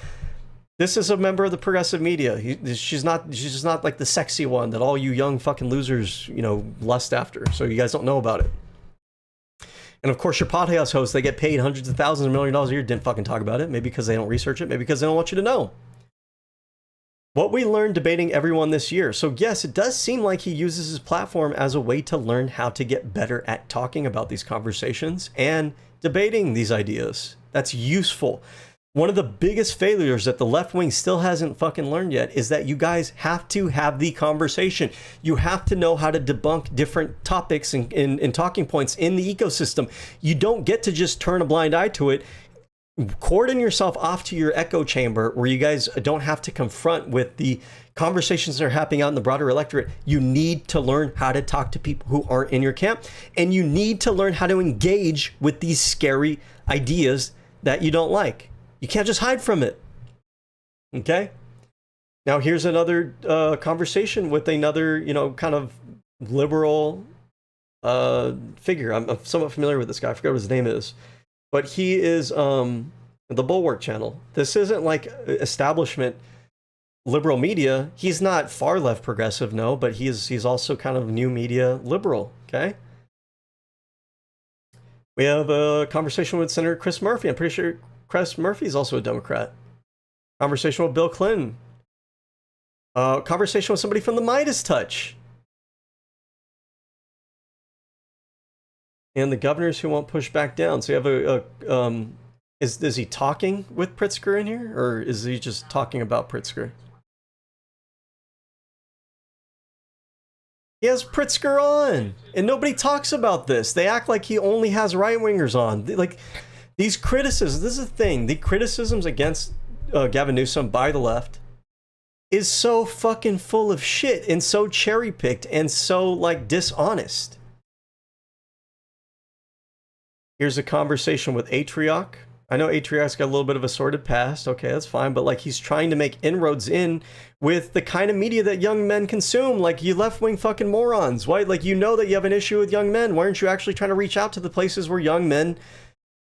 this is a member of the progressive media. She's just not like the sexy one that all you young fucking losers, you know, lust after. So you guys don't know about it. And of course, your podcast hosts, they get paid hundreds of thousands of $1 million a year, didn't fucking talk about it. Maybe because they don't research it. Maybe because they don't want you to know. What we learned debating everyone this year. So yes, it does seem like he uses his platform as a way to learn how to get better at talking about these conversations and debating these ideas. That's useful. One of the biggest failures that the left wing still hasn't fucking learned yet is that you guys have to have the conversation. You have to know how to debunk different topics and talking points in the ecosystem. You don't get to just turn a blind eye to it. Cordon yourself off to your echo chamber where you guys don't have to confront with the conversations that are happening out in the broader electorate. You need to learn how to talk to people who aren't in your camp, and you need to learn how to engage with these scary ideas that you don't like. You can't just hide from it. Okay? Now here's another conversation with another, you know, kind of liberal figure. I'm somewhat familiar with this guy. I forgot what his name is. But he is the Bulwark channel. This isn't like establishment liberal media. He's not far left progressive, no, but he's also kind of new media liberal, okay? We have a conversation with Senator Chris Murphy. I'm pretty sure Chris Murphy is also a Democrat. Conversation with Bill Clinton. Conversation with somebody from the Midas Touch. And the governors who won't push back down. So you have is he talking with Pritzker in here, or is he just talking about Pritzker? He has Pritzker on, and nobody talks about this. They act like he only has right-wingers on. Like, these criticisms, this is the thing, the criticisms against Gavin Newsom by the left is so fucking full of shit and so cherry-picked and so, like, dishonest. Here's a conversation with Atrioc. I know Atrioc's got a little bit of a sordid past. Okay, that's fine. But like, he's trying to make inroads in with the kind of media that young men consume. Like, you left-wing fucking morons. Why? Like, you know that you have an issue with young men. Why aren't you actually trying to reach out to the places where young men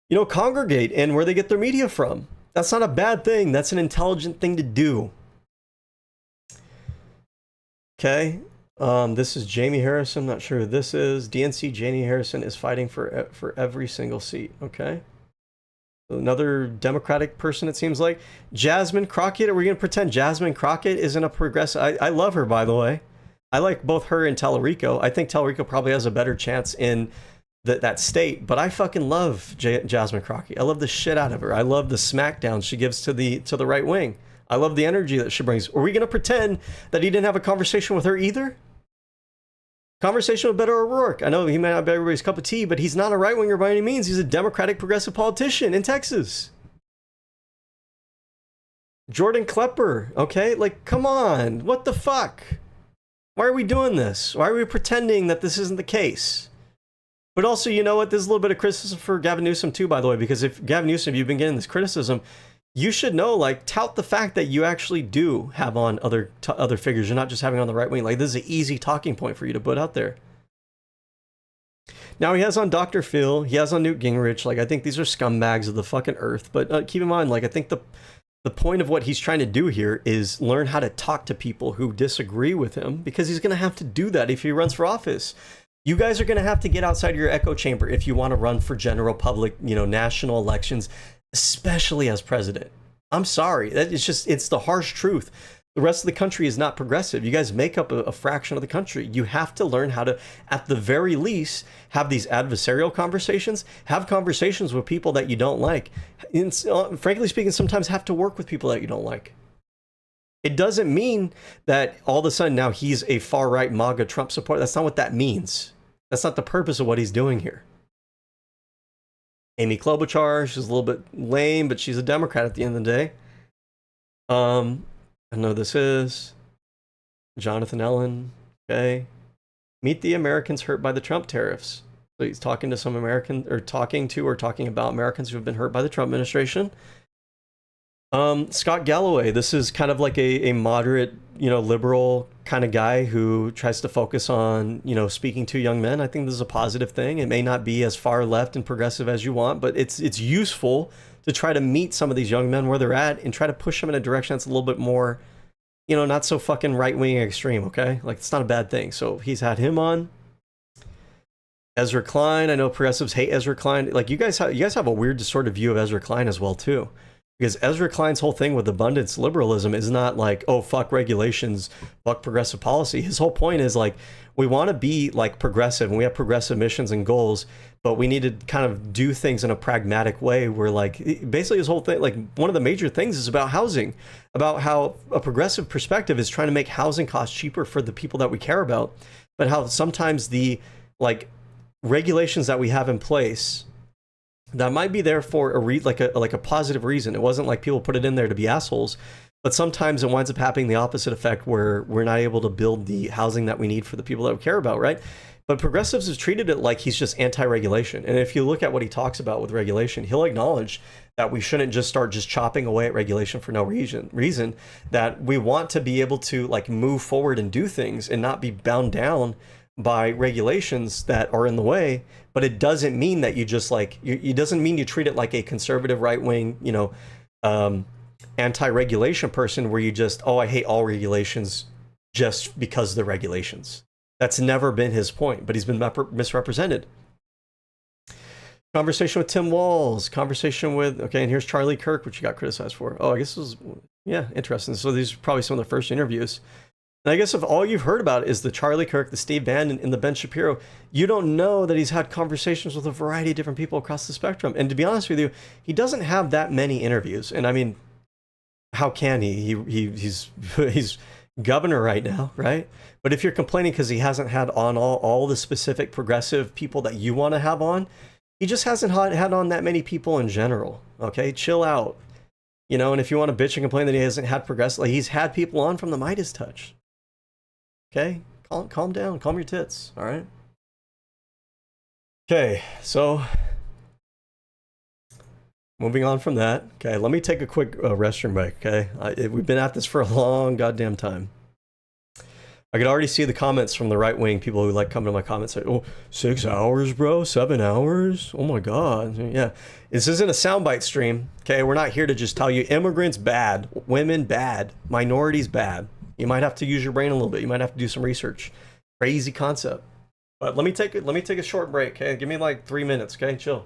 you know, congregate in where they get their media from. That's not a bad thing. That's an intelligent thing to do. Okay. This is Jamie Harrison. I'm not sure who this is. DNC Jamie Harrison is fighting for every single seat. Okay. Another Democratic person, it seems like. Jasmine Crockett. Are we going to pretend Jasmine Crockett isn't a progressive? I love her, by the way. I like both her and Tallarico. I think Tallarico probably has a better chance in that state, but I fucking love Jasmine Crockett. I love the shit out of her. I love the smackdown she gives to the right wing. I love the energy that she brings. Are we going to pretend that he didn't have a conversation with her either? Conversation with Beto O'Rourke. I know he might not be everybody's cup of tea, but he's not a right-winger by any means. He's a Democratic progressive politician in Texas. Jordan Klepper, okay? Like, come on. What the fuck? Why are we doing this? Why are we pretending that this isn't the case? But also, you know what? There's a little bit of criticism for Gavin Newsom too, by the way, because if Gavin Newsom, you've been getting this criticism, you should know, like, tout the fact that you actually do have on other figures. You're not just having on the right wing. Like, this is an easy talking point for you to put out there. Now, he has on Dr. Phil. He has on Newt Gingrich. Like, I think these are scumbags of the fucking earth. But keep in mind, like, I think the point of what he's trying to do here is learn how to talk to people who disagree with him, because he's going to have to do that if he runs for office. You guys are going to have to get outside your echo chamber if you want to run for general public, you know, national elections, especially as president. I'm sorry. It's the harsh truth. The rest of the country is not progressive. You guys make up a fraction of the country. You have to learn how to, at the very least, have these adversarial conversations, have conversations with people that you don't like. And, frankly speaking, sometimes have to work with people that you don't like. It doesn't mean that all of a sudden now he's a far-right MAGA Trump supporter. That's not what that means. That's not the purpose of what he's doing here. Amy Klobuchar, she's a little bit lame, but she's a Democrat at the end of the day. I know this is Jonathan Ellen. Okay. Meet the Americans hurt by the Trump tariffs. So he's talking to some American, or talking about Americans who have been hurt by the Trump administration. Scott Galloway, this is kind of like a moderate, you know, liberal kind of guy who tries to focus on, you know, speaking to young men. I think this is a positive thing. It may not be as far left and progressive as you want, but it's useful to try to meet some of these young men where they're at and try to push them in a direction that's a little bit more, you know, not so fucking right-wing extreme, okay? Like, it's not a bad thing. So he's had him on. Ezra Klein, I know progressives hate Ezra Klein. Like, you guys have a weird, distorted view of Ezra Klein as well, too. Because Ezra Klein's whole thing with abundance liberalism is not like, oh, fuck regulations, fuck progressive policy. His whole point is like, we want to be like progressive and we have progressive missions and goals, but we need to kind of do things in a pragmatic way where, like, basically his whole thing, like, one of the major things is about housing, about how a progressive perspective is trying to make housing costs cheaper for the people that we care about, but how sometimes the, like, regulations that we have in place that might be there for like a positive reason. It wasn't like people put it in there to be assholes, but sometimes it winds up happening the opposite effect where we're not able to build the housing that we need for the people that we care about, right? But progressives have treated it like he's just anti-regulation. And if you look at what he talks about with regulation, he'll acknowledge that we shouldn't just start just chopping away at regulation for no reason, that we want to be able to, like, move forward and do things and not be bound down by regulations that are in the way. But it doesn't mean that you just, like, it doesn't mean you treat it like a conservative right-wing, you know, anti-regulation person where you just, oh, I hate all regulations just because they're regulations. That's never been his point, but he's been misrepresented. Conversation with Tim Walz, conversation with, okay, and here's Charlie Kirk, which you got criticized for. Oh, I guess this was, yeah, interesting. So these are probably some of the first interviews. And I guess if all you've heard about is the Charlie Kirk, the Steve Bannon, and the Ben Shapiro, you don't know that he's had conversations with a variety of different people across the spectrum. And to be honest with you, he doesn't have that many interviews. And I mean, how can he? He's governor right now, right? But if you're complaining because he hasn't had on all the specific progressive people that you want to have on, he just hasn't had on that many people in general. Okay, chill out. You know, and if you want to bitch and complain that he hasn't had progressive, like, he's had people on from the Midas Touch. Okay, calm down, calm your tits, all right? Okay, so moving on from that. Okay, let me take a quick restroom break, okay? We've been at this for a long goddamn time. I could already see the comments from the right wing, people who like come to my comments say, "Oh, 6 hours, bro, 7 hours. Oh my God." Yeah, this isn't a soundbite stream. Okay, we're not here to just tell you immigrants bad, women bad, minorities bad. You might have to use your brain a little bit. You might have to do some research. Crazy concept. But let me take a short break. Okay, give me like 3 minutes. Okay, chill.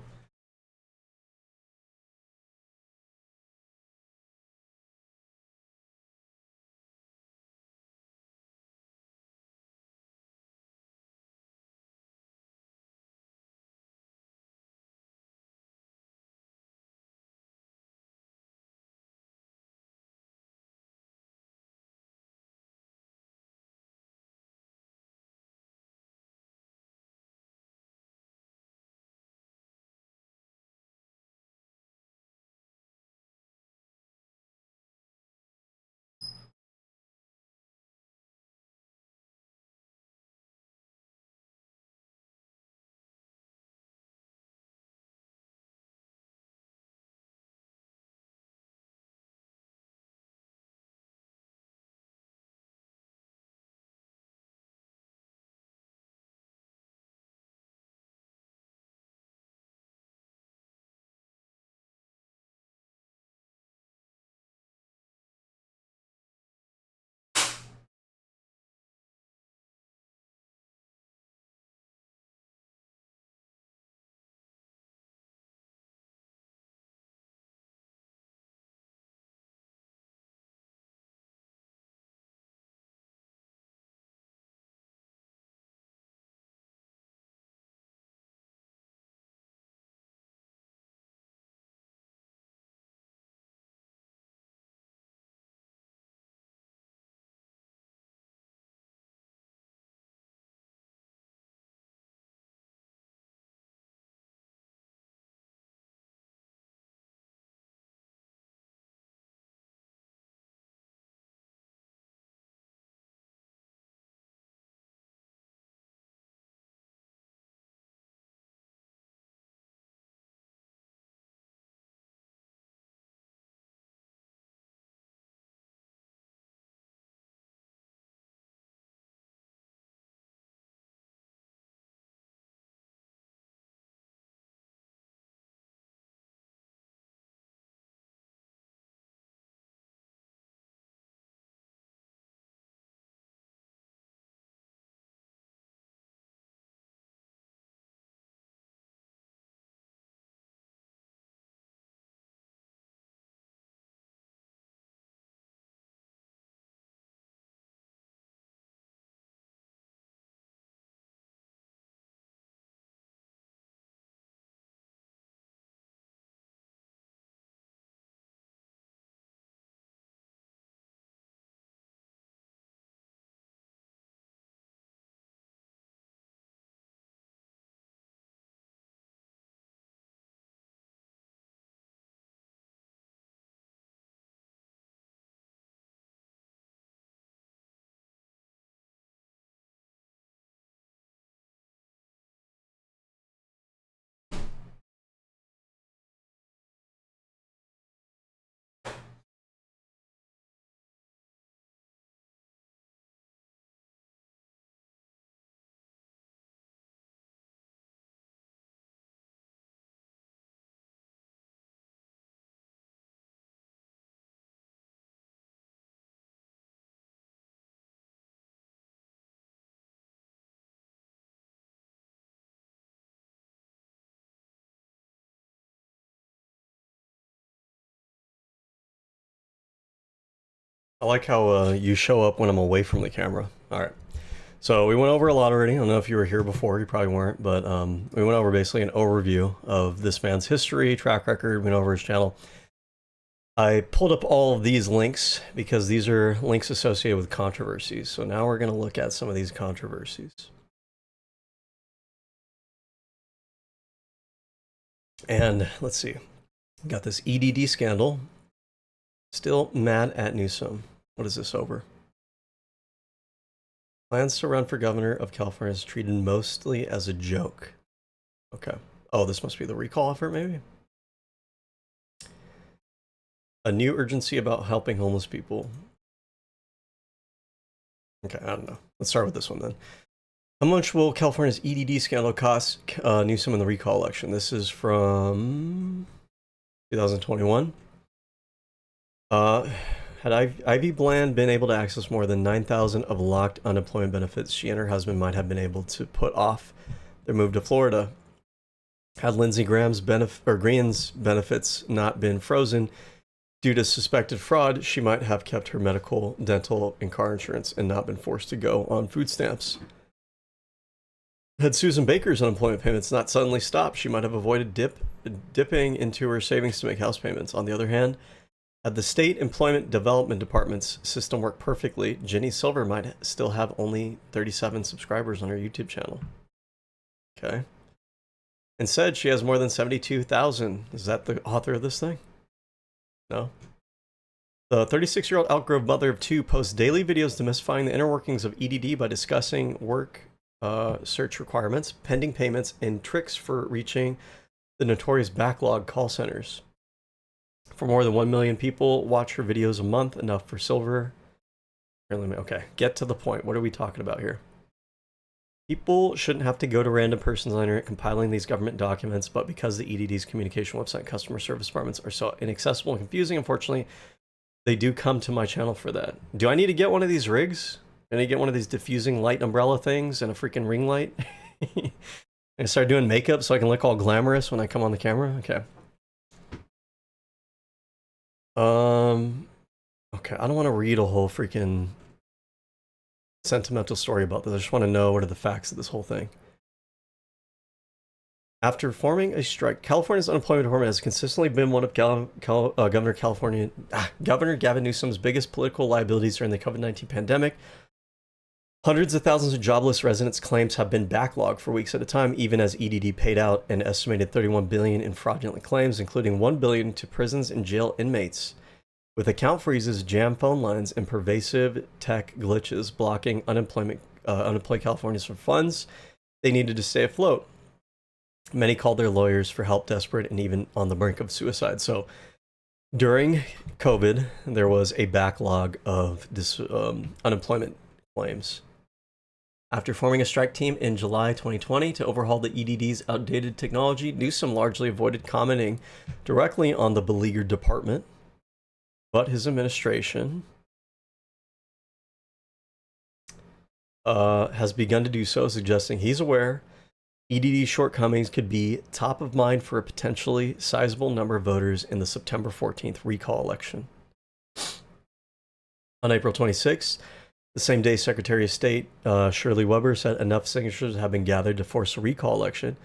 I like how you show up when I'm away from the camera. All right. So we went over a lot already. I don't know if you were here before. You probably weren't, but we went over basically an overview of this man's history, track record, went over his channel. I pulled up all of these links because these are links associated with controversies. So now we're going to look at some of these controversies. And let's see. We got this EDD scandal. Still mad at Newsom. What is this over? Plans to run for governor of California is treated mostly as a joke. Okay. Oh, this must be the recall effort, maybe? A new urgency about helping homeless people. Okay, I don't know. Let's start with this one then. How much will California's EDD scandal cost Newsom in the recall election? This is from 2021. Had Ivy Bland been able to access more than 9,000 of locked unemployment benefits, she and her husband might have been able to put off their move to Florida. Had Lindsey Graham's Green's benefits not been frozen due to suspected fraud, she might have kept her medical, dental, and car insurance and not been forced to go on food stamps. Had Susan Baker's unemployment payments not suddenly stopped, she might have avoided dipping into her savings to make house payments. On the other hand, had the state employment development department's system worked perfectly, Jenny Silver might still have only 37 subscribers on her YouTube channel. Okay. And said she has more than 72,000. Is that the author of this thing? No. The 36-year-old outgrowth mother of two posts daily videos demystifying the inner workings of EDD by discussing work search requirements, pending payments, and tricks for reaching the notorious backlog call centers. For more than 1 million people watch her videos a month, enough for Silver. Okay, get to the point. What are we talking about here? People shouldn't have to go to random persons on the internet compiling these government documents, but because the EDD's communication website customer service departments are so inaccessible and confusing, unfortunately, they do come to my channel for that. Do I need to get one of these rigs? Do I need to get one of these diffusing light umbrella things and a freaking ring light? And start doing makeup so I can look all glamorous when I come on the camera? Okay. Okay, I don't want to read a whole freaking sentimental story about this. I just want to know what are the facts of this whole thing. After forming a strike, California's unemployment department has consistently been one of Governor Gavin Newsom's biggest political liabilities during the COVID-19 pandemic. Hundreds of thousands of jobless residents' claims have been backlogged for weeks at a time, even as EDD paid out an estimated $31 billion in fraudulent claims, including $1 billion to prisons and jail inmates. With account freezes, jammed phone lines, and pervasive tech glitches blocking unemployed Californians from funds they needed to stay afloat. Many called their lawyers for help, desperate and even on the brink of suicide. So during COVID, there was a backlog of unemployment claims. After forming a strike team in July 2020 to overhaul the EDD's outdated technology, Newsom largely avoided commenting directly on the beleaguered department, but his administration has begun to do so, suggesting he's aware EDD shortcomings could be top of mind for a potentially sizable number of voters in the September 14th recall election. On April 26th, the same day, Secretary of State Shirley Weber said enough signatures have been gathered to force a recall election.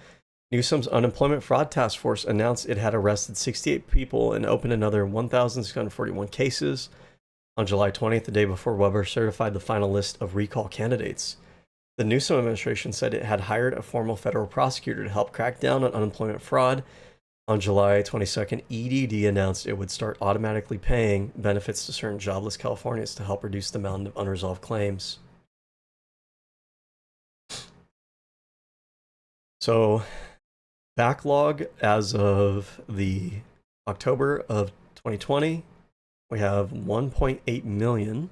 Newsom's Unemployment Fraud Task Force announced it had arrested 68 people and opened another 1,641 cases. On July 20th, the day before Weber certified the final list of recall candidates, the Newsom administration said it had hired a formal federal prosecutor to help crack down on unemployment fraud. On July 22nd, EDD announced it would start automatically paying benefits to certain jobless Californians to help reduce the mountain of unresolved claims. So, backlog as of the October of 2020, we have 1.8 million.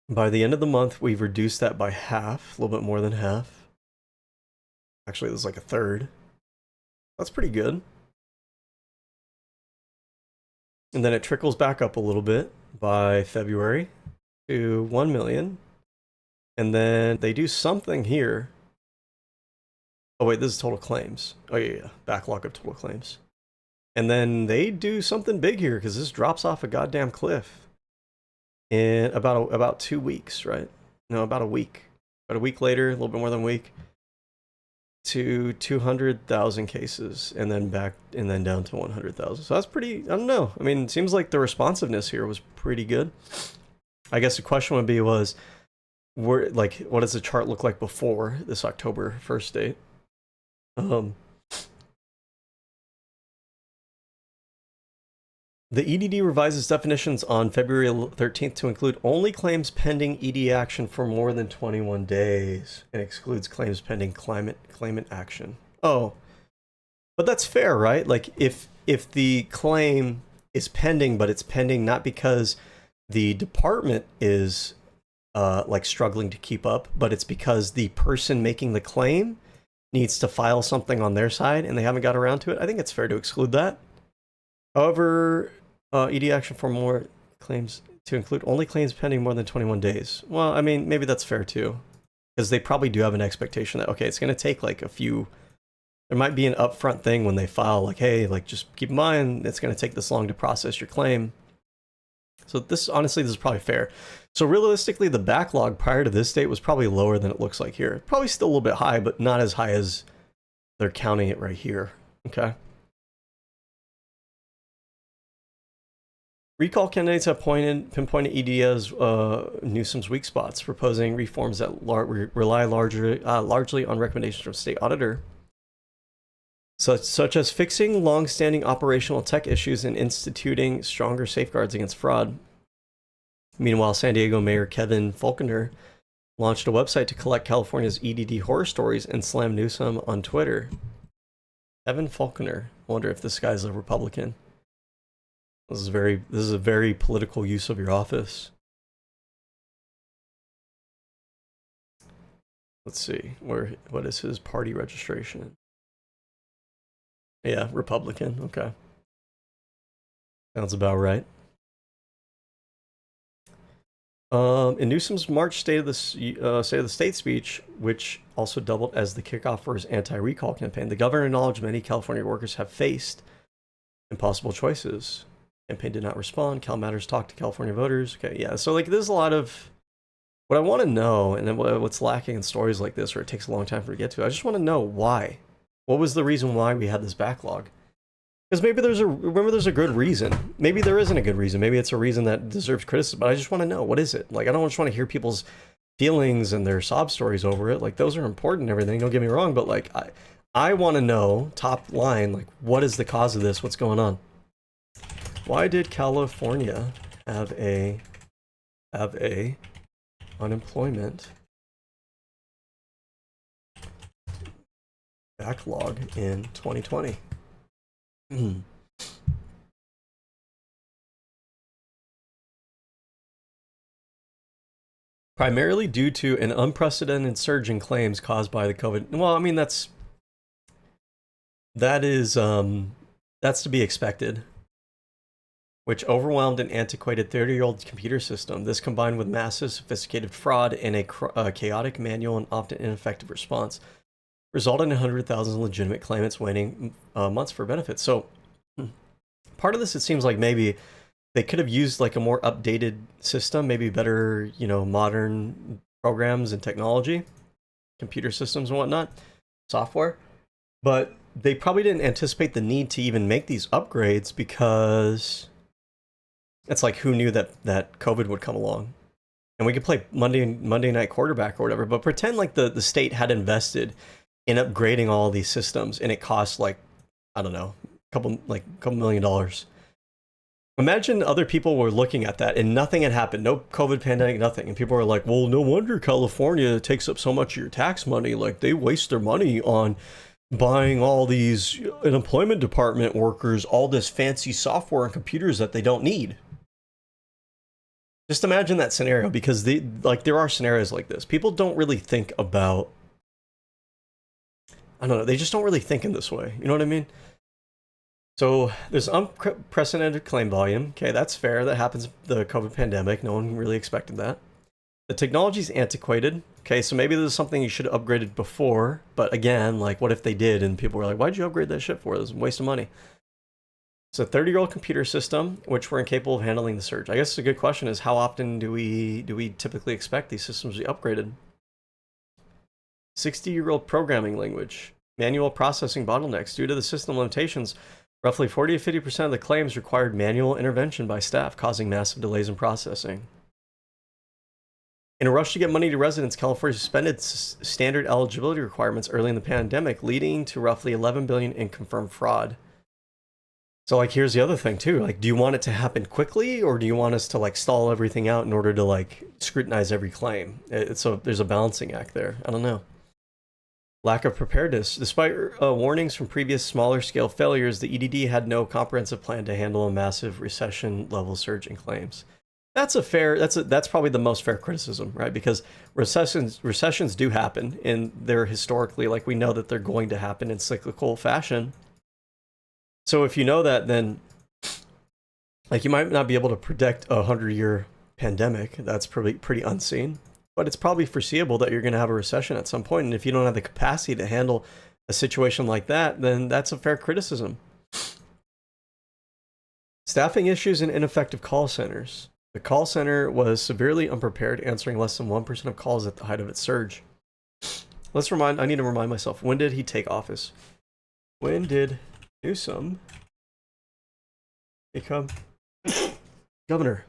By the end of the month, we've reduced that by half, a little bit more than half. Actually, it was like a third. That's pretty good. And then it trickles back up a little bit by February to 1 million. And then they do something here. Oh, wait, this is total claims. Oh, yeah. Backlog of total claims. And then they do something big here because this drops off a goddamn cliff in about 2 weeks, right? No, about a week. About a week later, a little bit more than a week, to 200,000 cases, and then back and then down to 100,000. So that's pretty, I don't know. I mean, it seems like the responsiveness here was pretty good. I guess the question would be what does the chart look like before this October 1st date? The EDD revises definitions on February 13th to include only claims pending ED action for more than 21 days and excludes claims pending claimant action. Oh, but that's fair, right? Like if the claim is pending, but it's pending not because the department is like struggling to keep up, but it's because the person making the claim needs to file something on their side and they haven't got around to it. I think it's fair to exclude that. However, ED action for more claims to include only claims pending more than 21 days. Well, I mean, maybe that's fair too, because they probably do have an expectation that, okay, it's going to take like a few, there might be an upfront thing when they file, like, hey, like just keep in mind, it's going to take this long to process your claim. So this, honestly, this is probably fair. So realistically, the backlog prior to this date was probably lower than it looks like here. Probably still a little bit high, but not as high as they're counting it right here. Okay. Recall candidates have pinpointed ED as Newsom's weak spots, proposing reforms that rely largely on recommendations from state auditor, such as fixing long-standing operational tech issues and instituting stronger safeguards against fraud. Meanwhile, San Diego Mayor Kevin Faulconer launched a website to collect California's EDD horror stories and slam Newsom on Twitter. Kevin Faulconer. I wonder if this guy's a Republican. This is a very political use of your office. Let's see, what is his party registration? Yeah, Republican. Okay, sounds about right. In Newsom's March State of the State speech, which also doubled as the kickoff for his anti-recall campaign, the governor acknowledged many California workers have faced impossible choices. Campaign did not respond. Cal Matters talked to California voters. Okay, yeah. So like, there's a lot of what I want to know, and then what's lacking in stories like this, or it takes a long time for it to get to. I just want to know why. What was the reason why we had this backlog? Because maybe there's a good reason. Maybe there isn't a good reason. Maybe it's a reason that deserves criticism. But I just want to know, what is it? Like, I don't just want to hear people's feelings and their sob stories over it. Like, those are important and everything. Don't get me wrong. But like, I want to know, top line, like, what is the cause of this? What's going on? Why did California have a unemployment backlog in 2020? Primarily due to an unprecedented surge in claims caused by the COVID. Well, I mean, that's to be expected, which overwhelmed an antiquated 30-year-old computer system. This, combined with massive sophisticated fraud and a chaotic, manual, and often ineffective response, resulted in hundreds of thousands of legitimate claimants waiting months for benefits. So part of this, it seems like maybe they could have used like a more updated system, maybe better, modern programs and technology, computer systems and whatnot, software. But they probably didn't anticipate the need to even make these upgrades, because it's like, who knew that COVID would come along? And we could play Monday night quarterback or whatever, but pretend like the state had invested in upgrading all these systems, and it cost like, I don't know, a couple $1 million. Imagine other people were looking at that and nothing had happened, no COVID pandemic, nothing, and people were like, well, no wonder California takes up so much of your tax money. Like, they waste their money on buying all these unemployment department workers all this fancy software and computers that they don't need. Just imagine that scenario, because there are scenarios like this. People don't really think about, I don't know, they just don't really think in this way. You know what I mean? So there's unprecedented claim volume. Okay, that's fair. That happens with the COVID pandemic. No one really expected that. The technology's antiquated. Okay, so maybe this is something you should have upgraded before. But again, like, what if they did and people were like, why'd you upgrade that shit for? It was a waste of money. It's a 30-year-old computer system, which were incapable of handling the surge. I guess a good question is, how often do we typically expect these systems to be upgraded? 60-year-old programming language. Manual processing bottlenecks. Due to the system limitations, roughly 40 to 50% of the claims required manual intervention by staff, causing massive delays in processing. In a rush to get money to residents, California suspended standard eligibility requirements early in the pandemic, leading to roughly $11 billion in confirmed fraud. So, like, here's the other thing too. Like, do you want it to happen quickly, or do you want us to like stall everything out in order to like scrutinize every claim? So there's a balancing act there. I don't know. Lack of preparedness. Despite warnings from previous smaller scale failures, the EDD had no comprehensive plan to handle a massive recession level surge in claims. That's probably the most fair criticism, right? Because recessions do happen, and they're historically, like, we know that they're going to happen in cyclical fashion. So if you know that, then like you might not be able to predict a 100-year pandemic. That's pretty unseen, but it's probably foreseeable that you're going to have a recession at some point. And if you don't have the capacity to handle a situation like that, then that's a fair criticism. Staffing issues and ineffective call centers. The call center was severely unprepared, answering less than 1% of calls at the height of its surge. I need to remind myself, when did he take office? When did Newsom become governor?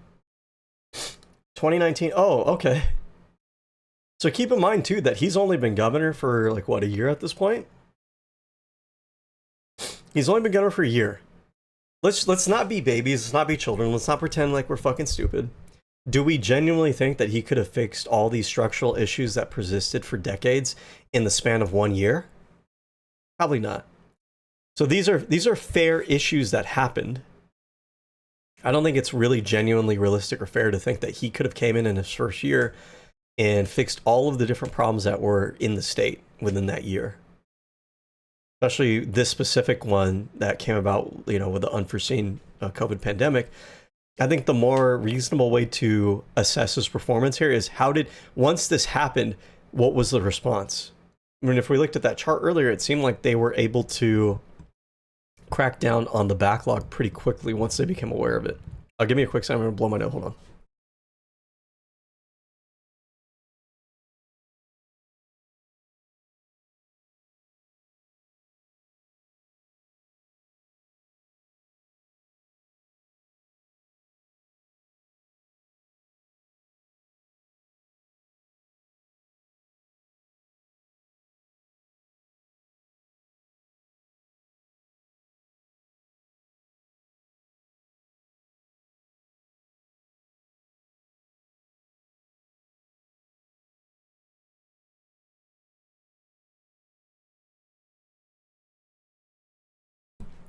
2019. Oh, okay. So keep in mind too that he's only been governor for like what, a year at this point? He's only been governor for a year. Let's not be babies, let's not be children, let's not pretend like we're fucking stupid. Do we genuinely think that he could have fixed all these structural issues that persisted for decades in the span of 1 year? Probably not. So these are fair issues that happened. I don't think it's really genuinely realistic or fair to think that he could have came in his first year and fixed all of the different problems that were in the state within that year. Especially this specific one that came about, you know, with the unforeseen COVID pandemic. I think the more reasonable way to assess his performance here is once this happened, what was the response? I mean, if we looked at that chart earlier, it seemed like they were able to crack down on the backlog pretty quickly once they became aware of it. Give me a quick second, I'm gonna blow my nose, hold on.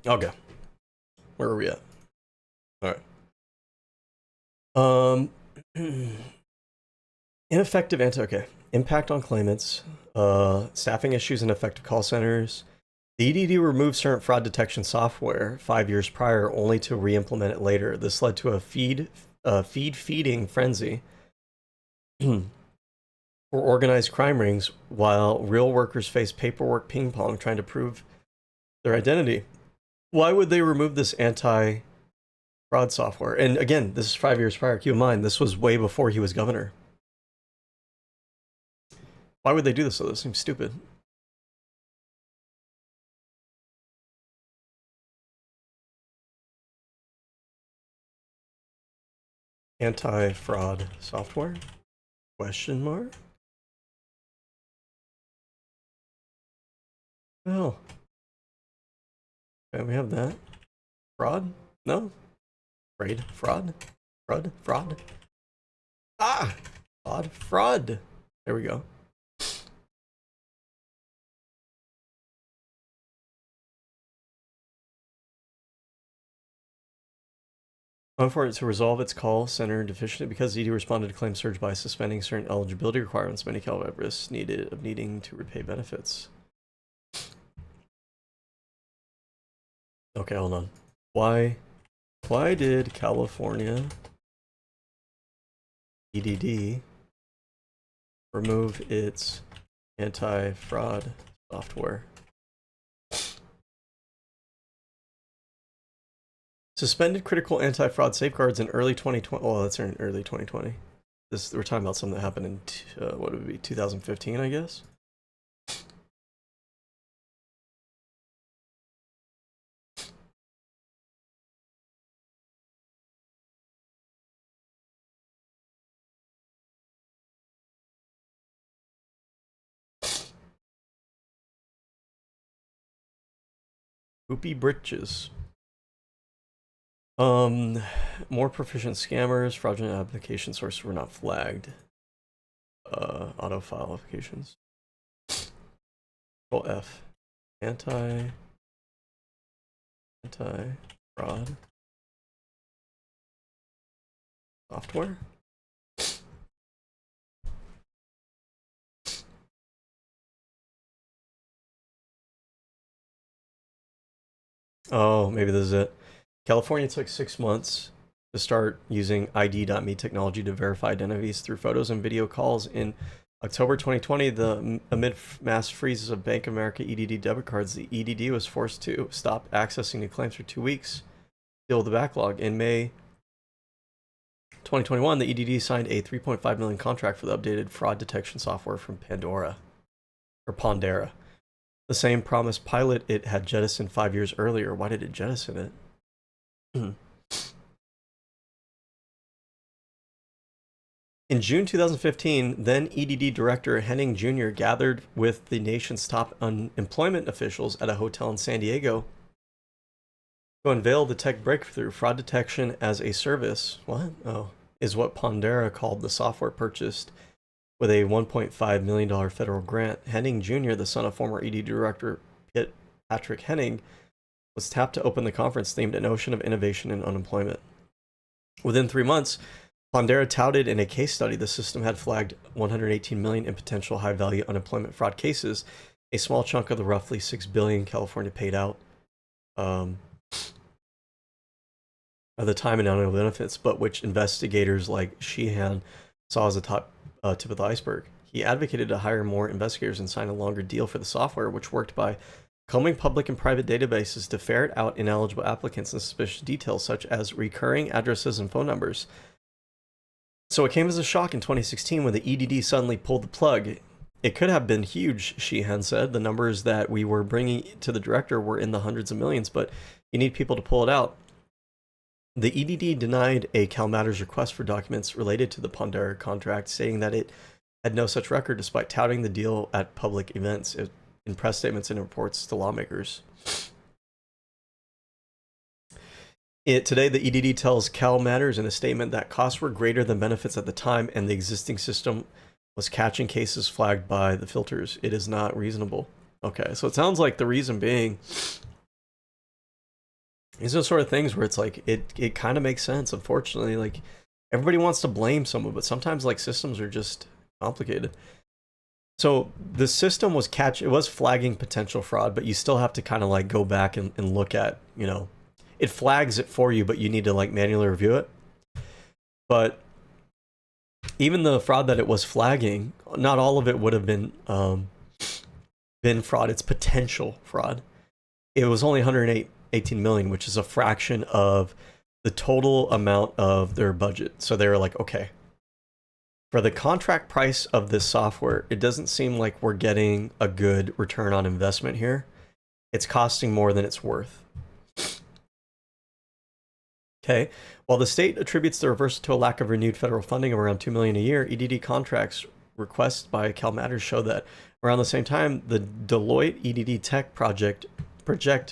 Okay. Where are we at? All right. Ineffective impact on claimants, staffing issues and effective call centers. The EDD removed certain fraud detection software 5 years prior, only to re-implement it later. This led to a feeding frenzy for organized crime rings, while real workers face paperwork ping pong trying to prove their identity. Why would they remove this anti-fraud software? And again, this is 5 years prior. Keep in mind, this was way before he was governor. Why would they do this? This seems stupid. Anti-fraud software? Question mark? Well, okay, we have that. Fraud? No. Fraud? Ah! Fraud. There we go. For it to resolve its call center deficiency because ED responded to claim surge by suspending certain eligibility requirements, many call at risk needing to repay benefits. Okay, hold on. Why did California EDD remove its anti-fraud software? Suspended critical anti-fraud safeguards in early 2020. Oh, that's in early 2020. We're talking about something that happened in what would it be, 2015, I guess. Poopy britches. More proficient scammers, fraudulent application sources were not flagged. Auto file applications. Control F. Anti-fraud Software. Oh, maybe this is it. California took 6 months to start using ID.me technology to verify identities through photos and video calls. In October 2020, amid mass freezes of Bank of America EDD debit cards, the EDD was forced to stop accessing new claims for 2 weeks to deal with the backlog. In May 2021, the EDD signed a $3.5 million contract for the updated fraud detection software from Pondera. The same promised pilot it had jettisoned 5 years earlier. Why did it jettison it? In June 2015, then EDD Director Henning Jr. gathered with the nation's top unemployment officials at a hotel in San Diego to unveil the tech breakthrough. Fraud detection as a service, is what Pondera called the software purchased with a $1.5 million federal grant. Henning Jr., the son of former EDD Director Patrick Henning, was tapped to open the conference themed an ocean of innovation and unemployment. Within 3 months, Pondera touted in a case study the system had flagged 118 million in potential high-value unemployment fraud cases, a small chunk of the roughly $6 billion California paid out at the time in annual benefits, but which investigators like Sheehan saw as a tip of the iceberg. He advocated to hire more investigators and sign a longer deal for the software, which worked by combing public and private databases to ferret out ineligible applicants and suspicious details such as recurring addresses and phone numbers. So it came as a shock in 2016 when the EDD suddenly pulled the plug. It could have been huge, Sheehan said. The numbers that we were bringing to the director were in the hundreds of millions, but you need people to pull it out. The EDD denied a CalMatters request for documents related to the Pondera contract, stating that it had no such record despite touting the deal at public events, in press statements and reports to lawmakers. Today, the EDD tells CalMatters in a statement that costs were greater than benefits at the time, and the existing system was catching cases flagged by the filters. It is not reasonable. Okay, so it sounds like the reason being, these are the sort of things where it's like, it kind of makes sense. Unfortunately, like, everybody wants to blame someone, but sometimes like systems are just complicated. So the system was it was flagging potential fraud, but you still have to kind of like go back and look at, you know, it flags it for you, but you need to like manually review it. But even the fraud that it was flagging, not all of it would have been fraud. It's potential fraud. It was only 118 million, which is a fraction of the total amount of their budget. So they were like, okay, for the contract price of this software, it doesn't seem like we're getting a good return on investment here. It's costing more than it's worth. Okay, while the state attributes the reversal to a lack of renewed federal funding of around $2 million a year, EDD contracts requests by CalMatters show that around the same time, the Deloitte EDD Tech project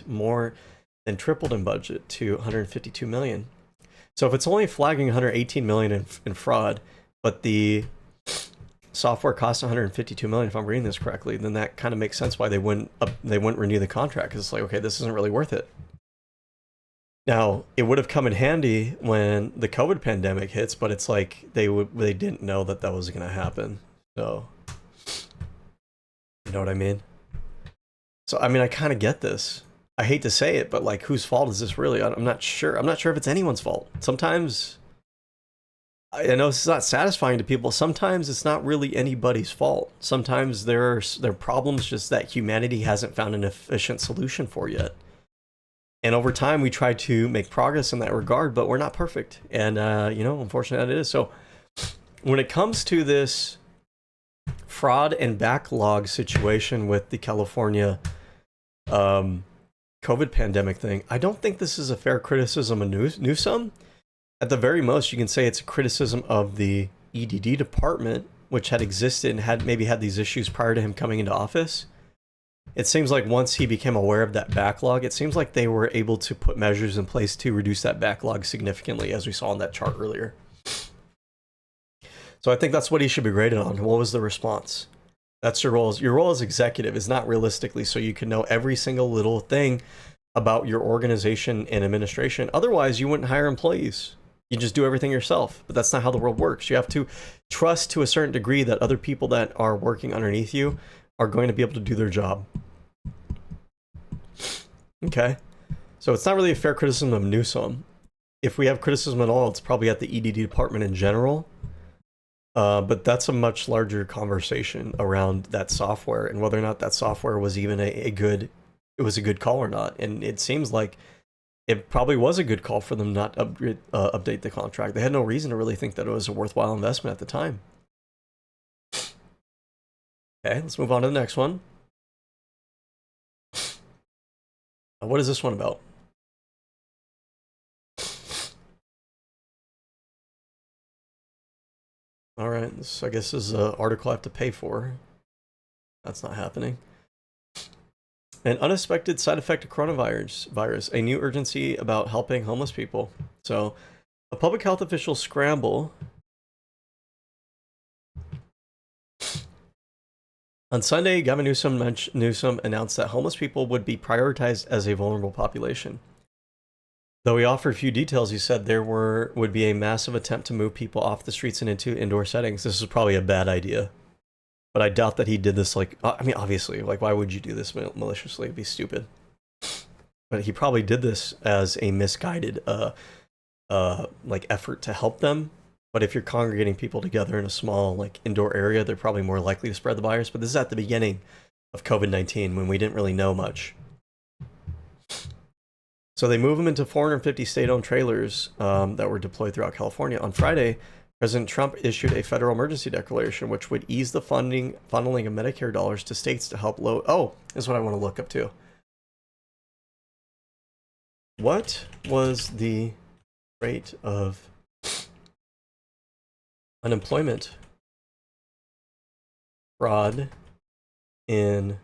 more than tripled in budget to $152 million. So if it's only flagging $118 million in fraud, but the software costs $152 million, if I'm reading this correctly, then that kind of makes sense why they wouldn't renew the contract, because it's like, okay, this isn't really worth it. Now, it would have come in handy when the COVID pandemic hits, but it's like they didn't know that was going to happen. So, you know what I mean? So, I mean, I kind of get this. I hate to say it, but like, whose fault is this really? I'm not sure. I'm not sure if it's anyone's fault. Sometimes, I know this is not satisfying to people. Sometimes it's not really anybody's fault. Sometimes there are problems just that humanity hasn't found an efficient solution for yet. And over time, we try to make progress in that regard, but we're not perfect. And, you know, unfortunately, that it is. So when it comes to this fraud and backlog situation with the California COVID pandemic thing, I don't think this is a fair criticism of Newsom. At the very most, you can say it's a criticism of the EDD department, which had existed and had maybe had these issues prior to him coming into office. It seems like once he became aware of that backlog, it seems like they were able to put measures in place to reduce that backlog significantly, as we saw in that chart earlier. So I think that's what he should be graded on. What was the response? That's your role. Your role as executive is not realistically so you can know every single little thing about your organization and administration. Otherwise, you wouldn't hire employees. You just do everything yourself, but that's not how the world works. You have to trust to a certain degree that other people that are working underneath you are going to be able to do their job. Okay? So it's not really a fair criticism of Newsom. If we have criticism at all, it's probably at the EDD department in general. But that's a much larger conversation around that software and whether or not that software was even a good call or not. And it seems like it probably was a good call for them not to update the contract. They had no reason to really think that it was a worthwhile investment at the time. Okay, let's move on to the next one. What is this one about? All right, this, I guess, is an article I have to pay for. That's not happening. An unexpected side effect of coronavirus, a new urgency about helping homeless people. So, a public health official scramble. On Sunday, Gavin Newsom announced that homeless people would be prioritized as a vulnerable population. Though he offered few details, he said there would be a massive attempt to move people off the streets and into indoor settings. This is probably a bad idea. But I doubt that he did this, like, I mean, obviously, like, why would you do this maliciously? It'd be stupid. But he probably did this as a misguided, like, effort to help them. But if you're congregating people together in a small, like, indoor area, they're probably more likely to spread the virus. But this is at the beginning of COVID-19 when we didn't really know much. So they move them into 450 state-owned trailers that were deployed throughout California. On Friday, President Trump issued a federal emergency declaration which would ease the funneling of Medicare dollars to states to help low. Oh, this is what I want to look up too. What was the rate of unemployment fraud in,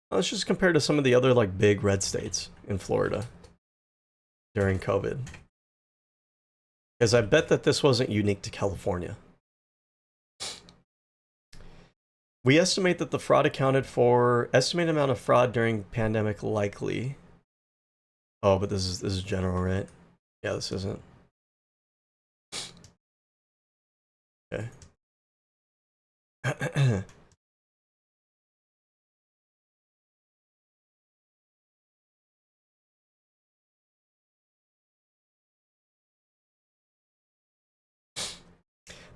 let's just compare to some of the other like big red states in Florida during COVID? Because I bet that this wasn't unique to California. We estimate that the fraud accounted for estimated amount of fraud during pandemic likely. Oh, but this is general, right? Yeah, this isn't. Okay.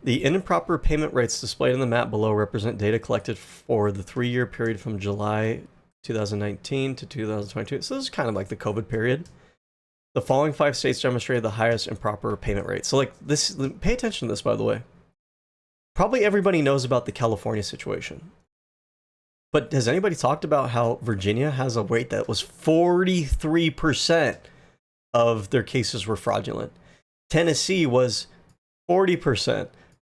The improper payment rates displayed on the map below represent data collected for the 3-year period from July 2019 to 2022. So this is kind of like the COVID period. The following 5 states demonstrated the highest improper payment rate. So like this, pay attention to this, by the way. Probably everybody knows about the California situation. But has anybody talked about how Virginia has a rate that was 43% of their cases were fraudulent? Tennessee was 40%.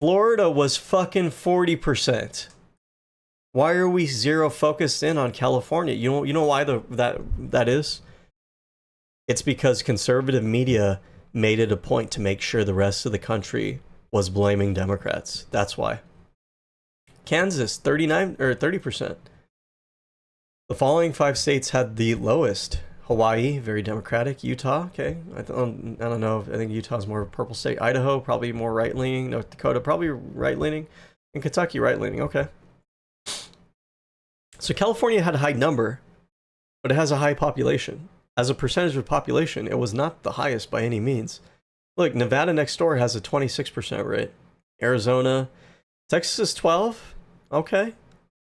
Florida was fucking 40%. Why are we zero focused in on California? You know why that is? It's because conservative media made it a point to make sure the rest of the country was blaming Democrats. That's why. Kansas, 39 or 30%. The following 5 states had the lowest. Hawaii, very Democratic. Utah, okay. I don't know. I think Utah's more of a purple state. Idaho, probably more right-leaning. North Dakota, probably right-leaning. And Kentucky, right-leaning. Okay. So California had a high number, but it has a high population. As a percentage of population, it was not the highest by any means. Look, Nevada next door has a 26% rate. Arizona, Texas is 12. Okay.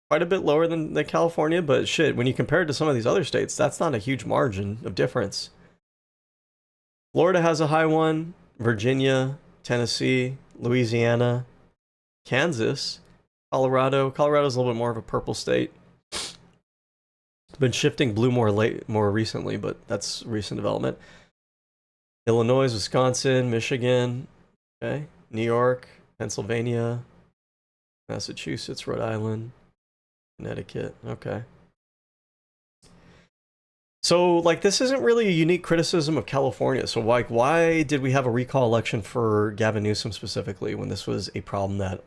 Quite a bit lower than California, but shit, when you compare it to some of these other states, that's not a huge margin of difference. Florida has a high one. Virginia, Tennessee, Louisiana, Kansas, Colorado. Colorado's a little bit more of a purple state. It's been shifting blue more recently, but that's recent development. Illinois, Wisconsin, Michigan, okay, New York, Pennsylvania, Massachusetts, Rhode Island, Connecticut, okay. So, like, this isn't really a unique criticism of California. So, like, why did we have a recall election for Gavin Newsom specifically when this was a problem that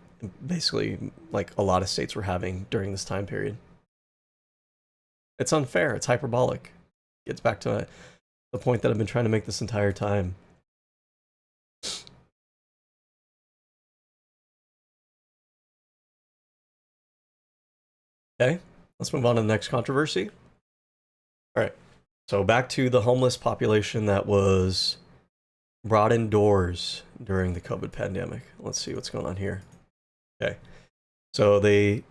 basically, like, a lot of states were having during this time period? It's unfair. It's hyperbolic. Gets back to the point that I've been trying to make this entire time. Okay, let's move on to the next controversy. All right, so back to the homeless population that was brought indoors during the COVID pandemic. Let's see what's going on here. Okay, so they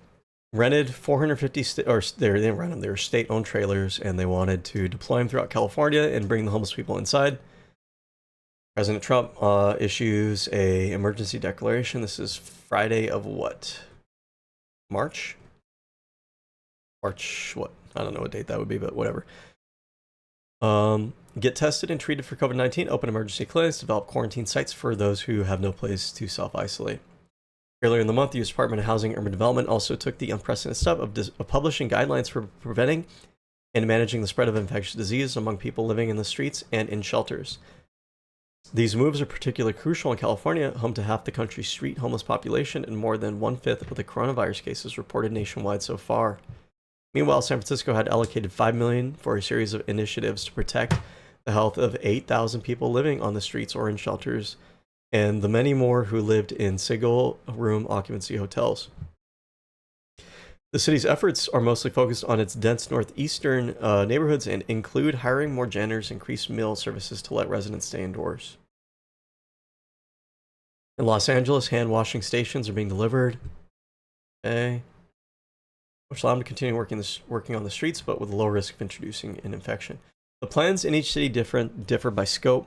rented 450, they didn't rent them, they were state-owned trailers, and they wanted to deploy them throughout California and bring the homeless people inside. President Trump issues a emergency declaration. This is Friday of what? March what? I don't know what date that would be, but whatever. Get tested and treated for COVID-19, open emergency clinics, develop quarantine sites for those who have no place to self-isolate. Earlier in the month, the U.S. Department of Housing and Urban Development also took the unprecedented step of publishing guidelines for preventing and managing the spread of infectious disease among people living in the streets and in shelters. These moves are particularly crucial in California, home to half the country's street homeless population and more than 1/5 of the coronavirus cases reported nationwide so far. Meanwhile, San Francisco had allocated $5 million for a series of initiatives to protect the health of 8,000 people living on the streets or in shelters, and the many more who lived in single-room occupancy hotels. The city's efforts are mostly focused on its dense northeastern neighborhoods and include hiring more janitors, increased meal services to let residents stay indoors. In Los Angeles, hand-washing stations are being delivered, okay, which allow them to continue working on the streets, but with low risk of introducing an infection. The plans in each city differ by scope.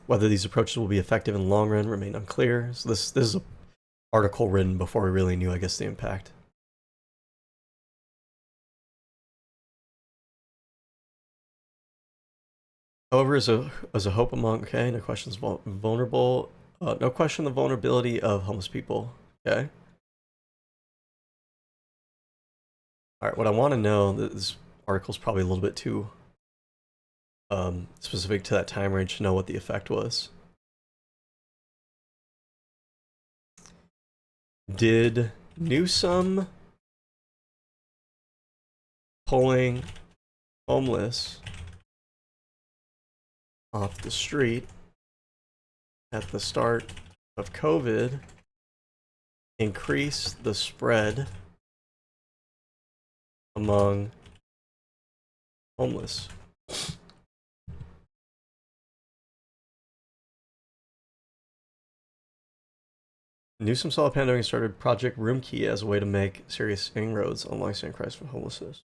Whether these approaches will be effective in the long run remain unclear. So this is an article written before we really knew, I guess, the impact. However, as a hope among, okay, no questions vulnerable, no question the vulnerability of homeless people, okay. All right, what I want to know, this article is probably a little bit too specific to that time range to know what the effect was. Did Newsom pulling homeless off the street at the start of COVID increase the spread among homeless? Newsom saw the pandemic and started Project Room Key as a way to make serious inroads on long-standing crisis for homelessness.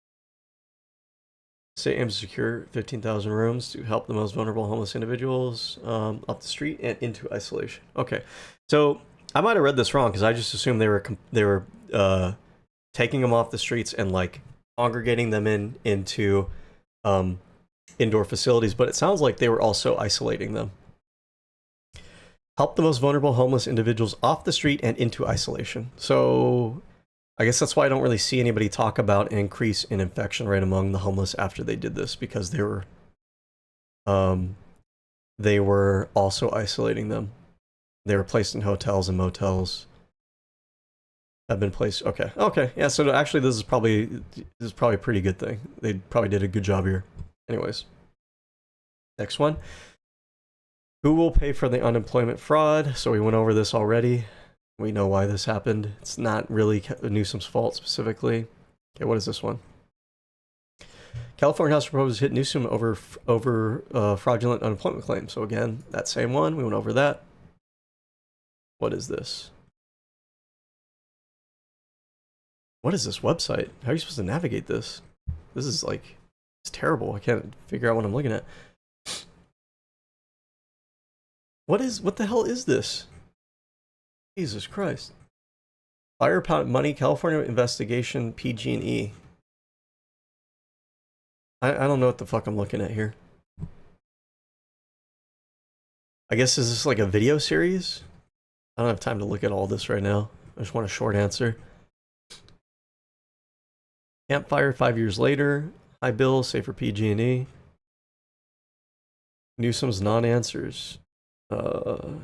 The state aims to secure 15,000 rooms to help the most vulnerable homeless individuals off the street and into isolation. Okay, so I might have read this wrong because I just assumed they were taking them off the streets and like congregating them into indoor facilities, but it sounds like they were also isolating them. Help the most vulnerable homeless individuals off the street and into isolation. So I guess that's why I don't really see anybody talk about an increase in infection rate among the homeless after they did this, because they were also isolating them. They were placed in hotels and motels. Have been placed. Okay, yeah. So actually, this is probably a pretty good thing. They probably did a good job here. Anyways, next one. Who will pay for the unemployment fraud? So we went over this already. We know why this happened. It's not really Newsom's fault specifically. Okay, what is this one? California House proposes hit Newsom over fraudulent unemployment claims. So again, that same one. We went over that. What is this? What is this website? How are you supposed to navigate this? This is like, it's terrible. I can't figure out what I'm looking at. What the hell is this? Jesus Christ. Fire Money, California Investigation, PG&E. I don't know what the fuck I'm looking at here. I guess is this like a video series? I don't have time to look at all this right now. I just want a short answer. Campfire 5 years later. High bill, safer PG&E. Newsom's non-answers.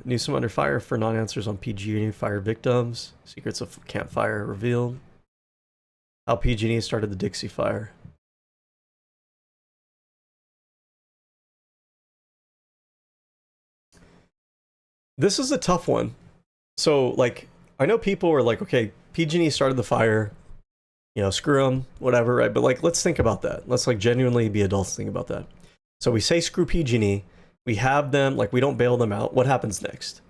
Newsom under fire for non-answers on PG&E fire victims. Secrets of campfire revealed. How PG&E started the Dixie Fire. This is a tough one. So, like, I know people were like, okay, PG&E started the fire. You know, screw them, whatever, right? But like, let's think about that. Let's like genuinely be adults, think about that. So we say screw PG&E, we have them, like we don't bail them out. What happens next?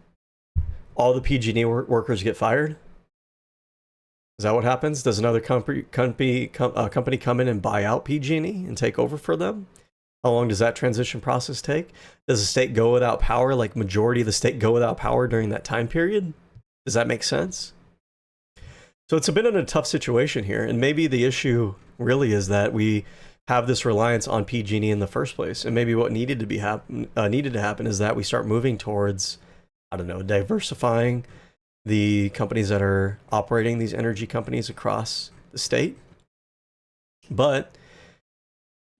All the PG&E workers get fired? Is that what happens? Does another company come in and buy out PG&E and take over for them? How long does that transition process take? Does the state go without power, like majority of the state go without power during that time period? Does that make sense? So it's a bit in a tough situation here, and maybe the issue really is that we have this reliance on PG&E in the first place, and maybe what needed to happen is that we start moving towards, I don't know, diversifying the companies that are operating these energy companies across the state. But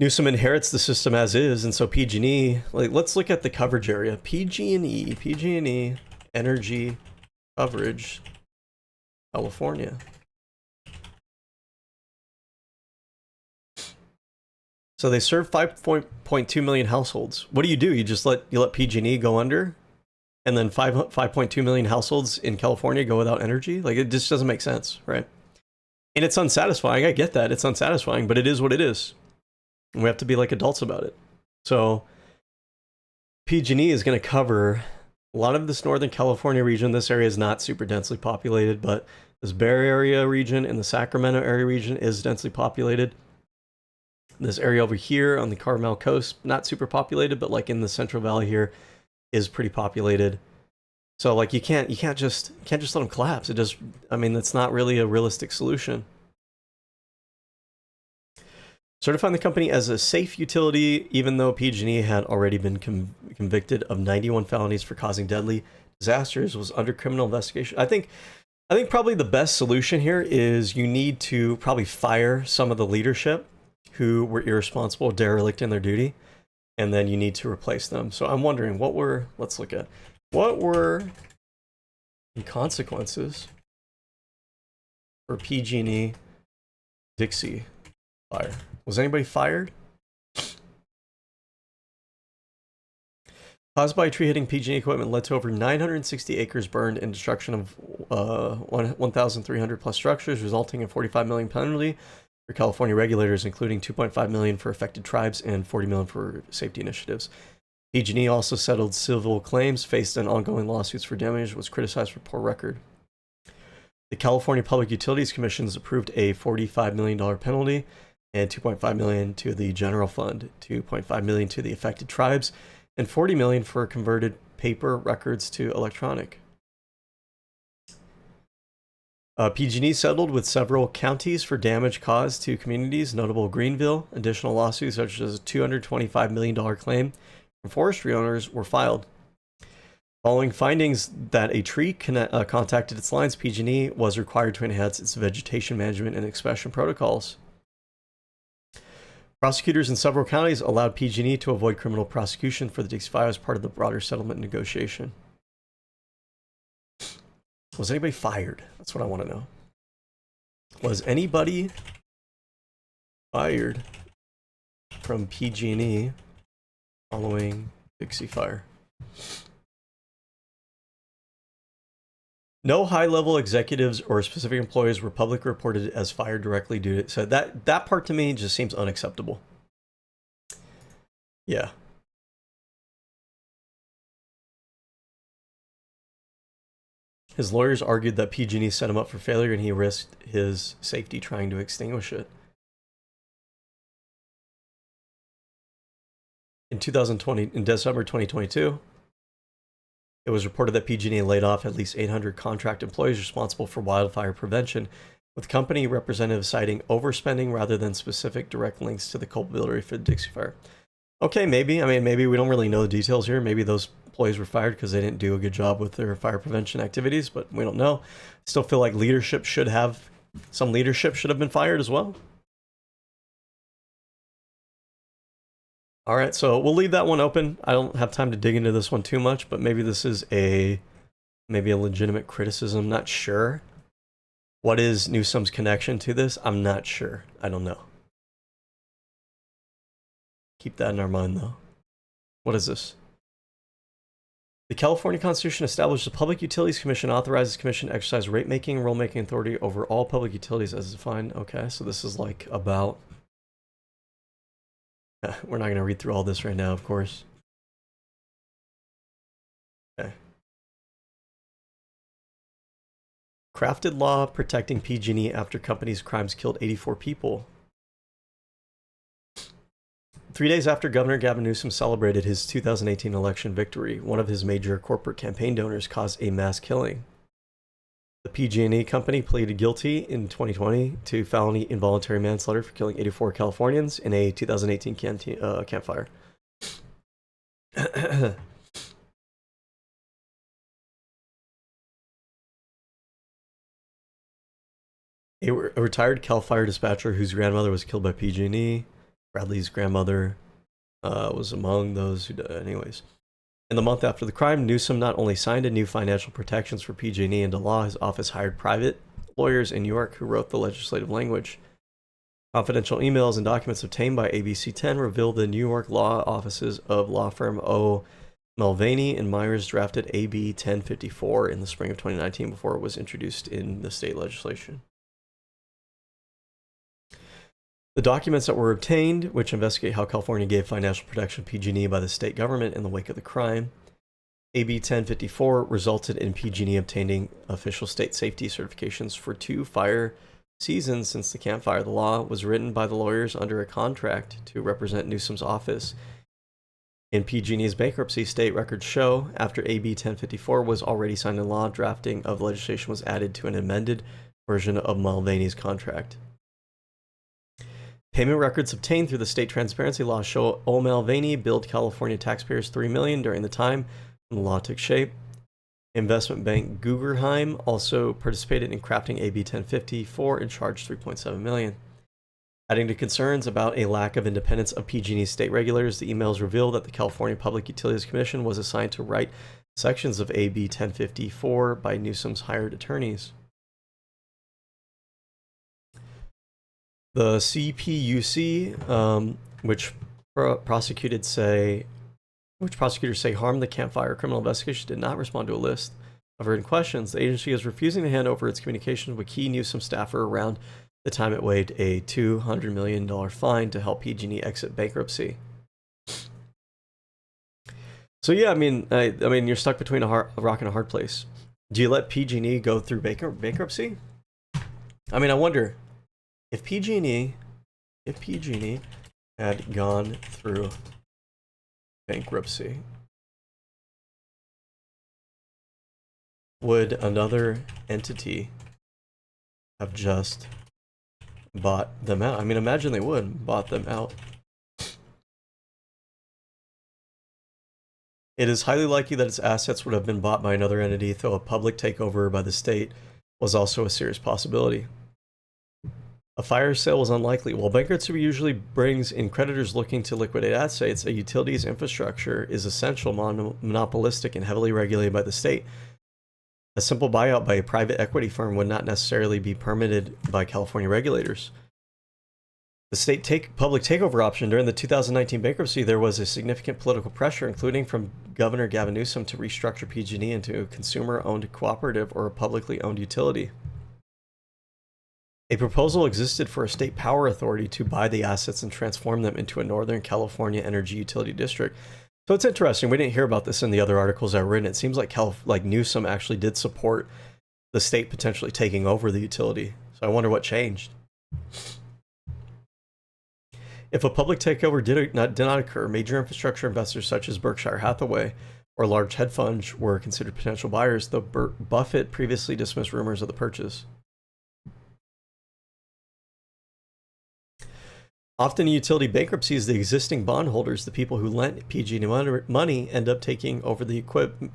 Newsom inherits the system as is, and so PG&E, like, let's look at the coverage area. PG&E energy coverage, California. So they serve 5.2 million households. What do? You just let PG&E go under, and then 5.2 million households in California go without energy? Like, it just doesn't make sense, right? And it's unsatisfying. I get that. It's unsatisfying, but it is what it is. And we have to be like adults about it. So PG&E is going to cover a lot of this Northern California region. This area is not super densely populated, but this Bay Area region and the Sacramento area region is densely populated. This area over here on the Carmel coast, not super populated, but like in the Central Valley here, is pretty populated. So like you can't just let them collapse. It just, I mean, that's not really a realistic solution. Certifying the company as a safe utility, even though PG&E had already been convicted of 91 felonies for causing deadly disasters, was under criminal investigation. I think probably the best solution here is you need to probably fire some of the leadership who were irresponsible, derelict in their duty, and then you need to replace them. So I'm wondering what were the consequences for PG&E Dixie fire? Was anybody fired? Caused by a tree hitting PG&E equipment led to over 960 acres burned and destruction of 1,300 plus structures, resulting in $45 million penalty for California regulators, including $2.5 million for affected tribes and $40 million for safety initiatives. PG&E also settled civil claims, faced in ongoing lawsuits for damage, was criticized for poor record. The California Public Utilities Commission approved a $45 million penalty and $2.5 million to the general fund, $2.5 million to the affected tribes, and $40 million for converted paper records to electronic. PG&E settled with several counties for damage caused to communities, notable Greenville. Additional lawsuits such as a $225 million claim from forestry owners were filed. Following findings that a tree contacted its lines, PG&E was required to enhance its vegetation management and inspection protocols. Prosecutors in several counties allowed PG&E to avoid criminal prosecution for the Dixie Fire as part of the broader settlement negotiation. Was anybody fired? That's what I want to know. Was anybody fired from PG&E following Dixie Fire? No high-level executives or specific employees were publicly reported as fired directly due to it. So that part to me just seems unacceptable. Yeah. His lawyers argued that PG&E set him up for failure and he risked his safety trying to extinguish it. In December 2022, it was reported that PG&E laid off at least 800 contract employees responsible for wildfire prevention, with company representatives citing overspending rather than specific direct links to the culpability for the Dixie Fire. Okay, maybe. I mean, maybe we don't really know the details here. Maybe those employees were fired because they didn't do a good job with their fire prevention activities, but we don't know. Still feel like some leadership should have been fired as well. All right, so we'll leave that one open. I don't have time to dig into this one too much, but maybe this is maybe a legitimate criticism. Not sure. What is Newsom's connection to this? I'm not sure. I don't know. Keep that in our mind, though. What is this? The California Constitution established the Public Utilities Commission, authorizes the commission to exercise rate-making and rule-making authority over all public utilities as defined. Okay, so this is like about... we're not going to read through all this right now, of course. Okay. Crafted law protecting PG&E after company's crimes killed 84 people. 3 days after Governor Gavin Newsom celebrated his 2018 election victory, one of his major corporate campaign donors caused a mass killing. The PG&E company pleaded guilty in 2020 to felony involuntary manslaughter for killing 84 Californians in a 2018 campfire. A retired Cal Fire dispatcher whose grandmother was killed by PG&E. Bradley's grandmother was among those who died. Anyways, in the month after the crime, Newsom not only signed a new financial protections for PG&E into law, his office hired private lawyers in New York who wrote the legislative language. Confidential emails and documents obtained by ABC 10 reveal the New York law offices of law firm O. Mulvaney and Myers drafted AB 1054 in the spring of 2019 before it was introduced in the state legislation. The documents that were obtained, which investigate how California gave financial protection to PG&E by the state government in the wake of the crime. AB 1054 resulted in PG&E obtaining official state safety certifications for 2 fire seasons since the Camp Fire. The law was written by the lawyers under a contract to represent Newsom's office. In PG&E's bankruptcy, state records show after AB 1054 was already signed into law, drafting of legislation was added to an amended version of Mulvaney's contract. Payment records obtained through the state transparency law show O'Malvaney billed California taxpayers $3 million during the time when the law took shape. Investment bank Guggenheim also participated in crafting AB 1054 and charged $3.7 million. Adding to concerns about a lack of independence of PG&E state regulators, the emails reveal that the California Public Utilities Commission was assigned to write sections of AB 1054 by Newsom's hired attorneys. The CPUC, which prosecutors say harmed the Camp Fire criminal investigation, did not respond to a list of written questions. The agency is refusing to hand over its communications with key Newsom staffer around the time it waived a $200 million fine to help PG&E exit bankruptcy. So yeah, I mean, you're stuck between a rock and a hard place. Do you let PG&E go through bankruptcy? I mean, I wonder. If PG&E had gone through bankruptcy, would another entity have just bought them out? I mean, imagine they would bought them out. It is highly likely that its assets would have been bought by another entity, though a public takeover by the state was also a serious possibility. A fire sale was unlikely. While bankruptcy usually brings in creditors looking to liquidate assets, a utilities infrastructure is essential, monopolistic, and heavily regulated by the state. A simple buyout by a private equity firm would not necessarily be permitted by California regulators. The state public takeover option during the 2019 bankruptcy, there was a significant political pressure, including from Governor Gavin Newsom, to restructure PG&E into a consumer-owned cooperative or a publicly owned utility. A proposal existed for a state power authority to buy the assets and transform them into a Northern California energy utility district. So it's interesting. We didn't hear about this in the other articles I've written. It seems like Newsom actually did support the state potentially taking over the utility. So I wonder what changed. If a public takeover did not occur, major infrastructure investors such as Berkshire Hathaway or large hedge funds were considered potential buyers, though Buffett previously dismissed rumors of the purchase. Often in utility bankruptcies, the existing bondholders, the people who lent PG&E money, end up taking over the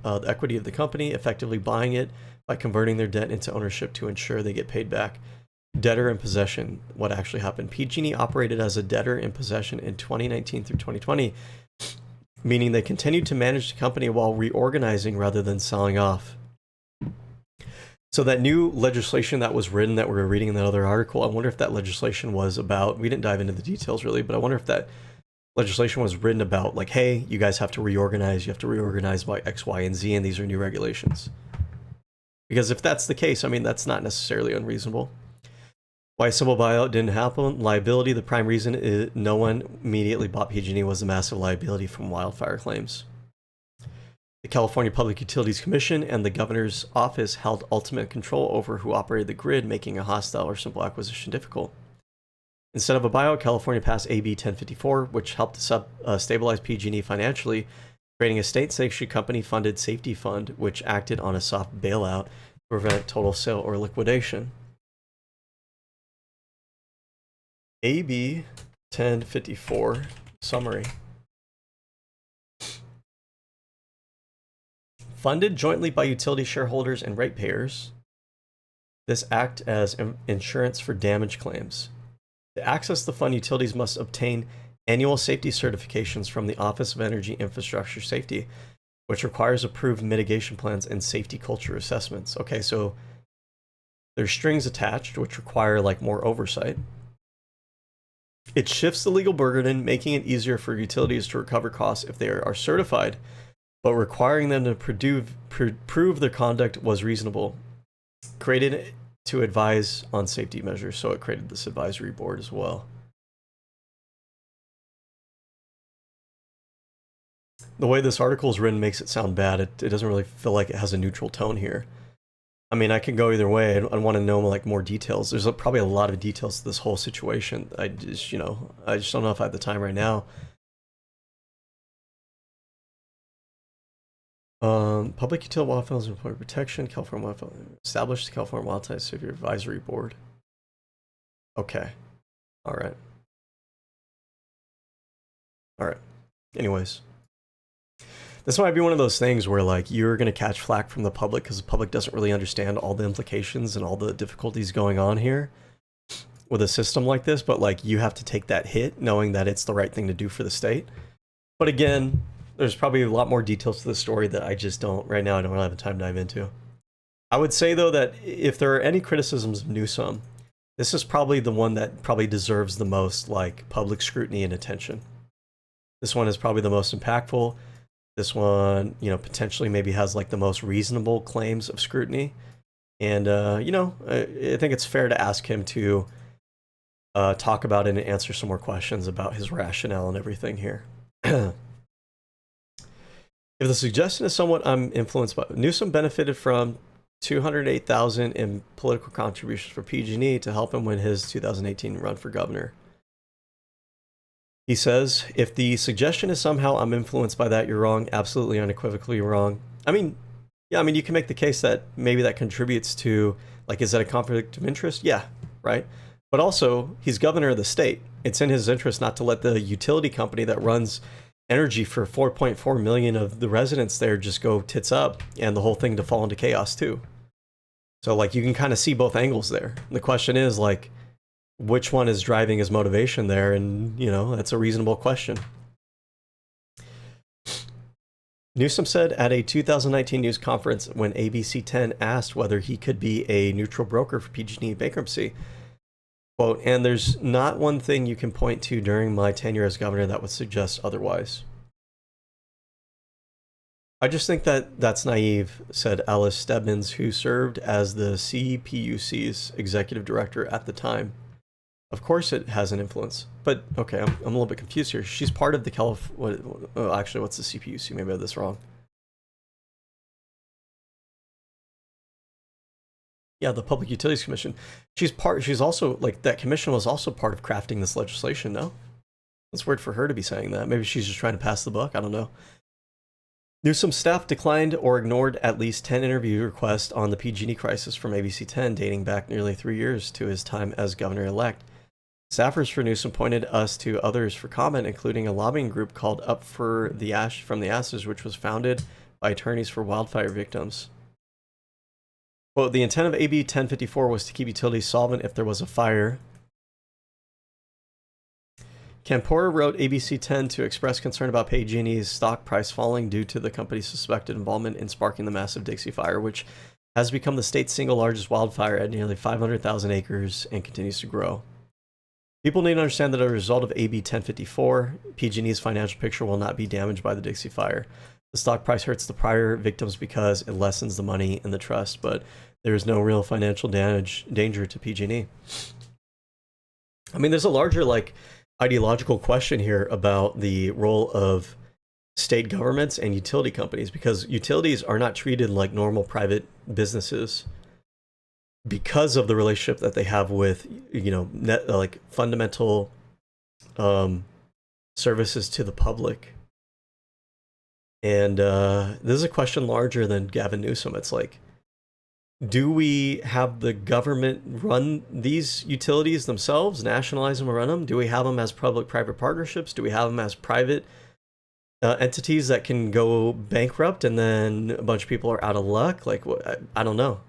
equity of the company, effectively buying it by converting their debt into ownership to ensure they get paid back. Debtor in possession, what actually happened. PG&E operated as a debtor in possession in 2019 through 2020, meaning they continued to manage the company while reorganizing rather than selling off. So that new legislation that was written that we were reading in that other article, I wonder if that legislation was about, we didn't dive into the details really, but I wonder if that legislation was written about like, hey, you guys have to reorganize. You have to reorganize by X, Y, and Z, and these are new regulations. Because if that's the case, I mean, that's not necessarily unreasonable. Why a simple buyout didn't happen? Liability. The prime reason is no one immediately bought PG&E was the massive liability from wildfire claims. The California Public Utilities Commission and the governor's office held ultimate control over who operated the grid, making a hostile or simple acquisition difficult. Instead of a buyout, California passed AB 1054, which helped stabilize PG&E financially, creating a state-sanctioned company-funded safety fund, which acted on a soft bailout to prevent total sale or liquidation. AB 1054 summary. Funded jointly by utility shareholders and ratepayers, this acts as insurance for damage claims. To access the fund, utilities must obtain annual safety certifications from the Office of Energy Infrastructure Safety, which requires approved mitigation plans and safety culture assessments. Okay, so there's strings attached, which require like more oversight. It shifts the legal burden, making it easier for utilities to recover costs if they are certified, but requiring them to prove their conduct was reasonable. Created to advise on safety measures, so it created this advisory board as well. The way this article is written makes it sound bad. It doesn't really feel like it has a neutral tone here. I mean, I can go either way. I want to know like more details. There's probably a lot of details to this whole situation. I just don't know if I have the time right now. Public Utility Wildfires and Employee Protection, California Wildfire, established the California Wildfire Safety Advisory Board. Okay. All right. Anyways. This might be one of those things where like you're going to catch flack from the public because the public doesn't really understand all the implications and all the difficulties going on here with a system like this, but like you have to take that hit knowing that it's the right thing to do for the state. But again, there's probably a lot more details to the story that I just don't, right now I don't really have the time to dive into. I would say though that if there are any criticisms of Newsom, this is probably the one that probably deserves the most like public scrutiny and attention. This one is probably the most impactful. This one, potentially maybe has like the most reasonable claims of scrutiny. And, I think it's fair to ask him to talk about it and answer some more questions about his rationale and everything here. If the suggestion is somewhat influenced by Newsom benefited from $208,000 in political contributions for PG&E to help him win his 2018 run for governor. He says, if the suggestion is somehow I'm influenced by that, you're wrong. Absolutely unequivocally wrong. I mean, you can make the case that maybe that contributes to, like, is that a conflict of interest? Yeah, right? But also, he's governor of the state. It's in his interest not to let the utility company that runs energy for 4.4 million of the residents there just go tits up and the whole thing to fall into chaos too. So like you can kind of see both angles there. The question is like, which one is driving his motivation there? And that's a reasonable question. Newsom said at a 2019 news conference when ABC 10 asked whether he could be a neutral broker for PG&E bankruptcy, quote, and there's not one thing you can point to during my tenure as governor that would suggest otherwise. I just think that that's naive, said Alice Stebbins, who served as the CPUC's executive director at the time. Of course it has an influence, but okay, I'm a little bit confused here. She's part of the actually, what's the CPUC? Maybe I have this wrong. Yeah, the Public Utilities Commission. She's also, like, that commission was also part of crafting this legislation, no? That's weird for her to be saying that. Maybe she's just trying to pass the buck, I don't know. Newsom's staff declined or ignored at least 10 interview requests on the PG&E crisis from ABC 10, dating back nearly 3 years to his time as governor-elect. Staffers for Newsom pointed us to others for comment, including a lobbying group called Up for the from the Ashes, which was founded by attorneys for wildfire victims. Quote, the intent of AB 1054 was to keep utilities solvent if there was a fire. Kampora wrote ABC 10 to express concern about PG&E's stock price falling due to the company's suspected involvement in sparking the massive Dixie Fire, which has become the state's single largest wildfire at nearly 500,000 acres and continues to grow. People need to understand that as a result of AB 1054, PG&E's financial picture will not be damaged by the Dixie Fire. The stock price hurts the prior victims because it lessens the money in the trust, but there is no real financial danger to PG&E. I mean, there's a larger like ideological question here about the role of state governments and utility companies, because utilities are not treated like normal private businesses because of the relationship that they have with, you know, like fundamental services to the public. And this is a question larger than Gavin Newsom. It's like, do we have the government run these utilities themselves, nationalize them and run them? Do we have them as public-private partnerships? Do we have them as private entities that can go bankrupt and then a bunch of people are out of luck? Like, I don't know.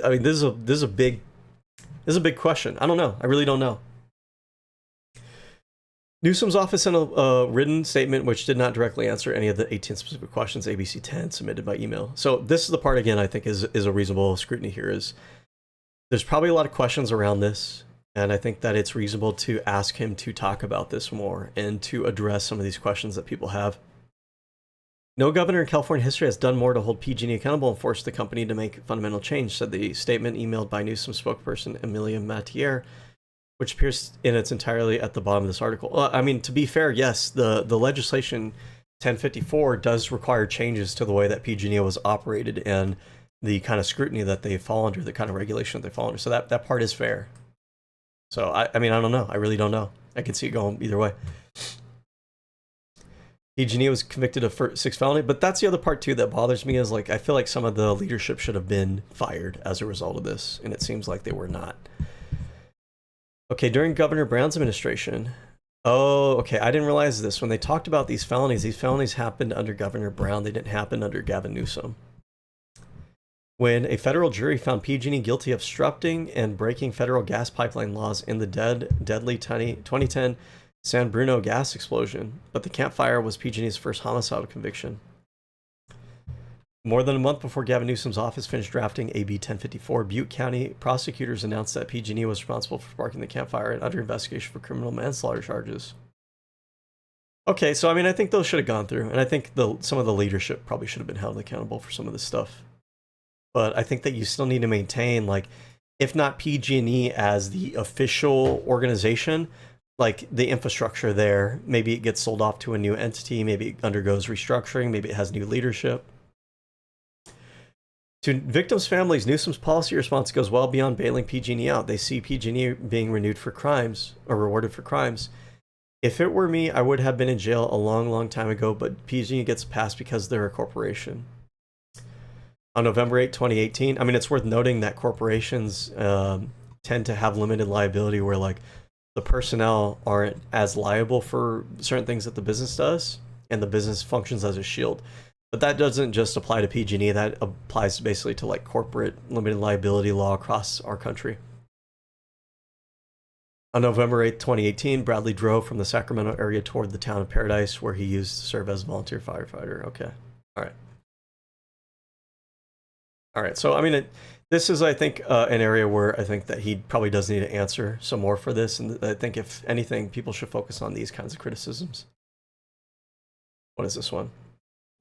I mean, this is a big question. I don't know. I really don't know. Newsom's office sent a written statement which did not directly answer any of the 18 specific questions ABC 10 submitted by email. So this is the part, again, I think is a reasonable scrutiny here. Is there's probably a lot of questions around this, and I think that it's reasonable to ask him to talk about this more and to address some of these questions that people have. No governor in California history has done more to hold PG&E accountable and force the company to make fundamental change, said the statement emailed by Newsom spokesperson Amelia Mattier, which appears in its entirely at the bottom of this article. Well, I mean, to be fair, yes, the legislation 1054 does require changes to the way that PG&E was operated and the kind of scrutiny that they fall under, the kind of regulation that they fall under. So that part is fair. So, I mean, I don't know. I really don't know. I can see it going either way. PG&E was convicted of 6 felony, but that's the other part too that bothers me is like, I feel like some of the leadership should have been fired as a result of this, and it seems like they were not. Okay, during Governor Brown's administration, oh, okay, I didn't realize this. When they talked about these felonies happened under Governor Brown. They didn't happen under Gavin Newsom. When a federal jury found PG&E guilty of obstructing and breaking federal gas pipeline laws in the deadly 2010 San Bruno gas explosion, but the campfire was PG&E's first homicidal conviction. More than a month before Gavin Newsom's office finished drafting AB 1054, Butte County prosecutors announced that PG&E was responsible for sparking the campfire and under investigation for criminal manslaughter charges. Okay, so I mean, I think those should have gone through, and I think some of the leadership probably should have been held accountable for some of this stuff. But I think that you still need to maintain, like, if not PG&E as the official organization, like the infrastructure there. Maybe it gets sold off to a new entity, maybe it undergoes restructuring, maybe it has new leadership. To victims' families, Newsom's policy response goes well beyond bailing PG&E out. They see PG&E being renewed for crimes, or rewarded for crimes. If it were me, I would have been in jail a long, long time ago, but PG&E gets passed because they're a corporation. On November 8, 2018, I mean, it's worth noting that corporations tend to have limited liability where, like, the personnel aren't as liable for certain things that the business does, and the business functions as a shield. But that doesn't just apply to PG&E, that applies basically to like corporate limited liability law across our country. On November 8, 2018, Bradley drove from the Sacramento area toward the town of Paradise, where he used to serve as a volunteer firefighter. Okay, all right. All right, so I mean, this is, I think, an area where I think that he probably does need to answer some more for this, and I think if anything, people should focus on these kinds of criticisms. What is this one?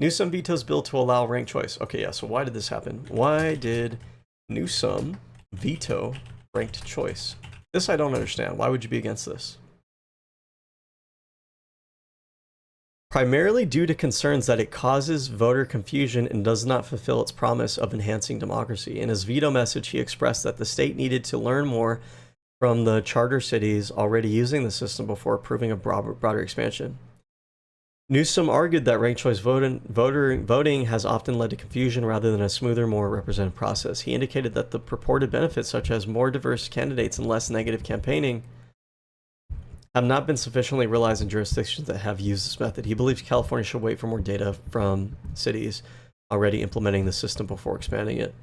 Newsom vetoes bill to allow ranked choice. Okay, yeah, so why did this happen? Why did Newsom veto ranked choice? This I don't understand. Why would you be against this? Primarily due to concerns that it causes voter confusion and does not fulfill its promise of enhancing democracy. In his veto message, he expressed that the state needed to learn more from the charter cities already using the system before approving a broader expansion. Newsom argued that ranked choice voting has often led to confusion rather than a smoother, more representative process. He indicated that the purported benefits, such as more diverse candidates and less negative campaigning, have not been sufficiently realized in jurisdictions that have used this method. He believes California should wait for more data from cities already implementing the system before expanding it.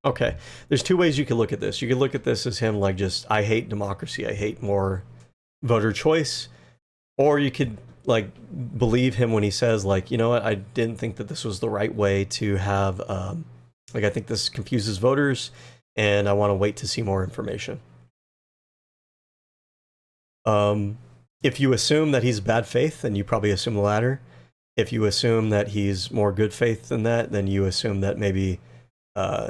Okay, there's two ways you could look at this. You could look at this as him like just, I hate democracy, I hate more voter choice. Or you could like believe him when he says like, you know what, I didn't think that this was the right way to have, like I think this confuses voters and I want to wait to see more information. If you assume that he's bad faith, then you probably assume the latter. If you assume that he's more good faith than that, then you assume that maybe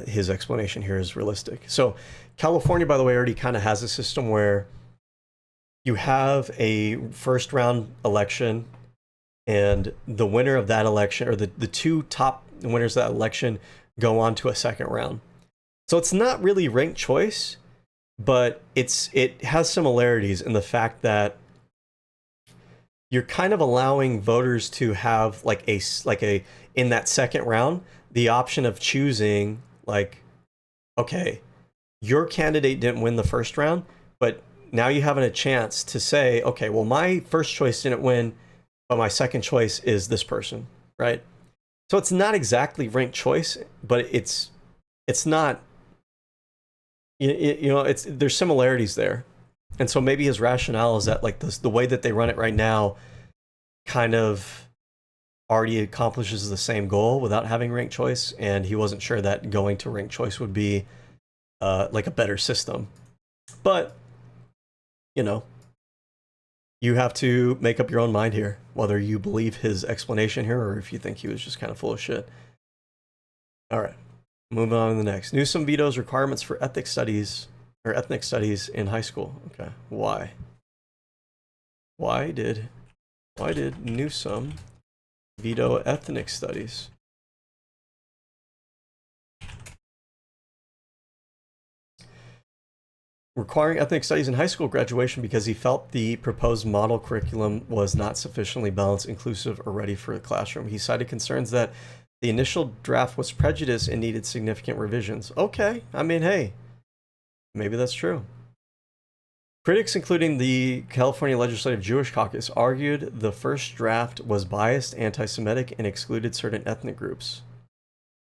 his explanation here is realistic. So California, by the way, already kind of has a system where you have a first round election, and the winner of that election, or the two top winners of that election, go on to a second round. So it's not really ranked choice, but it has similarities in the fact that you're kind of allowing voters to have like a in that second round the option of choosing, like, okay, your candidate didn't win the first round, but now you have a chance to say, okay, well, my first choice didn't win, but my second choice is this person, right? So it's not exactly ranked choice, but it's not, you know, there's similarities there. And so maybe his rationale is that like the way that they run it right now kind of already accomplishes the same goal without having ranked choice, and he wasn't sure that going to ranked choice would be like a better system. But, you know, you have to make up your own mind here, whether you believe his explanation here or if you think he was just kind of full of shit. All right, moving on to the next. Newsom vetoes requirements for ethnic studies in high school. Okay, why? Why did Newsom veto ethnic studies? Requiring ethnic studies in high school graduation because he felt the proposed model curriculum was not sufficiently balanced, inclusive, or ready for the classroom. He cited concerns that the initial draft was prejudiced and needed significant revisions. Okay, I mean, hey, maybe that's true. Critics, including the California Legislative Jewish Caucus, argued the first draft was biased, anti-Semitic, and excluded certain ethnic groups.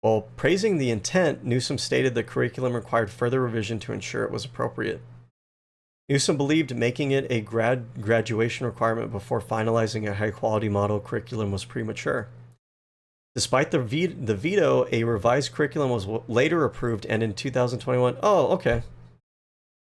While praising the intent, Newsom stated the curriculum required further revision to ensure it was appropriate. Newsom believed making it a graduation requirement before finalizing a high-quality model curriculum was premature. Despite the veto, a revised curriculum was later approved, and in 2021, oh, okay.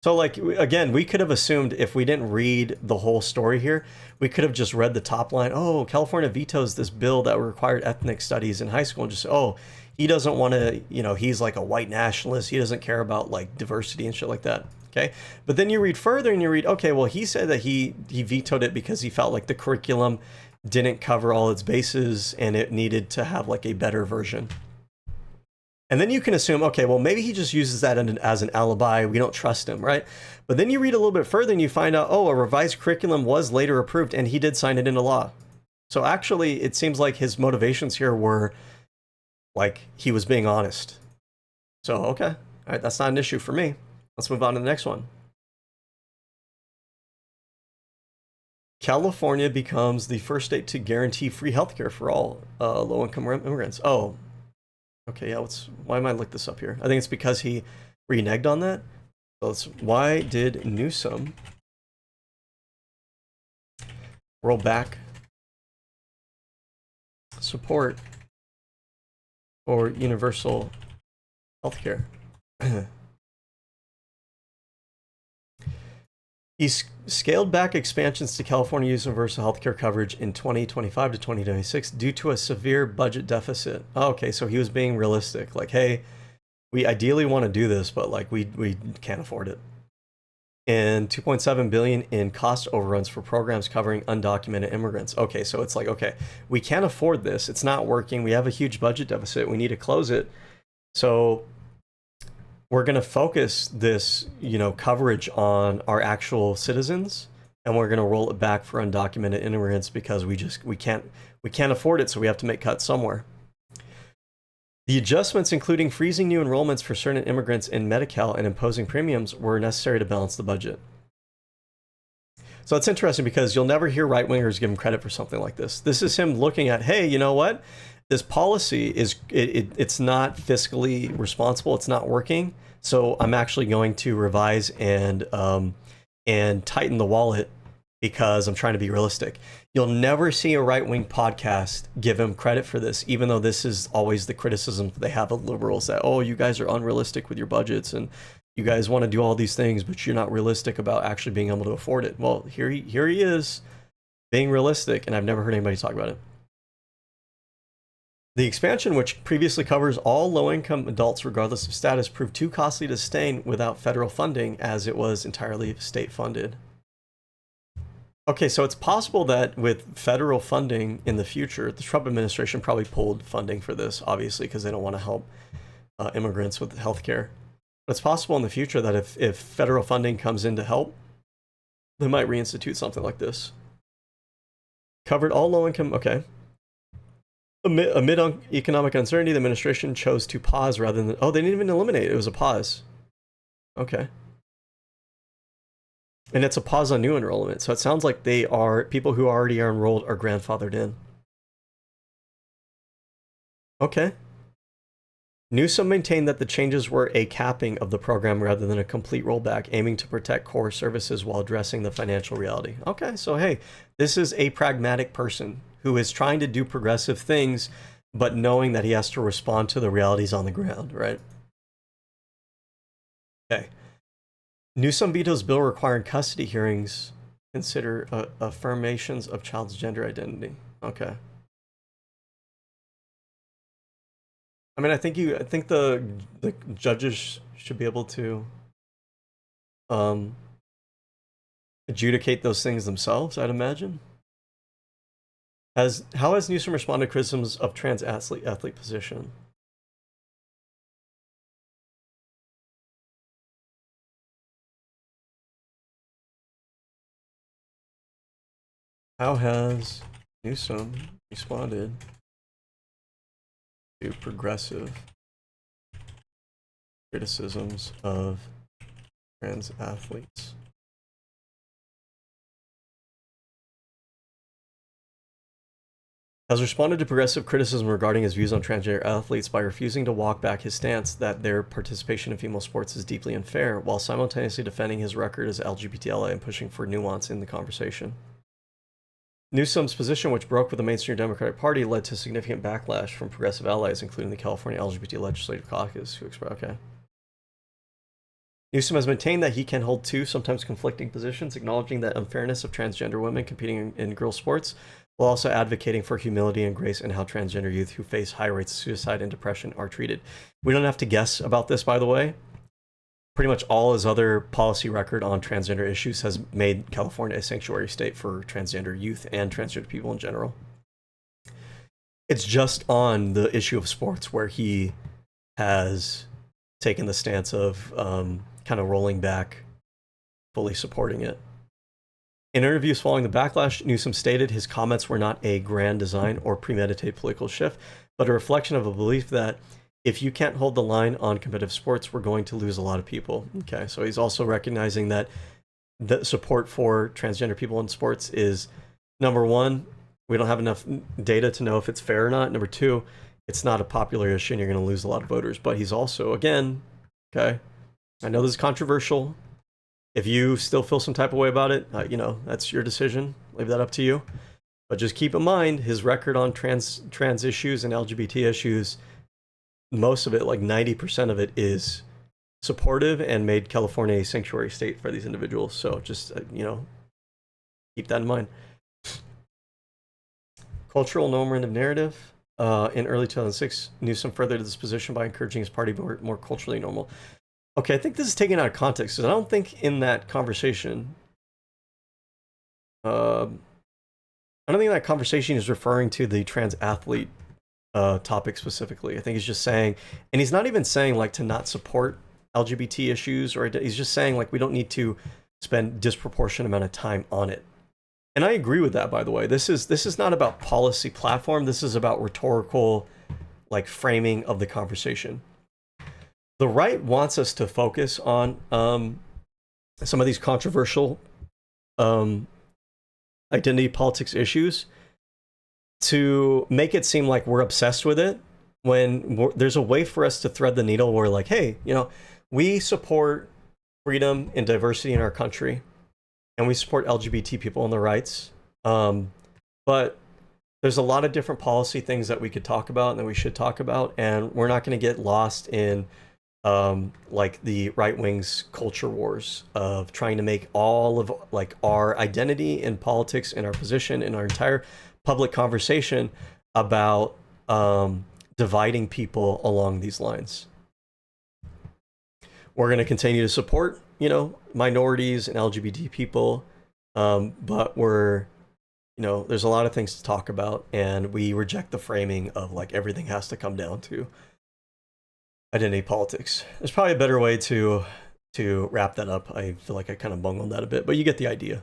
So, like, again, we could have assumed if we didn't read the whole story here, we could have just read the top line, oh, California vetoes this bill that required ethnic studies in high school, and just, oh, he doesn't want to, you know, he's like a white nationalist. He doesn't care about like diversity and shit like that. Okay. But then you read further and you read, okay, well, he said that he vetoed it because he felt like the curriculum didn't cover all its bases and it needed to have like a better version. And then you can assume, okay, well, maybe he just uses that as an alibi. We don't trust him, right? But then you read a little bit further and you find out, oh, a revised curriculum was later approved and he did sign it into law. So actually, it seems like his motivations here were like he was being honest. So, okay. All right, that's not an issue for me. Let's move on to the next one. California becomes the first state to guarantee free healthcare for all low-income immigrants. Oh, okay, yeah, why am I looking this up here? I think it's because he reneged on that. So why did Newsom roll back support for universal healthcare? He scaled back expansions to California's universal healthcare coverage in 2025 to 2026 due to a severe budget deficit. Oh, okay, so he was being realistic. Like, hey, we ideally want to do this, but like we can't afford it. And $2.7 billion in cost overruns for programs covering undocumented immigrants. Okay, so it's like, okay, we can't afford this. It's not working. We have a huge budget deficit. We need to close it. So we're going to focus this, you know, coverage on our actual citizens, and we're going to roll it back for undocumented immigrants because we can't afford it, so we have to make cuts somewhere. The adjustments, including freezing new enrollments for certain immigrants in Medi-Cal and imposing premiums, were necessary to balance the budget. So it's interesting because you'll never hear right-wingers give him credit for something like this. This is him looking at, hey, you know what? This policy is it's not fiscally responsible. It's not working. So I'm actually going to revise and tighten the wallet because I'm trying to be realistic. You'll never see a right-wing podcast give him credit for this, even though this is always the criticism they have of liberals that, oh, you guys are unrealistic with your budgets and you guys want to do all these things, but you're not realistic about actually being able to afford it. Well, here he is being realistic, and I've never heard anybody talk about it. The expansion, which previously covers all low-income adults regardless of status, proved too costly to sustain without federal funding, as it was entirely state-funded. Okay, so it's possible that with federal funding in the future, the Trump administration probably pulled funding for this, obviously, because they don't want to help immigrants with healthcare. But it's possible in the future that if federal funding comes in to help, they might reinstitute something like this. Covered all low-income, okay. Amid economic uncertainty, the administration chose to pause rather than... Oh, they didn't even eliminate it. It was a pause. Okay. And it's a pause on new enrollment. So it sounds like they are... People who already are enrolled are grandfathered in. Okay. Newsom maintained that the changes were a capping of the program rather than a complete rollback, aiming to protect core services while addressing the financial reality. Okay, so hey, this is a pragmatic person who is trying to do progressive things, but knowing that he has to respond to the realities on the ground, right? Okay. Newsom vetoes bill requiring custody hearings consider affirmations of child's gender identity. Okay. I mean, I think the judges should be able to adjudicate those things themselves, I'd imagine. How has Newsom responded to criticisms of trans athlete position? How has Newsom responded to progressive criticisms of trans athletes? Has responded to progressive criticism regarding his views on transgender athletes by refusing to walk back his stance that their participation in female sports is deeply unfair, while simultaneously defending his record as LGBT ally and pushing for nuance in the conversation. Newsom's position, which broke with the mainstream Democratic Party, led to significant backlash from progressive allies, including the California LGBT Legislative Caucus, who expressed, okay. Newsom has maintained that he can hold two, sometimes conflicting positions, acknowledging the unfairness of transgender women competing in girls' sports, while also advocating for humility and grace in how transgender youth who face high rates of suicide and depression are treated. We don't have to guess about this, by the way. Pretty much all his other policy record on transgender issues has made California a sanctuary state for transgender youth and transgender people in general. It's just on the issue of sports where he has taken the stance of kind of rolling back, fully supporting it. In interviews following the backlash, Newsom stated his comments were not a grand design or premeditated political shift, but a reflection of a belief that if you can't hold the line on competitive sports, we're going to lose a lot of people. Okay, so he's also recognizing that the support for transgender people in sports is, number one, we don't have enough data to know if it's fair or not. Number two, it's not a popular issue and you're going to lose a lot of voters. But he's also, again, okay, I know this is controversial. If you still feel some type of way about it, you know, that's your decision. Leave that up to you. But just keep in mind his record on trans issues and LGBT issues, most of it, like 90% of it, is supportive and made California a sanctuary state for these individuals. So just, you know, keep that in mind. Cultural normative narrative. In early 2006, Newsom furthered this position by encouraging his party to be more culturally normal. Okay, I think this is taken out of context, because I don't think in that conversation, I don't think that conversation is referring to the trans athlete topic specifically. I think he's just saying, and he's not even saying like to not support LGBT issues, or he's just saying like we don't need to spend disproportionate amount of time on it. And I agree with that, by the way. This is not about policy platform. This is about rhetorical like framing of the conversation. The right wants us to focus on some of these controversial identity politics issues to make it seem like we're obsessed with it, when there's a way for us to thread the needle where like, hey, you know, we support freedom and diversity in our country, and we support LGBT people and their rights. But there's a lot of different policy things that we could talk about and that we should talk about, and we're not going to get lost in like the right wing's culture wars of trying to make all of like our identity in politics and our position in our entire public conversation about dividing people along these lines. We're going to continue to support, you know, minorities and LGBT people, but we're, you know, there's a lot of things to talk about, and we reject the framing of like everything has to come down to identity politics. There's probably a better way to wrap that up. I feel like I kind of bungled that a bit, but you get the idea.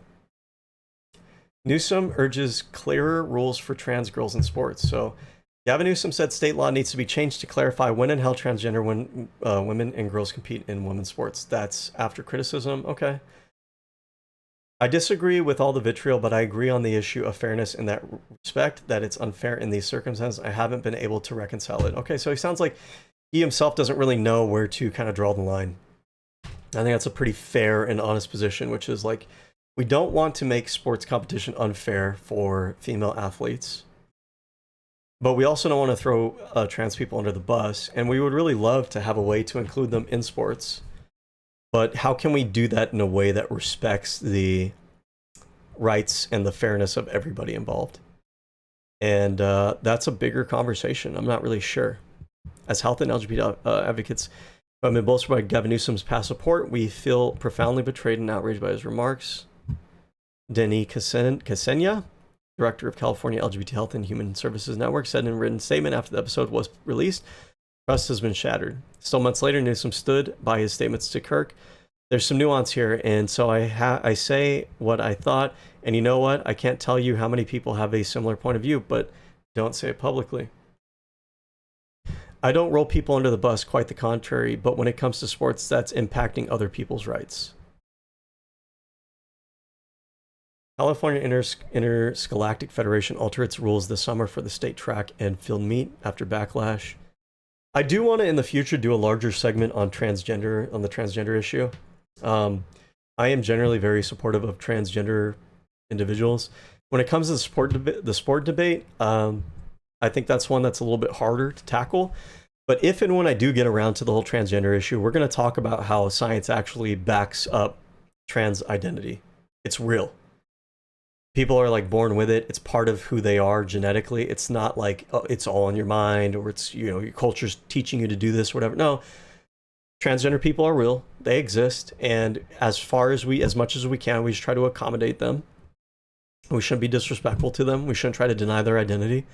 Newsom urges clearer rules for trans girls in sports. So Gavin Newsom said state law needs to be changed to clarify when and how transgender women and girls compete in women's sports. That's after criticism. Okay. I disagree with all the vitriol, but I agree on the issue of fairness in that respect, that it's unfair in these circumstances. I haven't been able to reconcile it. Okay, so he sounds like he himself doesn't really know where to kind of draw the line. I think that's a pretty fair and honest position, which is like, we don't want to make sports competition unfair for female athletes, but we also don't want to throw trans people under the bus, and we would really love to have a way to include them in sports. But how can we do that in a way that respects the rights and the fairness of everybody involved? And that's a bigger conversation. I'm not really sure. As health and LGBT advocates who have been bolstered by Gavin Newsom's past support, we feel profoundly betrayed and outraged by his remarks. Denis Casenya, director of California LGBT Health and Human Services Network, said in a written statement after the episode was released, trust has been shattered. Still months later, Newsom stood by his statements to Kirk. There's some nuance here, and so I say what I thought, and you know what? I can't tell you how many people have a similar point of view, but don't say it publicly. I don't roll people under the bus, quite the contrary, but when it comes to sports, that's impacting other people's rights. California Interscholastic Federation altered its rules this summer for the state track and field meet after backlash. I do want to, in the future, do a larger segment on the transgender issue. I am generally very supportive of transgender individuals. When it comes to the sport debate, I think that's one that's a little bit harder to tackle. But if and when I do get around to the whole transgender issue, we're going to talk about how science actually backs up trans identity. It's real. People are like born with it. It's part of who they are genetically. It's not like, oh, it's all in your mind, or it's, you know, your culture's teaching you to do this, whatever. No, transgender people are real. They exist. And as much as we can, we should try to accommodate them. We shouldn't be disrespectful to them. We shouldn't try to deny their identity.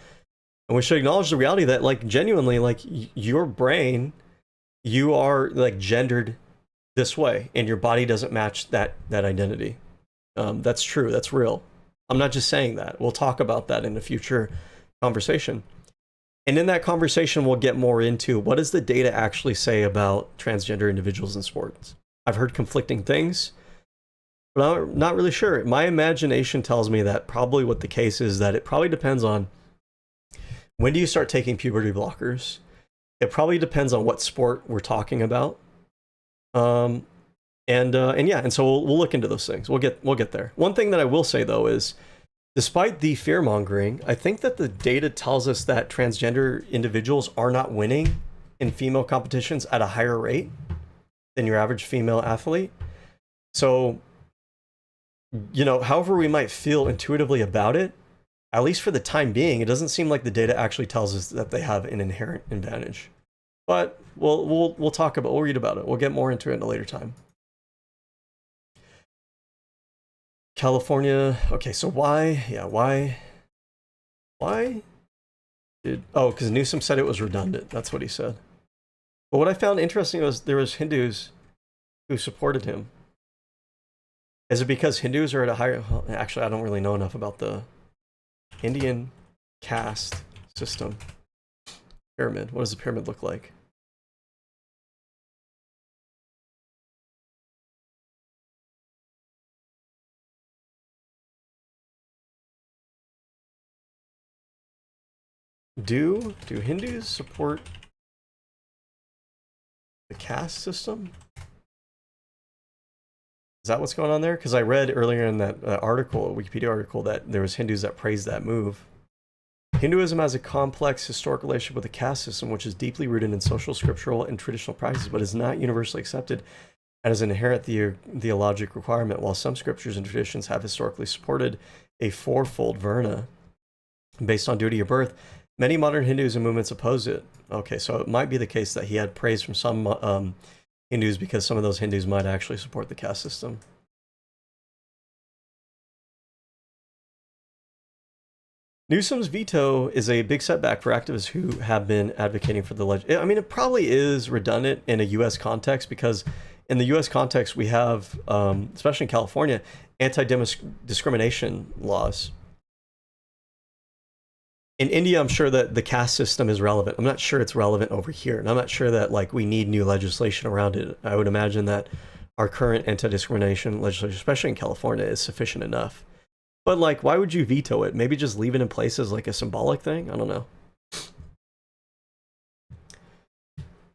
And we should acknowledge the reality that, like, genuinely, like, your brain, you are like gendered this way, and your body doesn't match that identity. That's true. That's real. I'm not just saying that. We'll talk about that in a future conversation. And in that conversation, we'll get more into what does the data actually say about transgender individuals in sports. I've heard conflicting things, but I'm not really sure. My imagination tells me that probably what the case is, that it probably depends on when do you start taking puberty blockers. It probably depends on what sport we're talking about. And so we'll look into those things. We'll get there. One thing that I will say though is, despite the fear mongering, I think that the data tells us that transgender individuals are not winning in female competitions at a higher rate than your average female athlete. So, you know, however we might feel intuitively about it, at least for the time being, it doesn't seem like the data actually tells us that they have an inherent advantage. But we'll read about it. We'll get more into it in a later time. California. Okay, so why? Because Newsom said it was redundant. That's what he said. But what I found interesting was there was Hindus who supported him. Is it because Hindus are at a higher... Actually, I don't really know enough about the Indian caste system. Pyramid. What does the pyramid look like? Do Hindus support the caste system? Is that what's going on there? Because I read earlier in that article, a Wikipedia article, that there was Hindus that praised that move. Hinduism has a complex historic relationship with the caste system, which is deeply rooted in social, scriptural, and traditional practices, but is not universally accepted as an inherent theologic requirement. While some scriptures and traditions have historically supported a fourfold varna based on duty of birth, many modern Hinduism movements oppose it. Okay, so it might be the case that he had praise from some Hindus because some of those Hindus might actually support the caste system. Newsom's veto is a big setback for activists who have been advocating for the I mean, it probably is redundant in a U.S. context because in the U.S. context, we have, especially in California, anti-discrimination laws. In India, I'm sure that the caste system is relevant. I'm not sure it's relevant over here. And I'm not sure that like we need new legislation around it. I would imagine that our current anti-discrimination legislation, especially in California, is sufficient enough. But like, why would you veto it? Maybe just leave it in place as like a symbolic thing? I don't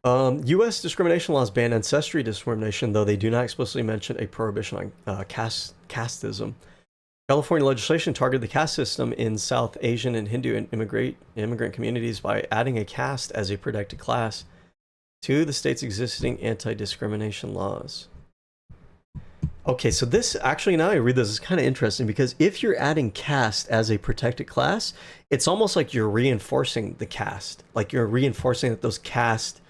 know. U.S. discrimination laws ban ancestry discrimination, though they do not explicitly mention a prohibition on casteism. California legislation targeted the caste system in South Asian and Hindu and immigrant communities by adding a caste as a protected class to the state's existing anti-discrimination laws. Okay, so this actually, now I read this, is kind of interesting because if you're adding caste as a protected class, it's almost like you're reinforcing the caste. Like you're reinforcing that those caste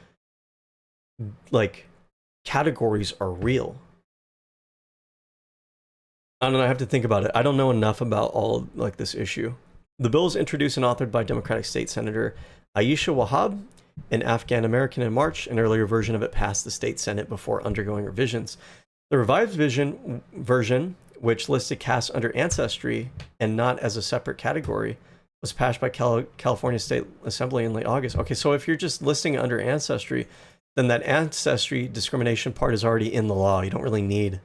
like categories are real. I don't know, I have to think about it. I don't know enough about all like this issue. The bill is introduced and authored by Democratic State Senator Aisha Wahab, an Afghan American, in March. An earlier version of it passed the state Senate before undergoing revisions. The revised version, which listed caste under ancestry and not as a separate category, was passed by California State Assembly in late August. Okay, so if you're just listing it under ancestry, then that ancestry discrimination part is already in the law. You don't really need,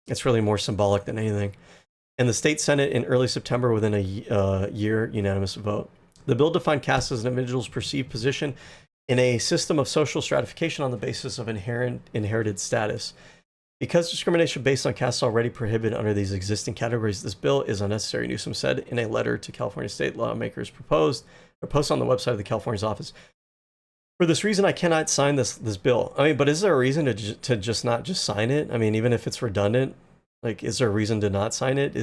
it's really more symbolic than anything. And the state Senate in early September, within a year, unanimous vote. The bill defined caste as an individual's perceived position in a system of social stratification on the basis of inherited status. Because discrimination based on caste is already prohibited under these existing categories, this bill is unnecessary, Newsom said in a letter to California state lawmakers posted on the website of the California's office. For this reason, I cannot sign this bill. I mean, but is there a reason to just not just sign it? I mean, even if it's redundant, like, is there a reason to not sign it?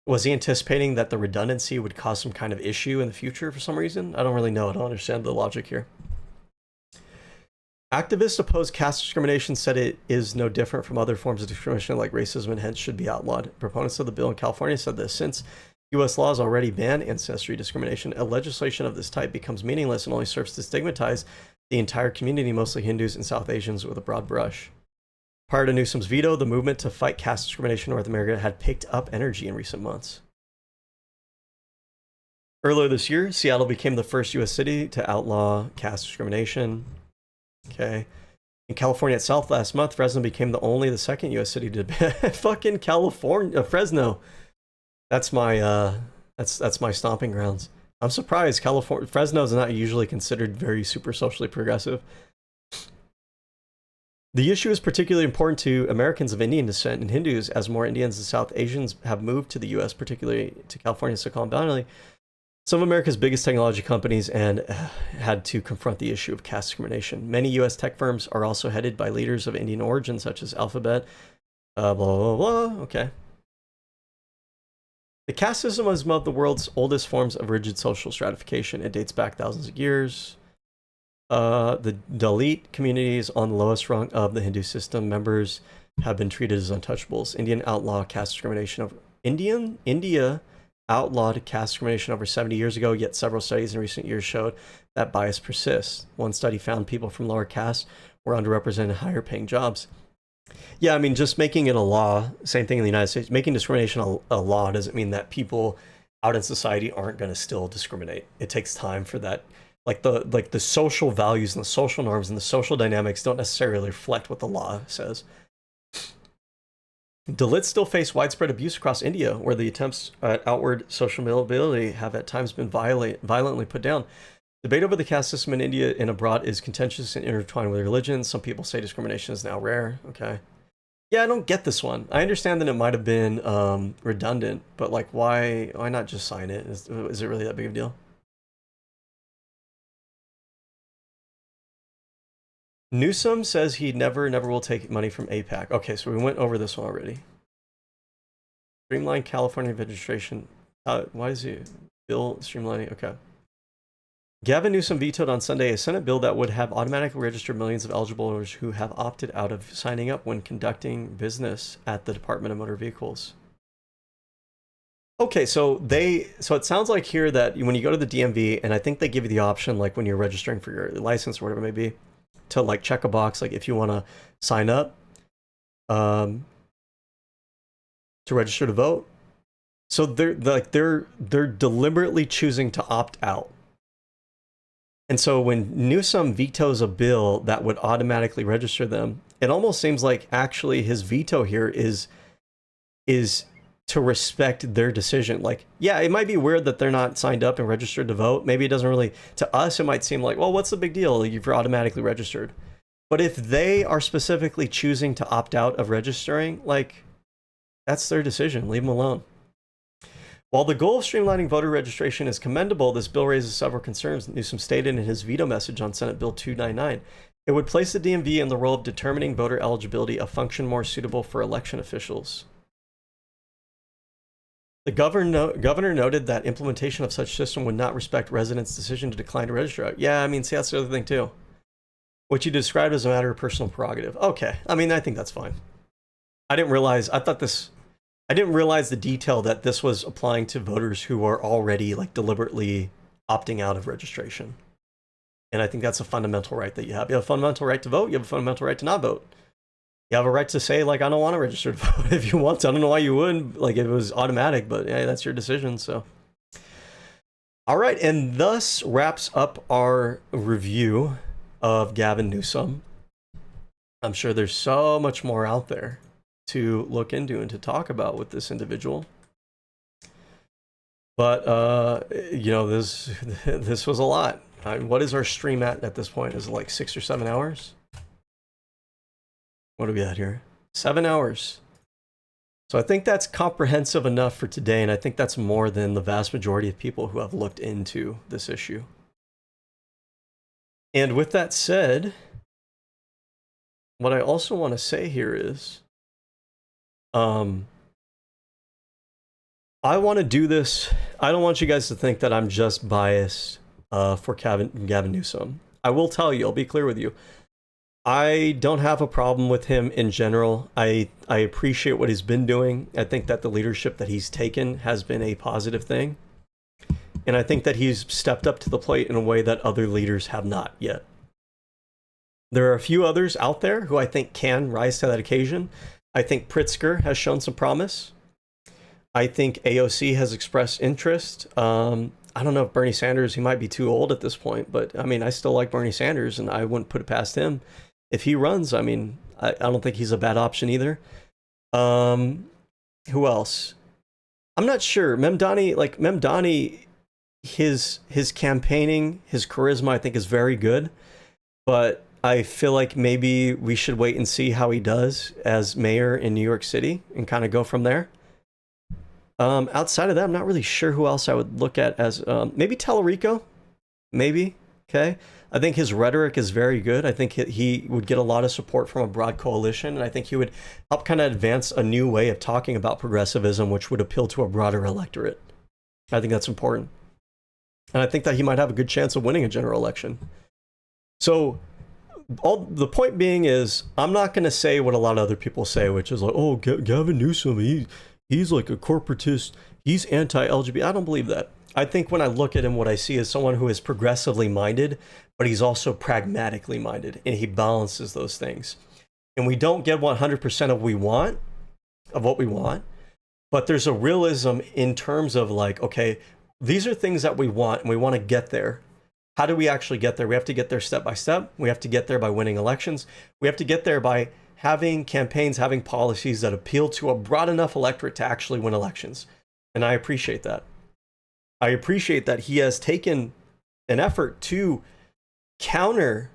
Was he anticipating that the redundancy would cause some kind of issue in the future for some reason? I don't really know. I don't understand the logic here. Activists opposed caste discrimination, said it is no different from other forms of discrimination like racism and hence should be outlawed. Proponents of the bill in California said that since U.S. laws already ban ancestry discrimination, a legislation of this type becomes meaningless and only serves to stigmatize the entire community, mostly Hindus and South Asians, with a broad brush. Prior to Newsom's veto, the movement to fight caste discrimination in North America had picked up energy in recent months. Earlier this year, Seattle became the first U.S. city to outlaw caste discrimination. Okay. In California itself last month, Fresno became the second U.S. city to fucking California, Fresno. That's my that's my stomping grounds. I'm surprised Fresno is not usually considered very super socially progressive. The issue is particularly important to Americans of Indian descent and Hindus, as more Indians and South Asians have moved to the U.S., particularly to California, Silicon Valley. Some of America's biggest technology companies had to confront the issue of caste discrimination. Many U.S. tech firms are also headed by leaders of Indian origin, such as Alphabet, blah, blah, blah. Okay. The caste system is one of the world's oldest forms of rigid social stratification. It dates back thousands of years. The Dalit communities on the lowest rung of the Hindu system members have been treated as untouchables. India outlawed caste discrimination over 70 years ago, yet several studies in recent years showed that bias persists. One study found people from lower castes were underrepresented in higher paying jobs. Yeah, I mean, just making it a law, same thing in the United States, making discrimination a law doesn't mean that people out in society aren't going to still discriminate. It takes time for that. Like the social values and the social norms and the social dynamics don't necessarily reflect what the law says. Dalits still face widespread abuse across India, where the attempts at outward social mobility have at times been violently put down. Debate over the caste system in India and abroad is contentious and intertwined with religion. Some people say discrimination is now rare. Okay. Yeah, I don't get this one. I understand that it might have been redundant, but like, why not just sign it? Is it really that big of a deal? Newsom says he never will take money from APAC. Okay, so we went over this one already. Streamline California registration. Why is he bill streamlining? Okay. Gavin Newsom vetoed on Sunday a Senate bill that would have automatically registered millions of eligible voters who have opted out of signing up when conducting business at the Department of Motor Vehicles. Okay, so it sounds like here that when you go to the DMV, and I think they give you the option, like when you're registering for your license or whatever it may be, to like check a box, like if you want to sign up to register to vote. So they're deliberately choosing to opt out. And so when Newsom vetoes a bill that would automatically register them, it almost seems like actually his veto here is to respect their decision. Like, yeah, it might be weird that they're not signed up and registered to vote. Maybe it doesn't really, to us, it might seem like, well, what's the big deal? You're automatically registered. But if they are specifically choosing to opt out of registering, like, that's their decision. Leave them alone. While the goal of streamlining voter registration is commendable, this bill raises several concerns. Newsom stated in his veto message on Senate Bill 299. It would place the DMV in the role of determining voter eligibility, a function more suitable for election officials. The governor noted that implementation of such system would not respect residents' decision to decline to register. Yeah, I mean, see, that's the other thing too. What you described as a matter of personal prerogative. Okay, I mean, I think that's fine. I didn't realize the detail that this was applying to voters who are already like deliberately opting out of registration. And I think that's a fundamental right that you have. You have a fundamental right to vote. You have a fundamental right to not vote. You have a right to say, like, I don't want to register to vote if you want to. I don't know why you wouldn't, like, if it was automatic, but yeah, that's your decision. So, all right. And thus wraps up our review of Gavin Newsom. I'm sure there's so much more out there to look into and to talk about with this individual. But, you know, this was a lot. What is our stream at this point? Is it like 6 or 7 hours? What are we at here? 7 hours. So I think that's comprehensive enough for today, and I think that's more than the vast majority of people who have looked into this issue. And with that said, what I also want to say here is, I want to do this. I don't want you guys to think that I'm just biased for Gavin Newsom. I will tell you, I'll be clear with you. I don't have a problem with him in general. I appreciate what he's been doing. I think that the leadership that he's taken has been a positive thing. And I think that he's stepped up to the plate in a way that other leaders have not yet. There are a few others out there who I think can rise to that occasion. I think Pritzker has shown some promise. I think AOC has expressed interest. I don't know if Bernie Sanders, he might be too old at this point, but I mean, I still like Bernie Sanders and I wouldn't put it past him. If he runs, I mean, I don't think he's a bad option either. Who else? I'm not sure. Memdani, his campaigning, his charisma, I think is very good, but I feel like maybe we should wait and see how he does as mayor in New York City and kind of go from there. Outside of that, I'm not really sure who else I would look at as, maybe Tallarico, maybe. Okay. I think his rhetoric is very good. I think he would get a lot of support from a broad coalition, and I think he would help kind of advance a new way of talking about progressivism, which would appeal to a broader electorate. I think that's important. And I think that he might have a good chance of winning a general election. So the point being is, I'm not going to say what a lot of other people say, which is like, oh, Gavin Newsom, he's like a corporatist, he's anti-LGBT. I don't believe that. I think when I look at him, what I see is someone who is progressively minded, but he's also pragmatically minded, and he balances those things. And we don't get 100% of what we want, but there's a realism in terms of like, okay, these are things that we want, and we want to get there. How do we actually get there? We have to get there step by step. We have to get there by winning elections. We have to get there by having campaigns, having policies that appeal to a broad enough electorate to actually win elections. And I appreciate that. I appreciate that he has taken an effort to counter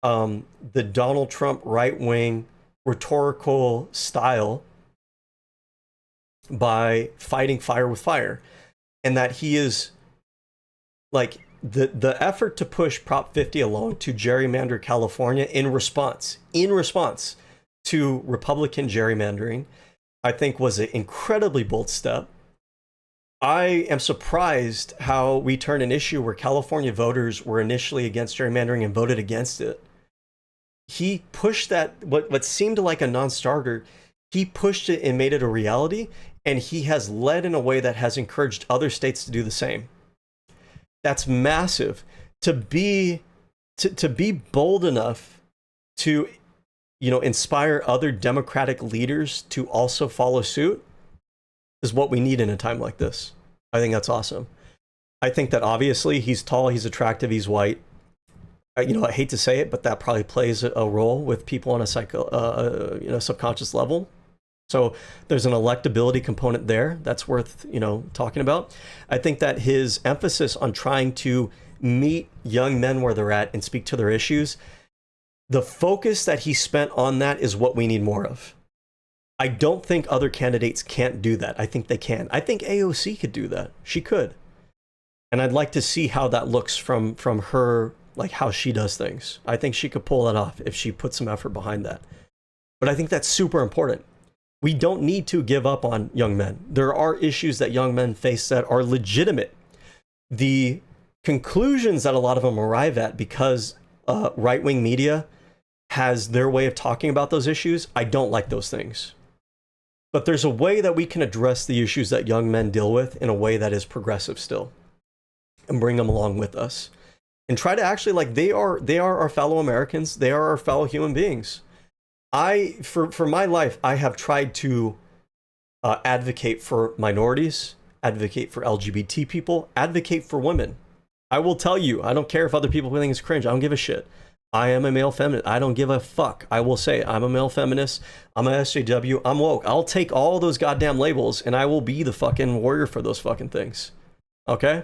the Donald Trump right-wing rhetorical style by fighting fire with fire, and that he is like the effort to push Prop 50 along to gerrymander California in response to Republican gerrymandering, I think was an incredibly bold step. I am surprised how we turned an issue where California voters were initially against gerrymandering and voted against it. He pushed that, what seemed like a non-starter, he pushed it and made it a reality, and he has led in a way that has encouraged other states to do the same. That's massive. To be bold enough to, inspire other Democratic leaders to also follow suit is what we need in a time like this. I think that's awesome. I think that obviously he's tall, he's attractive, he's white. I hate to say it, but that probably plays a role with people on a subconscious level. So there's an electability component there that's worth, talking about. I think that his emphasis on trying to meet young men where they're at and speak to their issues, the focus that he spent on that is what we need more of. I don't think other candidates can't do that. I think they can. I think AOC could do that. She could. And I'd like to see how that looks from her, like how she does things. I think she could pull that off if she put some effort behind that. But I think that's super important. We don't need to give up on young men. There are issues that young men face that are legitimate. The conclusions that a lot of them arrive at because right-wing media has their way of talking about those issues, I don't like those things. But there's a way that we can address the issues that young men deal with in a way that is progressive still, and bring them along with us. And try to actually, like, they are our fellow Americans. They are our fellow human beings. For my life, I have tried to advocate for minorities, advocate for LGBT people, advocate for women. I will tell you, I don't care if other people think it's cringe. I don't give a shit. I am a male feminist. I don't give a fuck. I will say I'm a male feminist. I'm a SJW. I'm woke. I'll take all those goddamn labels and I will be the fucking warrior for those fucking things. Okay?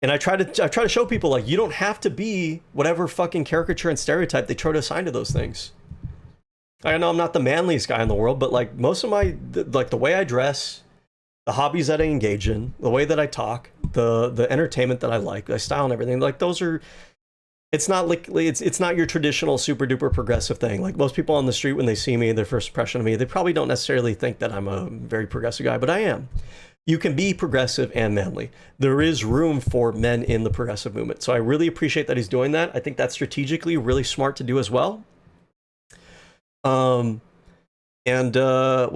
And I try to show people, like, you don't have to be whatever fucking caricature and stereotype they try to assign to those things. I know I'm not the manliest guy in the world, but like most of the way I dress, the hobbies that I engage in, the way that I talk, the entertainment that I like, the style and everything, like those are, it's not like, it's not your traditional super duper progressive thing. Like most people on the street, when they see me, their first impression of me, they probably don't necessarily think that I'm a very progressive guy, but I am. You can be progressive and manly. There is room for men in the progressive movement. So I really appreciate that he's doing that. I think that's strategically really smart to do as well. What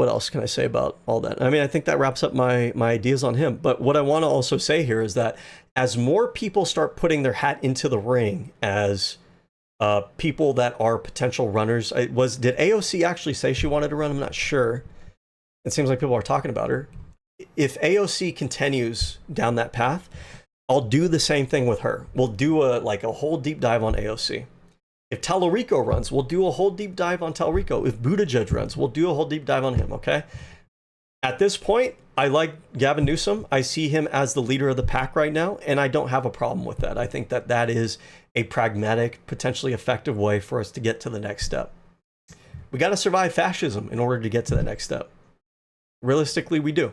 else can I say about all that? I mean, I think that wraps up my ideas on him. But what I want to also say here is that as more people start putting their hat into the ring as people that are potential runners, did AOC actually say she wanted to run? I'm not sure. It seems like people are talking about her. If AOC continues down that path, I'll do the same thing with her. We'll do a whole deep dive on AOC. If Tallarico runs, we'll do a whole deep dive on Tallarico. If Buttigieg runs, we'll do a whole deep dive on him, okay? At this point, I like Gavin Newsom. I see him as the leader of the pack right now, and I don't have a problem with that. I think that that is a pragmatic, potentially effective way for us to get to the next step. We got to survive fascism in order to get to the next step. Realistically, we do.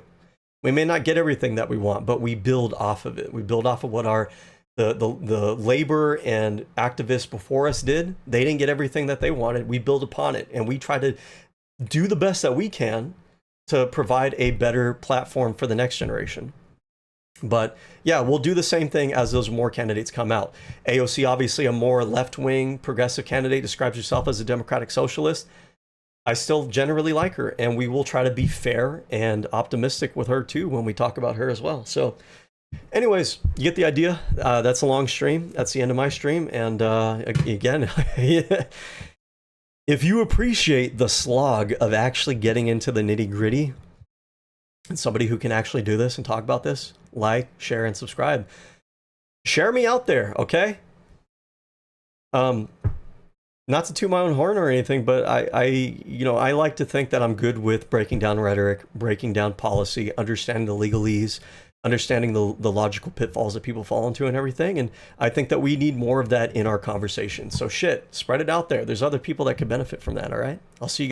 We may not get everything that we want, but we build off of it. We build off of what the labor and activists before us did. They didn't get everything that they wanted. We build upon it, and we try to do the best that we can to provide a better platform for the next generation. But yeah, we'll do the same thing as those more candidates come out. AOC, obviously a more left-wing progressive candidate, describes herself as a democratic socialist. I still generally like her, and we will try to be fair and optimistic with her too when we talk about her as well. So anyways, you get the idea. That's a long stream. That's the end of my stream. And again, if you appreciate the slog of actually getting into the nitty gritty, and somebody who can actually do this and talk about this, like, share, and subscribe. Share me out there, okay? Not to toot my own horn or anything, but I like to think that I'm good with breaking down rhetoric, breaking down policy, understanding the legalese, understanding the logical pitfalls that people fall into and everything. And I think that we need more of that in our conversation. So shit, spread it out there. There's other people that could benefit from that. All right. I'll see you.